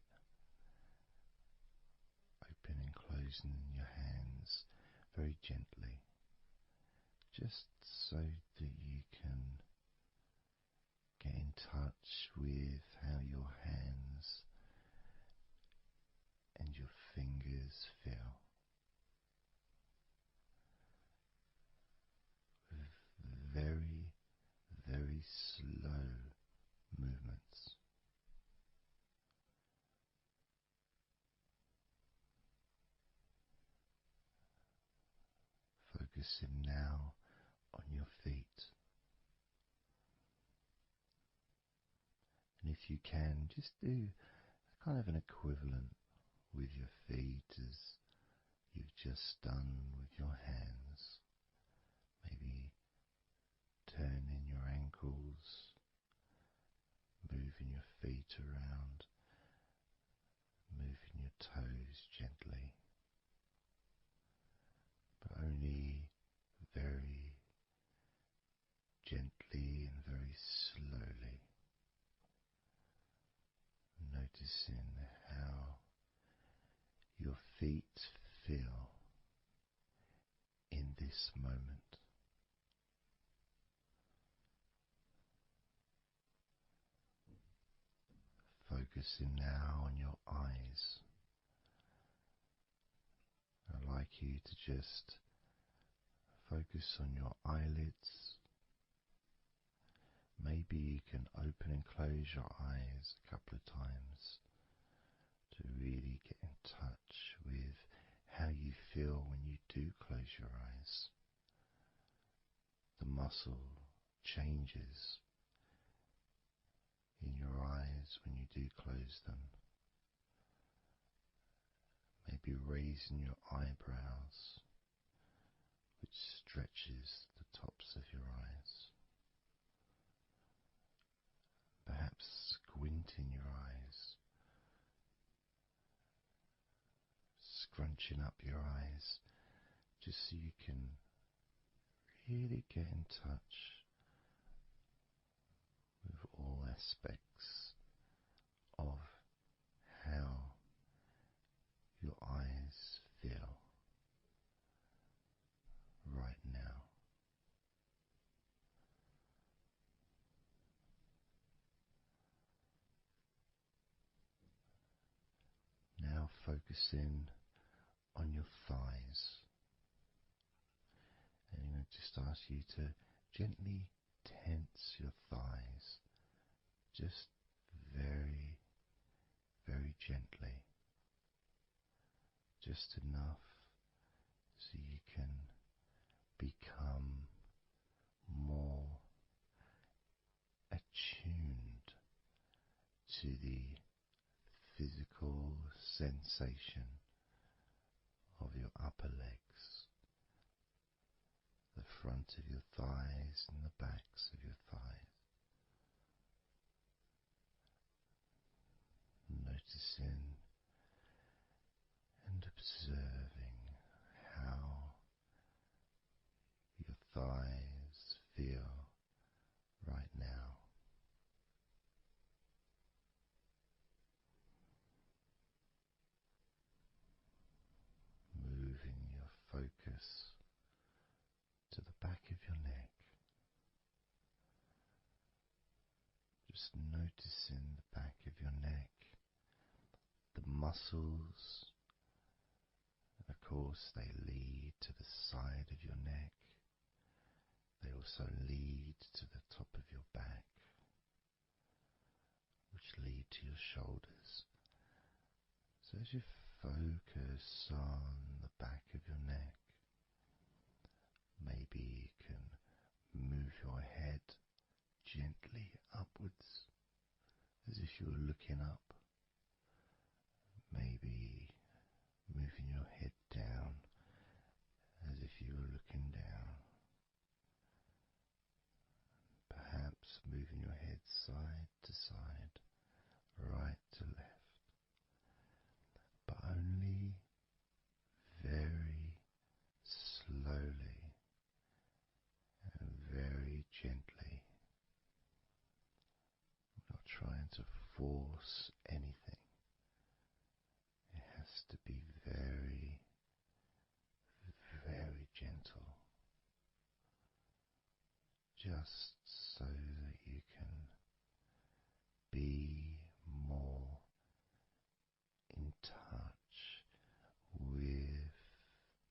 open and closing your hands very gently, just so that you can get in touch with how your hands and your fingers feel, with very, very slow movements. Focusing now on your feet. And if you can, just do kind of an equivalent with your feet as you've just done with your hands. Maybe turning your ankles, moving your feet around, moving your toes gently, but only very gently and very slowly, noticing how your feet feel in this moment. Focusing now on your eyes. I'd like you to just focus on your eyelids. Maybe you can open and close your eyes a couple of times to really get in touch with how you feel when you do close your eyes. The muscle changes in your eyes when you do close them. Maybe raising your eyebrows, which stretches the tops of your eyes. Perhaps squinting your eyes, scrunching up your eyes, just so you can really get in touch with all aspects of how your eyes feel right now. Now focusing on your thighs, and I'm going to just ask you to gently tense your thighs, just very, very gently, just enough so you can become more attuned to the physical sensation of your upper legs, the front of your thighs and the backs of your thighs. Noticing and observing how your thighs feel just noticing the back of your neck, the muscles, and of course they lead to the side of your neck. They also lead to the top of your back, which lead to your shoulders. So as you focus on the back of your neck, maybe you can move your head gently upwards as if you were looking up. Maybe moving your head down as if you were looking down. Perhaps moving your head side to side, right to left, but only very slowly and very gently. We're not trying to force anything. It has to be very, very gentle, just so that you can be more in touch with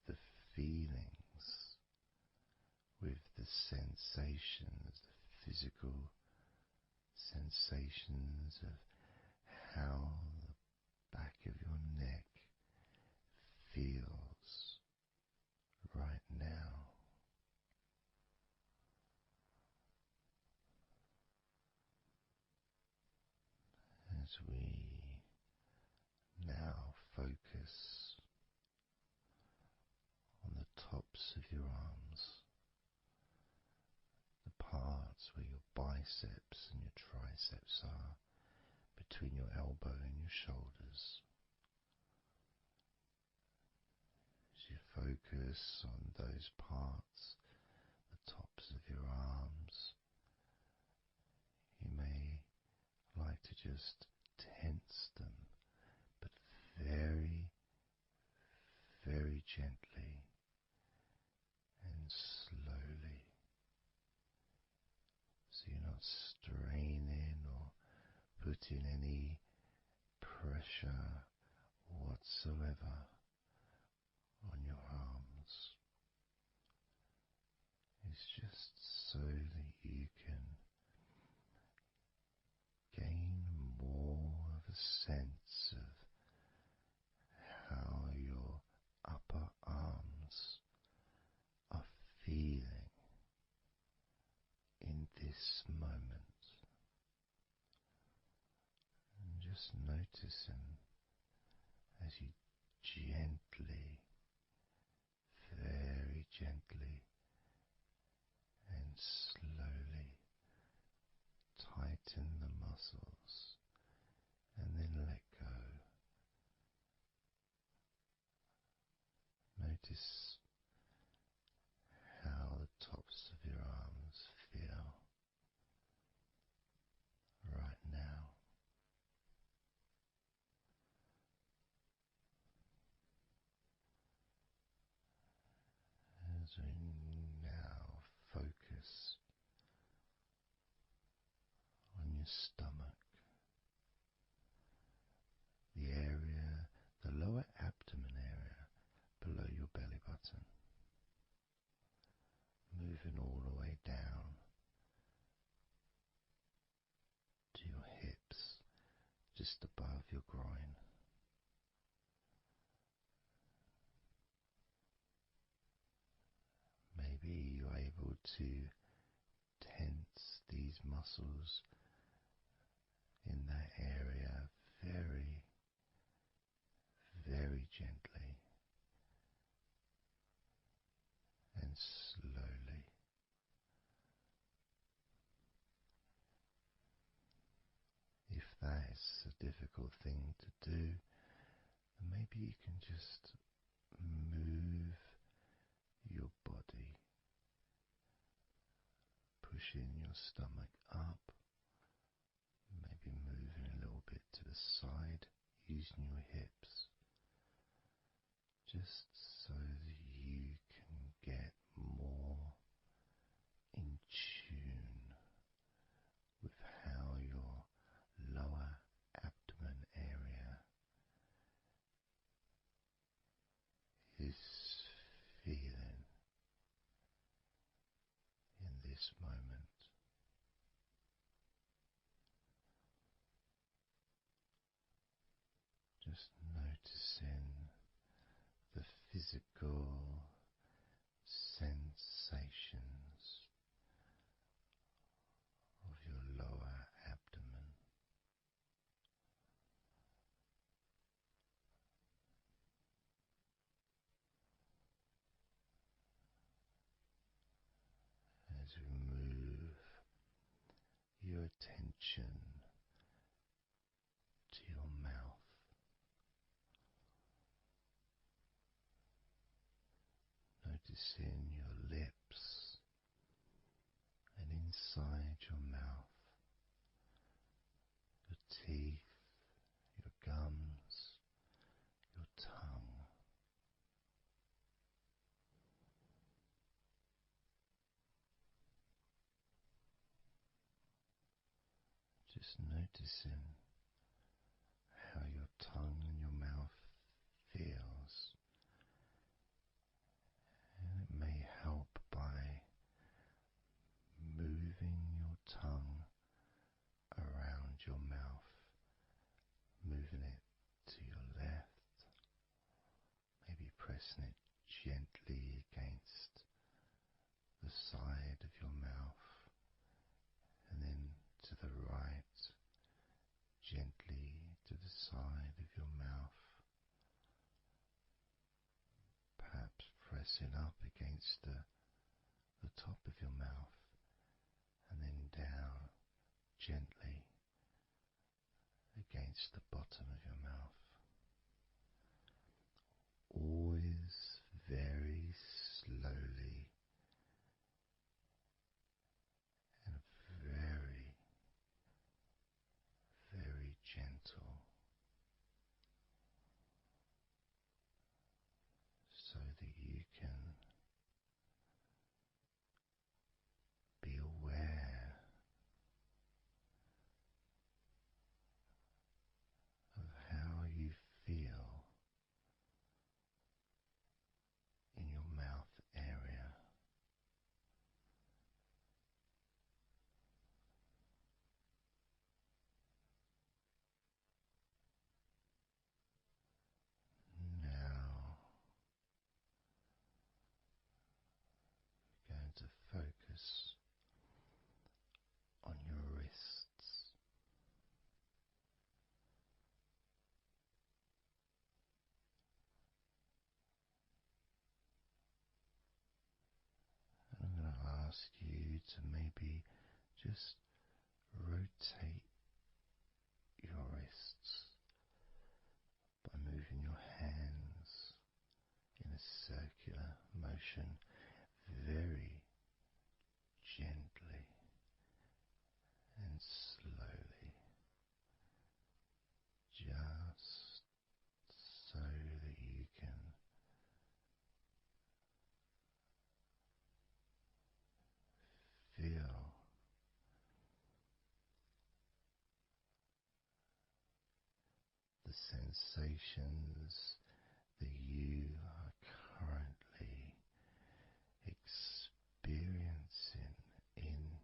the feelings, with the sensations, the physical sensations of how the back of your neck feels right now. As we now focus on the tops of your arms, the parts where your biceps and your triceps are, between your elbow and your shoulders. As you focus on those parts, the tops of your arms, you may like to just tense them, but very, very gently and slowly, so you're not straining or putting any pressure whatsoever on your arms. It's just so that you can gain more of a sense of how your upper arms are feeling in this moment, and just noticing as you gently, very gently and slowly tighten the muscles and then let go. Notice how the tops of your arms feel right now. As we now focus on your stomach, the area, the lower abdomen area below your belly button, moving all the way down to your hips, just above your groin. Maybe you're able to tense these muscles in that area very, very gently and slowly. If that is a difficult thing to do, then maybe you can just move your body, pushing your stomach up, maybe moving a little bit to the side, using your hips, just so that you can get more in tune with how your physical sensations of your lower abdomen. As we move your attention to your mouth, noticing your lips and inside your mouth, your teeth, your gums, your tongue. Just noticing how your tongue and your mouth feels, and it may help by moving your tongue around your mouth, moving it to your left, maybe pressing it gently against the side of your mouth, and then to the right, gently to the side of your mouth, perhaps pressing up against the top of your mouth, and then down gently against the bottom of your mouth. Always very slowly and very, very gentle, so that you can be aware of how you feel in your mouth area. Now we're going to focus on your wrists. And I'm going to ask you to maybe just rotate your wrists by moving your hands in a circular motion very gently and slowly, just so that you can feel the sensations that you are currently experiencing in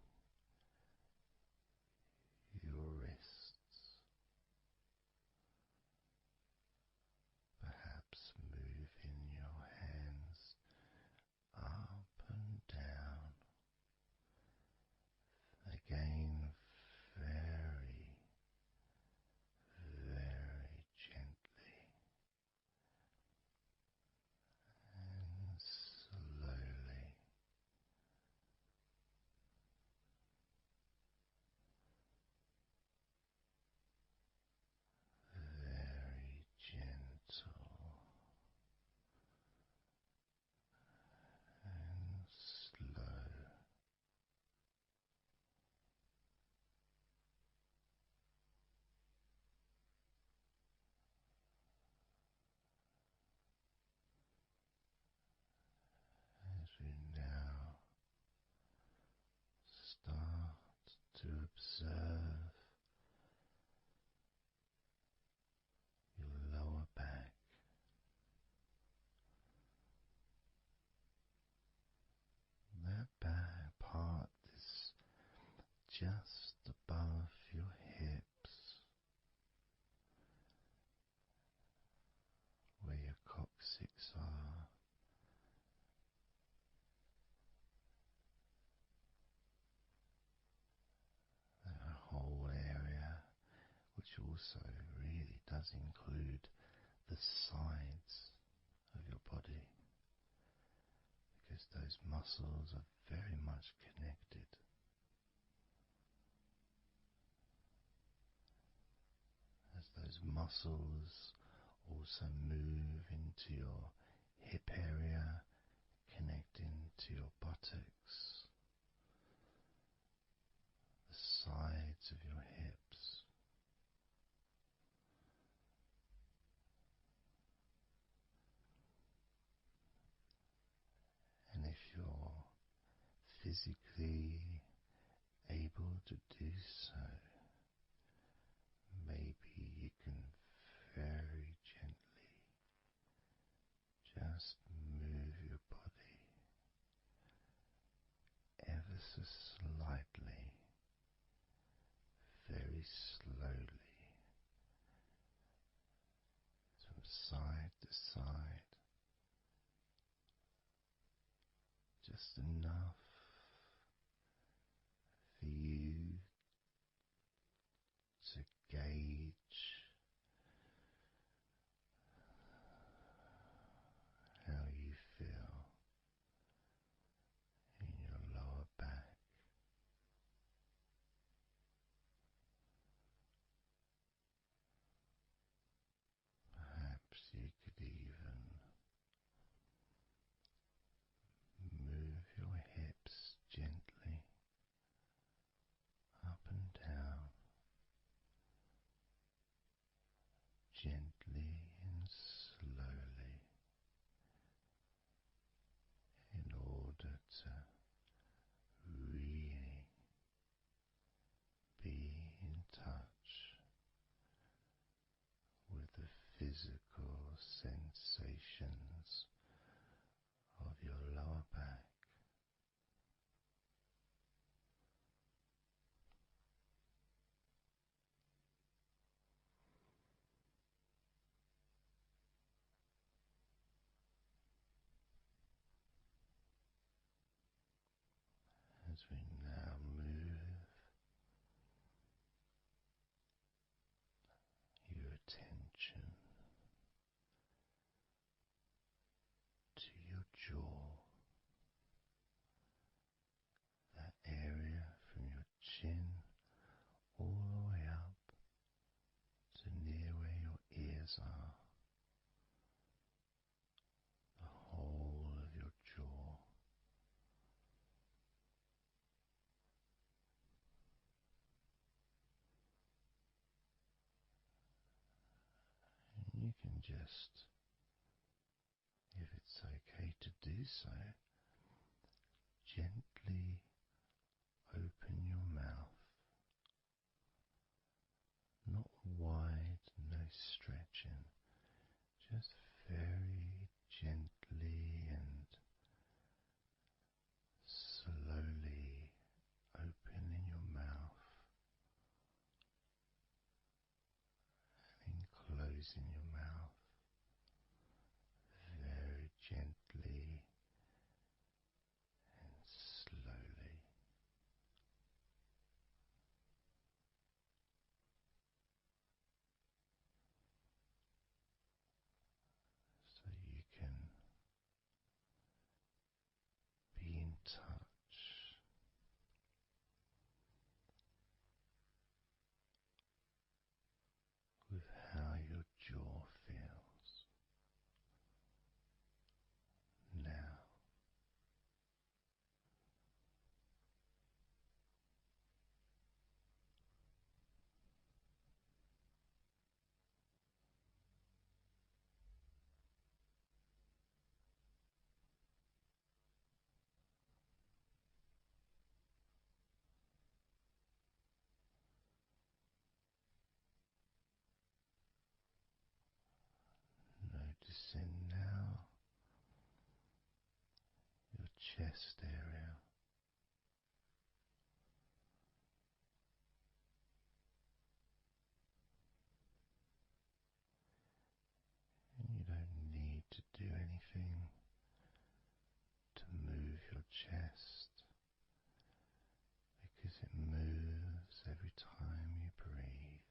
your wrists. Perhaps moving your hands up and down, again very, very gently and slowly. Very gentle and slow. As we now start to observe your lower back, that back part is just above your hips, where your coccyx are, also really does include the sides of your body, because those muscles are very much connected. As those muscles also move into your hip area, connecting to your buttocks, the sides of your hips, and if you're physically able to do so, maybe you can very gently just move your body ever so slightly, very slowly, from side to side, just enough for you to gauge how you feel in your lower back. Perhaps you could even move your hips gently up and down, gently and slowly, in order to really be in touch with the physical sensations of your lower back. As we now move your attention to your jaw, that area from your chin all the way up to near where your ears are, the whole of your jaw. And you can just, if it's okay to do so, gently open your mouth, not wide, no stretching, just very gently and slowly opening your mouth and closing your mouth very gently and slowly. So you can be in touch with how your jaw feels now. Noticing now your chest area. And you don't need to do anything to move your chest, because it moves every time you breathe.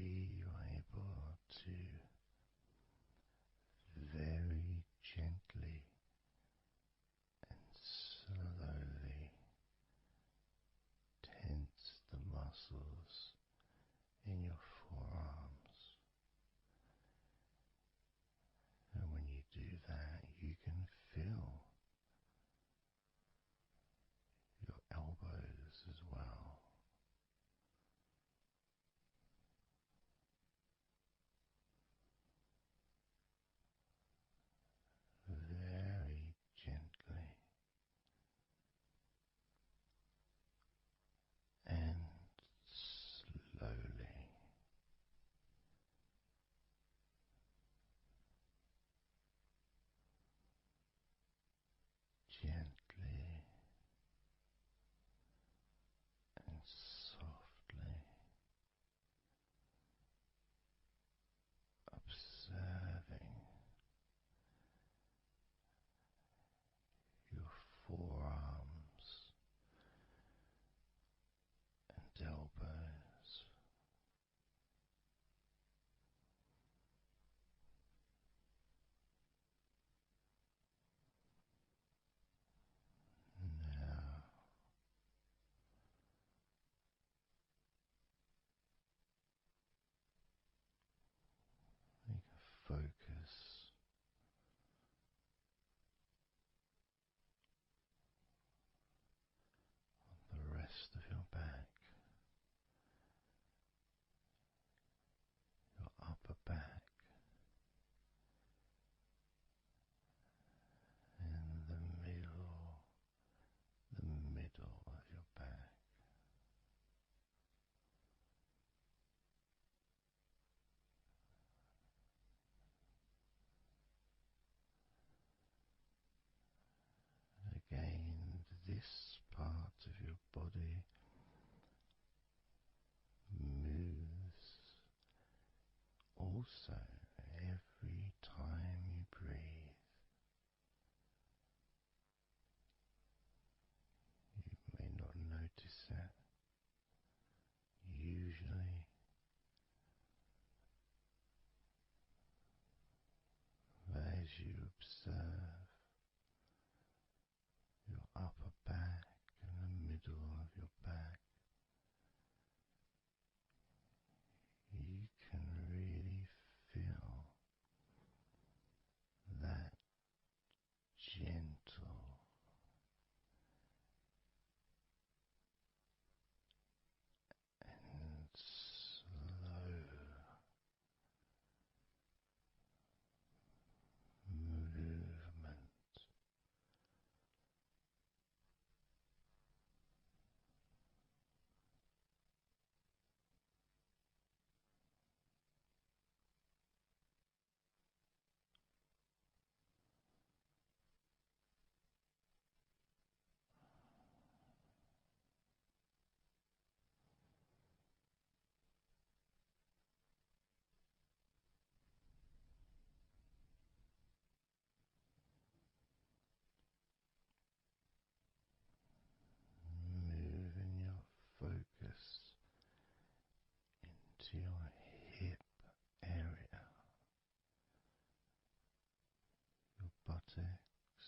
maybe you're able to very gently and slowly tense the muscles in your forearms. And when you do that, you can feel your elbows as well. Very gently and slowly, gently and softly, observing your forearms and elbows. Now you can focus on the rest of your back, your upper back, and the middle of your back. Again, this part of your body moves also every time you breathe. You may not notice that usually, but as you observe your upper back and the middle of your back, you can really feel that gentle and slow movement. Moving your focus into your hip area, your buttocks,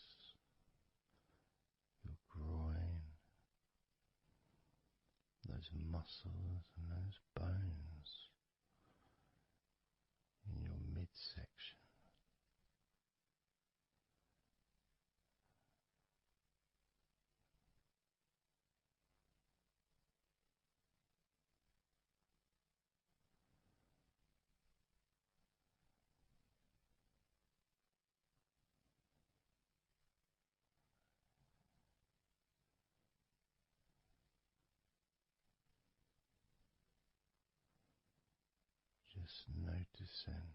your groin, those muscles and those bones in your midsection. Just noticing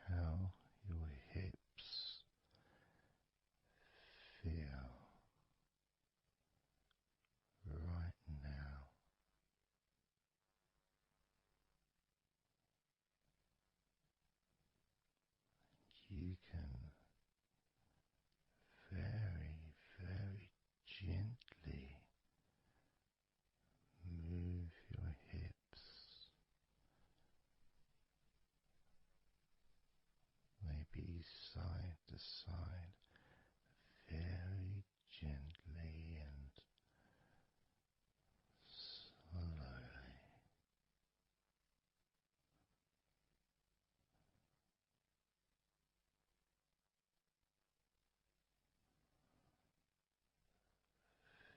how your hips feel right now. You can very, very gently move your hips side to side, very gently and slowly.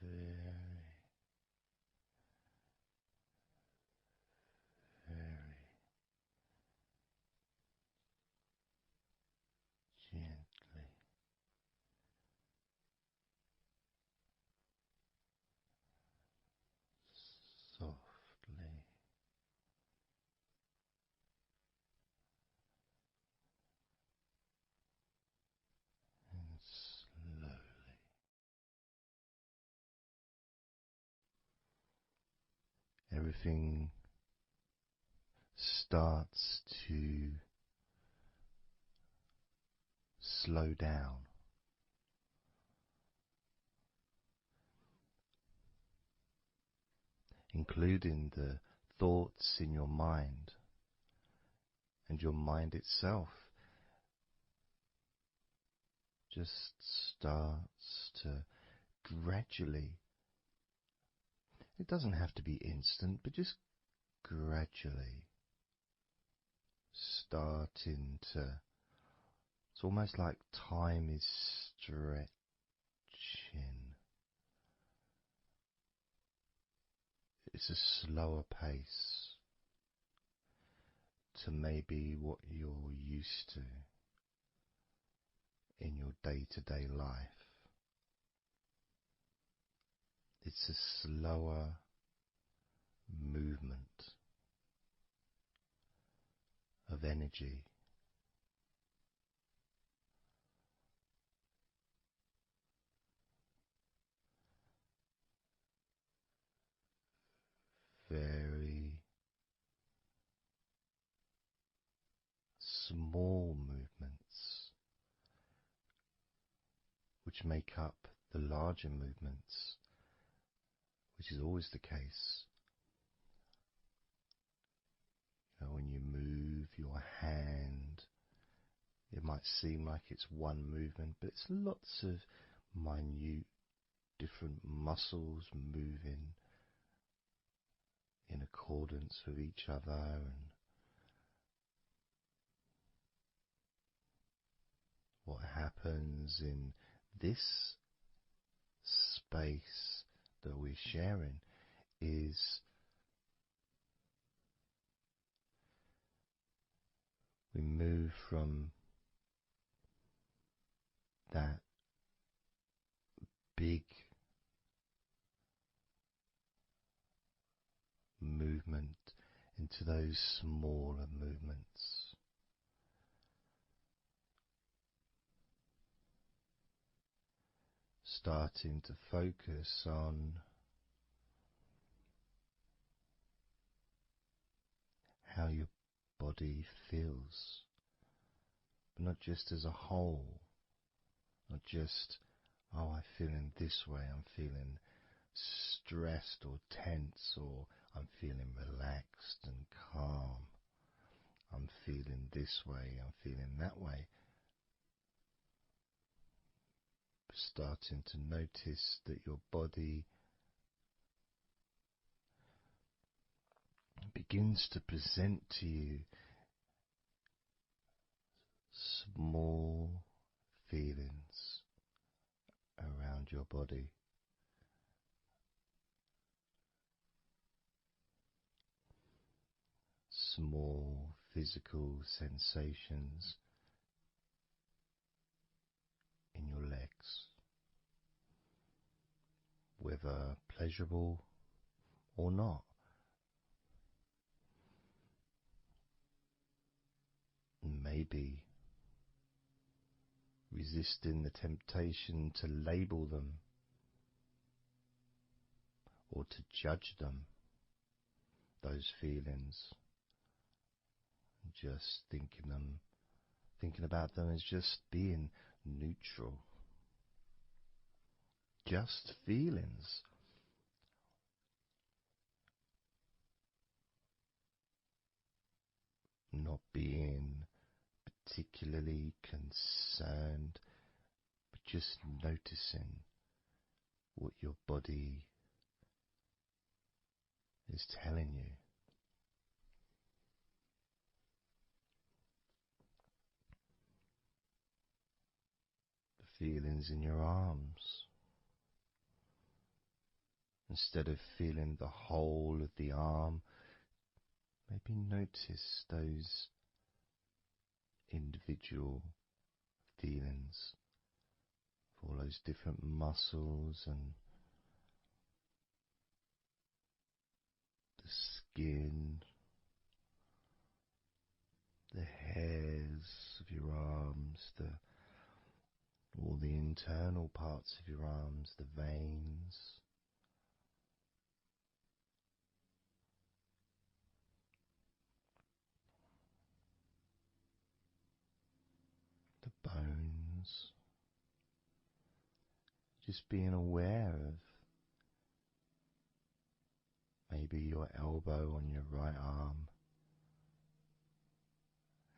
Very, very gently, softly, and slowly. Everything starts to slow down, including the thoughts in your mind, and your mind itself just starts to gradually, it doesn't have to be instant, but just gradually starting to, it's almost like time is stretching. It's a slower pace to maybe what you're used to in your day-to-day life. It's a slower movement of energy. Very small movements which make up the larger movements, which is always the case. You know, when you move your hand, it might seem like it's one movement, but it's lots of minute different muscles moving in accordance with each other, and what happens in this space that we're sharing is we move from that big movement into those smaller movements, starting to focus on how your body feels, but not just as a whole, not just, oh, I'm feeling this way, I'm feeling stressed or tense, or I'm feeling relaxed and calm, I'm feeling this way, I'm feeling that way. Starting to notice that your body begins to present to you small feelings around your body. Small physical sensations in your legs, whether pleasurable or not. Maybe resisting the temptation to label them or to judge them, those feelings, just thinking about them as just being neutral, just feelings. Not being particularly concerned, but just noticing what your body is telling you. The feelings in your arms. Instead of feeling the whole of the arm, maybe notice those individual feelings, all those different muscles and the skin, the hairs of your arms, all the internal parts of your arms, the veins, the bones. Just being aware of maybe your elbow on your right arm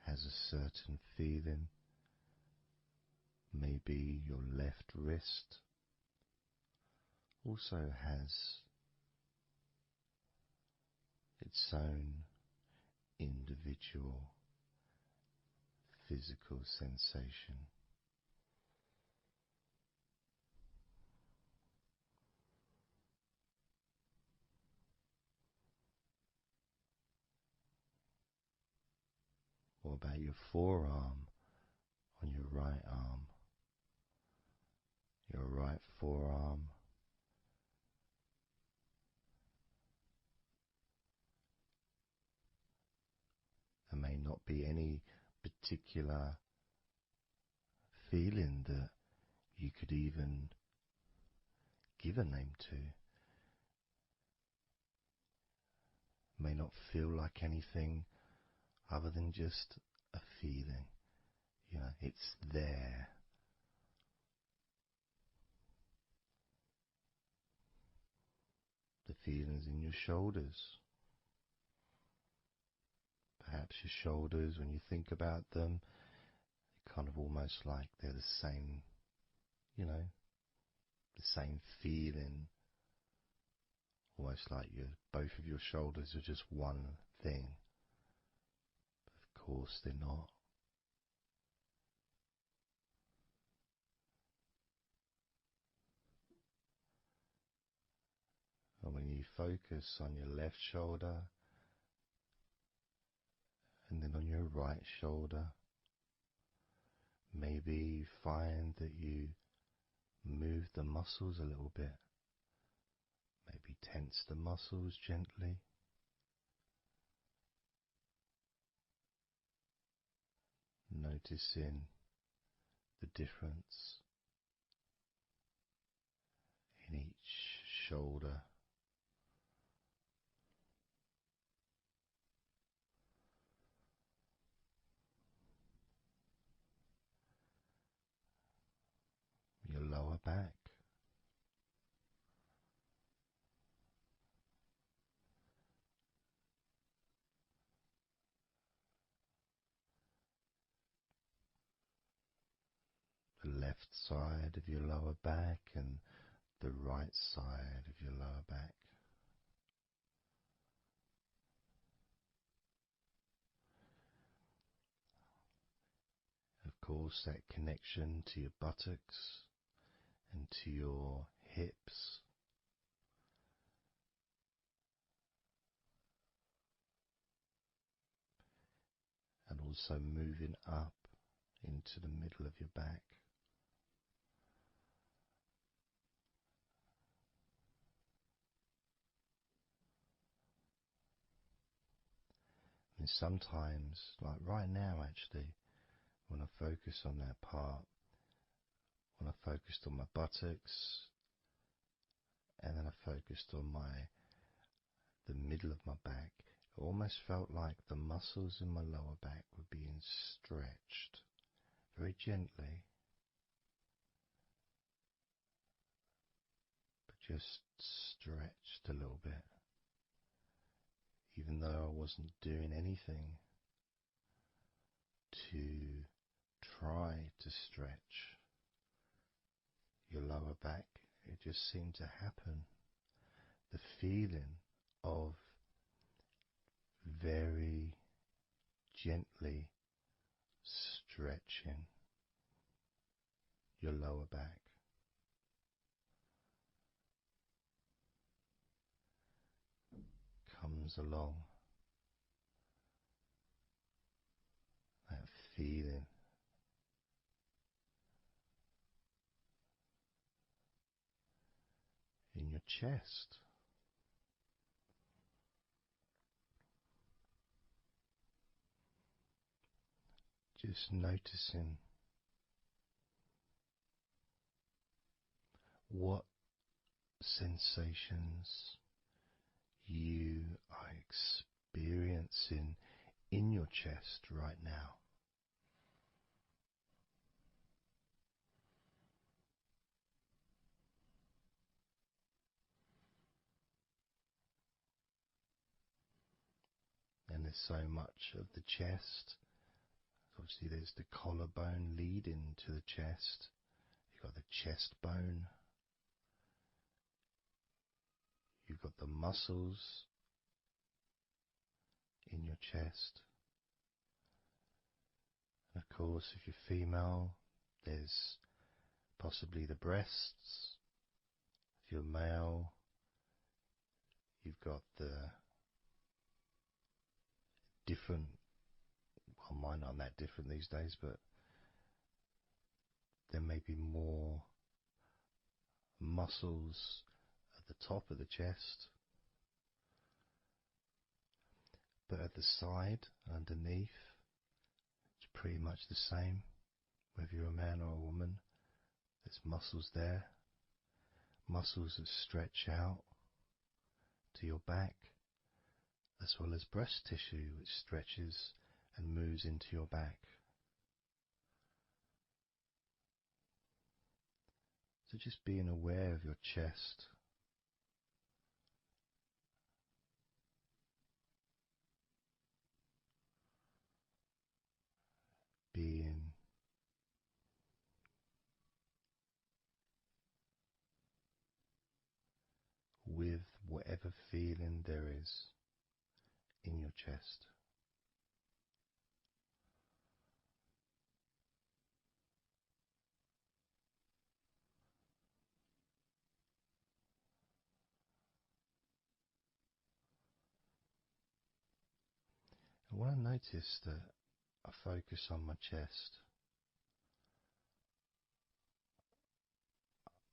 has a certain feeling. Maybe your left wrist also has its own individual physical sensation. What about your forearm on your right arm? Your right forearm. There may not be any particular feeling that you could even give a name to. May not feel like anything other than just a feeling. You know, it's there. The feelings in your shoulders. Perhaps your shoulders, when you think about them, they're kind of almost like they're the same, you know, the same feeling. Almost like both of your shoulders are just one thing. But of course they're not. And when you focus on your left shoulder and then on your right shoulder, maybe you find that you move the muscles a little bit. Maybe tense the muscles gently. Noticing the difference in each shoulder. Your lower back. The left side of your lower back and the right side of your lower back. Of course, that connection to your buttocks and to your hips. And also moving up into the middle of your back. And sometimes, like right now actually, when I focus on that part, when I focused on my buttocks, and then I focused on the middle of my back, it almost felt like the muscles in my lower back were being stretched very gently, but just stretched a little bit, even though I wasn't doing anything to try to stretch your lower back, it just seemed to happen. The feeling of very gently stretching your lower back. Comes along, that feeling in your chest. Just noticing what sensations you are experiencing in your chest right now. And there's so much of the chest. Obviously there's the collarbone leading to the chest. You've got the chest bone. You've got the muscles in your chest. And of course, if you're female, there's possibly the breasts. If you're male, you've got the different, well, mine aren't that different these days, but there may be more muscles at the top of the chest, but at the side, underneath, it's pretty much the same. Whether you're a man or a woman, there's muscles there, muscles that stretch out to your back, as well as breast tissue which stretches and moves into your back. So just being aware of your chest, being with whatever feeling there is in your chest. And when I notice that I focus on my chest,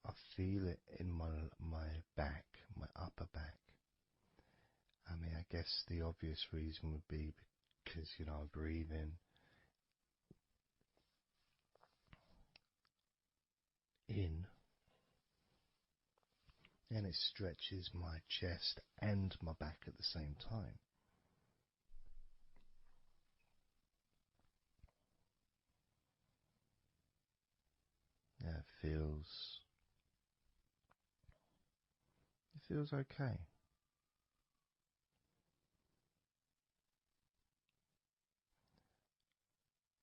I feel it in my back, my upper back. I mean, I guess the obvious reason would be because, I breathe in, and it stretches my chest and my back at the same time. Yeah, it feels okay.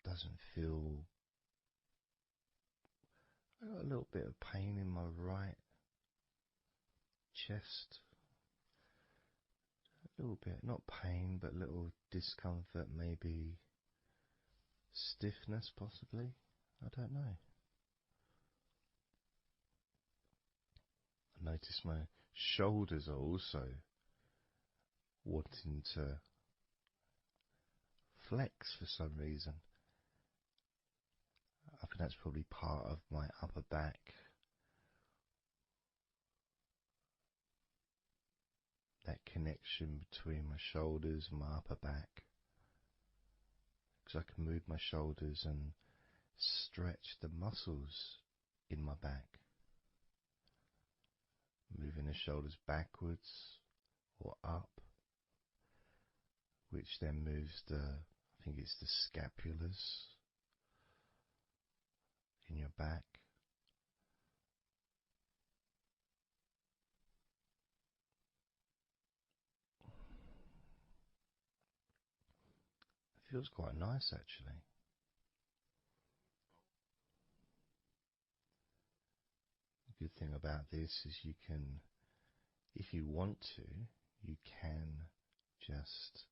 Doesn't feel. I got a little bit of pain in my right chest. A little bit, not pain, but little discomfort, maybe stiffness, possibly. I don't know. I notice my shoulders are also wanting to flex for some reason. I think that's probably part of my upper back. That connection between my shoulders and my upper back. Because I can move my shoulders and stretch the muscles in my back. Moving the shoulders backwards or up, which then moves I think it's the scapulars in your back. It feels quite nice actually. good thing about this is you can, if you want to, you can just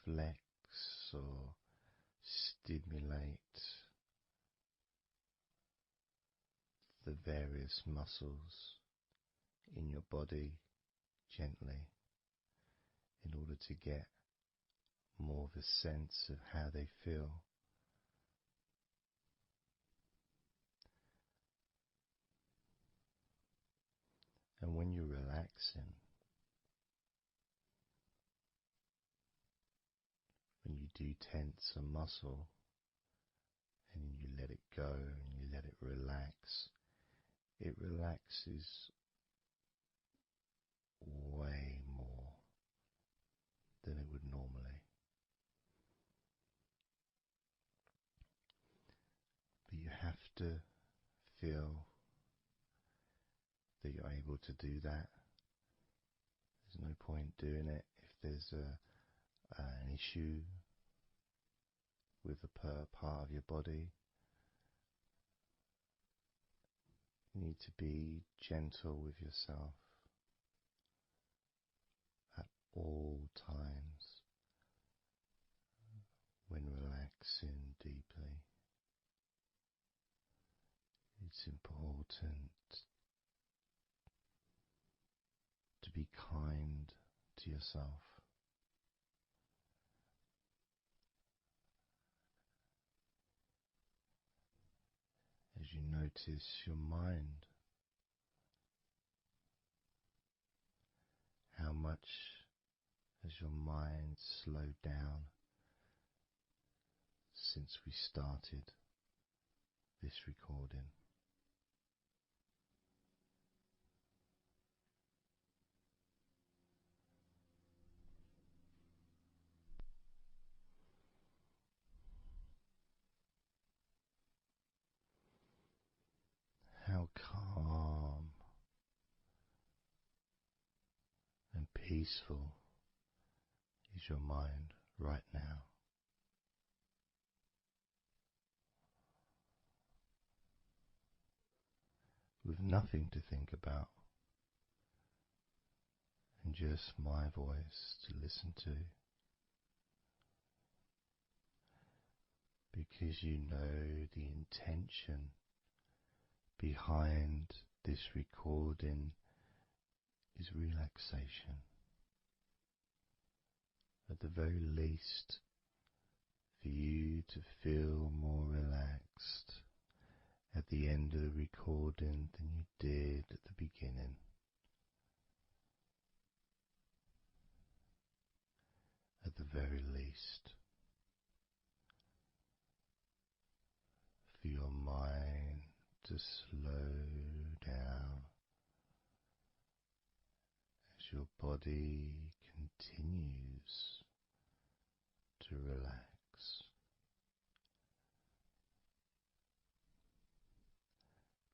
flex or stimulate the various muscles in your body gently in order to get more of a sense of how they feel. And when you're relaxing, when you do tense a muscle and you let it go and you let it relax, it relaxes way more than it would normally. But you have to feel that you're able to do that. There's no point doing it if there's an issue with a part of your body. You need to be gentle with yourself at all times when relaxing deeply. It's important to be kind to yourself. As you notice your mind, how much has your mind slowed down since we started this recording? How calm and peaceful is your mind right now? With nothing to think about and just my voice to listen to, because you know the intention behind this recording is relaxation. At the very least, for you to feel more relaxed at the end of the recording than you did at the beginning. At the very least, for your mind to slow down as your body continues to relax.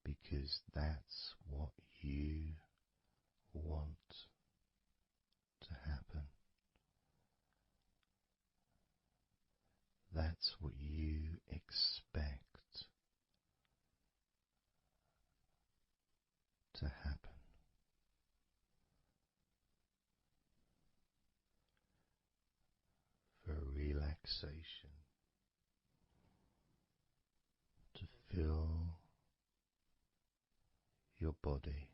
Because that's what you want to happen. That's what you expect to happen. For relaxation to fill your body.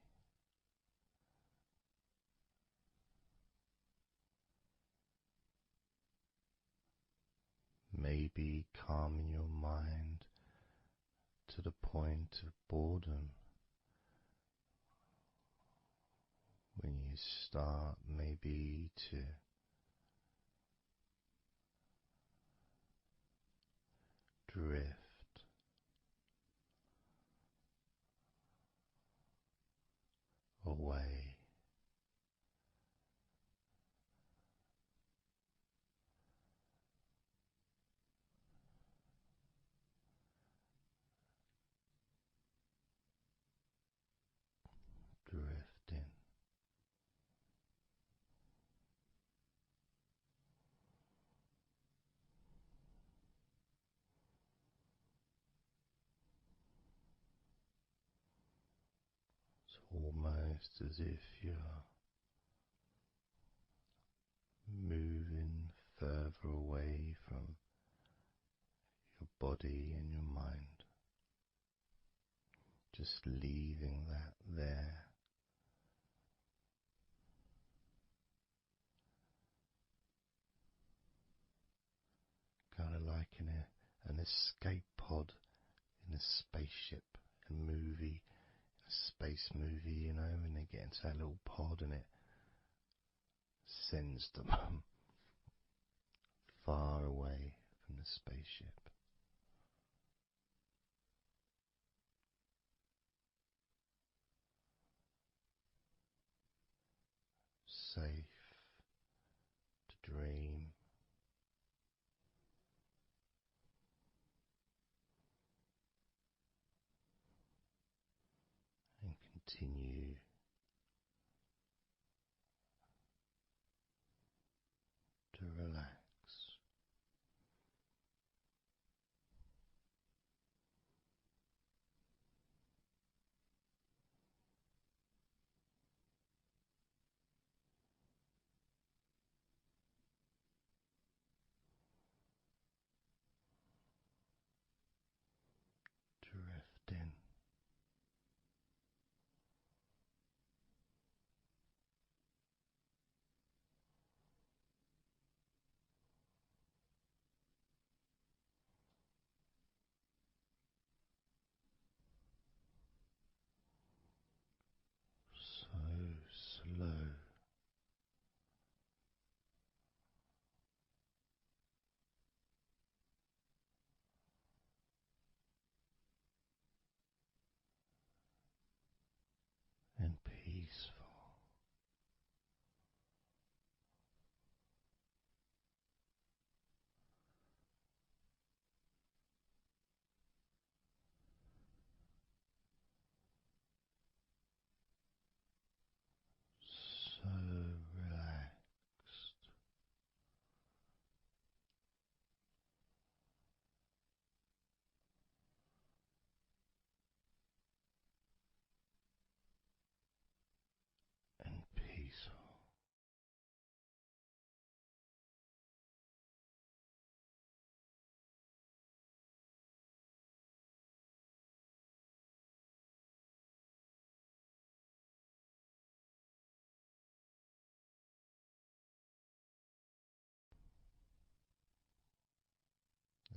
Maybe calming your mind to the point of boredom when you start maybe to drift away. Drifting. almost as if you're moving further away from your body and your mind, just leaving that there. Kind of like an escape pod in a spaceship, a movie, a space movie, you know, when they get into that little pod and it sends them far away from the spaceship. Safe to dream. And continue to relax. Drift in. So slow. And peaceful. So relaxed. And peaceful.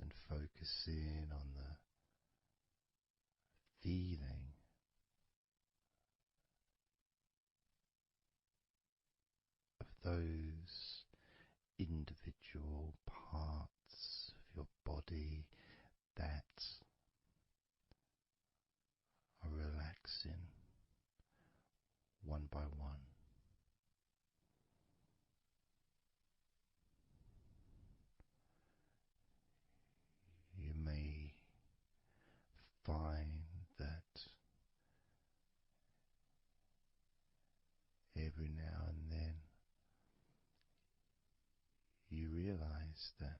And focusing on the feeling of those individual parts of your body that are relaxing one by one. You may find that every now and then you realize that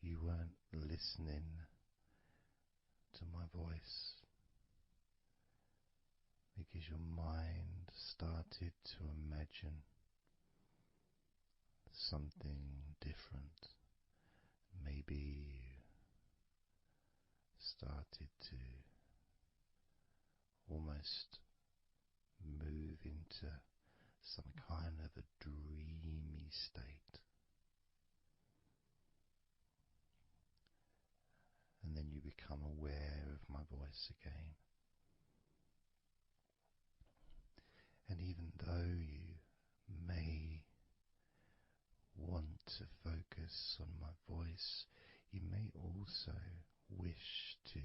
you weren't listening to my voice because your mind started to imagine something different. Maybe you started to almost move into some kind of a dreamy state. And then you become aware of my voice again. And even though you may want to focus on my voice, you may also wish to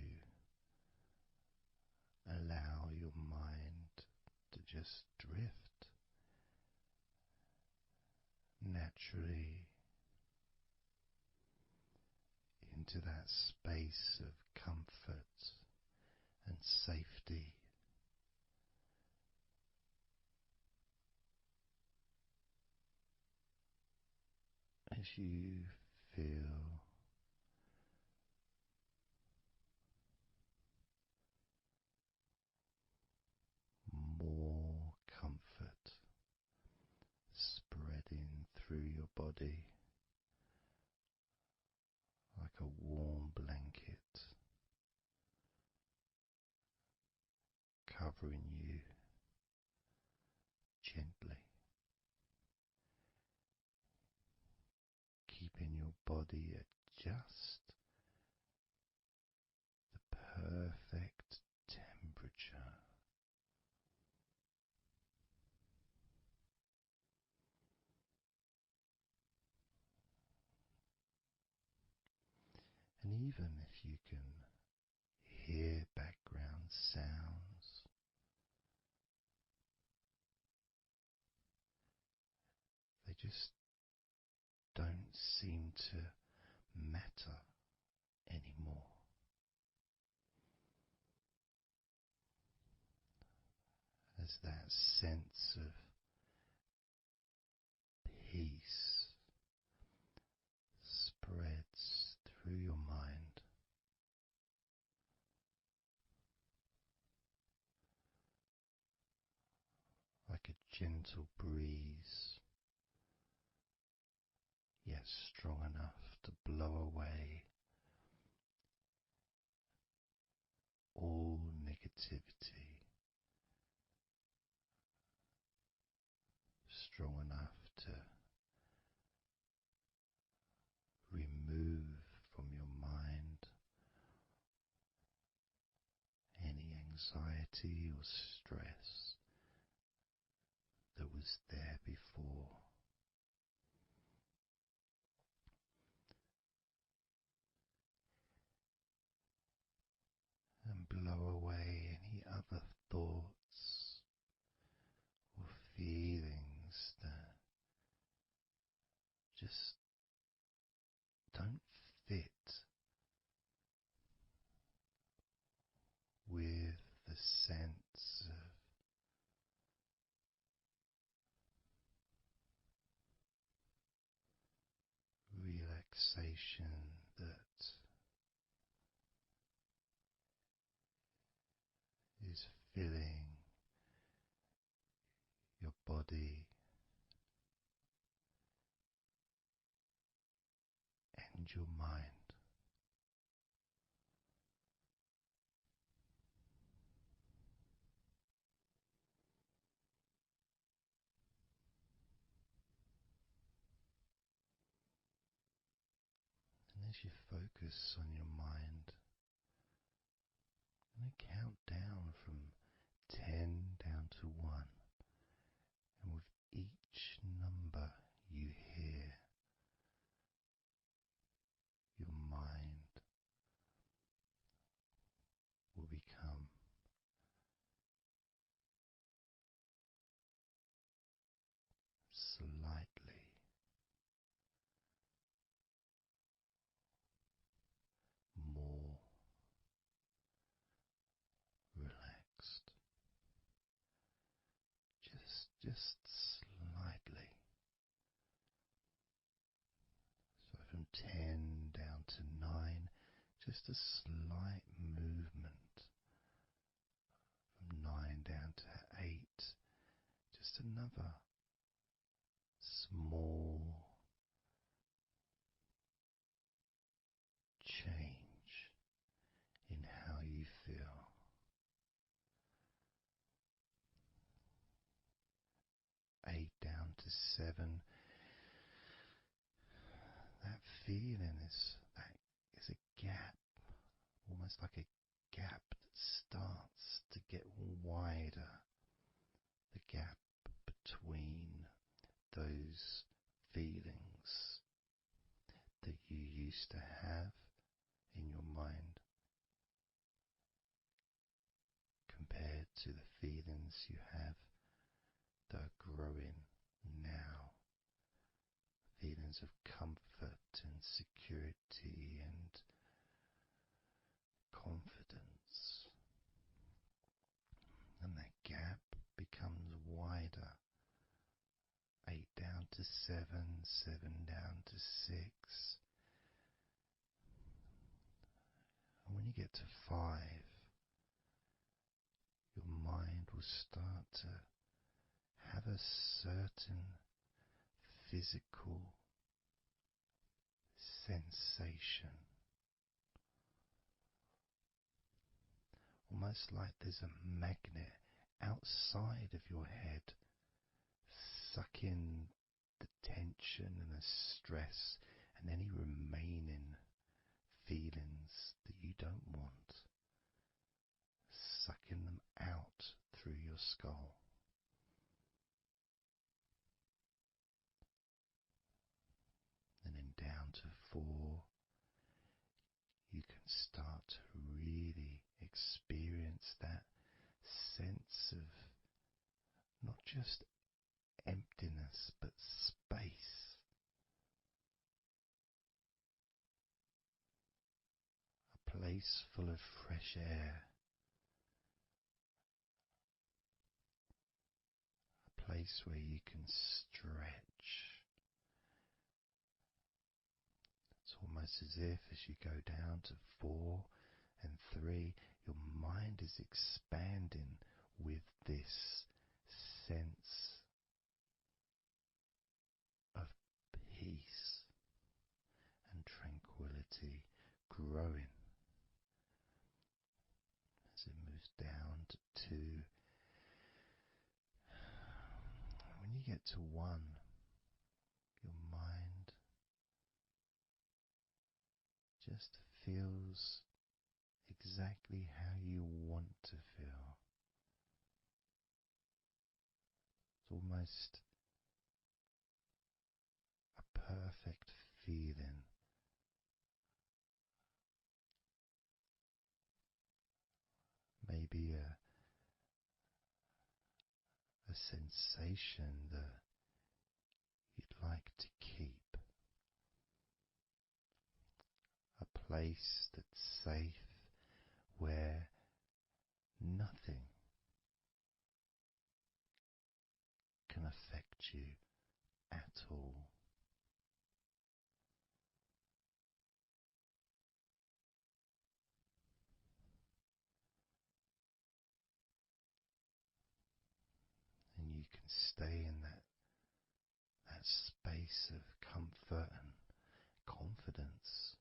allow your mind to just drift naturally into that space of comfort and safety. As you feel body like a warm blanket, covering you gently, keeping your body at just the perfect temperature. And even if you can hear background sounds, they just don't seem to matter anymore. As that sense of peace spreads through your mind, like a gentle breeze, yet strong enough to blow away all negativity, strong enough to remove from your mind any anxiety or stress that was there before. And blow away any other thoughts or feelings that just don't fit with the sense of relaxation that is filling your body and your mind. And as you focus on your mind, I'm going to count down from 10 down to 1, and with each number you hear, your mind will become slightly more relaxed. Just slightly. So from 10 down to 9, just a slight movement. From 9 down to 8, just another small change in how you feel. 8 down to 7, that feeling is a gap, almost like a gap that starts to get wider, the gap between those feelings that you used to have in your mind compared to the feelings you have that are growing now, feelings of comfort and security and confidence. And that gap becomes wider. 8 down to 7, 7 down to 6. And when you get to 5, your mind will start to have a certain physical sensation, almost like there's a magnet outside of your head, sucking the tension and the stress and any remaining feelings that you don't want, sucking them out through your skull. And then down to 4, you can start to really experience that sense of not just emptiness but space. A place full of fresh air. A place where you can stretch. It's almost as if as you go down to 4 and 3, your mind is expanding with this sense of peace and tranquility growing. As it moves down to 2, when you get to 1, your mind just feels exactly how you want to feel. It's almost a perfect feeling. Maybe a sensation that you'd like to keep. A place that's safe where nothing can affect you at all. And you can stay in that space of comfort and confidence.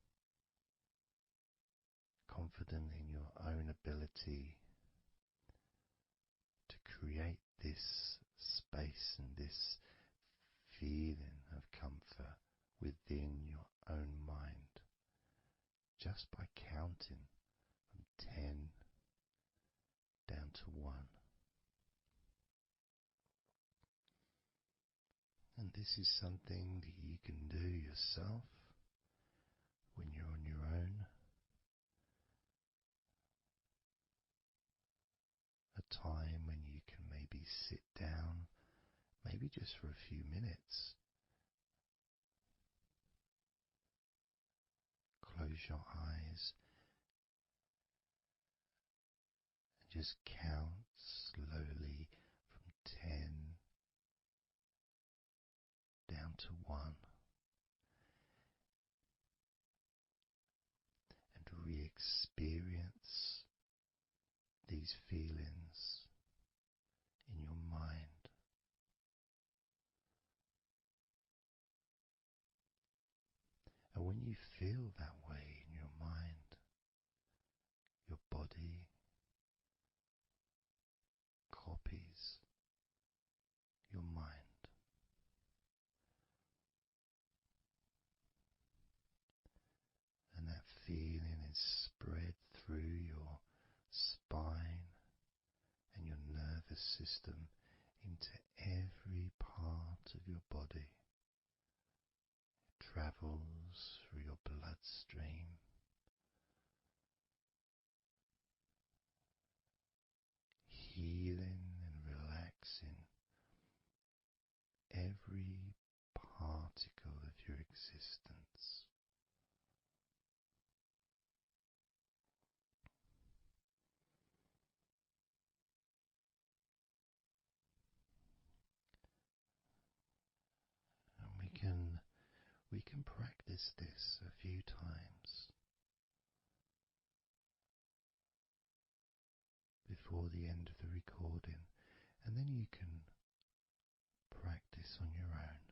Confident in your own ability to create this space and this feeling of comfort within your own mind, just by counting from 10 down to 1. And this is something that you can do yourself when you're on your own. A time when you can maybe sit down, maybe just for a few minutes. Close your eyes and just count slowly from 10 down to 1. And re-experience these feelings in your mind. And when you feel that way in your mind, your body copies your mind. And that feeling is spread through your spine and your nervous system into every part of your body. It travels through your bloodstream, healing and relaxing every particle of your existence. And we can practice this a few times before the end of the recording, and then you can practice on your own.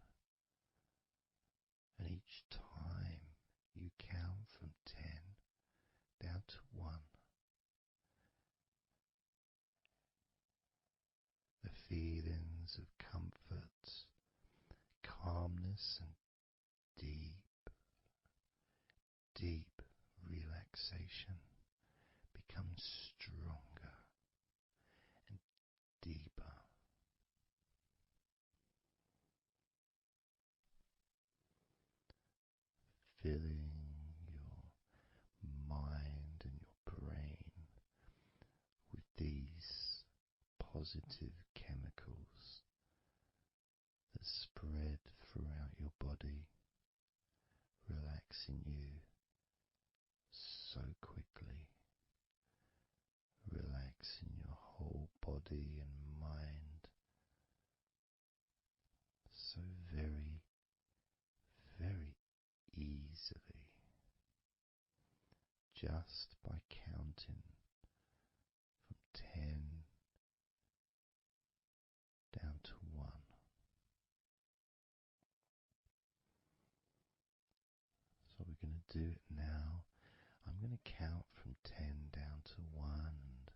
And each time count from 10 down to 1. The feelings of comfort, calmness, and deep, deep relaxation become stronger and deeper. Filling your mind and your brain with these positive chemicals that spread throughout your body, relaxing you so quickly, relaxing your whole body and mind so very, very easily, just by counting from 10 down to 1. So we're going to do it now. I'm going to count from 10 down to 1, and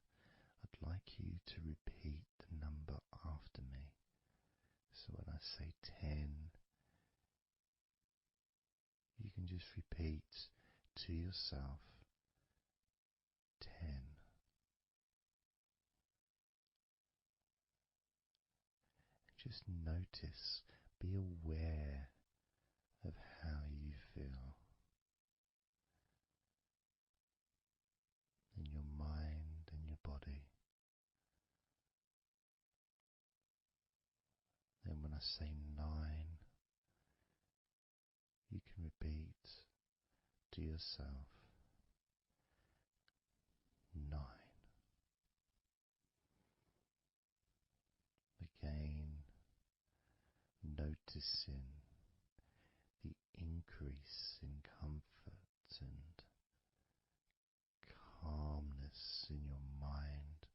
I'd like you to repeat the number after me. So when I say 10, you can just repeat to yourself 10. Just notice, be aware of how you feel in your mind and your body. Then when I say 9, you can repeat to yourself 9. Again, noticing the increase in comfort and calmness in your mind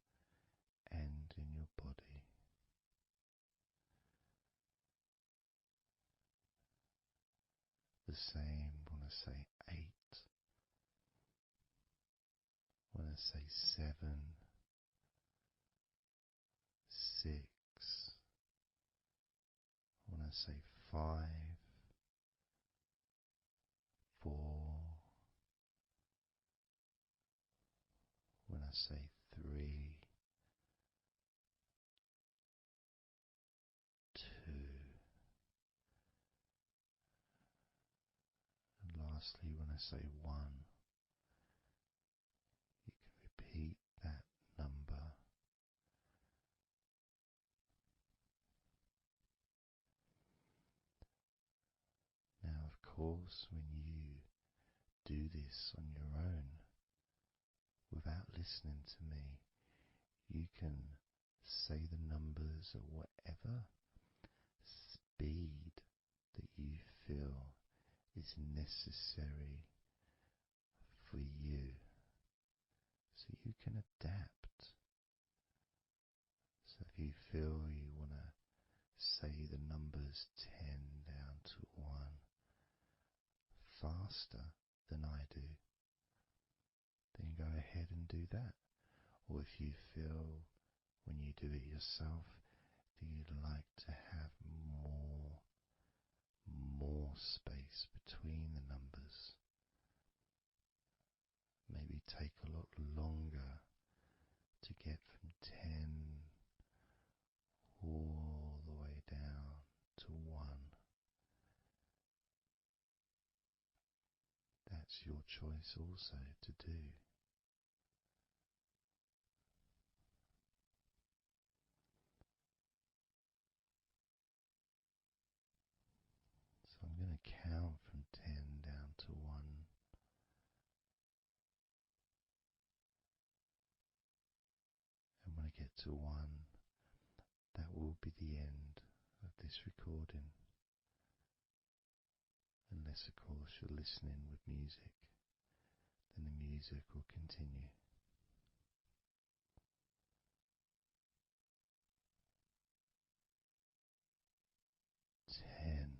and in your body. The same when I say 8, when I say 7, 6, when I say 5, 4, when I say 3, 2, and lastly when I say 1, you can repeat that number. Now, of course, when you do this on your own, without listening to me, you can say the numbers at whatever speed that you feel is necessary for you, so you can adapt. So if you feel you want to say the numbers 10 down to 1 faster than I do, then go ahead and do that. Or if you feel when you do it yourself that you'd like to have more space between the numbers, maybe take a lot longer to get from 10 all the way down to 1. That's your choice also to do. So I'm going to count from 10 down to 1. And when I get to 1, that will be the end of this recording. Unless, of course, you're listening with music, then the music will continue. 10,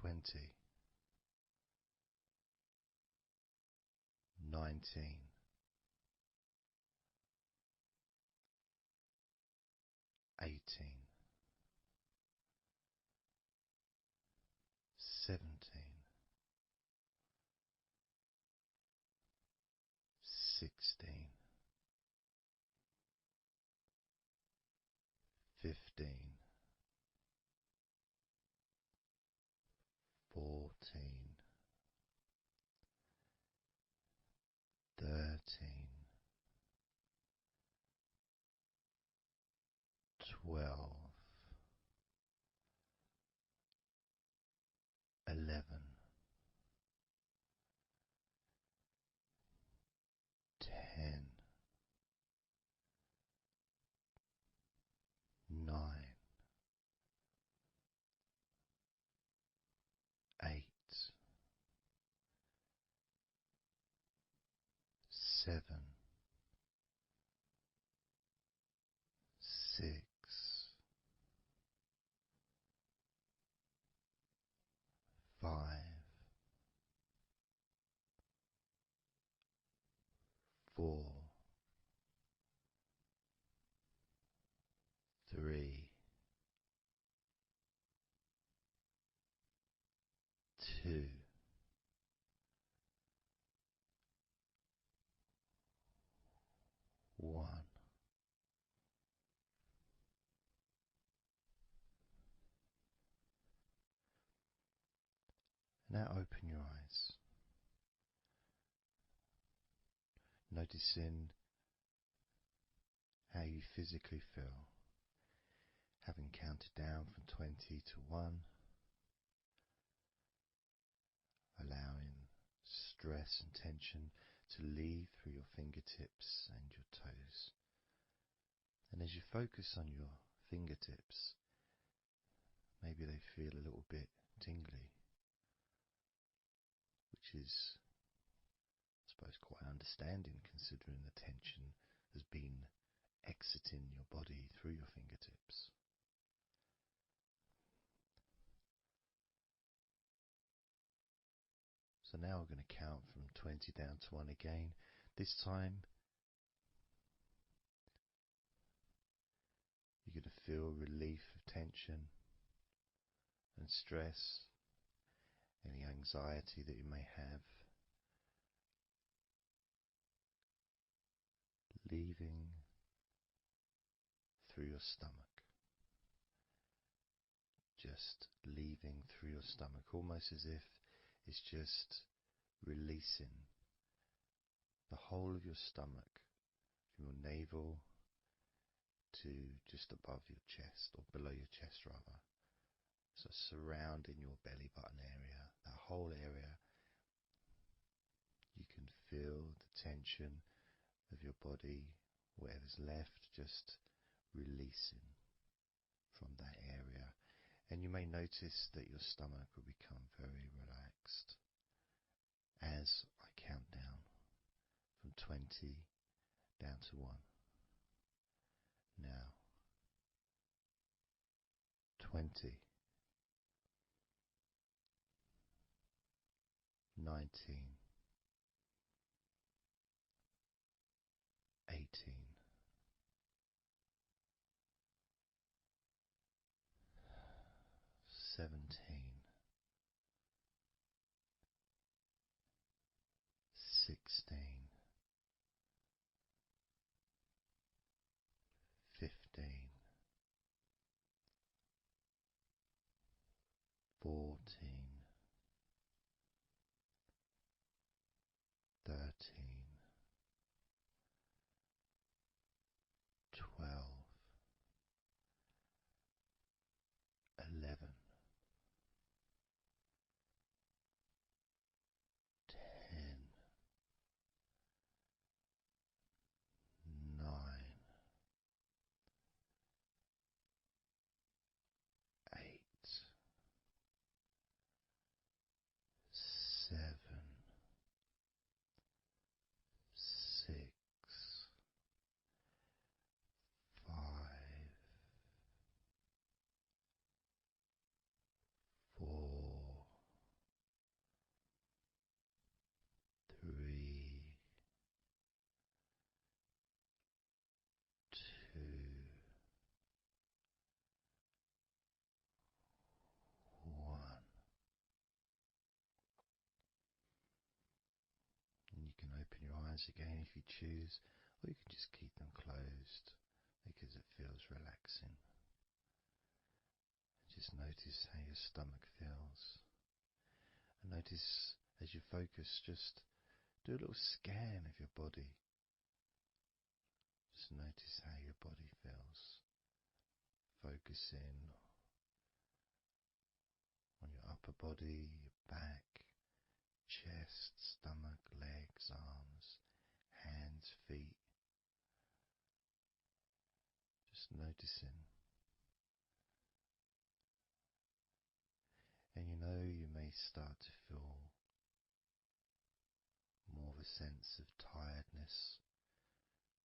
20, 19, 18, 17, 16, 15, 14, 13, 12, 11, 10, 9, 8, 7, 6, 5, 4, 3, 2, 1. Now open your eyes, noticing how you physically feel, having counted down from 20 to 1, allowing stress and tension to leave through your fingertips and your toes. And as you focus on your fingertips, maybe they feel a little bit tingly, which is, I suppose, quite understanding considering the tension has been exiting your body through your fingertips. So now we're going to count from 20 down to 1 again. This time you're going to feel relief of tension and stress, any anxiety that you may have, leaving through your stomach. Just leaving through your stomach, almost as if it's just releasing the whole of your stomach, from your navel to just above your chest, or below your chest rather. So surrounding your belly button area, that whole area, you can feel the tension of your body, whatever's left, just releasing from that area. And you may notice that your stomach will become very relaxed as I count down from 20 down to 1. Now, 20, 19, 18, 17, 16, 15, 14, open your eyes again if you choose, or you can just keep them closed because it feels relaxing. Just notice how your stomach feels. And notice as you focus, just do a little scan of your body. Just notice how your body feels. Focus in on your upper body, your back, chest, stomach, legs, arms, hands, feet. Just noticing. And you may start to feel more of a sense of tiredness,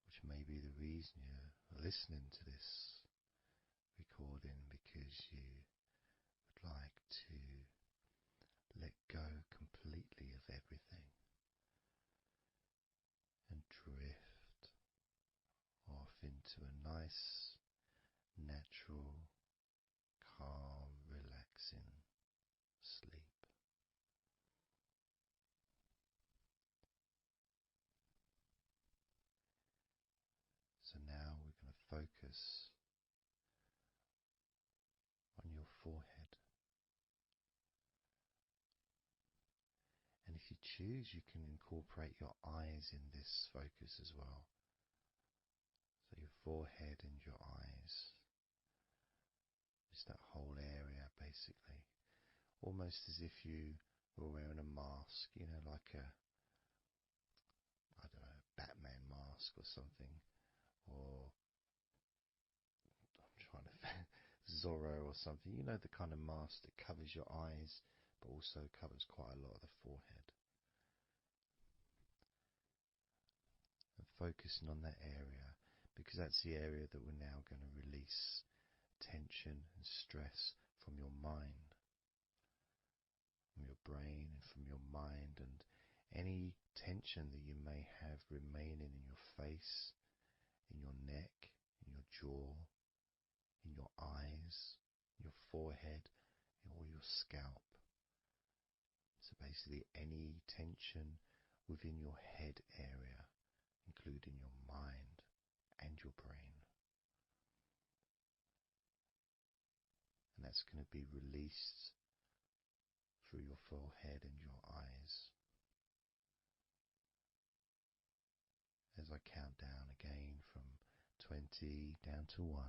which may be the reason you're listening to this recording, because you would like to let go completely of everything and drift off into a nice, natural, calm, relaxing sleep. So now we're going to focus on your forehead. And if you choose, you can incorporate your eyes in this focus as well. So your forehead and your eyes. Just that whole area, basically. Almost as if you were wearing a mask, like a, I don't know, Batman mask or something. Or, I'm trying to think, Zorro or something. The kind of mask that covers your eyes, but also covers quite a lot of the forehead. And focusing on that area, because that's the area that we're now going to release tension and stress from your mind, from your brain and from your mind, and any tension that you may have remaining in your face, in your neck, in your jaw, in your eyes, your forehead, or your scalp. So basically any tension within your head area, including your mind and your brain. And that's going to be released through your forehead and your eyes. As I count down again from 20 down to 1.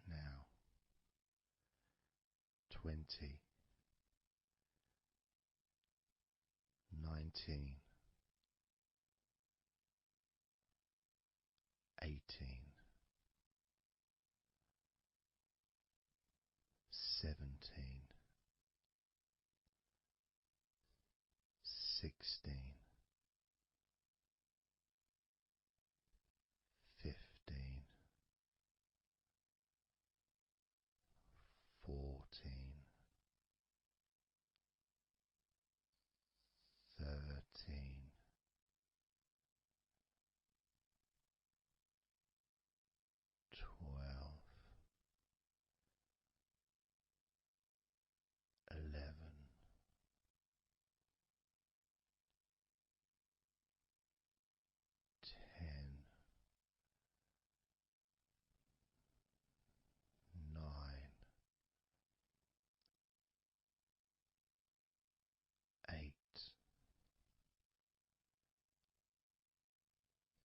Now, 20, 19, 18, 17, 16, 15, 14, 13, 12, 11, 10, 9, 8,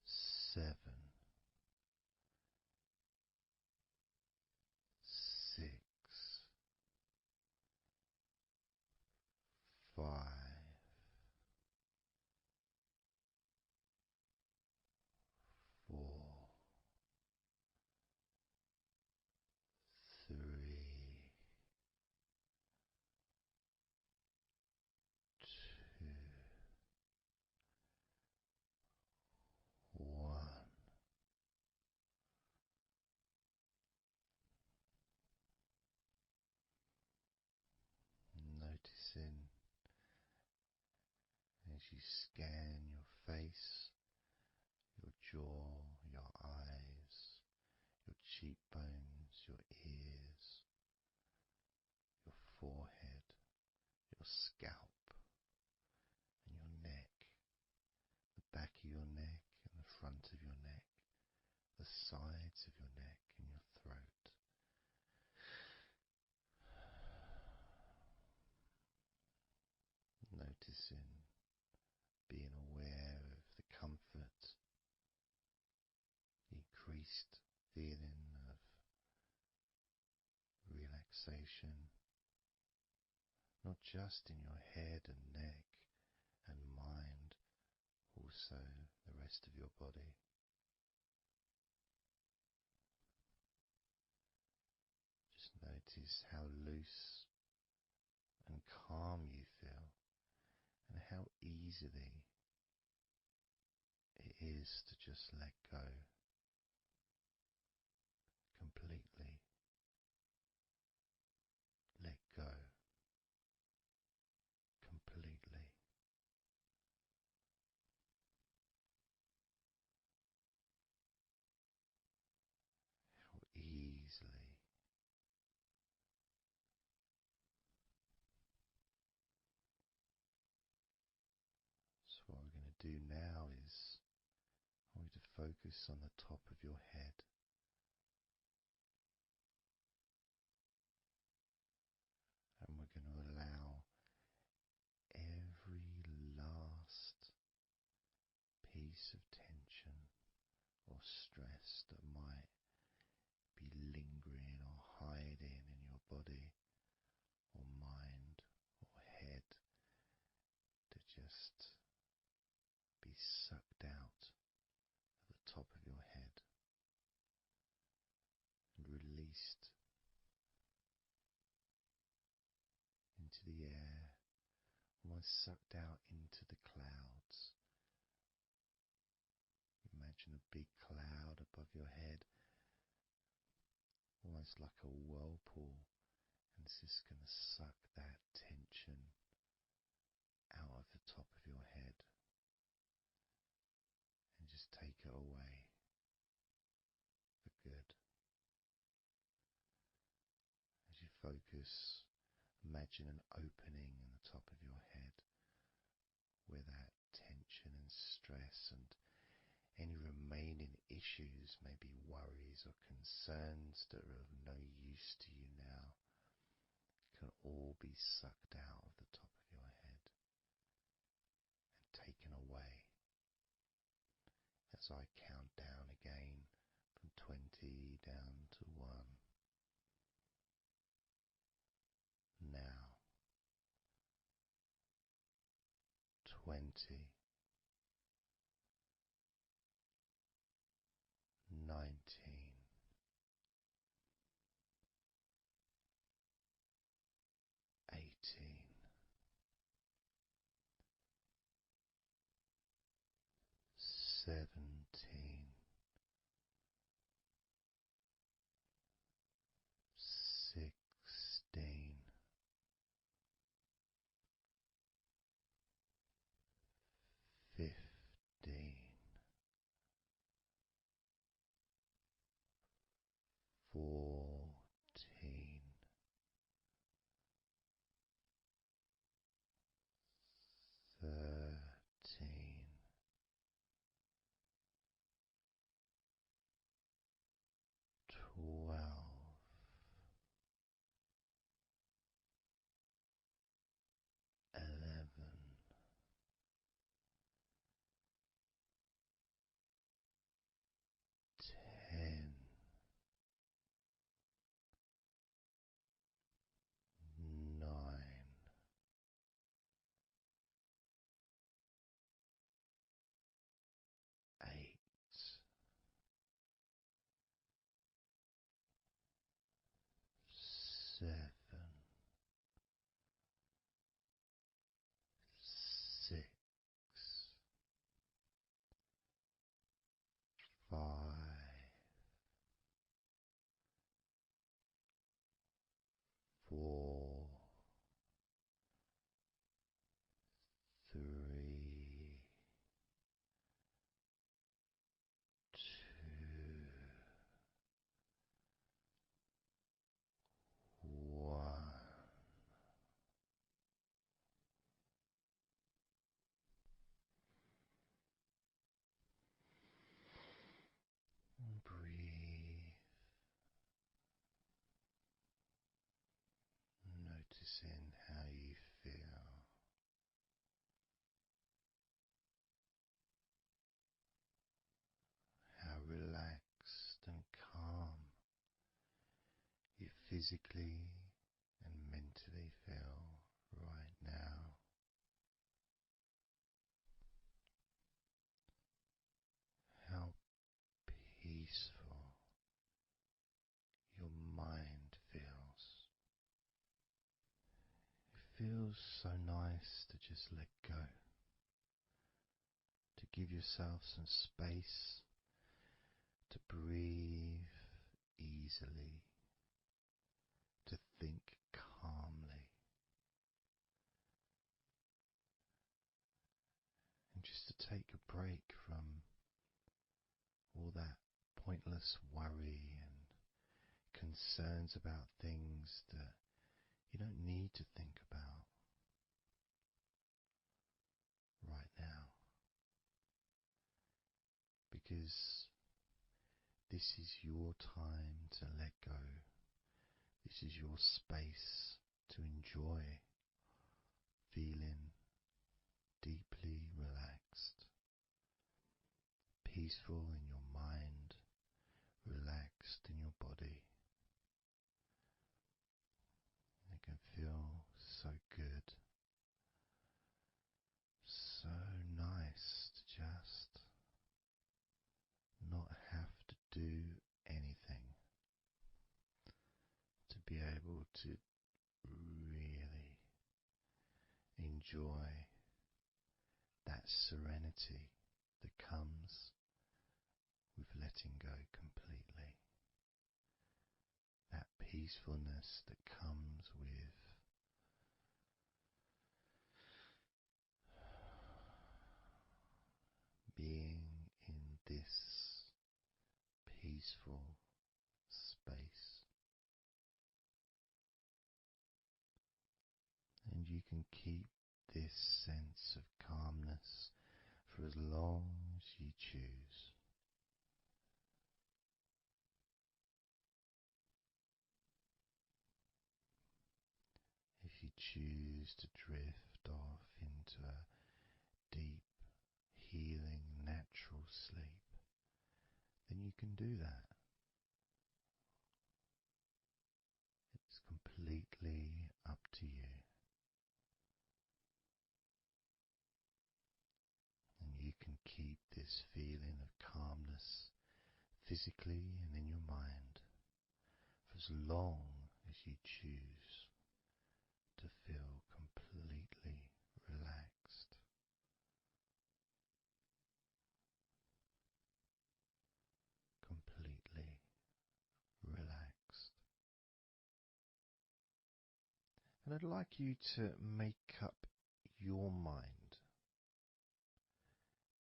7, 6, 5, 4, 3, 2, 1. Noticing as you scan your face, your jaw, your eyes, your cheekbones, your ears, your forehead, your scalp, and your neck. front of your neck, the sides of your neck, and your throat. Noticing, being aware of the comfort, the increased feeling of relaxation, not just in your head and neck and mind, also the rest of your body. Just notice how loose and calm you feel, and how easily it is to just let go completely. Let go completely. How easily. So what we're going to do now is I want you to focus on the top of your head. And we're going to allow every last piece of tension or stress that might be lingering or hiding in your body or mind or head to just be sucked out at the top of your head and released into the air, almost sucked out into the clouds. Imagine a big cloud above your head, almost like a whirlpool, and it's just going to suck that tension out of the top of your head and just take it away for good. As you focus, imagine an opening in the top of your head where that tension and stress and any remaining issues, maybe worries or concerns that are of no use to you now, can all be sucked out of the top of your head and taken away. As I count down again from 20 down to 1. Now, 20, 19, 18, 17, 16, 15, 14, 13, 12, 11, 10, 9, 8, physically and mentally feel right now. How peaceful your mind feels. It feels so nice to just let go, to give yourself some space to breathe easily, to think calmly, and just to take a break from all that pointless worry and concerns about things that you don't need to think about right now, because this is your time to let go. This is your space to enjoy feeling deeply relaxed, peaceful in your mind, relaxed in your body. It can feel so good, so nice to just not have to do anything, to be able to really enjoy that serenity that comes with letting go completely, that peacefulness that comes with being in this peaceful space. And you can keep this sense of calmness for as long as you choose. If you choose to drift off into a deep, healing, natural sleep, then you can do that. It's completely up to you. And you can keep this feeling of calmness physically and in your mind for as long as you choose to feel completely relaxed. Completely relaxed. And I'd like you to make up your mind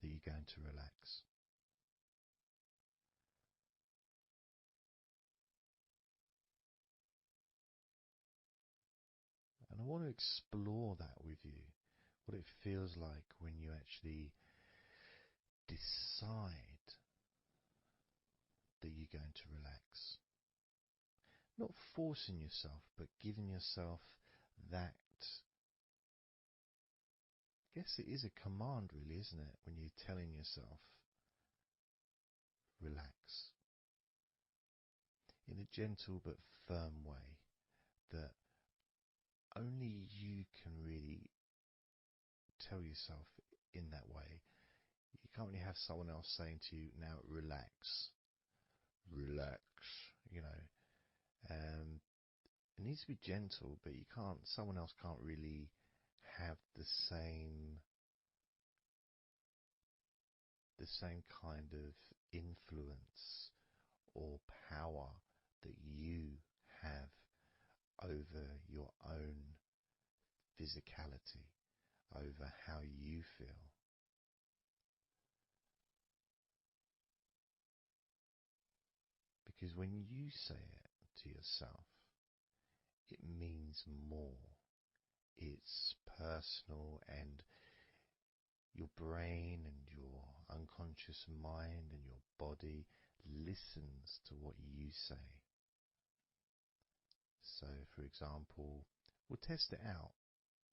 that you're going to relax. And I want to explore that with you, what it feels like when you actually decide that you're going to relax. Not forcing yourself, but giving yourself that. I guess it is a command, really, isn't it? When you're telling yourself, relax. In a gentle but firm way that only you can really tell yourself in that way. You can't really have someone else saying to you, now relax, relax, you know. It needs to be gentle, but someone else can't really have the same kind of influence or power that you have over your own physicality, over how you feel. Because when you say it to yourself, it means more. It's personal, and your brain and your unconscious mind and your body listens to what you say. So, for example, we'll test it out.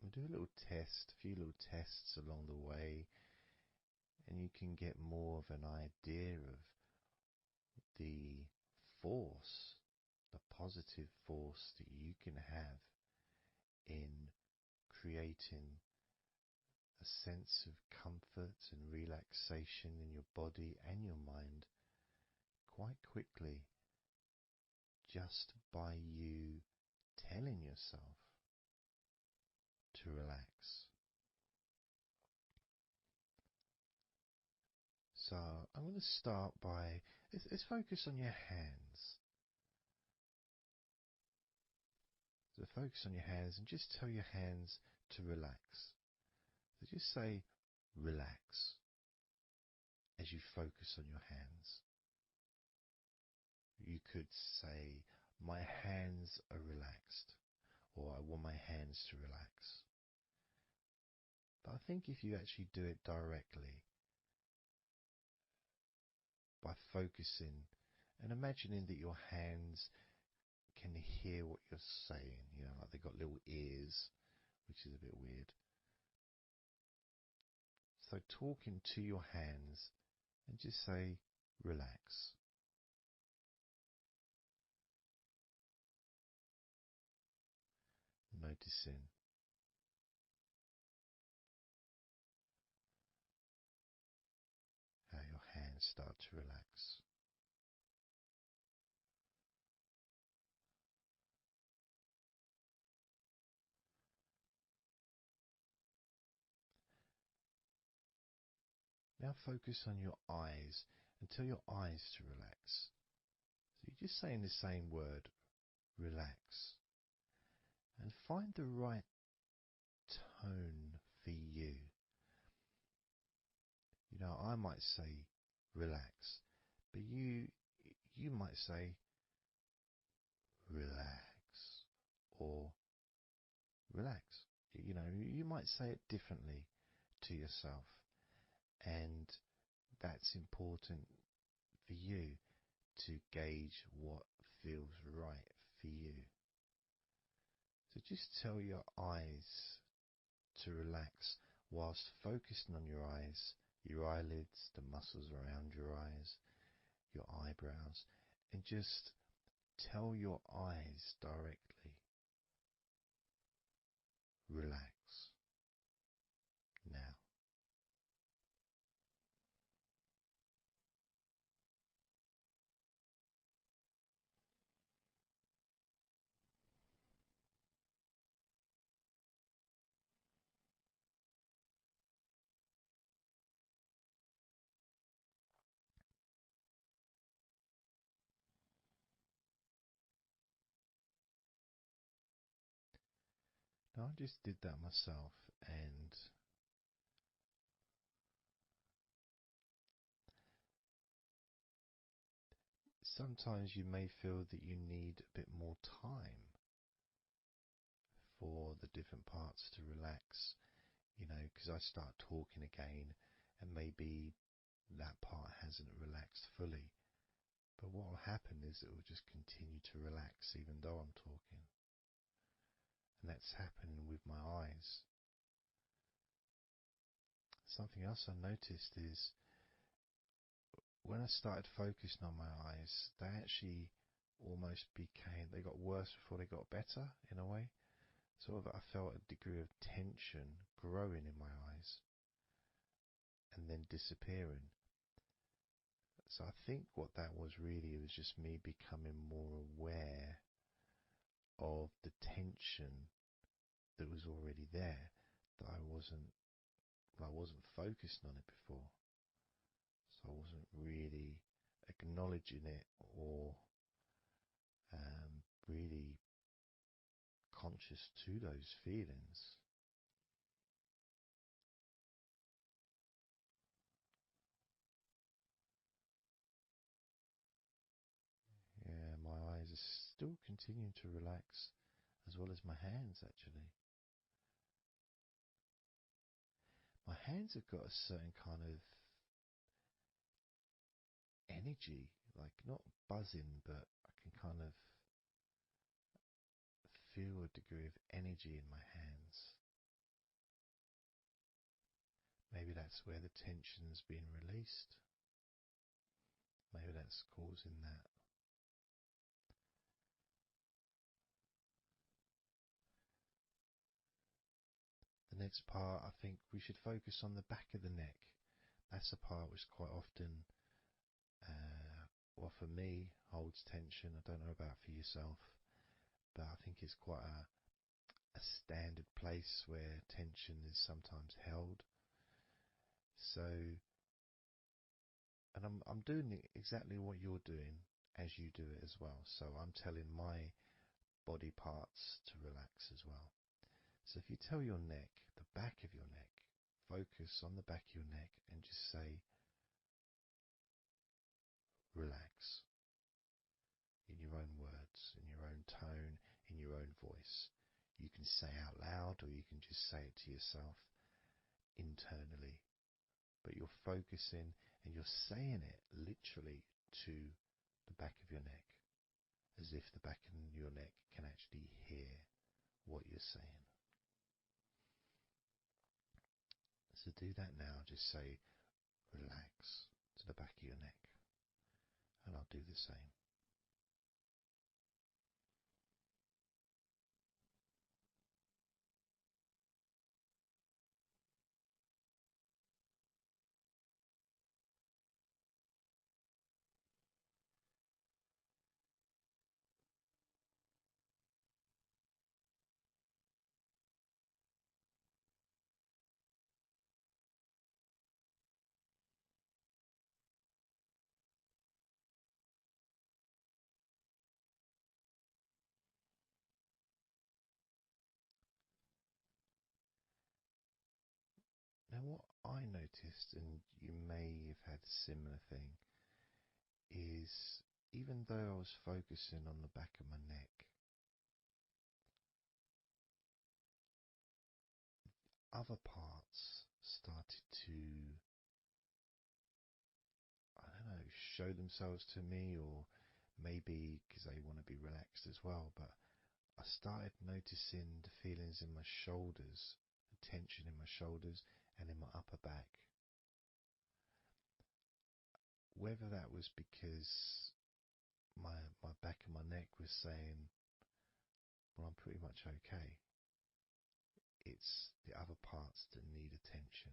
We'll do a few little tests along the way, and you can get more of an idea of the force the positive force that you can have in creating a sense of comfort and relaxation in your body and your mind quite quickly, just by you telling yourself to relax. So I'm going to start by, let's focus on your hands. So focus on your hands and just tell your hands to relax. So just say relax as you focus on your hands. You could say, my hands are relaxed, or I want my hands to relax. But I think if you actually do it directly, by focusing and imagining that your hands can hear what you're saying, like they've got little ears, which is a bit weird. So talking to your hands and just say, relax. Noticing how your hands start to relax. Now focus on your eyes and tell your eyes to relax. So you're just saying the same word, relax. And find the right tone for you. I might say relax, but you might say relax or relax. You might say it differently to yourself, and that's important for you to gauge what feels right for you. So just tell your eyes to relax whilst focusing on your eyes, your eyelids, the muscles around your eyes, your eyebrows, and just tell your eyes directly, relax now. Now I just did that myself, and sometimes you may feel that you need a bit more time for the different parts to relax, because I start talking again and maybe that part hasn't relaxed fully. But what will happen is it will just continue to relax even though I'm talking. And that's happening with my eyes. Something else I noticed is when I started focusing on my eyes, they actually almost they got worse before they got better in a way. Sort of I felt a degree of tension growing in my eyes and then disappearing. So I think what that was really was just me becoming more aware of the tension that was already there, that I wasn't focused on it before. So I wasn't really acknowledging it or really conscious to those feelings. Yeah, my eyes are still continuing to relax, as well as my hands actually. My hands have got a certain kind of energy, like not buzzing, but I can kind of feel a degree of energy in my hands. Maybe that's where the tension's being released. Maybe that's causing that. The next part, I think we should focus on the back of the neck. That's a part which quite often, well, for me, holds tension. I don't know about for yourself, but I think it's quite a standard place where tension is sometimes held. So, and I'm doing exactly what you're doing as you do it as well. So I'm telling my body parts to relax as well. So if you tell your neck, the back of your neck, focus on the back of your neck and just say, relax, in your own words, in your own tone, in your own voice. You can say out loud or you can just say it to yourself internally. But you're focusing and you're saying it literally to the back of your neck, as if the back of your neck can actually hear what you're saying. So do that now. Just say relax to the back of your neck, and I'll do the same. Now, what I noticed, and you may have had a similar thing, is even though I was focusing on the back of my neck, other parts started to, I don't know, show themselves to me, or maybe because they want to be relaxed as well, but I started noticing the feelings in my shoulders, the tension in my shoulders and in my upper back. Whether that was because my back of my neck was saying, well, I'm pretty much okay. It's the other parts that need attention.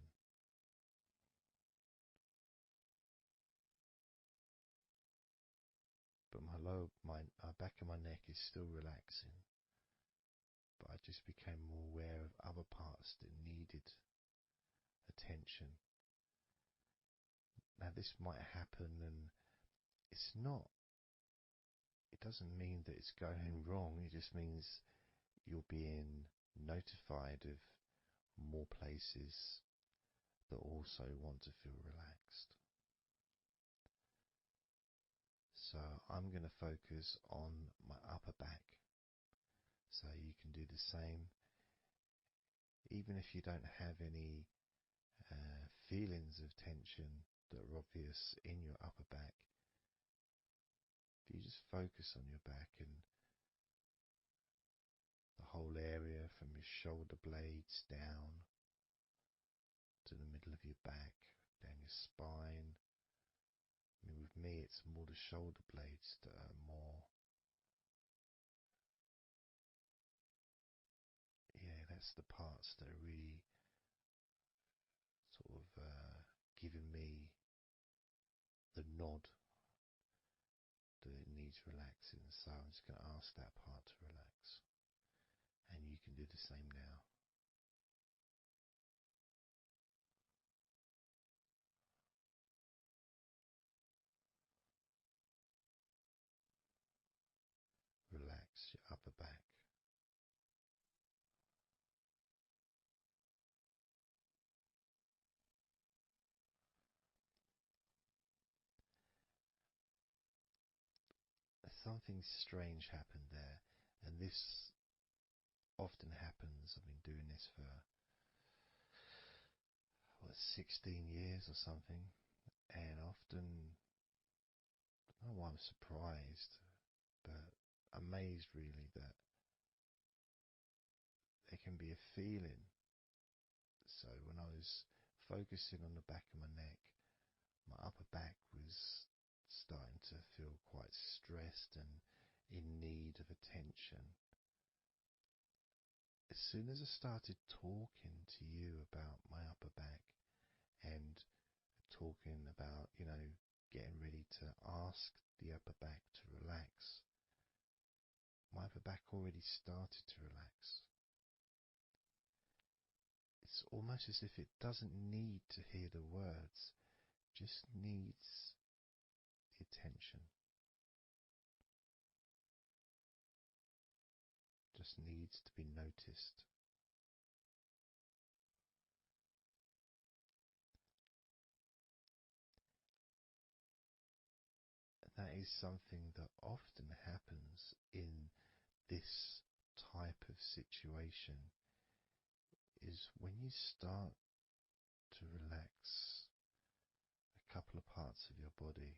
But my back of my neck is still relaxing. But I just became more aware of other parts that needed attention. Now this might happen, and it's not, it doesn't mean that it's going wrong. It just means you're being notified of more places that also want to feel relaxed. So I'm going to focus on my upper back. So you can do the same. Even if you don't have any feelings of tension that are obvious in your upper back, if you just focus on your back and the whole area from your shoulder blades down to the middle of your back, down your spine. I mean, with me, it's more the shoulder blades that are more, yeah, that's the parts that are really sort of giving me the nod that it needs relaxing. So I'm just going to ask that part to relax. And you can do the same now. Relax your upper back. Something strange happened there, and this often happens. I've been doing this for 16 years or something, and often, I don't know why I'm surprised, but amazed really that there can be a feeling. So when I was focusing on the back of my neck, my upper back was starting to feel quite stressed and in need of attention. as soon as I started talking to you about my upper back and talking about, getting ready to ask the upper back to relax, my upper back already started to relax. It's almost as if it doesn't need to hear the words, just needs the attention, just needs to be noticed. That is something that often happens in this type of situation, is when you start to relax a couple of parts of your body,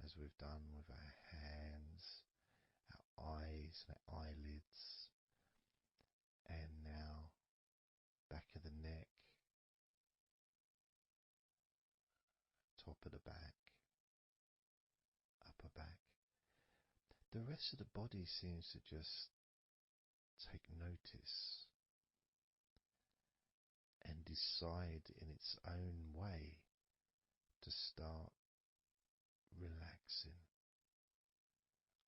as we've done with our hands, our eyes and our eyelids, and now back of the neck, top of the back, upper back. The rest of the body seems to just take notice and decide in its own way to start relaxing.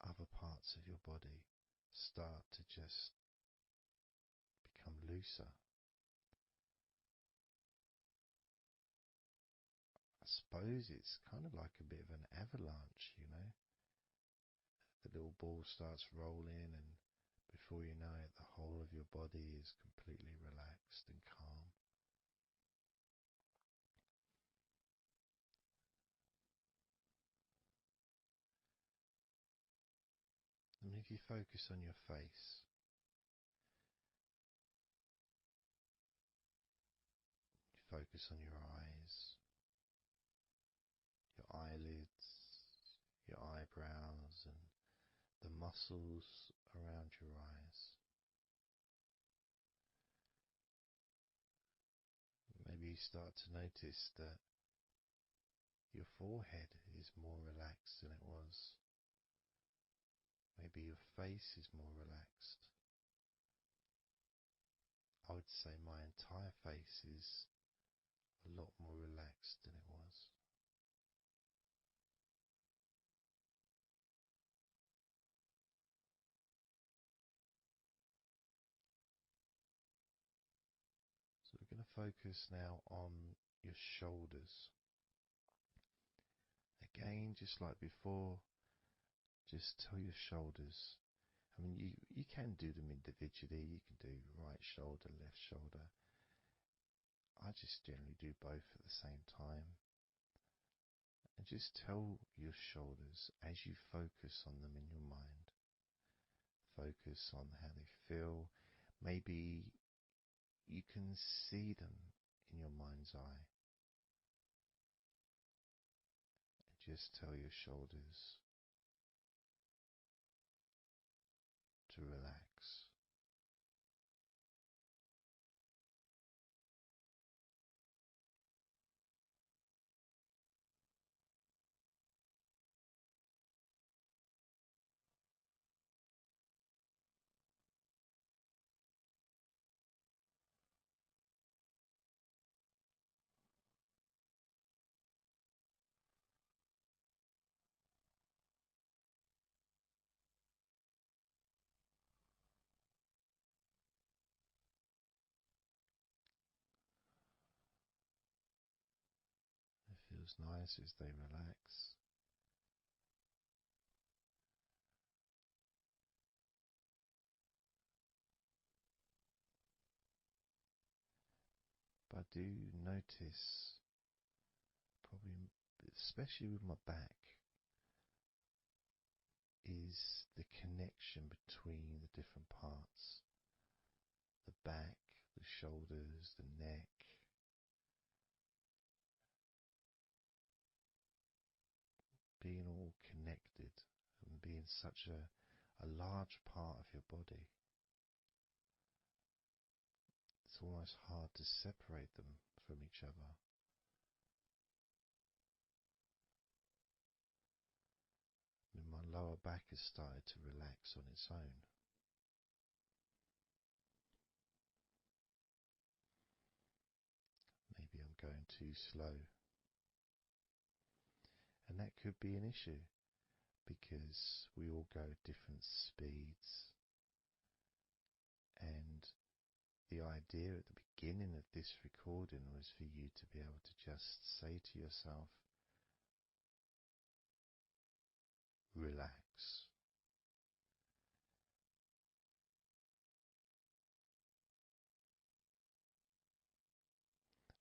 Other parts of your body start to just become looser. I suppose it's kind of like a bit of an avalanche, The little ball starts rolling, and before you know it, the whole of your body is completely relaxed and calm. And if you focus on your face, you focus on your eyes, your eyelids, your eyebrows, and the muscles around your eyes. Maybe you start to notice that your forehead is more relaxed than it was. Maybe your face is more relaxed. I would say my entire face is a lot more relaxed than it was. So we're going to focus now on your shoulders. Again, just like before, just tell your shoulders. I mean, you can do them individually. You can do right shoulder, left shoulder. I just generally do both at the same time. And just tell your shoulders as you focus on them in your mind. Focus on how they feel. Maybe you can see them in your mind's eye. And just tell your shoulders to relax. It feels nice as they relax. But I do notice, probably especially with my back, is the connection between the different parts. The back, the shoulders, the neck. Being all connected and being such a large part of your body. It's almost hard to separate them from each other. And my lower back has started to relax on its own. too slow. And that could be an issue because we all go at different speeds. And the idea at the beginning of this recording was for you to be able to just say to yourself, relax.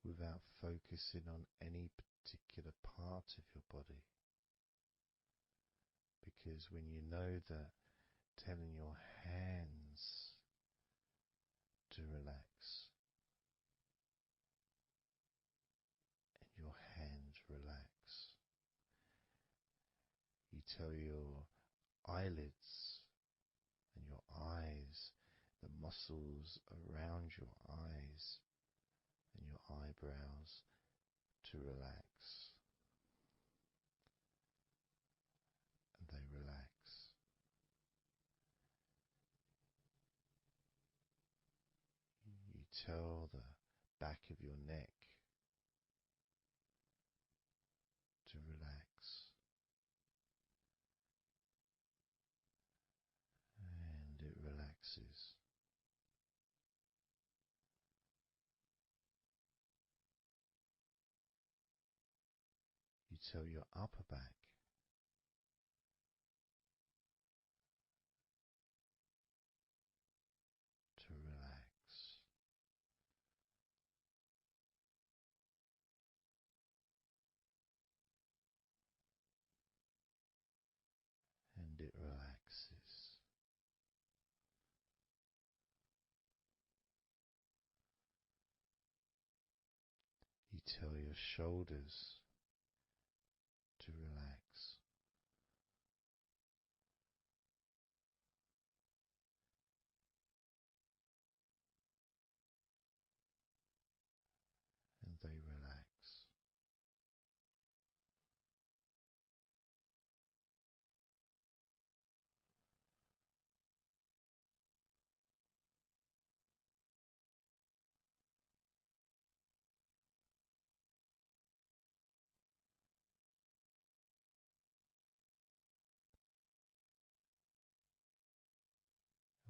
Without focusing on any particular part of your body. Because when you know that telling your hands to relax and your hands relax, you tell your eyelids and your eyes, the muscles around your eyes and your eyebrows to relax, and they relax. You tell the back of your neck to relax, and it relaxes. You tell your upper back to relax, and it relaxes. You tell your shoulders to relax, and they relax.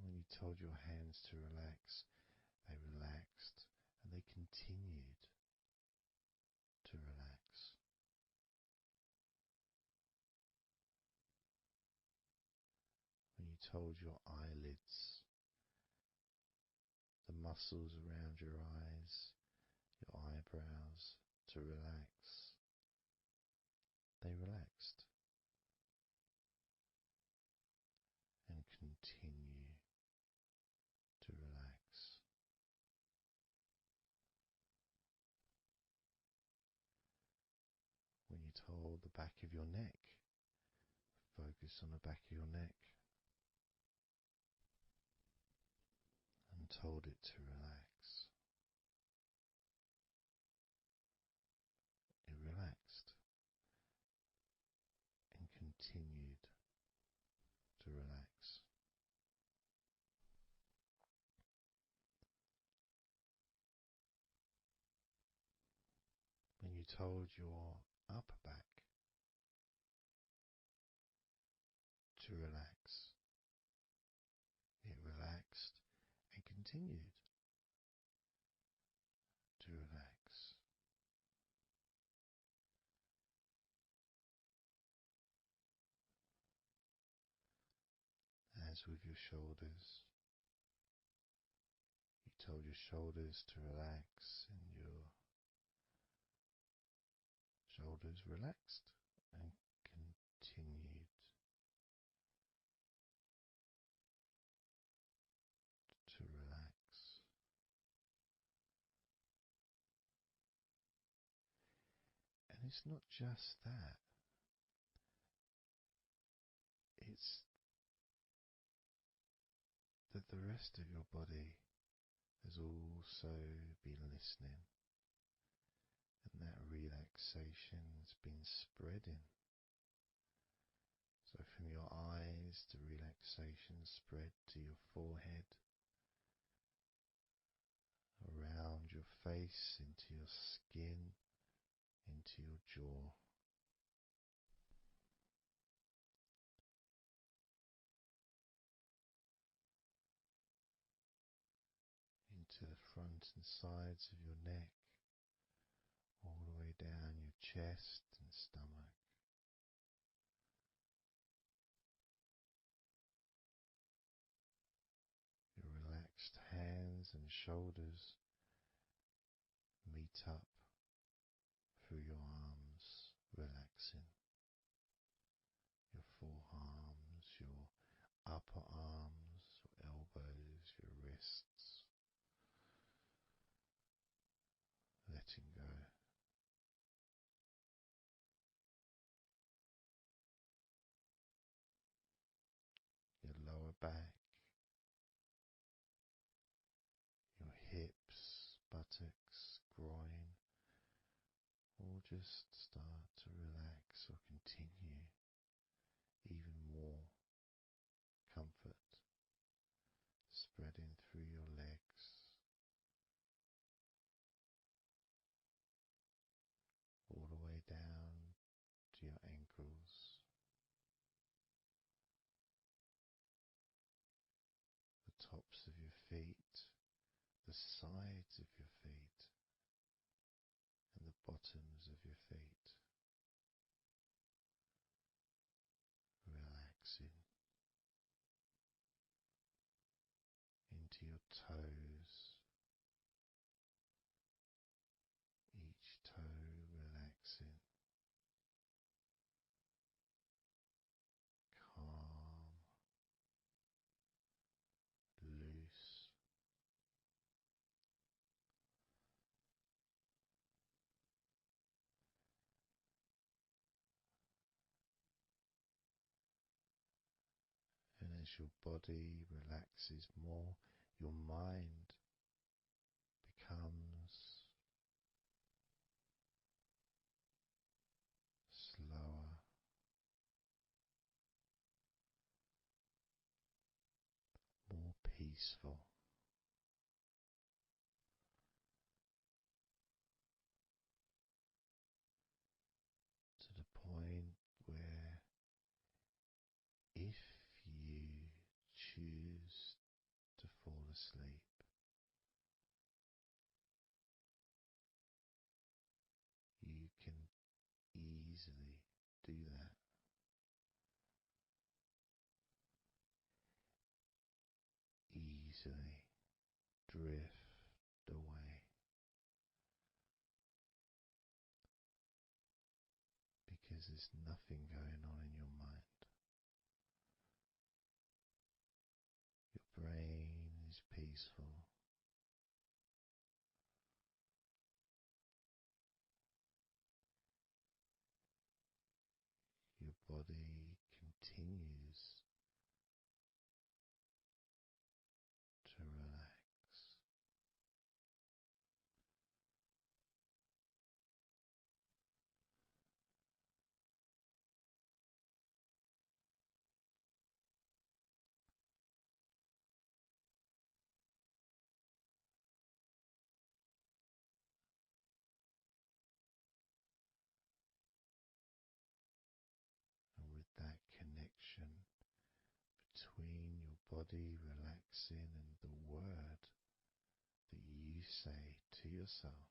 And when you told your hands to relax, they relaxed and they continued to relax. When you told your eyelids, the muscles around your eyes, your eyebrows to relax, they relaxed and continue to relax. When you told the back of your neck, focus on the back of your neck, and told it to relax, it relaxed and continued to relax. When you told your upper back to relax, it relaxed and continued to relax. As with your shoulders, you told your shoulders to relax, and your shoulders relaxed and continued to relax. And it's not just that, it's that the rest of your body has also been listening, and that relaxation has been spreading. So from your eyes, the relaxation spread to your forehead, around your face, into your skin, into your jaw, into the front and sides of your neck, all the way down your chest and stomach. Your relaxed hands and shoulders meet up through your arms, relaxing. Your forearms, your upper arms, your elbows, your wrists, letting go. Your lower back, your hips, buttocks, groin, all just start to relax or continue even more comfort spreading through your legs, all the way down to your ankles, the tops of your feet, the sides of your feet, and the bottoms of your feet. Relaxing into your toes, each toe relaxing, calm, loose. And as your body relaxes more, your mind becomes slower, more peaceful, to the point where if you choose to fall asleep, you can easily do that. Easily drift away because there's nothing going on in your mind. Your brain is peaceful. Your body continues to relax. And with that connection between your body relaxing and the word that you say to yourself,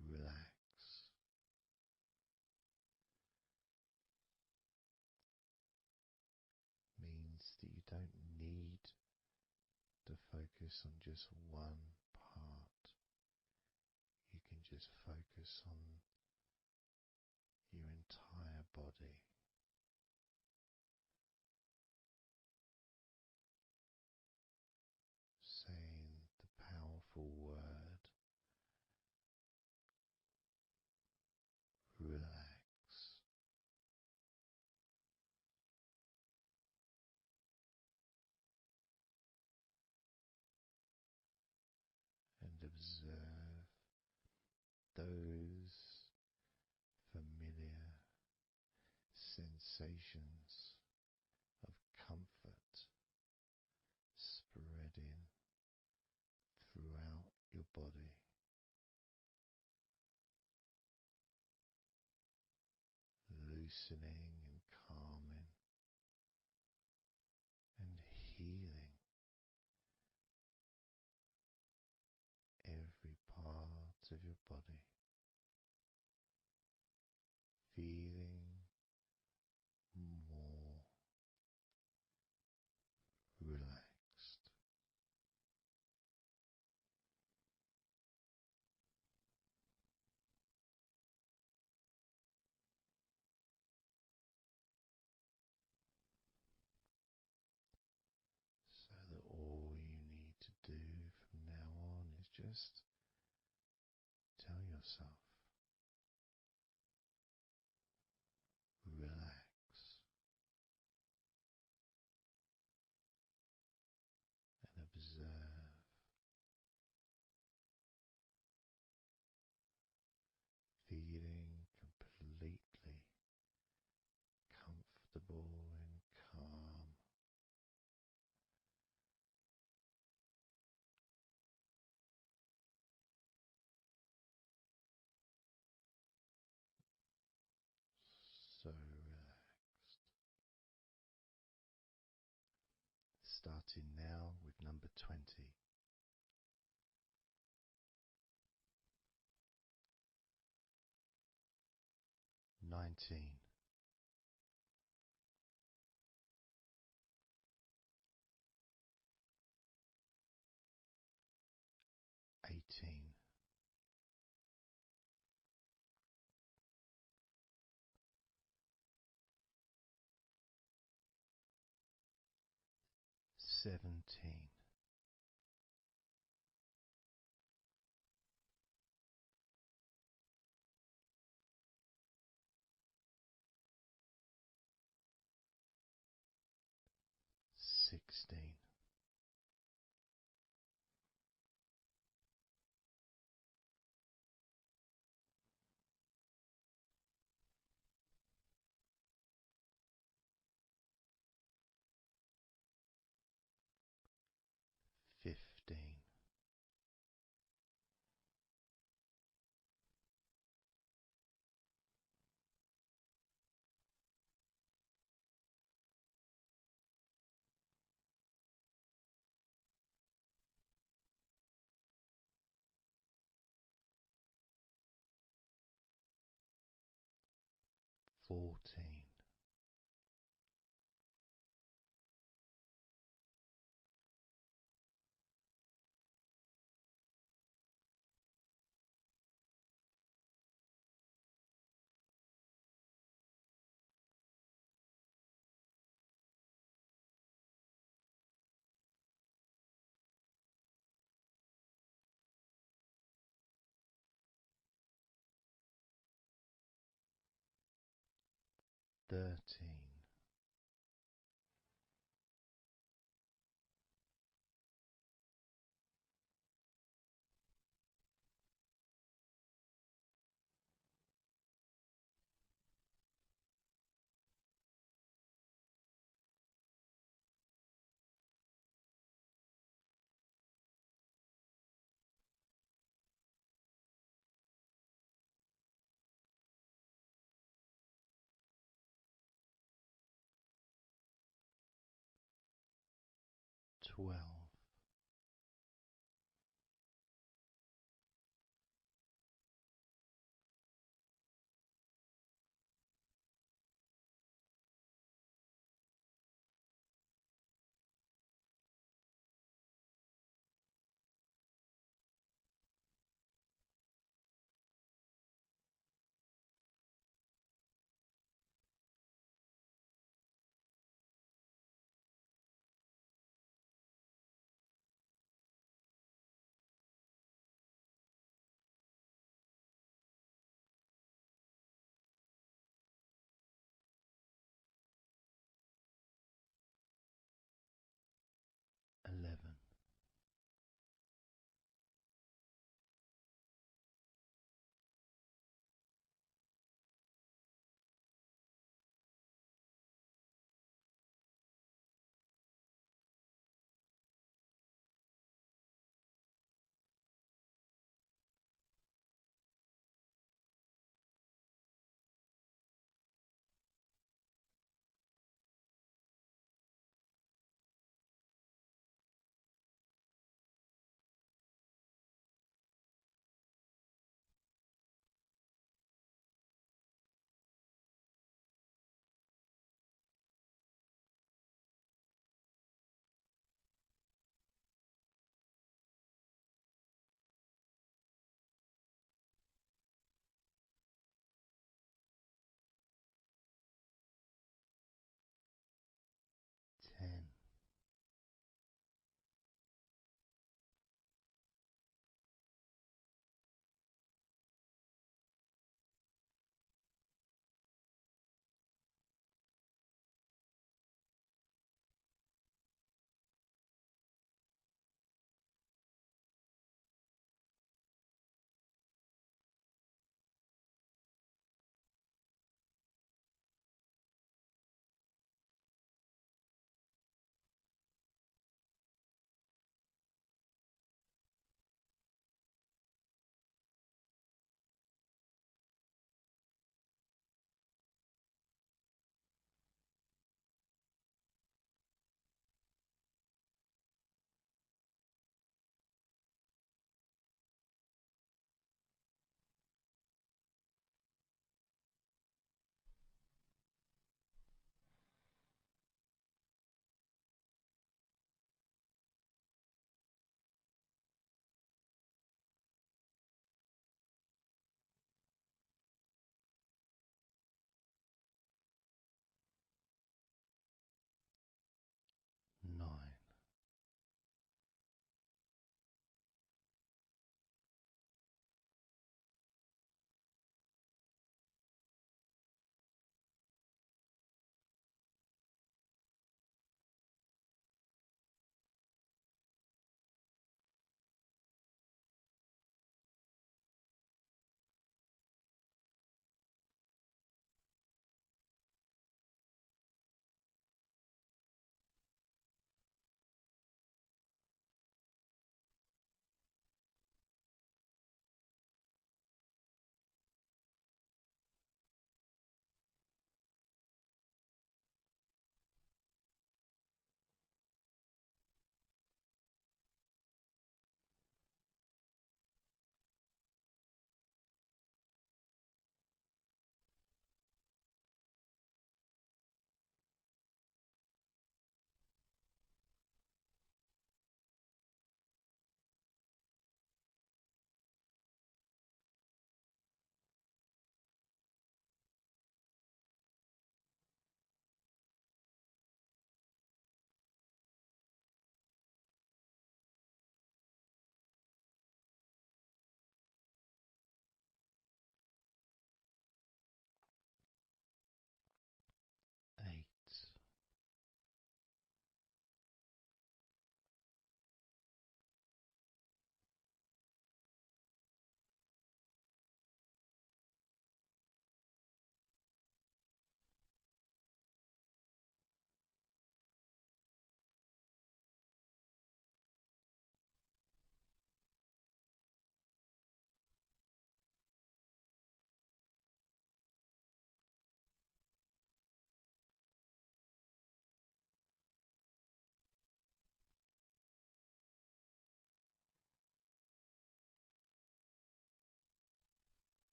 relax, means that you don't need to focus on just one part. You can just focus on your entire body. Saying the powerful word, relax. And observe those familiar sensations of comfort spreading throughout your body. loosening and calming and healing every part of your body, feeling more relaxed. So that all you need to do from now on is just tell yourself, relax, and observe, feeling completely comfortable and calm. So relaxed. Starting now with number 20. 19. 18. 17. 16. 15. 14. 13. Twelve.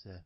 7.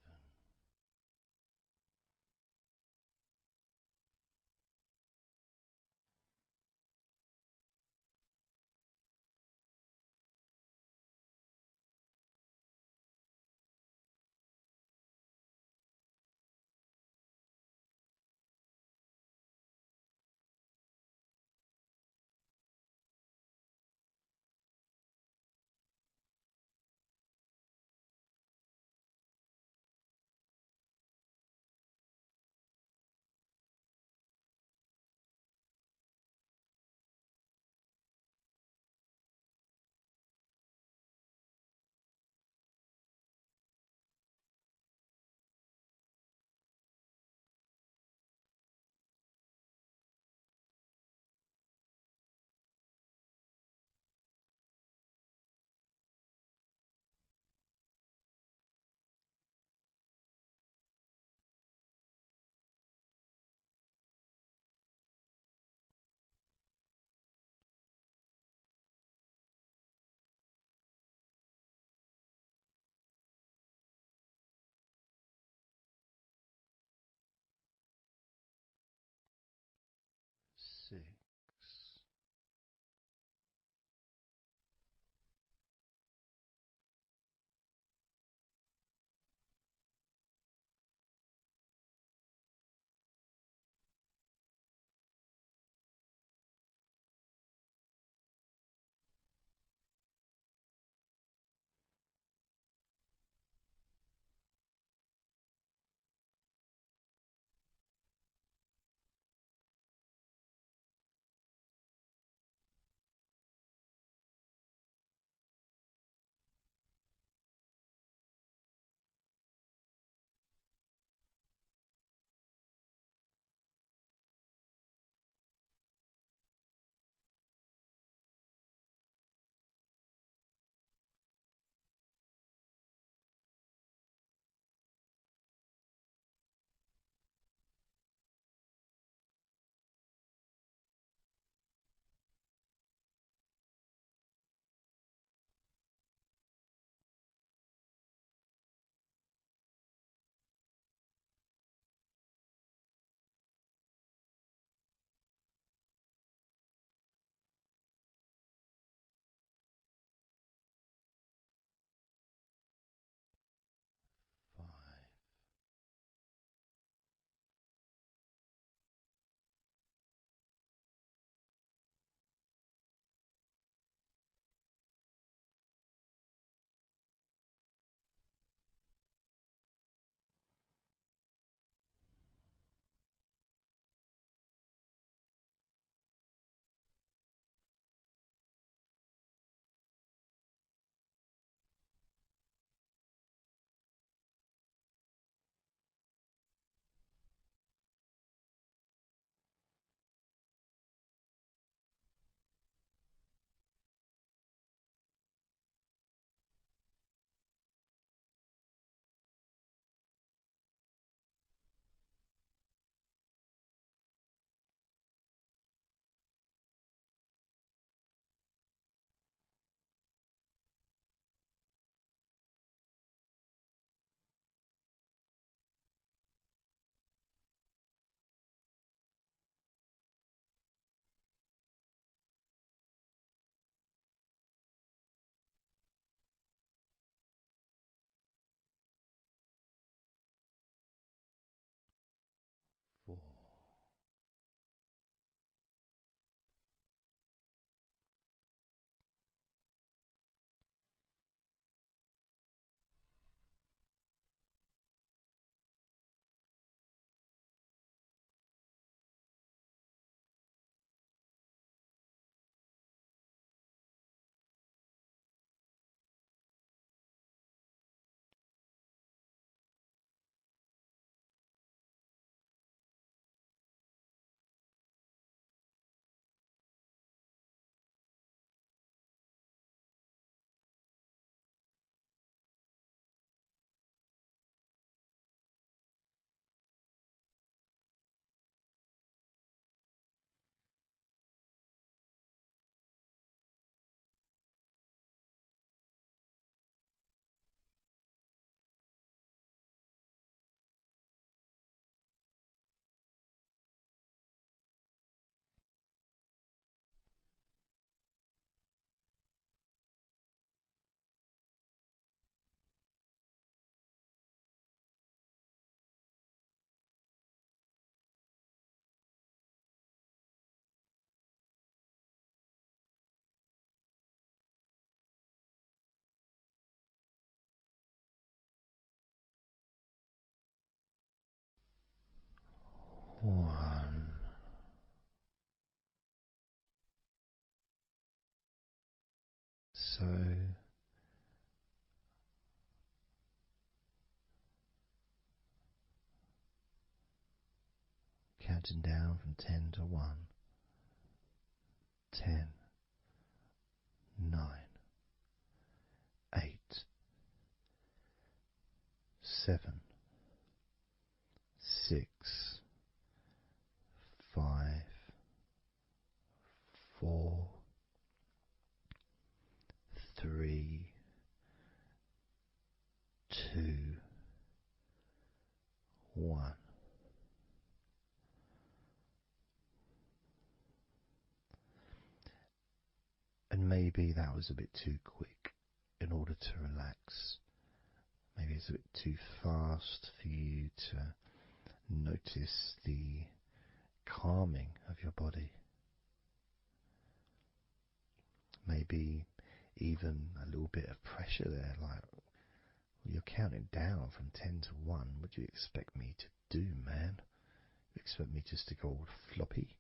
So counting down from 10 to 1. 10, 9, 8, 7, 6, 5, 4, 3, 2, 1. And maybe that was a bit too quick in order to relax. Maybe it's a bit too fast for you to notice the calming of your body. Maybe even a little bit of pressure there, like you're counting down from 10 to 1. What do you expect me to do, man? You expect me just to go all floppy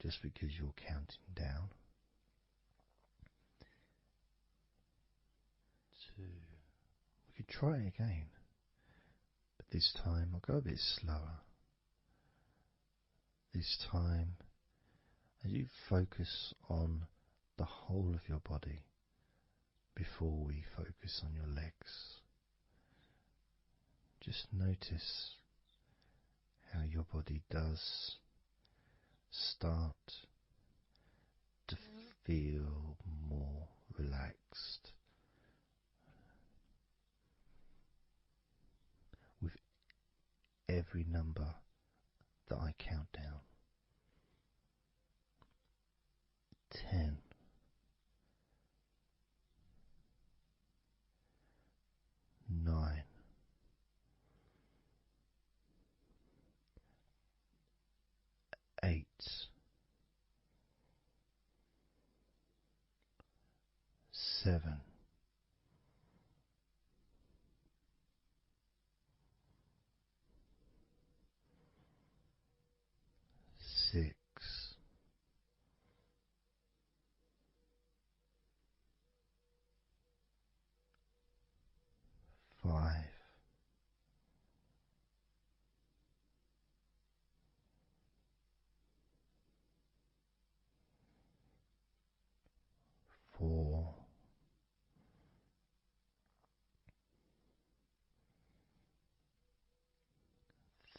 just because you're counting down? 2. We could try again, but this time I'll go a bit slower. This time, as you focus on the whole of your body before we focus on your legs, just notice how your body does start to feel more relaxed with every number that I count down. 10, 9, 8, 7, 6, 5, 4,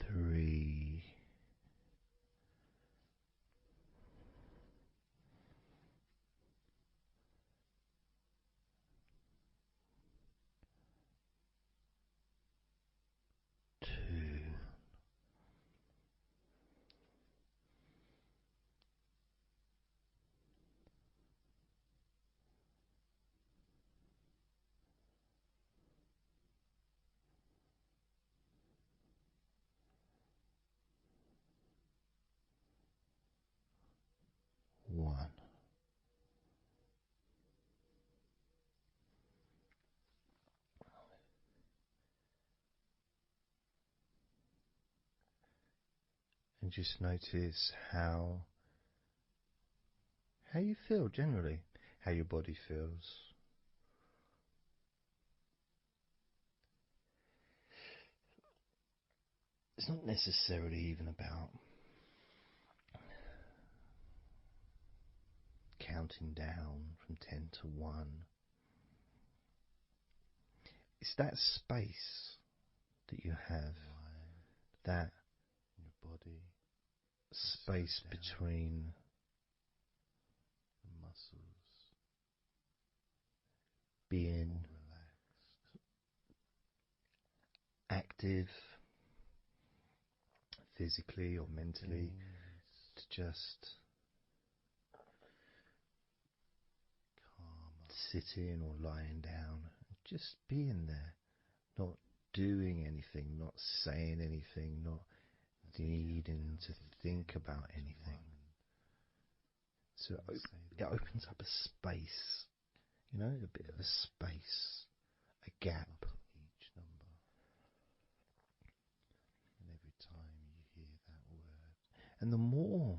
3, 2, one. And just notice how you feel generally, how your body feels. It's not necessarily even about counting down from 10 to 1. It's that space that you have, that your body, space between the muscles, being active physically or mentally, to just sitting or lying down, just being there, not doing anything, not saying anything, not needing to think about anything. So it opens up a space, a bit of a space, a gap. Each number. And every time you hear that word. And the more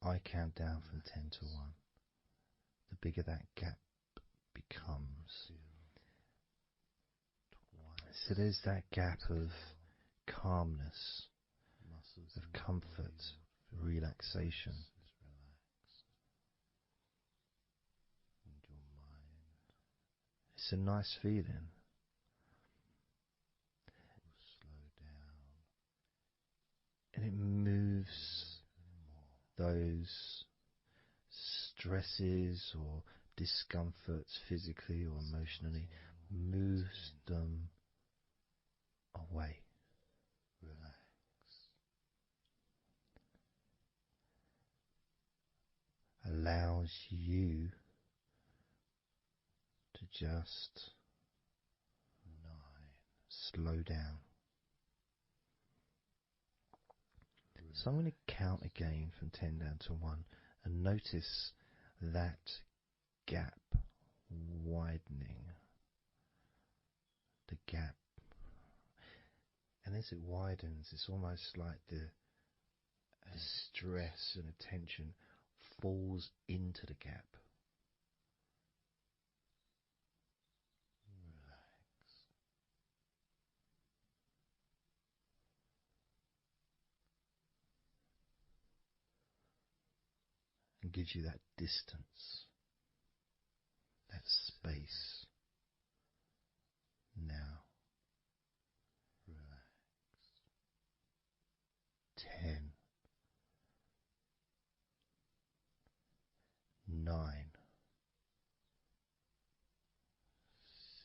I count down from 10 to 1, the bigger that gap becomes. So there's that gap of calmness, of comfort, relaxation. It's a nice feeling. And it moves those stresses or discomforts physically or emotionally, moves them away. Allows you to just slow down. So I'm going to count again from 10 down to 1 and notice that gap widening. The gap. And as it widens, it's almost like the stress and attention falls into the gap. And gives you that distance, that space. Now, 10, 9,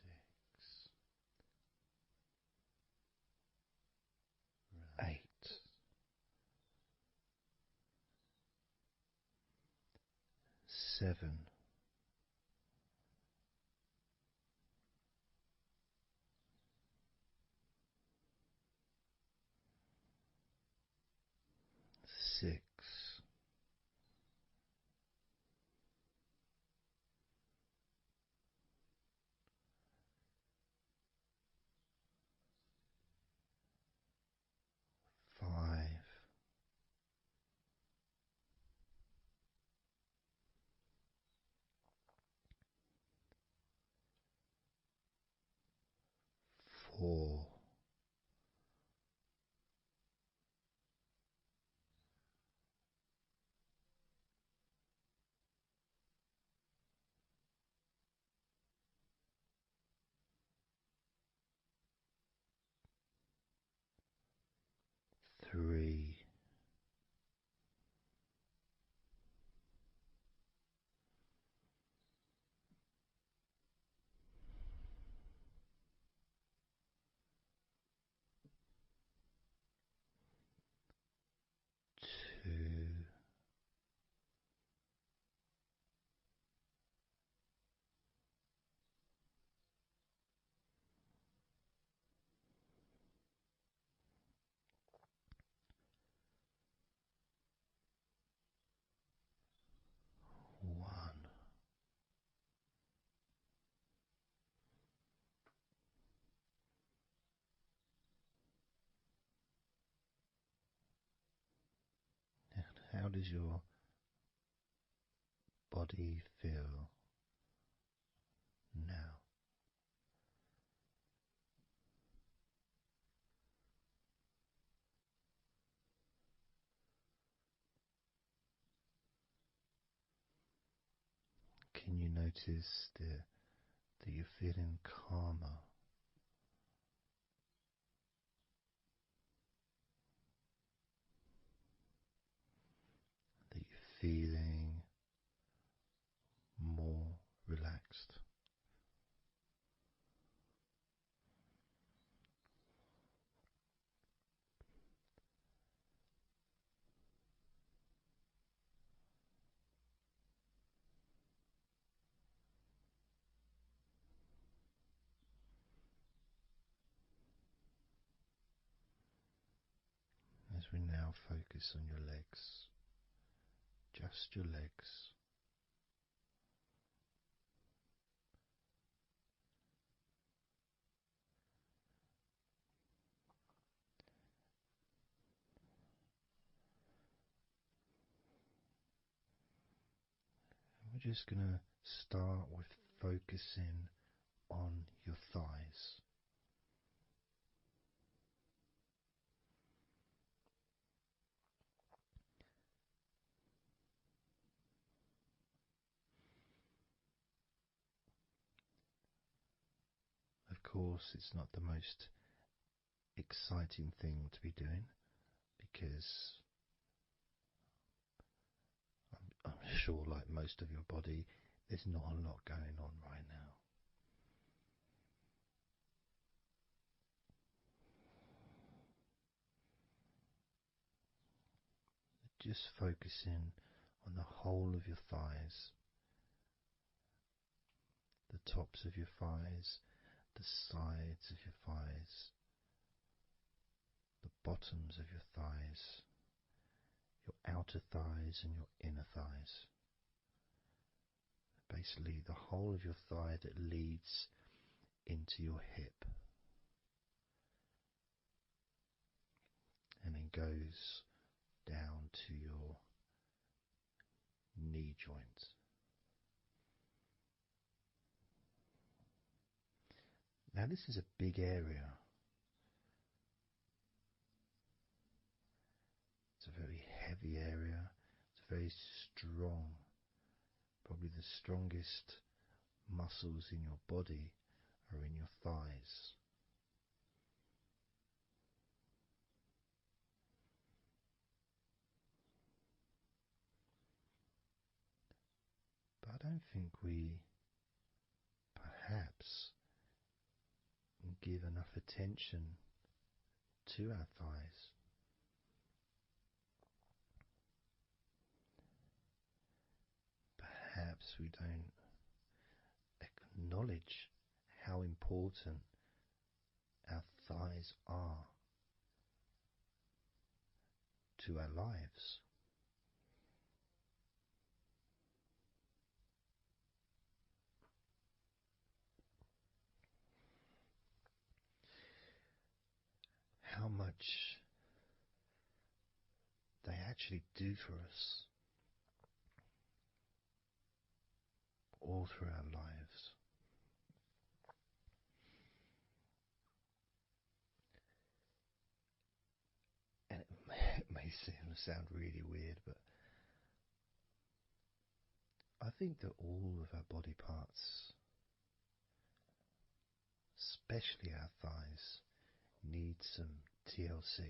6, 8, 7, 6, 5, 4, 3, 2, 1. How does your body feel now? Can you notice that you're feeling calmer? That you're feeling more relaxed? As we now focus on your legs, just your legs. We're just going to start with focusing on your thighs. Of course, it's not the most exciting thing to be doing because I'm sure, like most of your body, there's not a lot going on right now. Just focusing on the whole of your thighs, the tops of your thighs, the sides of your thighs, the bottoms of your thighs, your outer thighs and your inner thighs. Basically, the whole of your thigh that leads into your hip and then goes down to your knee joint. Now, this is a big area. It's a very heavy area. It's very strong. Probably the strongest muscles in your body are in your thighs. But I don't think we perhaps give enough attention to our thighs. Perhaps we don't acknowledge how important our thighs are to our lives. How much they actually do for us all through our lives. And it may sound really weird, but I think that all of our body parts, especially our thighs, need some TLC.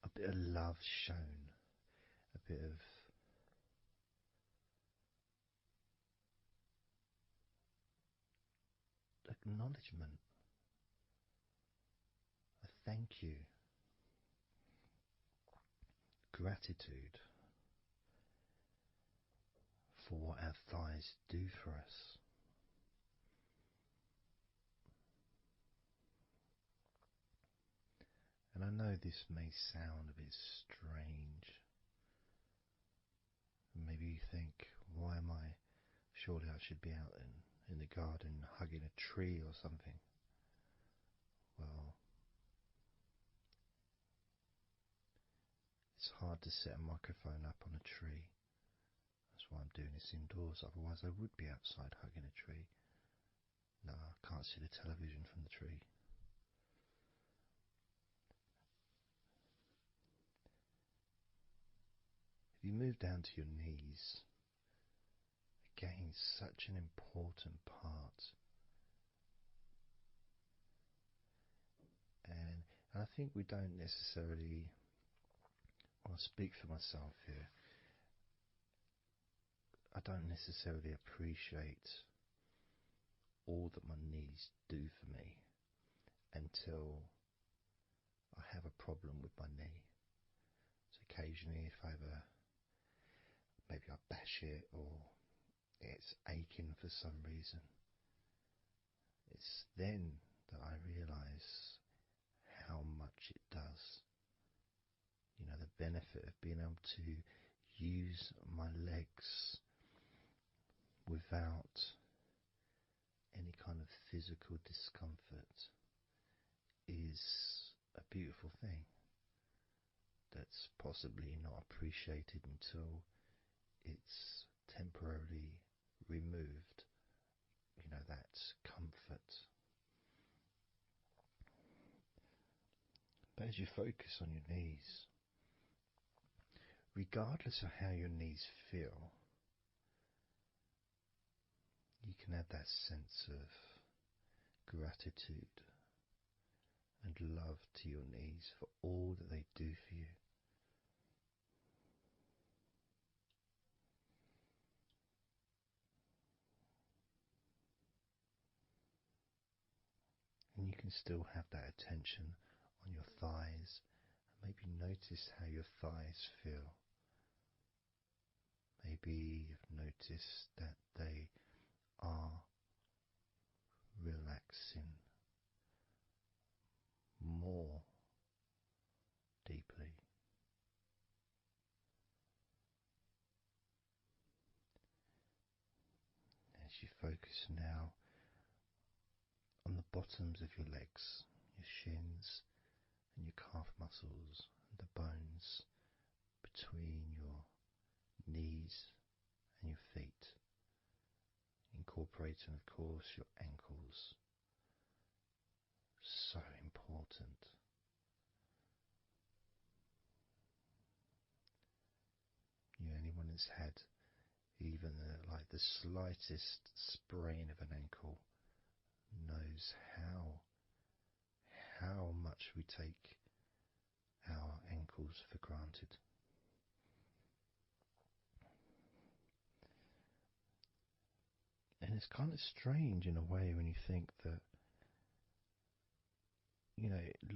A bit of love shown, a bit of acknowledgement, a thank you, gratitude for what our thighs do for us. And I know this may sound a bit strange. Maybe you think, why am I? Surely I should be out in the garden hugging a tree or something. Well, it's hard to set a microphone up on a tree. That's why I'm doing this indoors, otherwise I would be outside hugging a tree. No, I can't see the television from the tree. If you move down to your knees, again, such an important part. And I think we don't necessarily, I'll speak for myself here, I don't necessarily appreciate all that my knees do for me until I have a problem with my knee. So occasionally if maybe I bash it or it's aching for some reason, it's then that I realise how much it does. You know, the benefit of being able to use my legs without any kind of physical discomfort is a beautiful thing that's possibly not appreciated until it's temporarily removed, that comfort. But as you focus on your knees, regardless of how your knees feel, you can add that sense of gratitude and love to your knees for all that they do for you. And you can still have that attention on your thighs, and maybe notice how your thighs feel. Maybe you've noticed that they are relaxing more deeply. As you focus now on the bottoms of your legs, your shins and your calf muscles, and the bones between your knees and your feet, incorporating, of course, your ankles. So important. Anyone that's had even like the slightest sprain of an ankle knows how much we take our ankles for granted. And it's kind of strange in a way when you think that,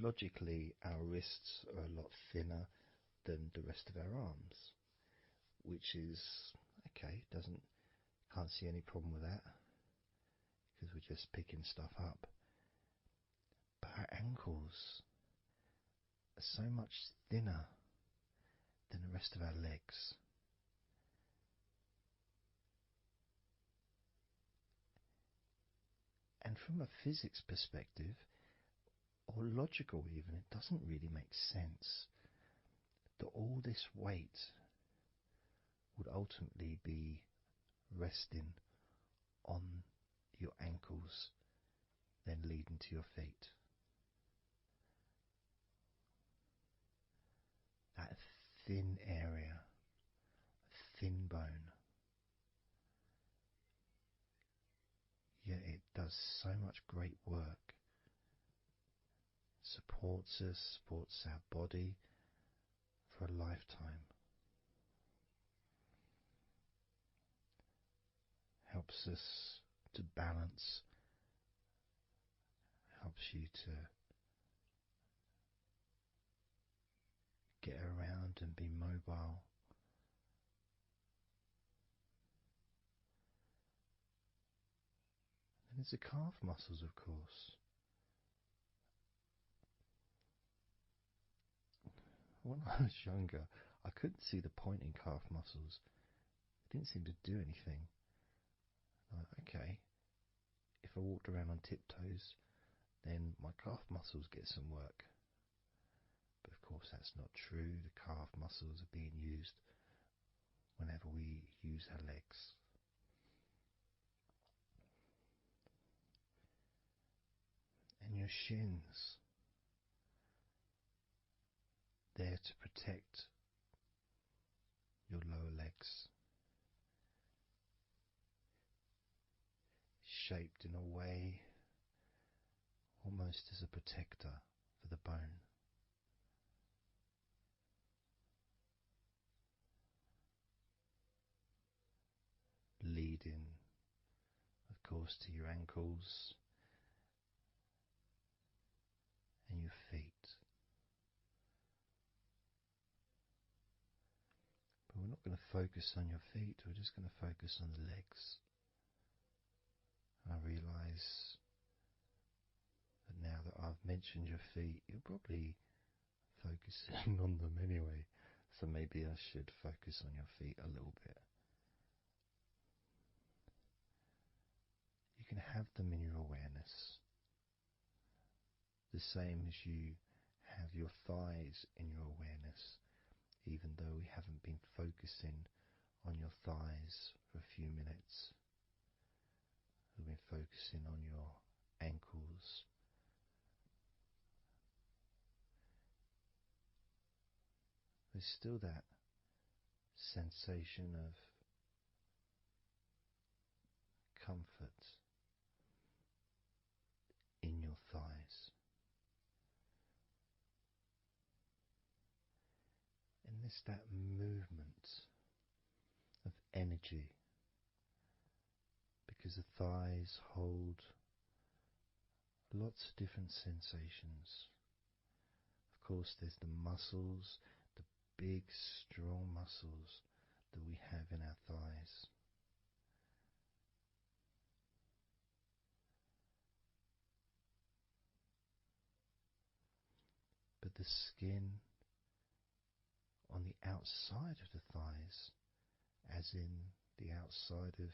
logically our wrists are a lot thinner than the rest of our arms, which is okay, can't see any problem with that because we're just picking stuff up. But our ankles are so much thinner than the rest of our legs. And from a physics perspective, or logical even, it doesn't really make sense that all this weight would ultimately be resting on your ankles, then leading to your feet. That thin area, thin bone, yet it does so much great work. Supports us, supports our body for a lifetime. Helps us to balance, helps you to get around and be mobile. And there's the calf muscles, of course. When I was younger, I couldn't see the point in calf muscles. It didn't seem to do anything. Okay, if I walked around on tiptoes, then my calf muscles get some work. But of course that's not true. The calf muscles are being used whenever we use our legs. And your shins, there to protect your lower legs, shaped in a way almost as a protector for the bone. Leading, of course, to your ankles and your feet. But we're not going to focus on your feet, we're just going to focus on the legs. I realise that now that I've mentioned your feet, you're probably focusing on them anyway, so maybe I should focus on your feet a little bit. You can have them in your awareness, the same as you have your thighs in your awareness, even though we haven't been focusing on your thighs for a few minutes. We've been focusing on your ankles. There's still that sensation of comfort in your thighs. And there's that movement of energy, because the thighs hold lots of different sensations. Of course, there's the muscles, the big, strong muscles that we have in our thighs. But the skin on the outside of the thighs, as in the outside of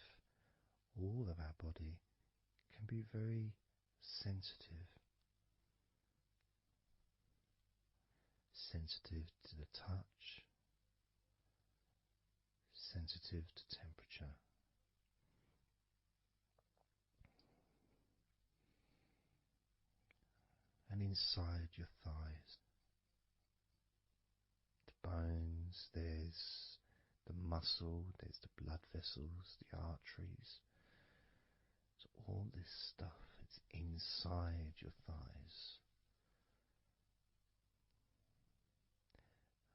all of our body, can be very sensitive. Sensitive to the touch, sensitive to temperature. And inside your thighs, the bones, there's the muscle, there's the blood vessels, the arteries. So all this stuff, it's inside your thighs.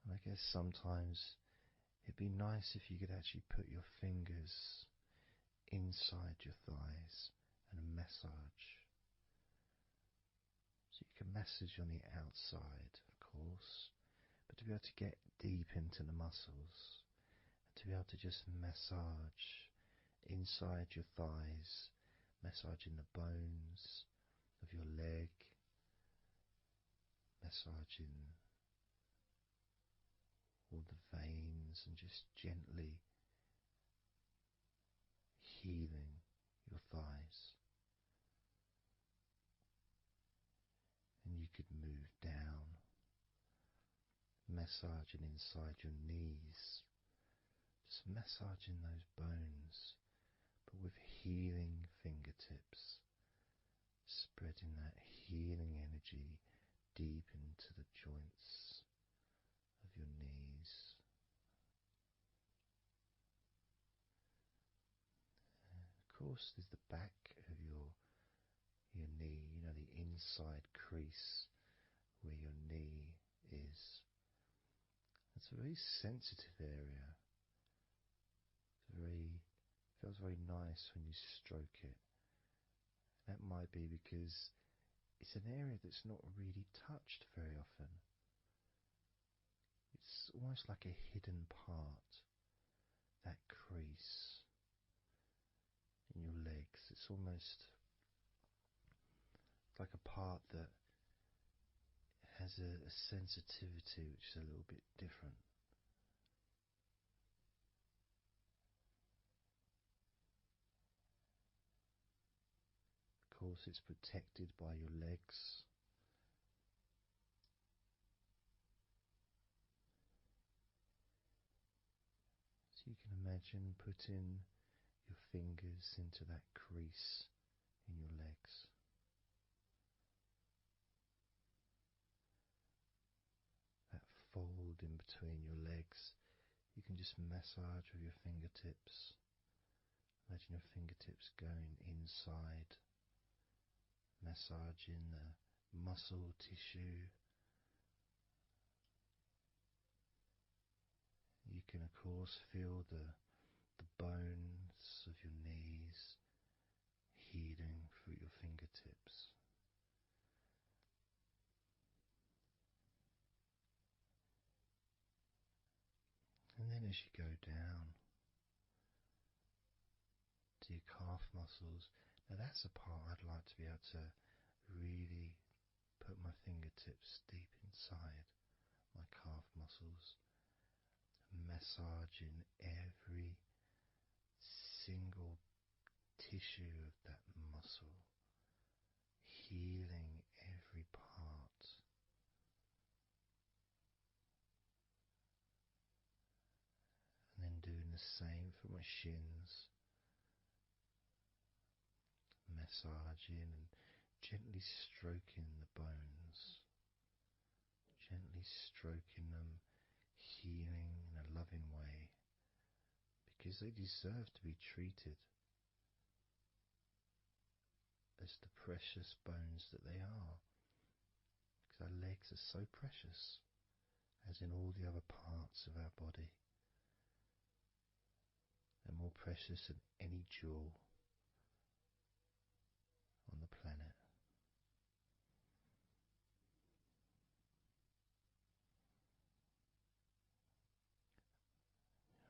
And I guess sometimes it'd be nice if you could actually put your fingers inside your thighs and massage. So you can massage on the outside, of course, but to be able to get deep into the muscles, and to be able to just massage inside your thighs, massaging the bones of your leg, massaging all the veins, and just gently healing your thighs. And you could move down, massaging inside your knees, just massaging those bones, but with healing fingertips, spreading that healing energy deep into the joints of your knees. Of course, there's the back of your knee, you know, the inside crease where your knee is. It's a very sensitive area. Feels very nice when you stroke it. That might be because it's an area that's not really touched very often. It's almost like a hidden part, that crease in your legs. It's almost like a part that has a sensitivity which is a little bit different. Of course, it's protected by your legs. So you can imagine putting your fingers into that crease in your legs. That fold in between your legs, you can just massage with your fingertips. Imagine your fingertips going inside, massaging the muscle tissue. You can of course feel the bones of your knees healing through your fingertips. And then as you go down to your calf muscles, now that's a part I'd like to be able to really put my fingertips deep inside my calf muscles, massaging every single tissue of that muscle, healing every part. And then doing the the same for my shins, massaging and gently stroking the bones, gently stroking them, healing in a loving way, because they deserve to be treated as the precious bones that they are. Because our legs are so precious, as in all the other parts of our body. They're more precious than any jewel on the planet.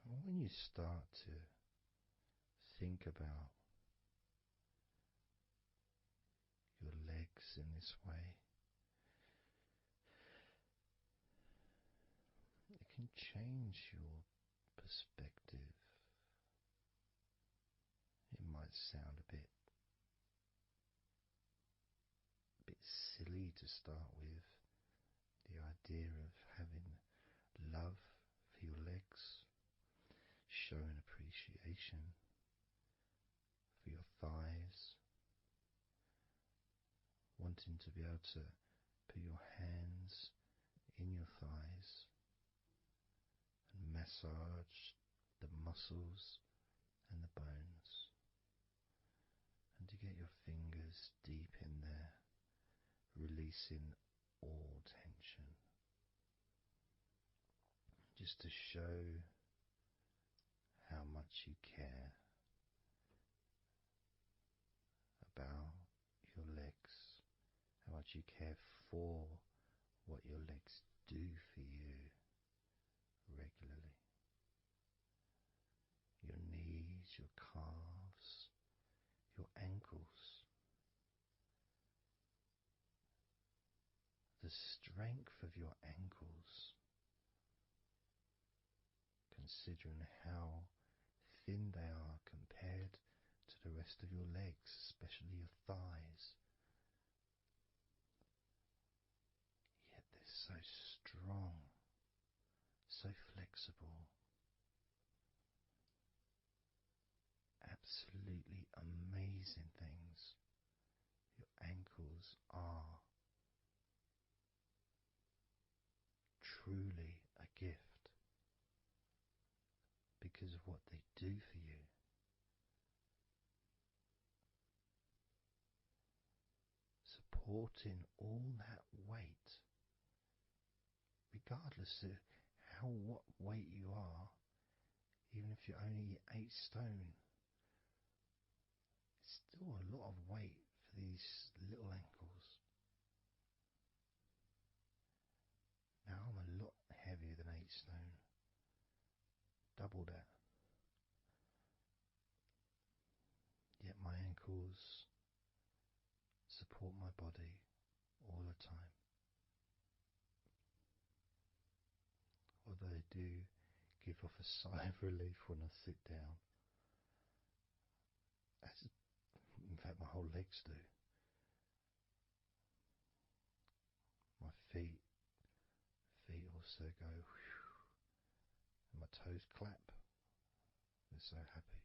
And when you start to think about your legs in this way, it can change your perspective. It might sound a bit silly to start with, the idea of having love for your legs, showing appreciation for your thighs, wanting to be able to put your hands in your thighs and massage the muscles and the bones, and to get your fingers deep in there, releasing all tension, just to show how much you care about your legs, how much you care for what your legs do for you regularly. Your knees, your calves, your ankles, the strength of your ankles, considering how thin they are compared to the rest of your legs, especially your thighs. Yet they're so strong, so flexible. Absolutely amazing things your ankles are. Truly a gift because of what they do for you. Supporting all that weight, regardless of what weight you are, even if you're only 8 stone, it's still a lot of weight for these little ankles. Now I'm a lot heavier than 8 stone, double that. Yet my ankles support my body all the time. Although they do give off a sigh of relief when I sit down. In fact, my whole legs do. My feet also go whew, and my toes clap. They're so happy.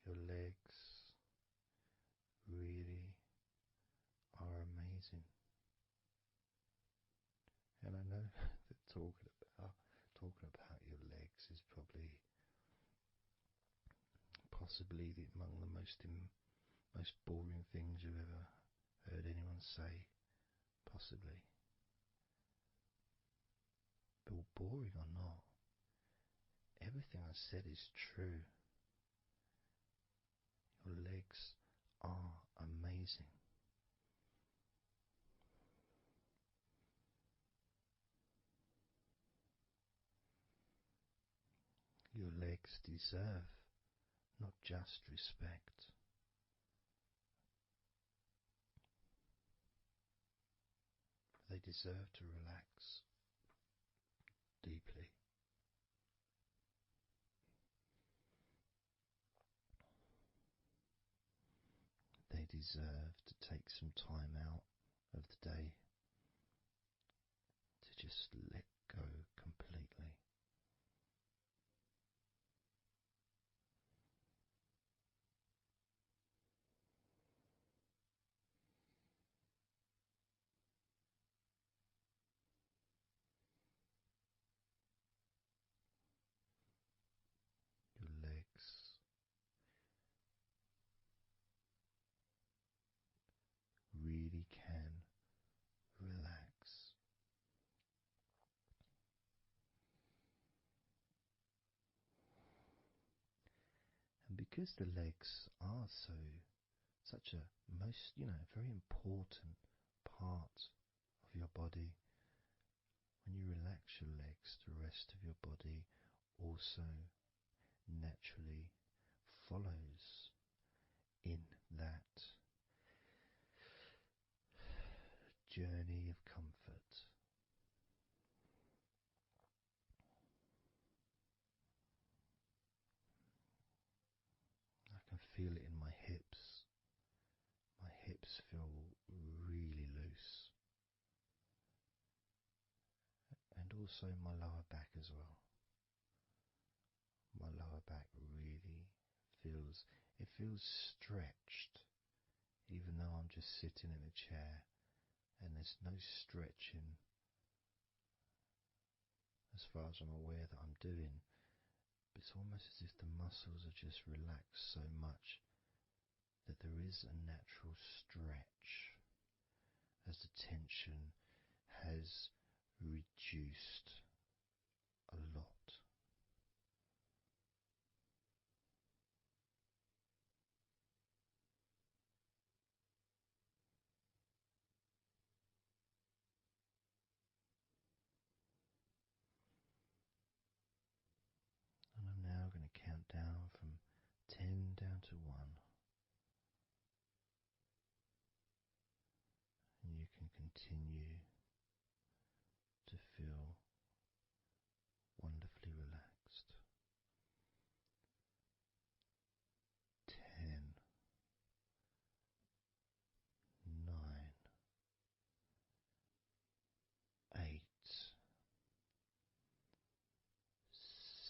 Your legs really are amazing. And I know that talking about your legs is possibly among the most boring things you've ever heard anyone say, possibly. But boring or not, everything I said is true. Your legs are amazing. Your legs deserve not just respect, they deserve to relax. deeply. They deserve to take some time out of the day to just let go completely. Your legs really can relax. And because the legs are such a very important part of your body, when you relax your legs, the rest of your body also naturally follows in that journey of comfort. I can feel it in my hips. My hips feel really loose. And also my lower back as well. My lower back really feels stretched, even though I'm just sitting in a chair and there's no stretching as far as I'm aware that I'm doing. But it's almost as if the muscles are just relaxed so much that there is a natural stretch as the tension has reduced a lot. And I'm now going to count down from 10 down to 1. And you can continue to feel wonderfully relaxed. 10, 9, 8,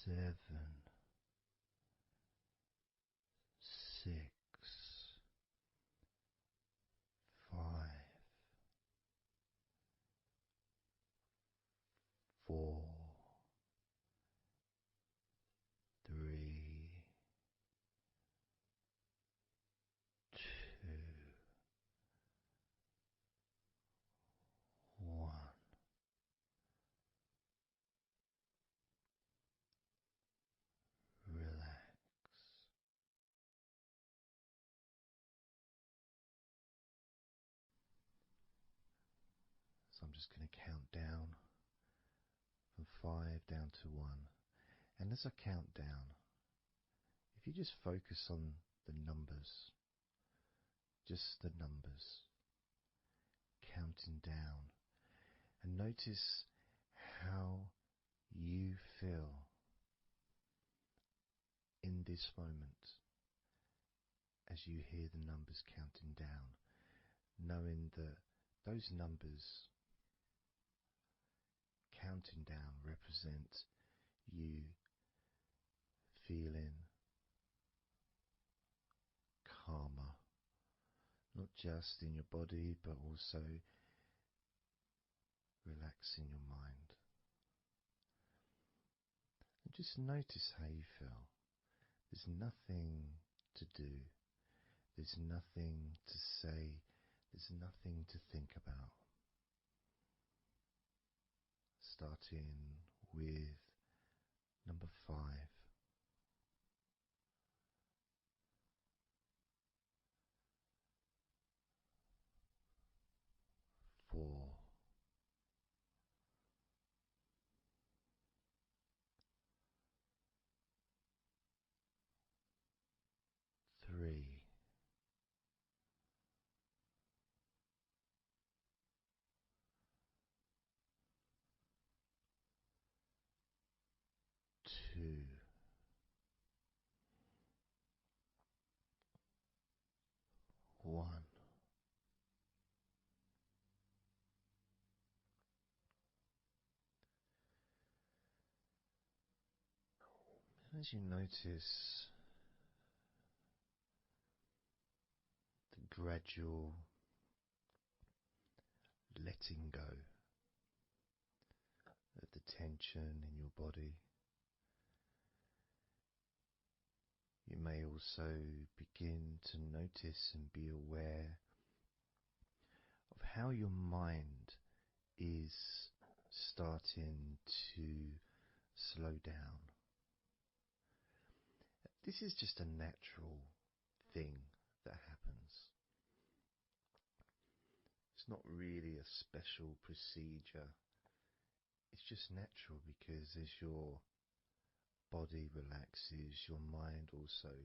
7, 6, 5, 4, 3, 2, 1. Relax. So I'm just going to count down from 5 down to 1. And as I count down, if you just focus on the numbers, just the numbers, counting down, and notice how you feel in this moment as you hear the numbers counting down, knowing that those numbers counting down represent you feeling calmer, not just in your body but also relaxing your mind. And just notice how you feel. There's nothing to do, there's nothing to say, there's nothing to think about. Starting with number 5. 4. 3. 2. As you notice the gradual letting go of the tension in your body, you may also begin to notice and be aware of how your mind is starting to slow down. This is just a natural thing that happens. It's not really a special procedure. It's just natural because as your body relaxes, your mind also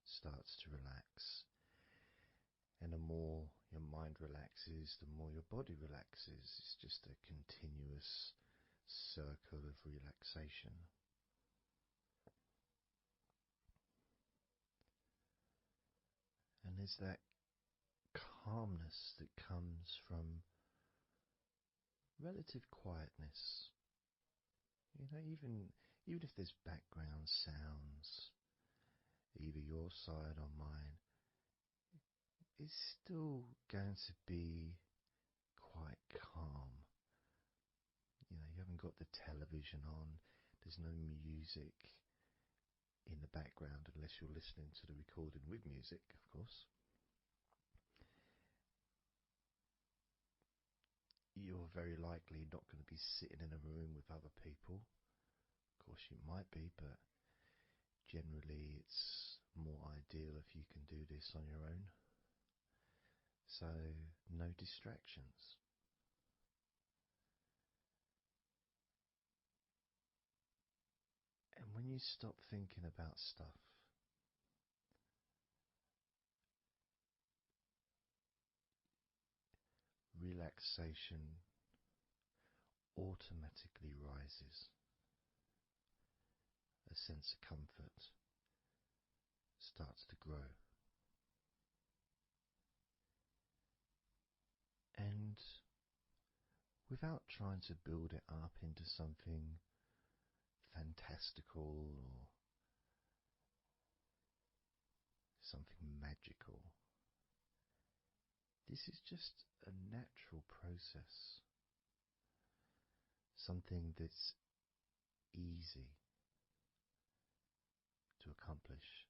starts to relax. And the more your mind relaxes, the more your body relaxes. It's just a continuous circle of relaxation. And there's that calmness that comes from relative quietness. Even if there's background sounds, either your side or mine, it's still going to be quite calm. You haven't got the television on, there's no music in the background unless you're listening to the recording with music, of course. You're very likely not going to be sitting in a room with other people. Of course you might be, but generally it's more ideal if you can do this on your own. So no distractions. And when you stop thinking about stuff, relaxation automatically rises. A sense of comfort starts to grow. And without trying to build it up into something fantastical or something magical, this is just a natural process. Something that's easy to accomplish.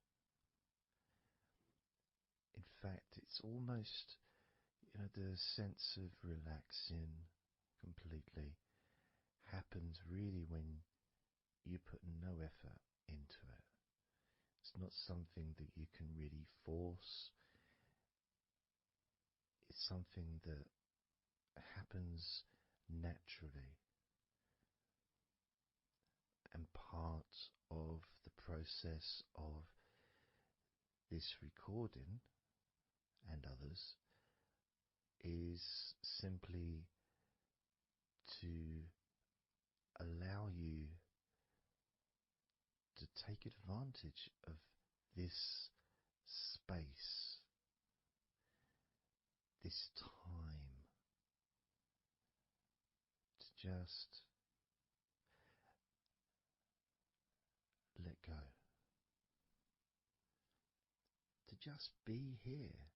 In fact, it's almost, the sense of relaxing completely happens really when you put no effort into it. It's not something that you can really force. It's something that happens naturally. And part of the process of this recording and others is simply to allow you to take advantage of this space, this time, to just let go, to just be here,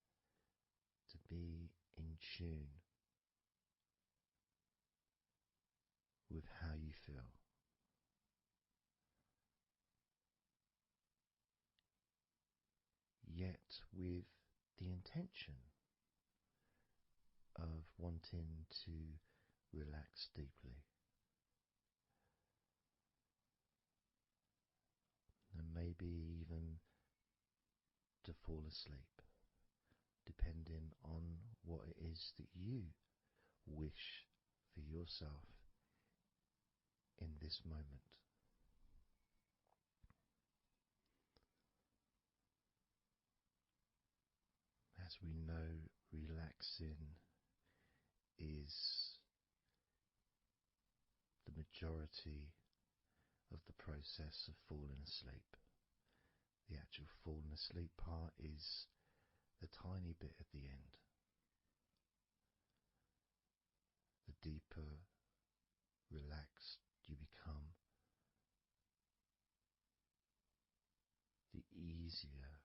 to be in tune with how you feel. Yet with the intention of wanting to relax deeply. And maybe even to fall asleep, depending on what it is that you wish for yourself in this moment. As we know, relaxing is the majority of the process of falling asleep. The actual falling asleep part is the tiny bit at the end. The deeper relaxed you become, easier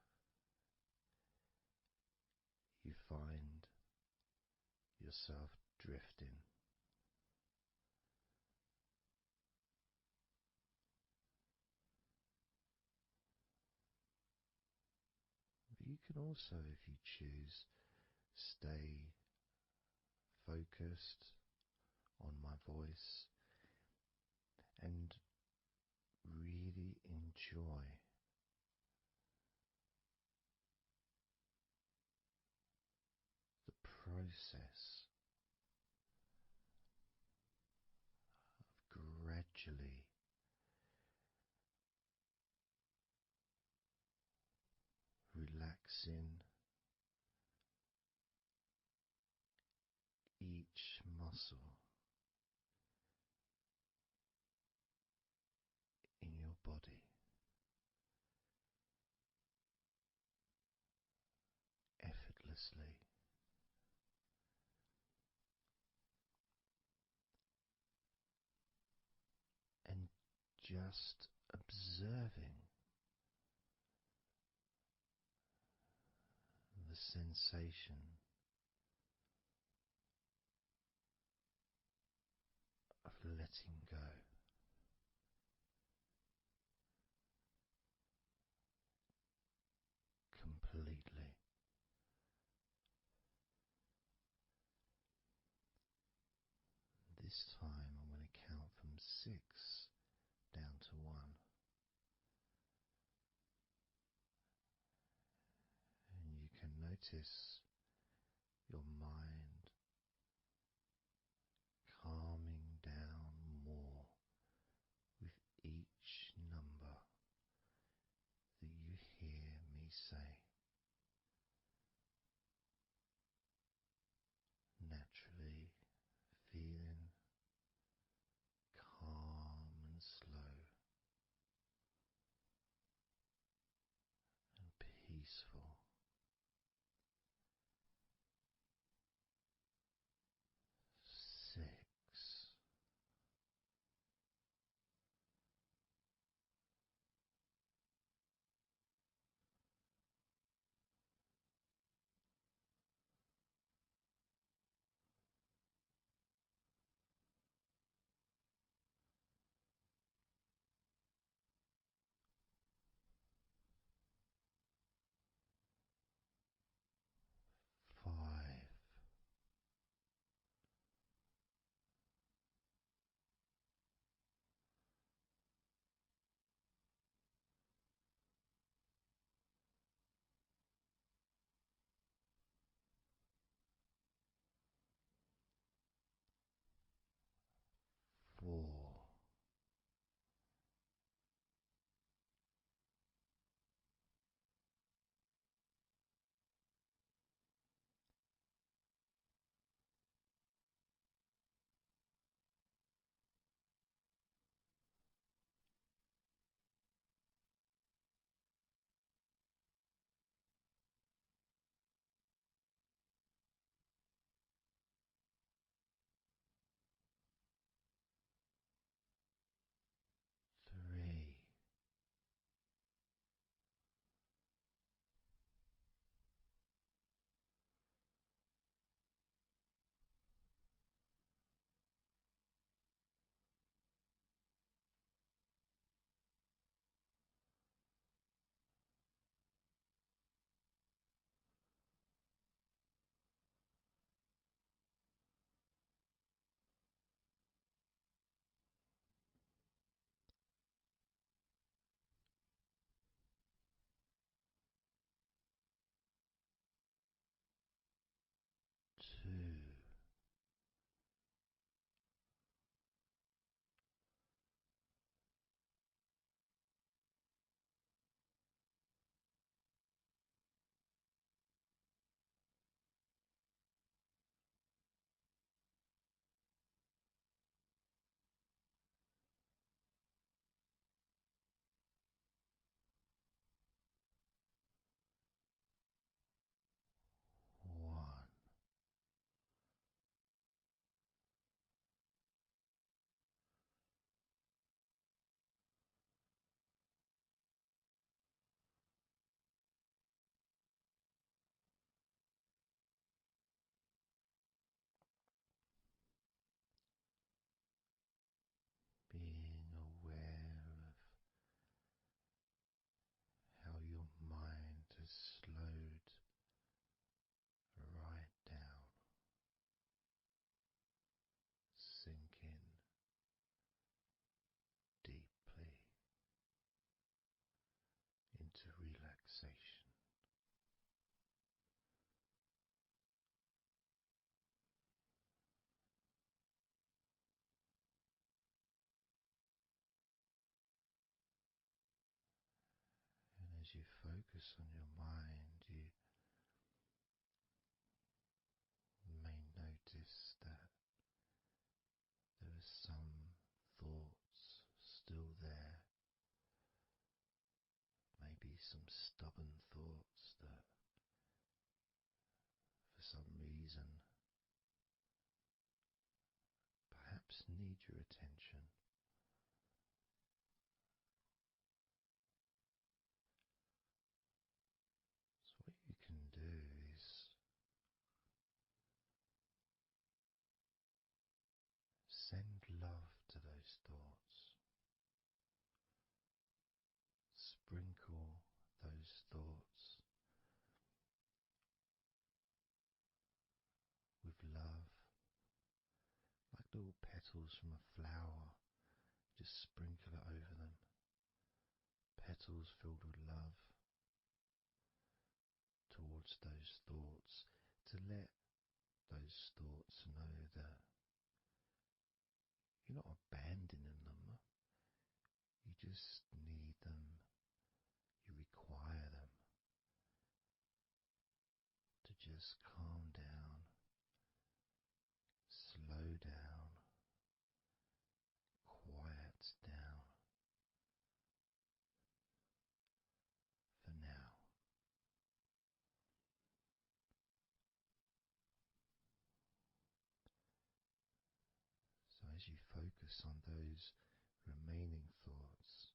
you find yourself drifting. But you can also, if you choose, stay focused on my voice and really enjoy the process of gradually relaxing each muscle in your body effortlessly, and just observing the sensation of letting go completely. This time I'm going to count from 6 down to 1, and you can notice your mind calming down more with each number that you hear me say. Naturally feeling calm and slow and peaceful focus on your mind, you may notice that there are some thoughts still there, maybe some stubborn thoughts that for some reason perhaps need your attention. So what you can do is send love to those thoughts. Sprinkle those thoughts with love, like little petals from a flower. Just sprinkle it over them. Petals filled with love towards those thoughts, to let those thoughts know that you're not abandoning them. You just need them, you require them to just calm down, slow down, quiet down for now. So as you focus on those remaining thoughts,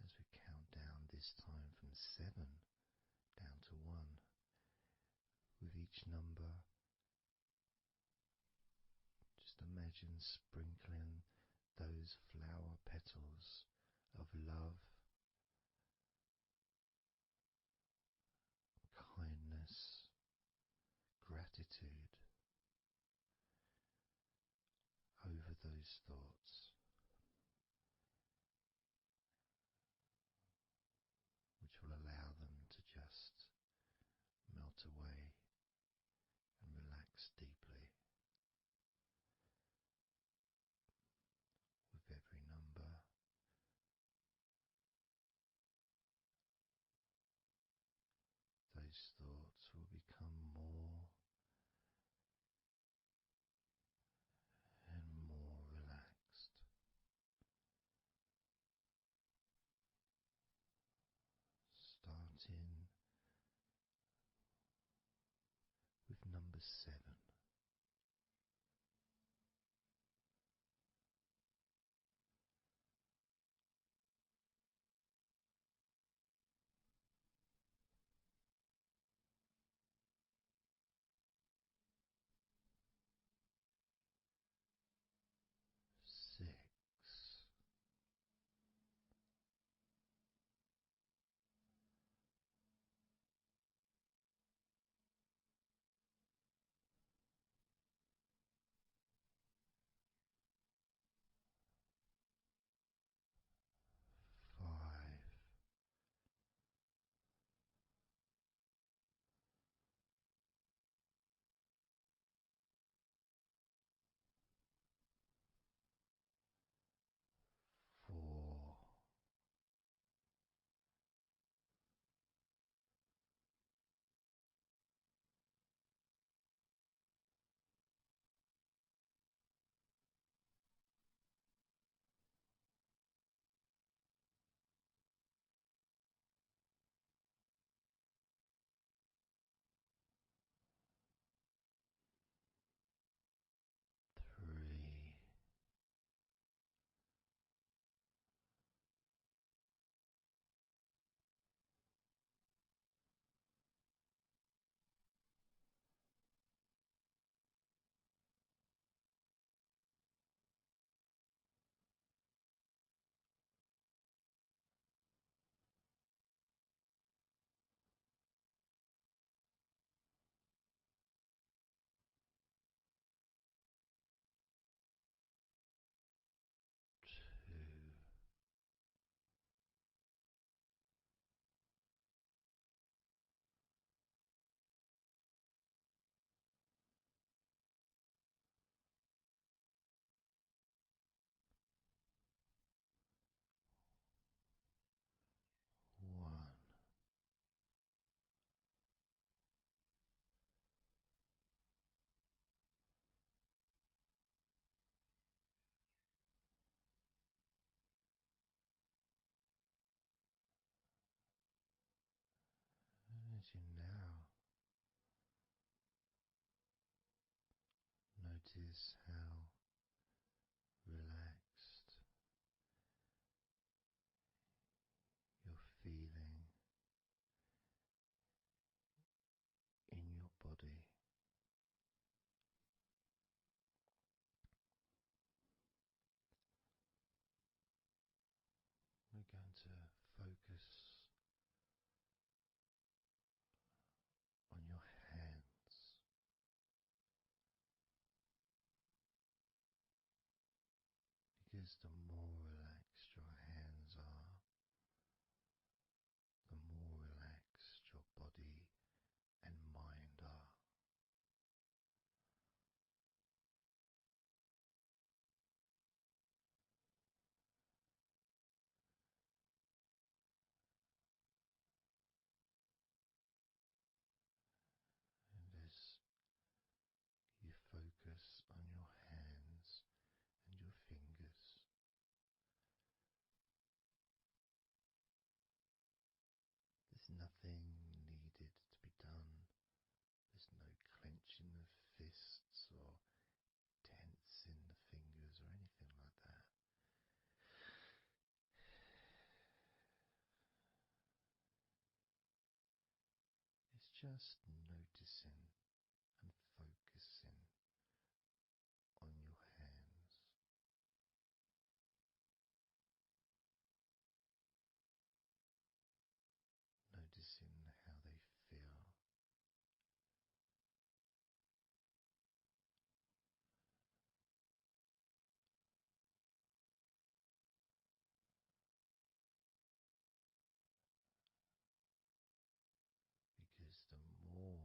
as we count down this time from 7 down to 1, with each number, just imagine sprinkling those flower petals of love, kindness, gratitude over those thoughts, which will allow them to just melt away and relax deeply. With every number, those thoughts will become more and more relaxed, starting with number 7. 6. 5. Notice how relaxed you're feeling in your body. We're going to focus on your hands, because the more relaxed your hands are, the more relaxed your body and mind are. And as you focus on your hands and your fingers, there's nothing needed to be done. There's no clenching of fists or tensing the fingers or anything like that. It's just noticing and focusing on your hands. Noticing how they feel. Because the more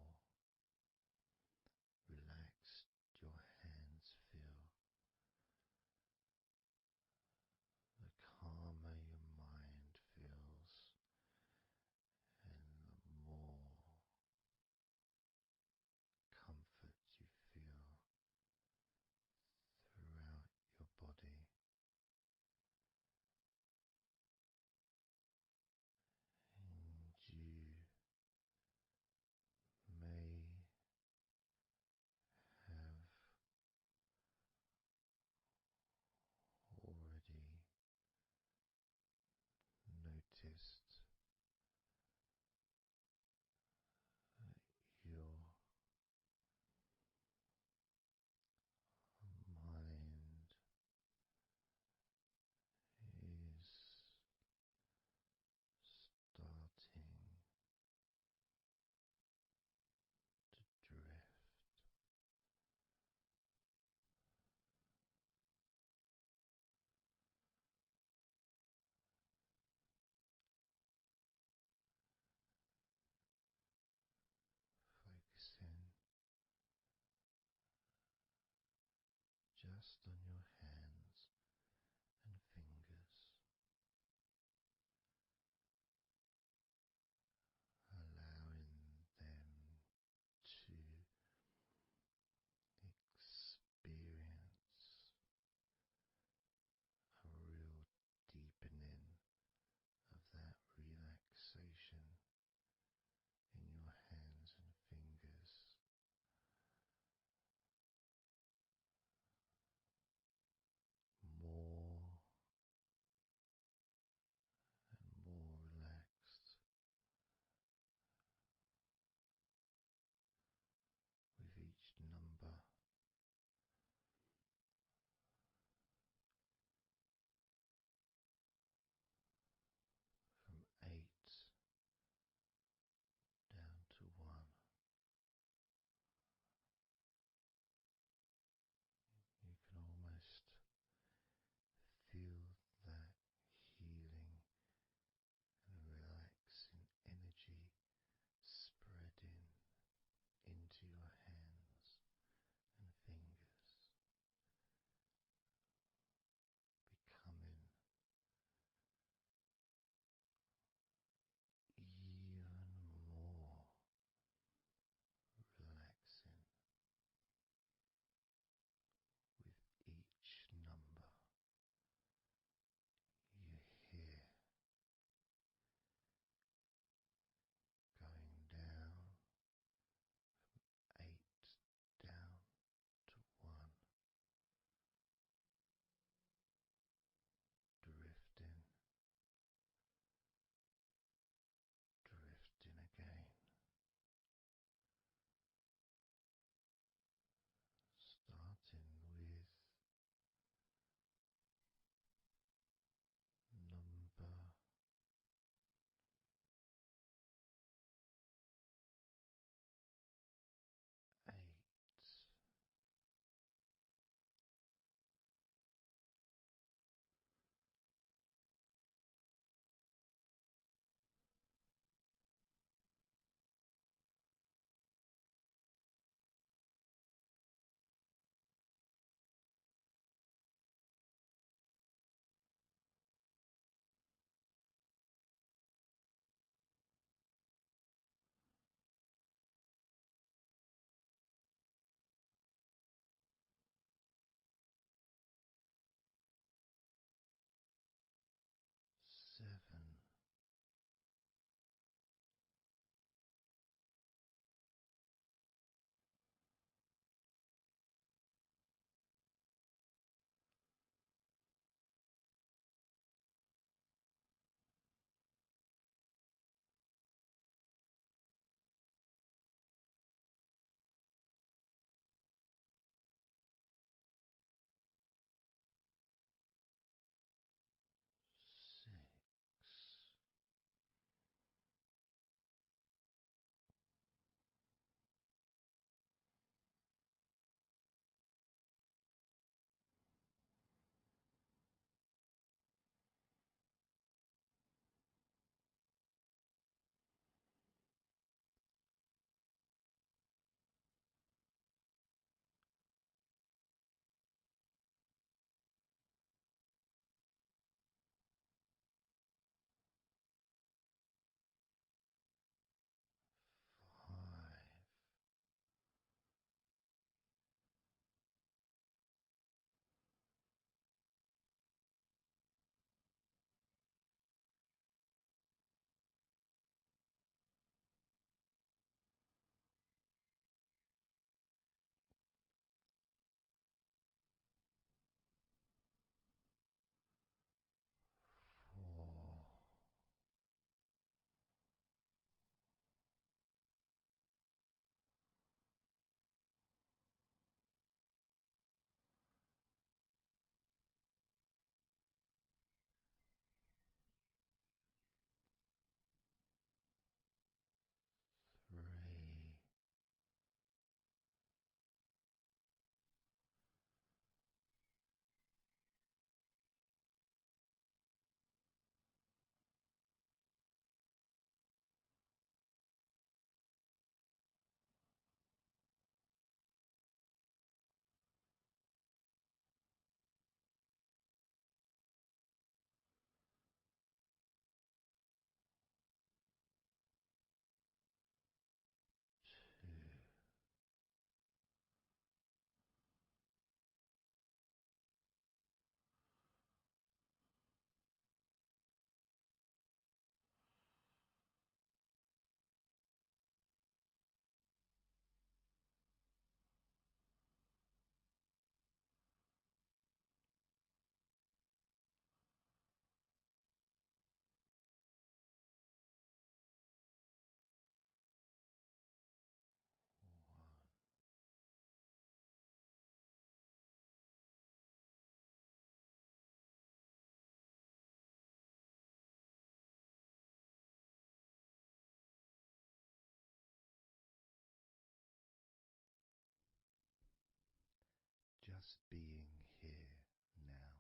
being here now.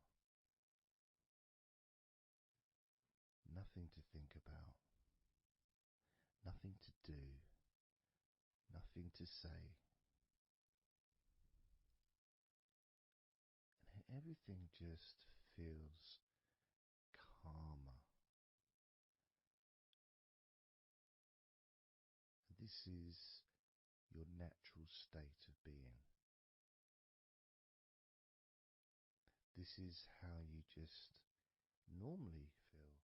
Nothing to think about, nothing to do, nothing to say, and everything just feels calmer. This is your natural state of being. This is how you just normally feel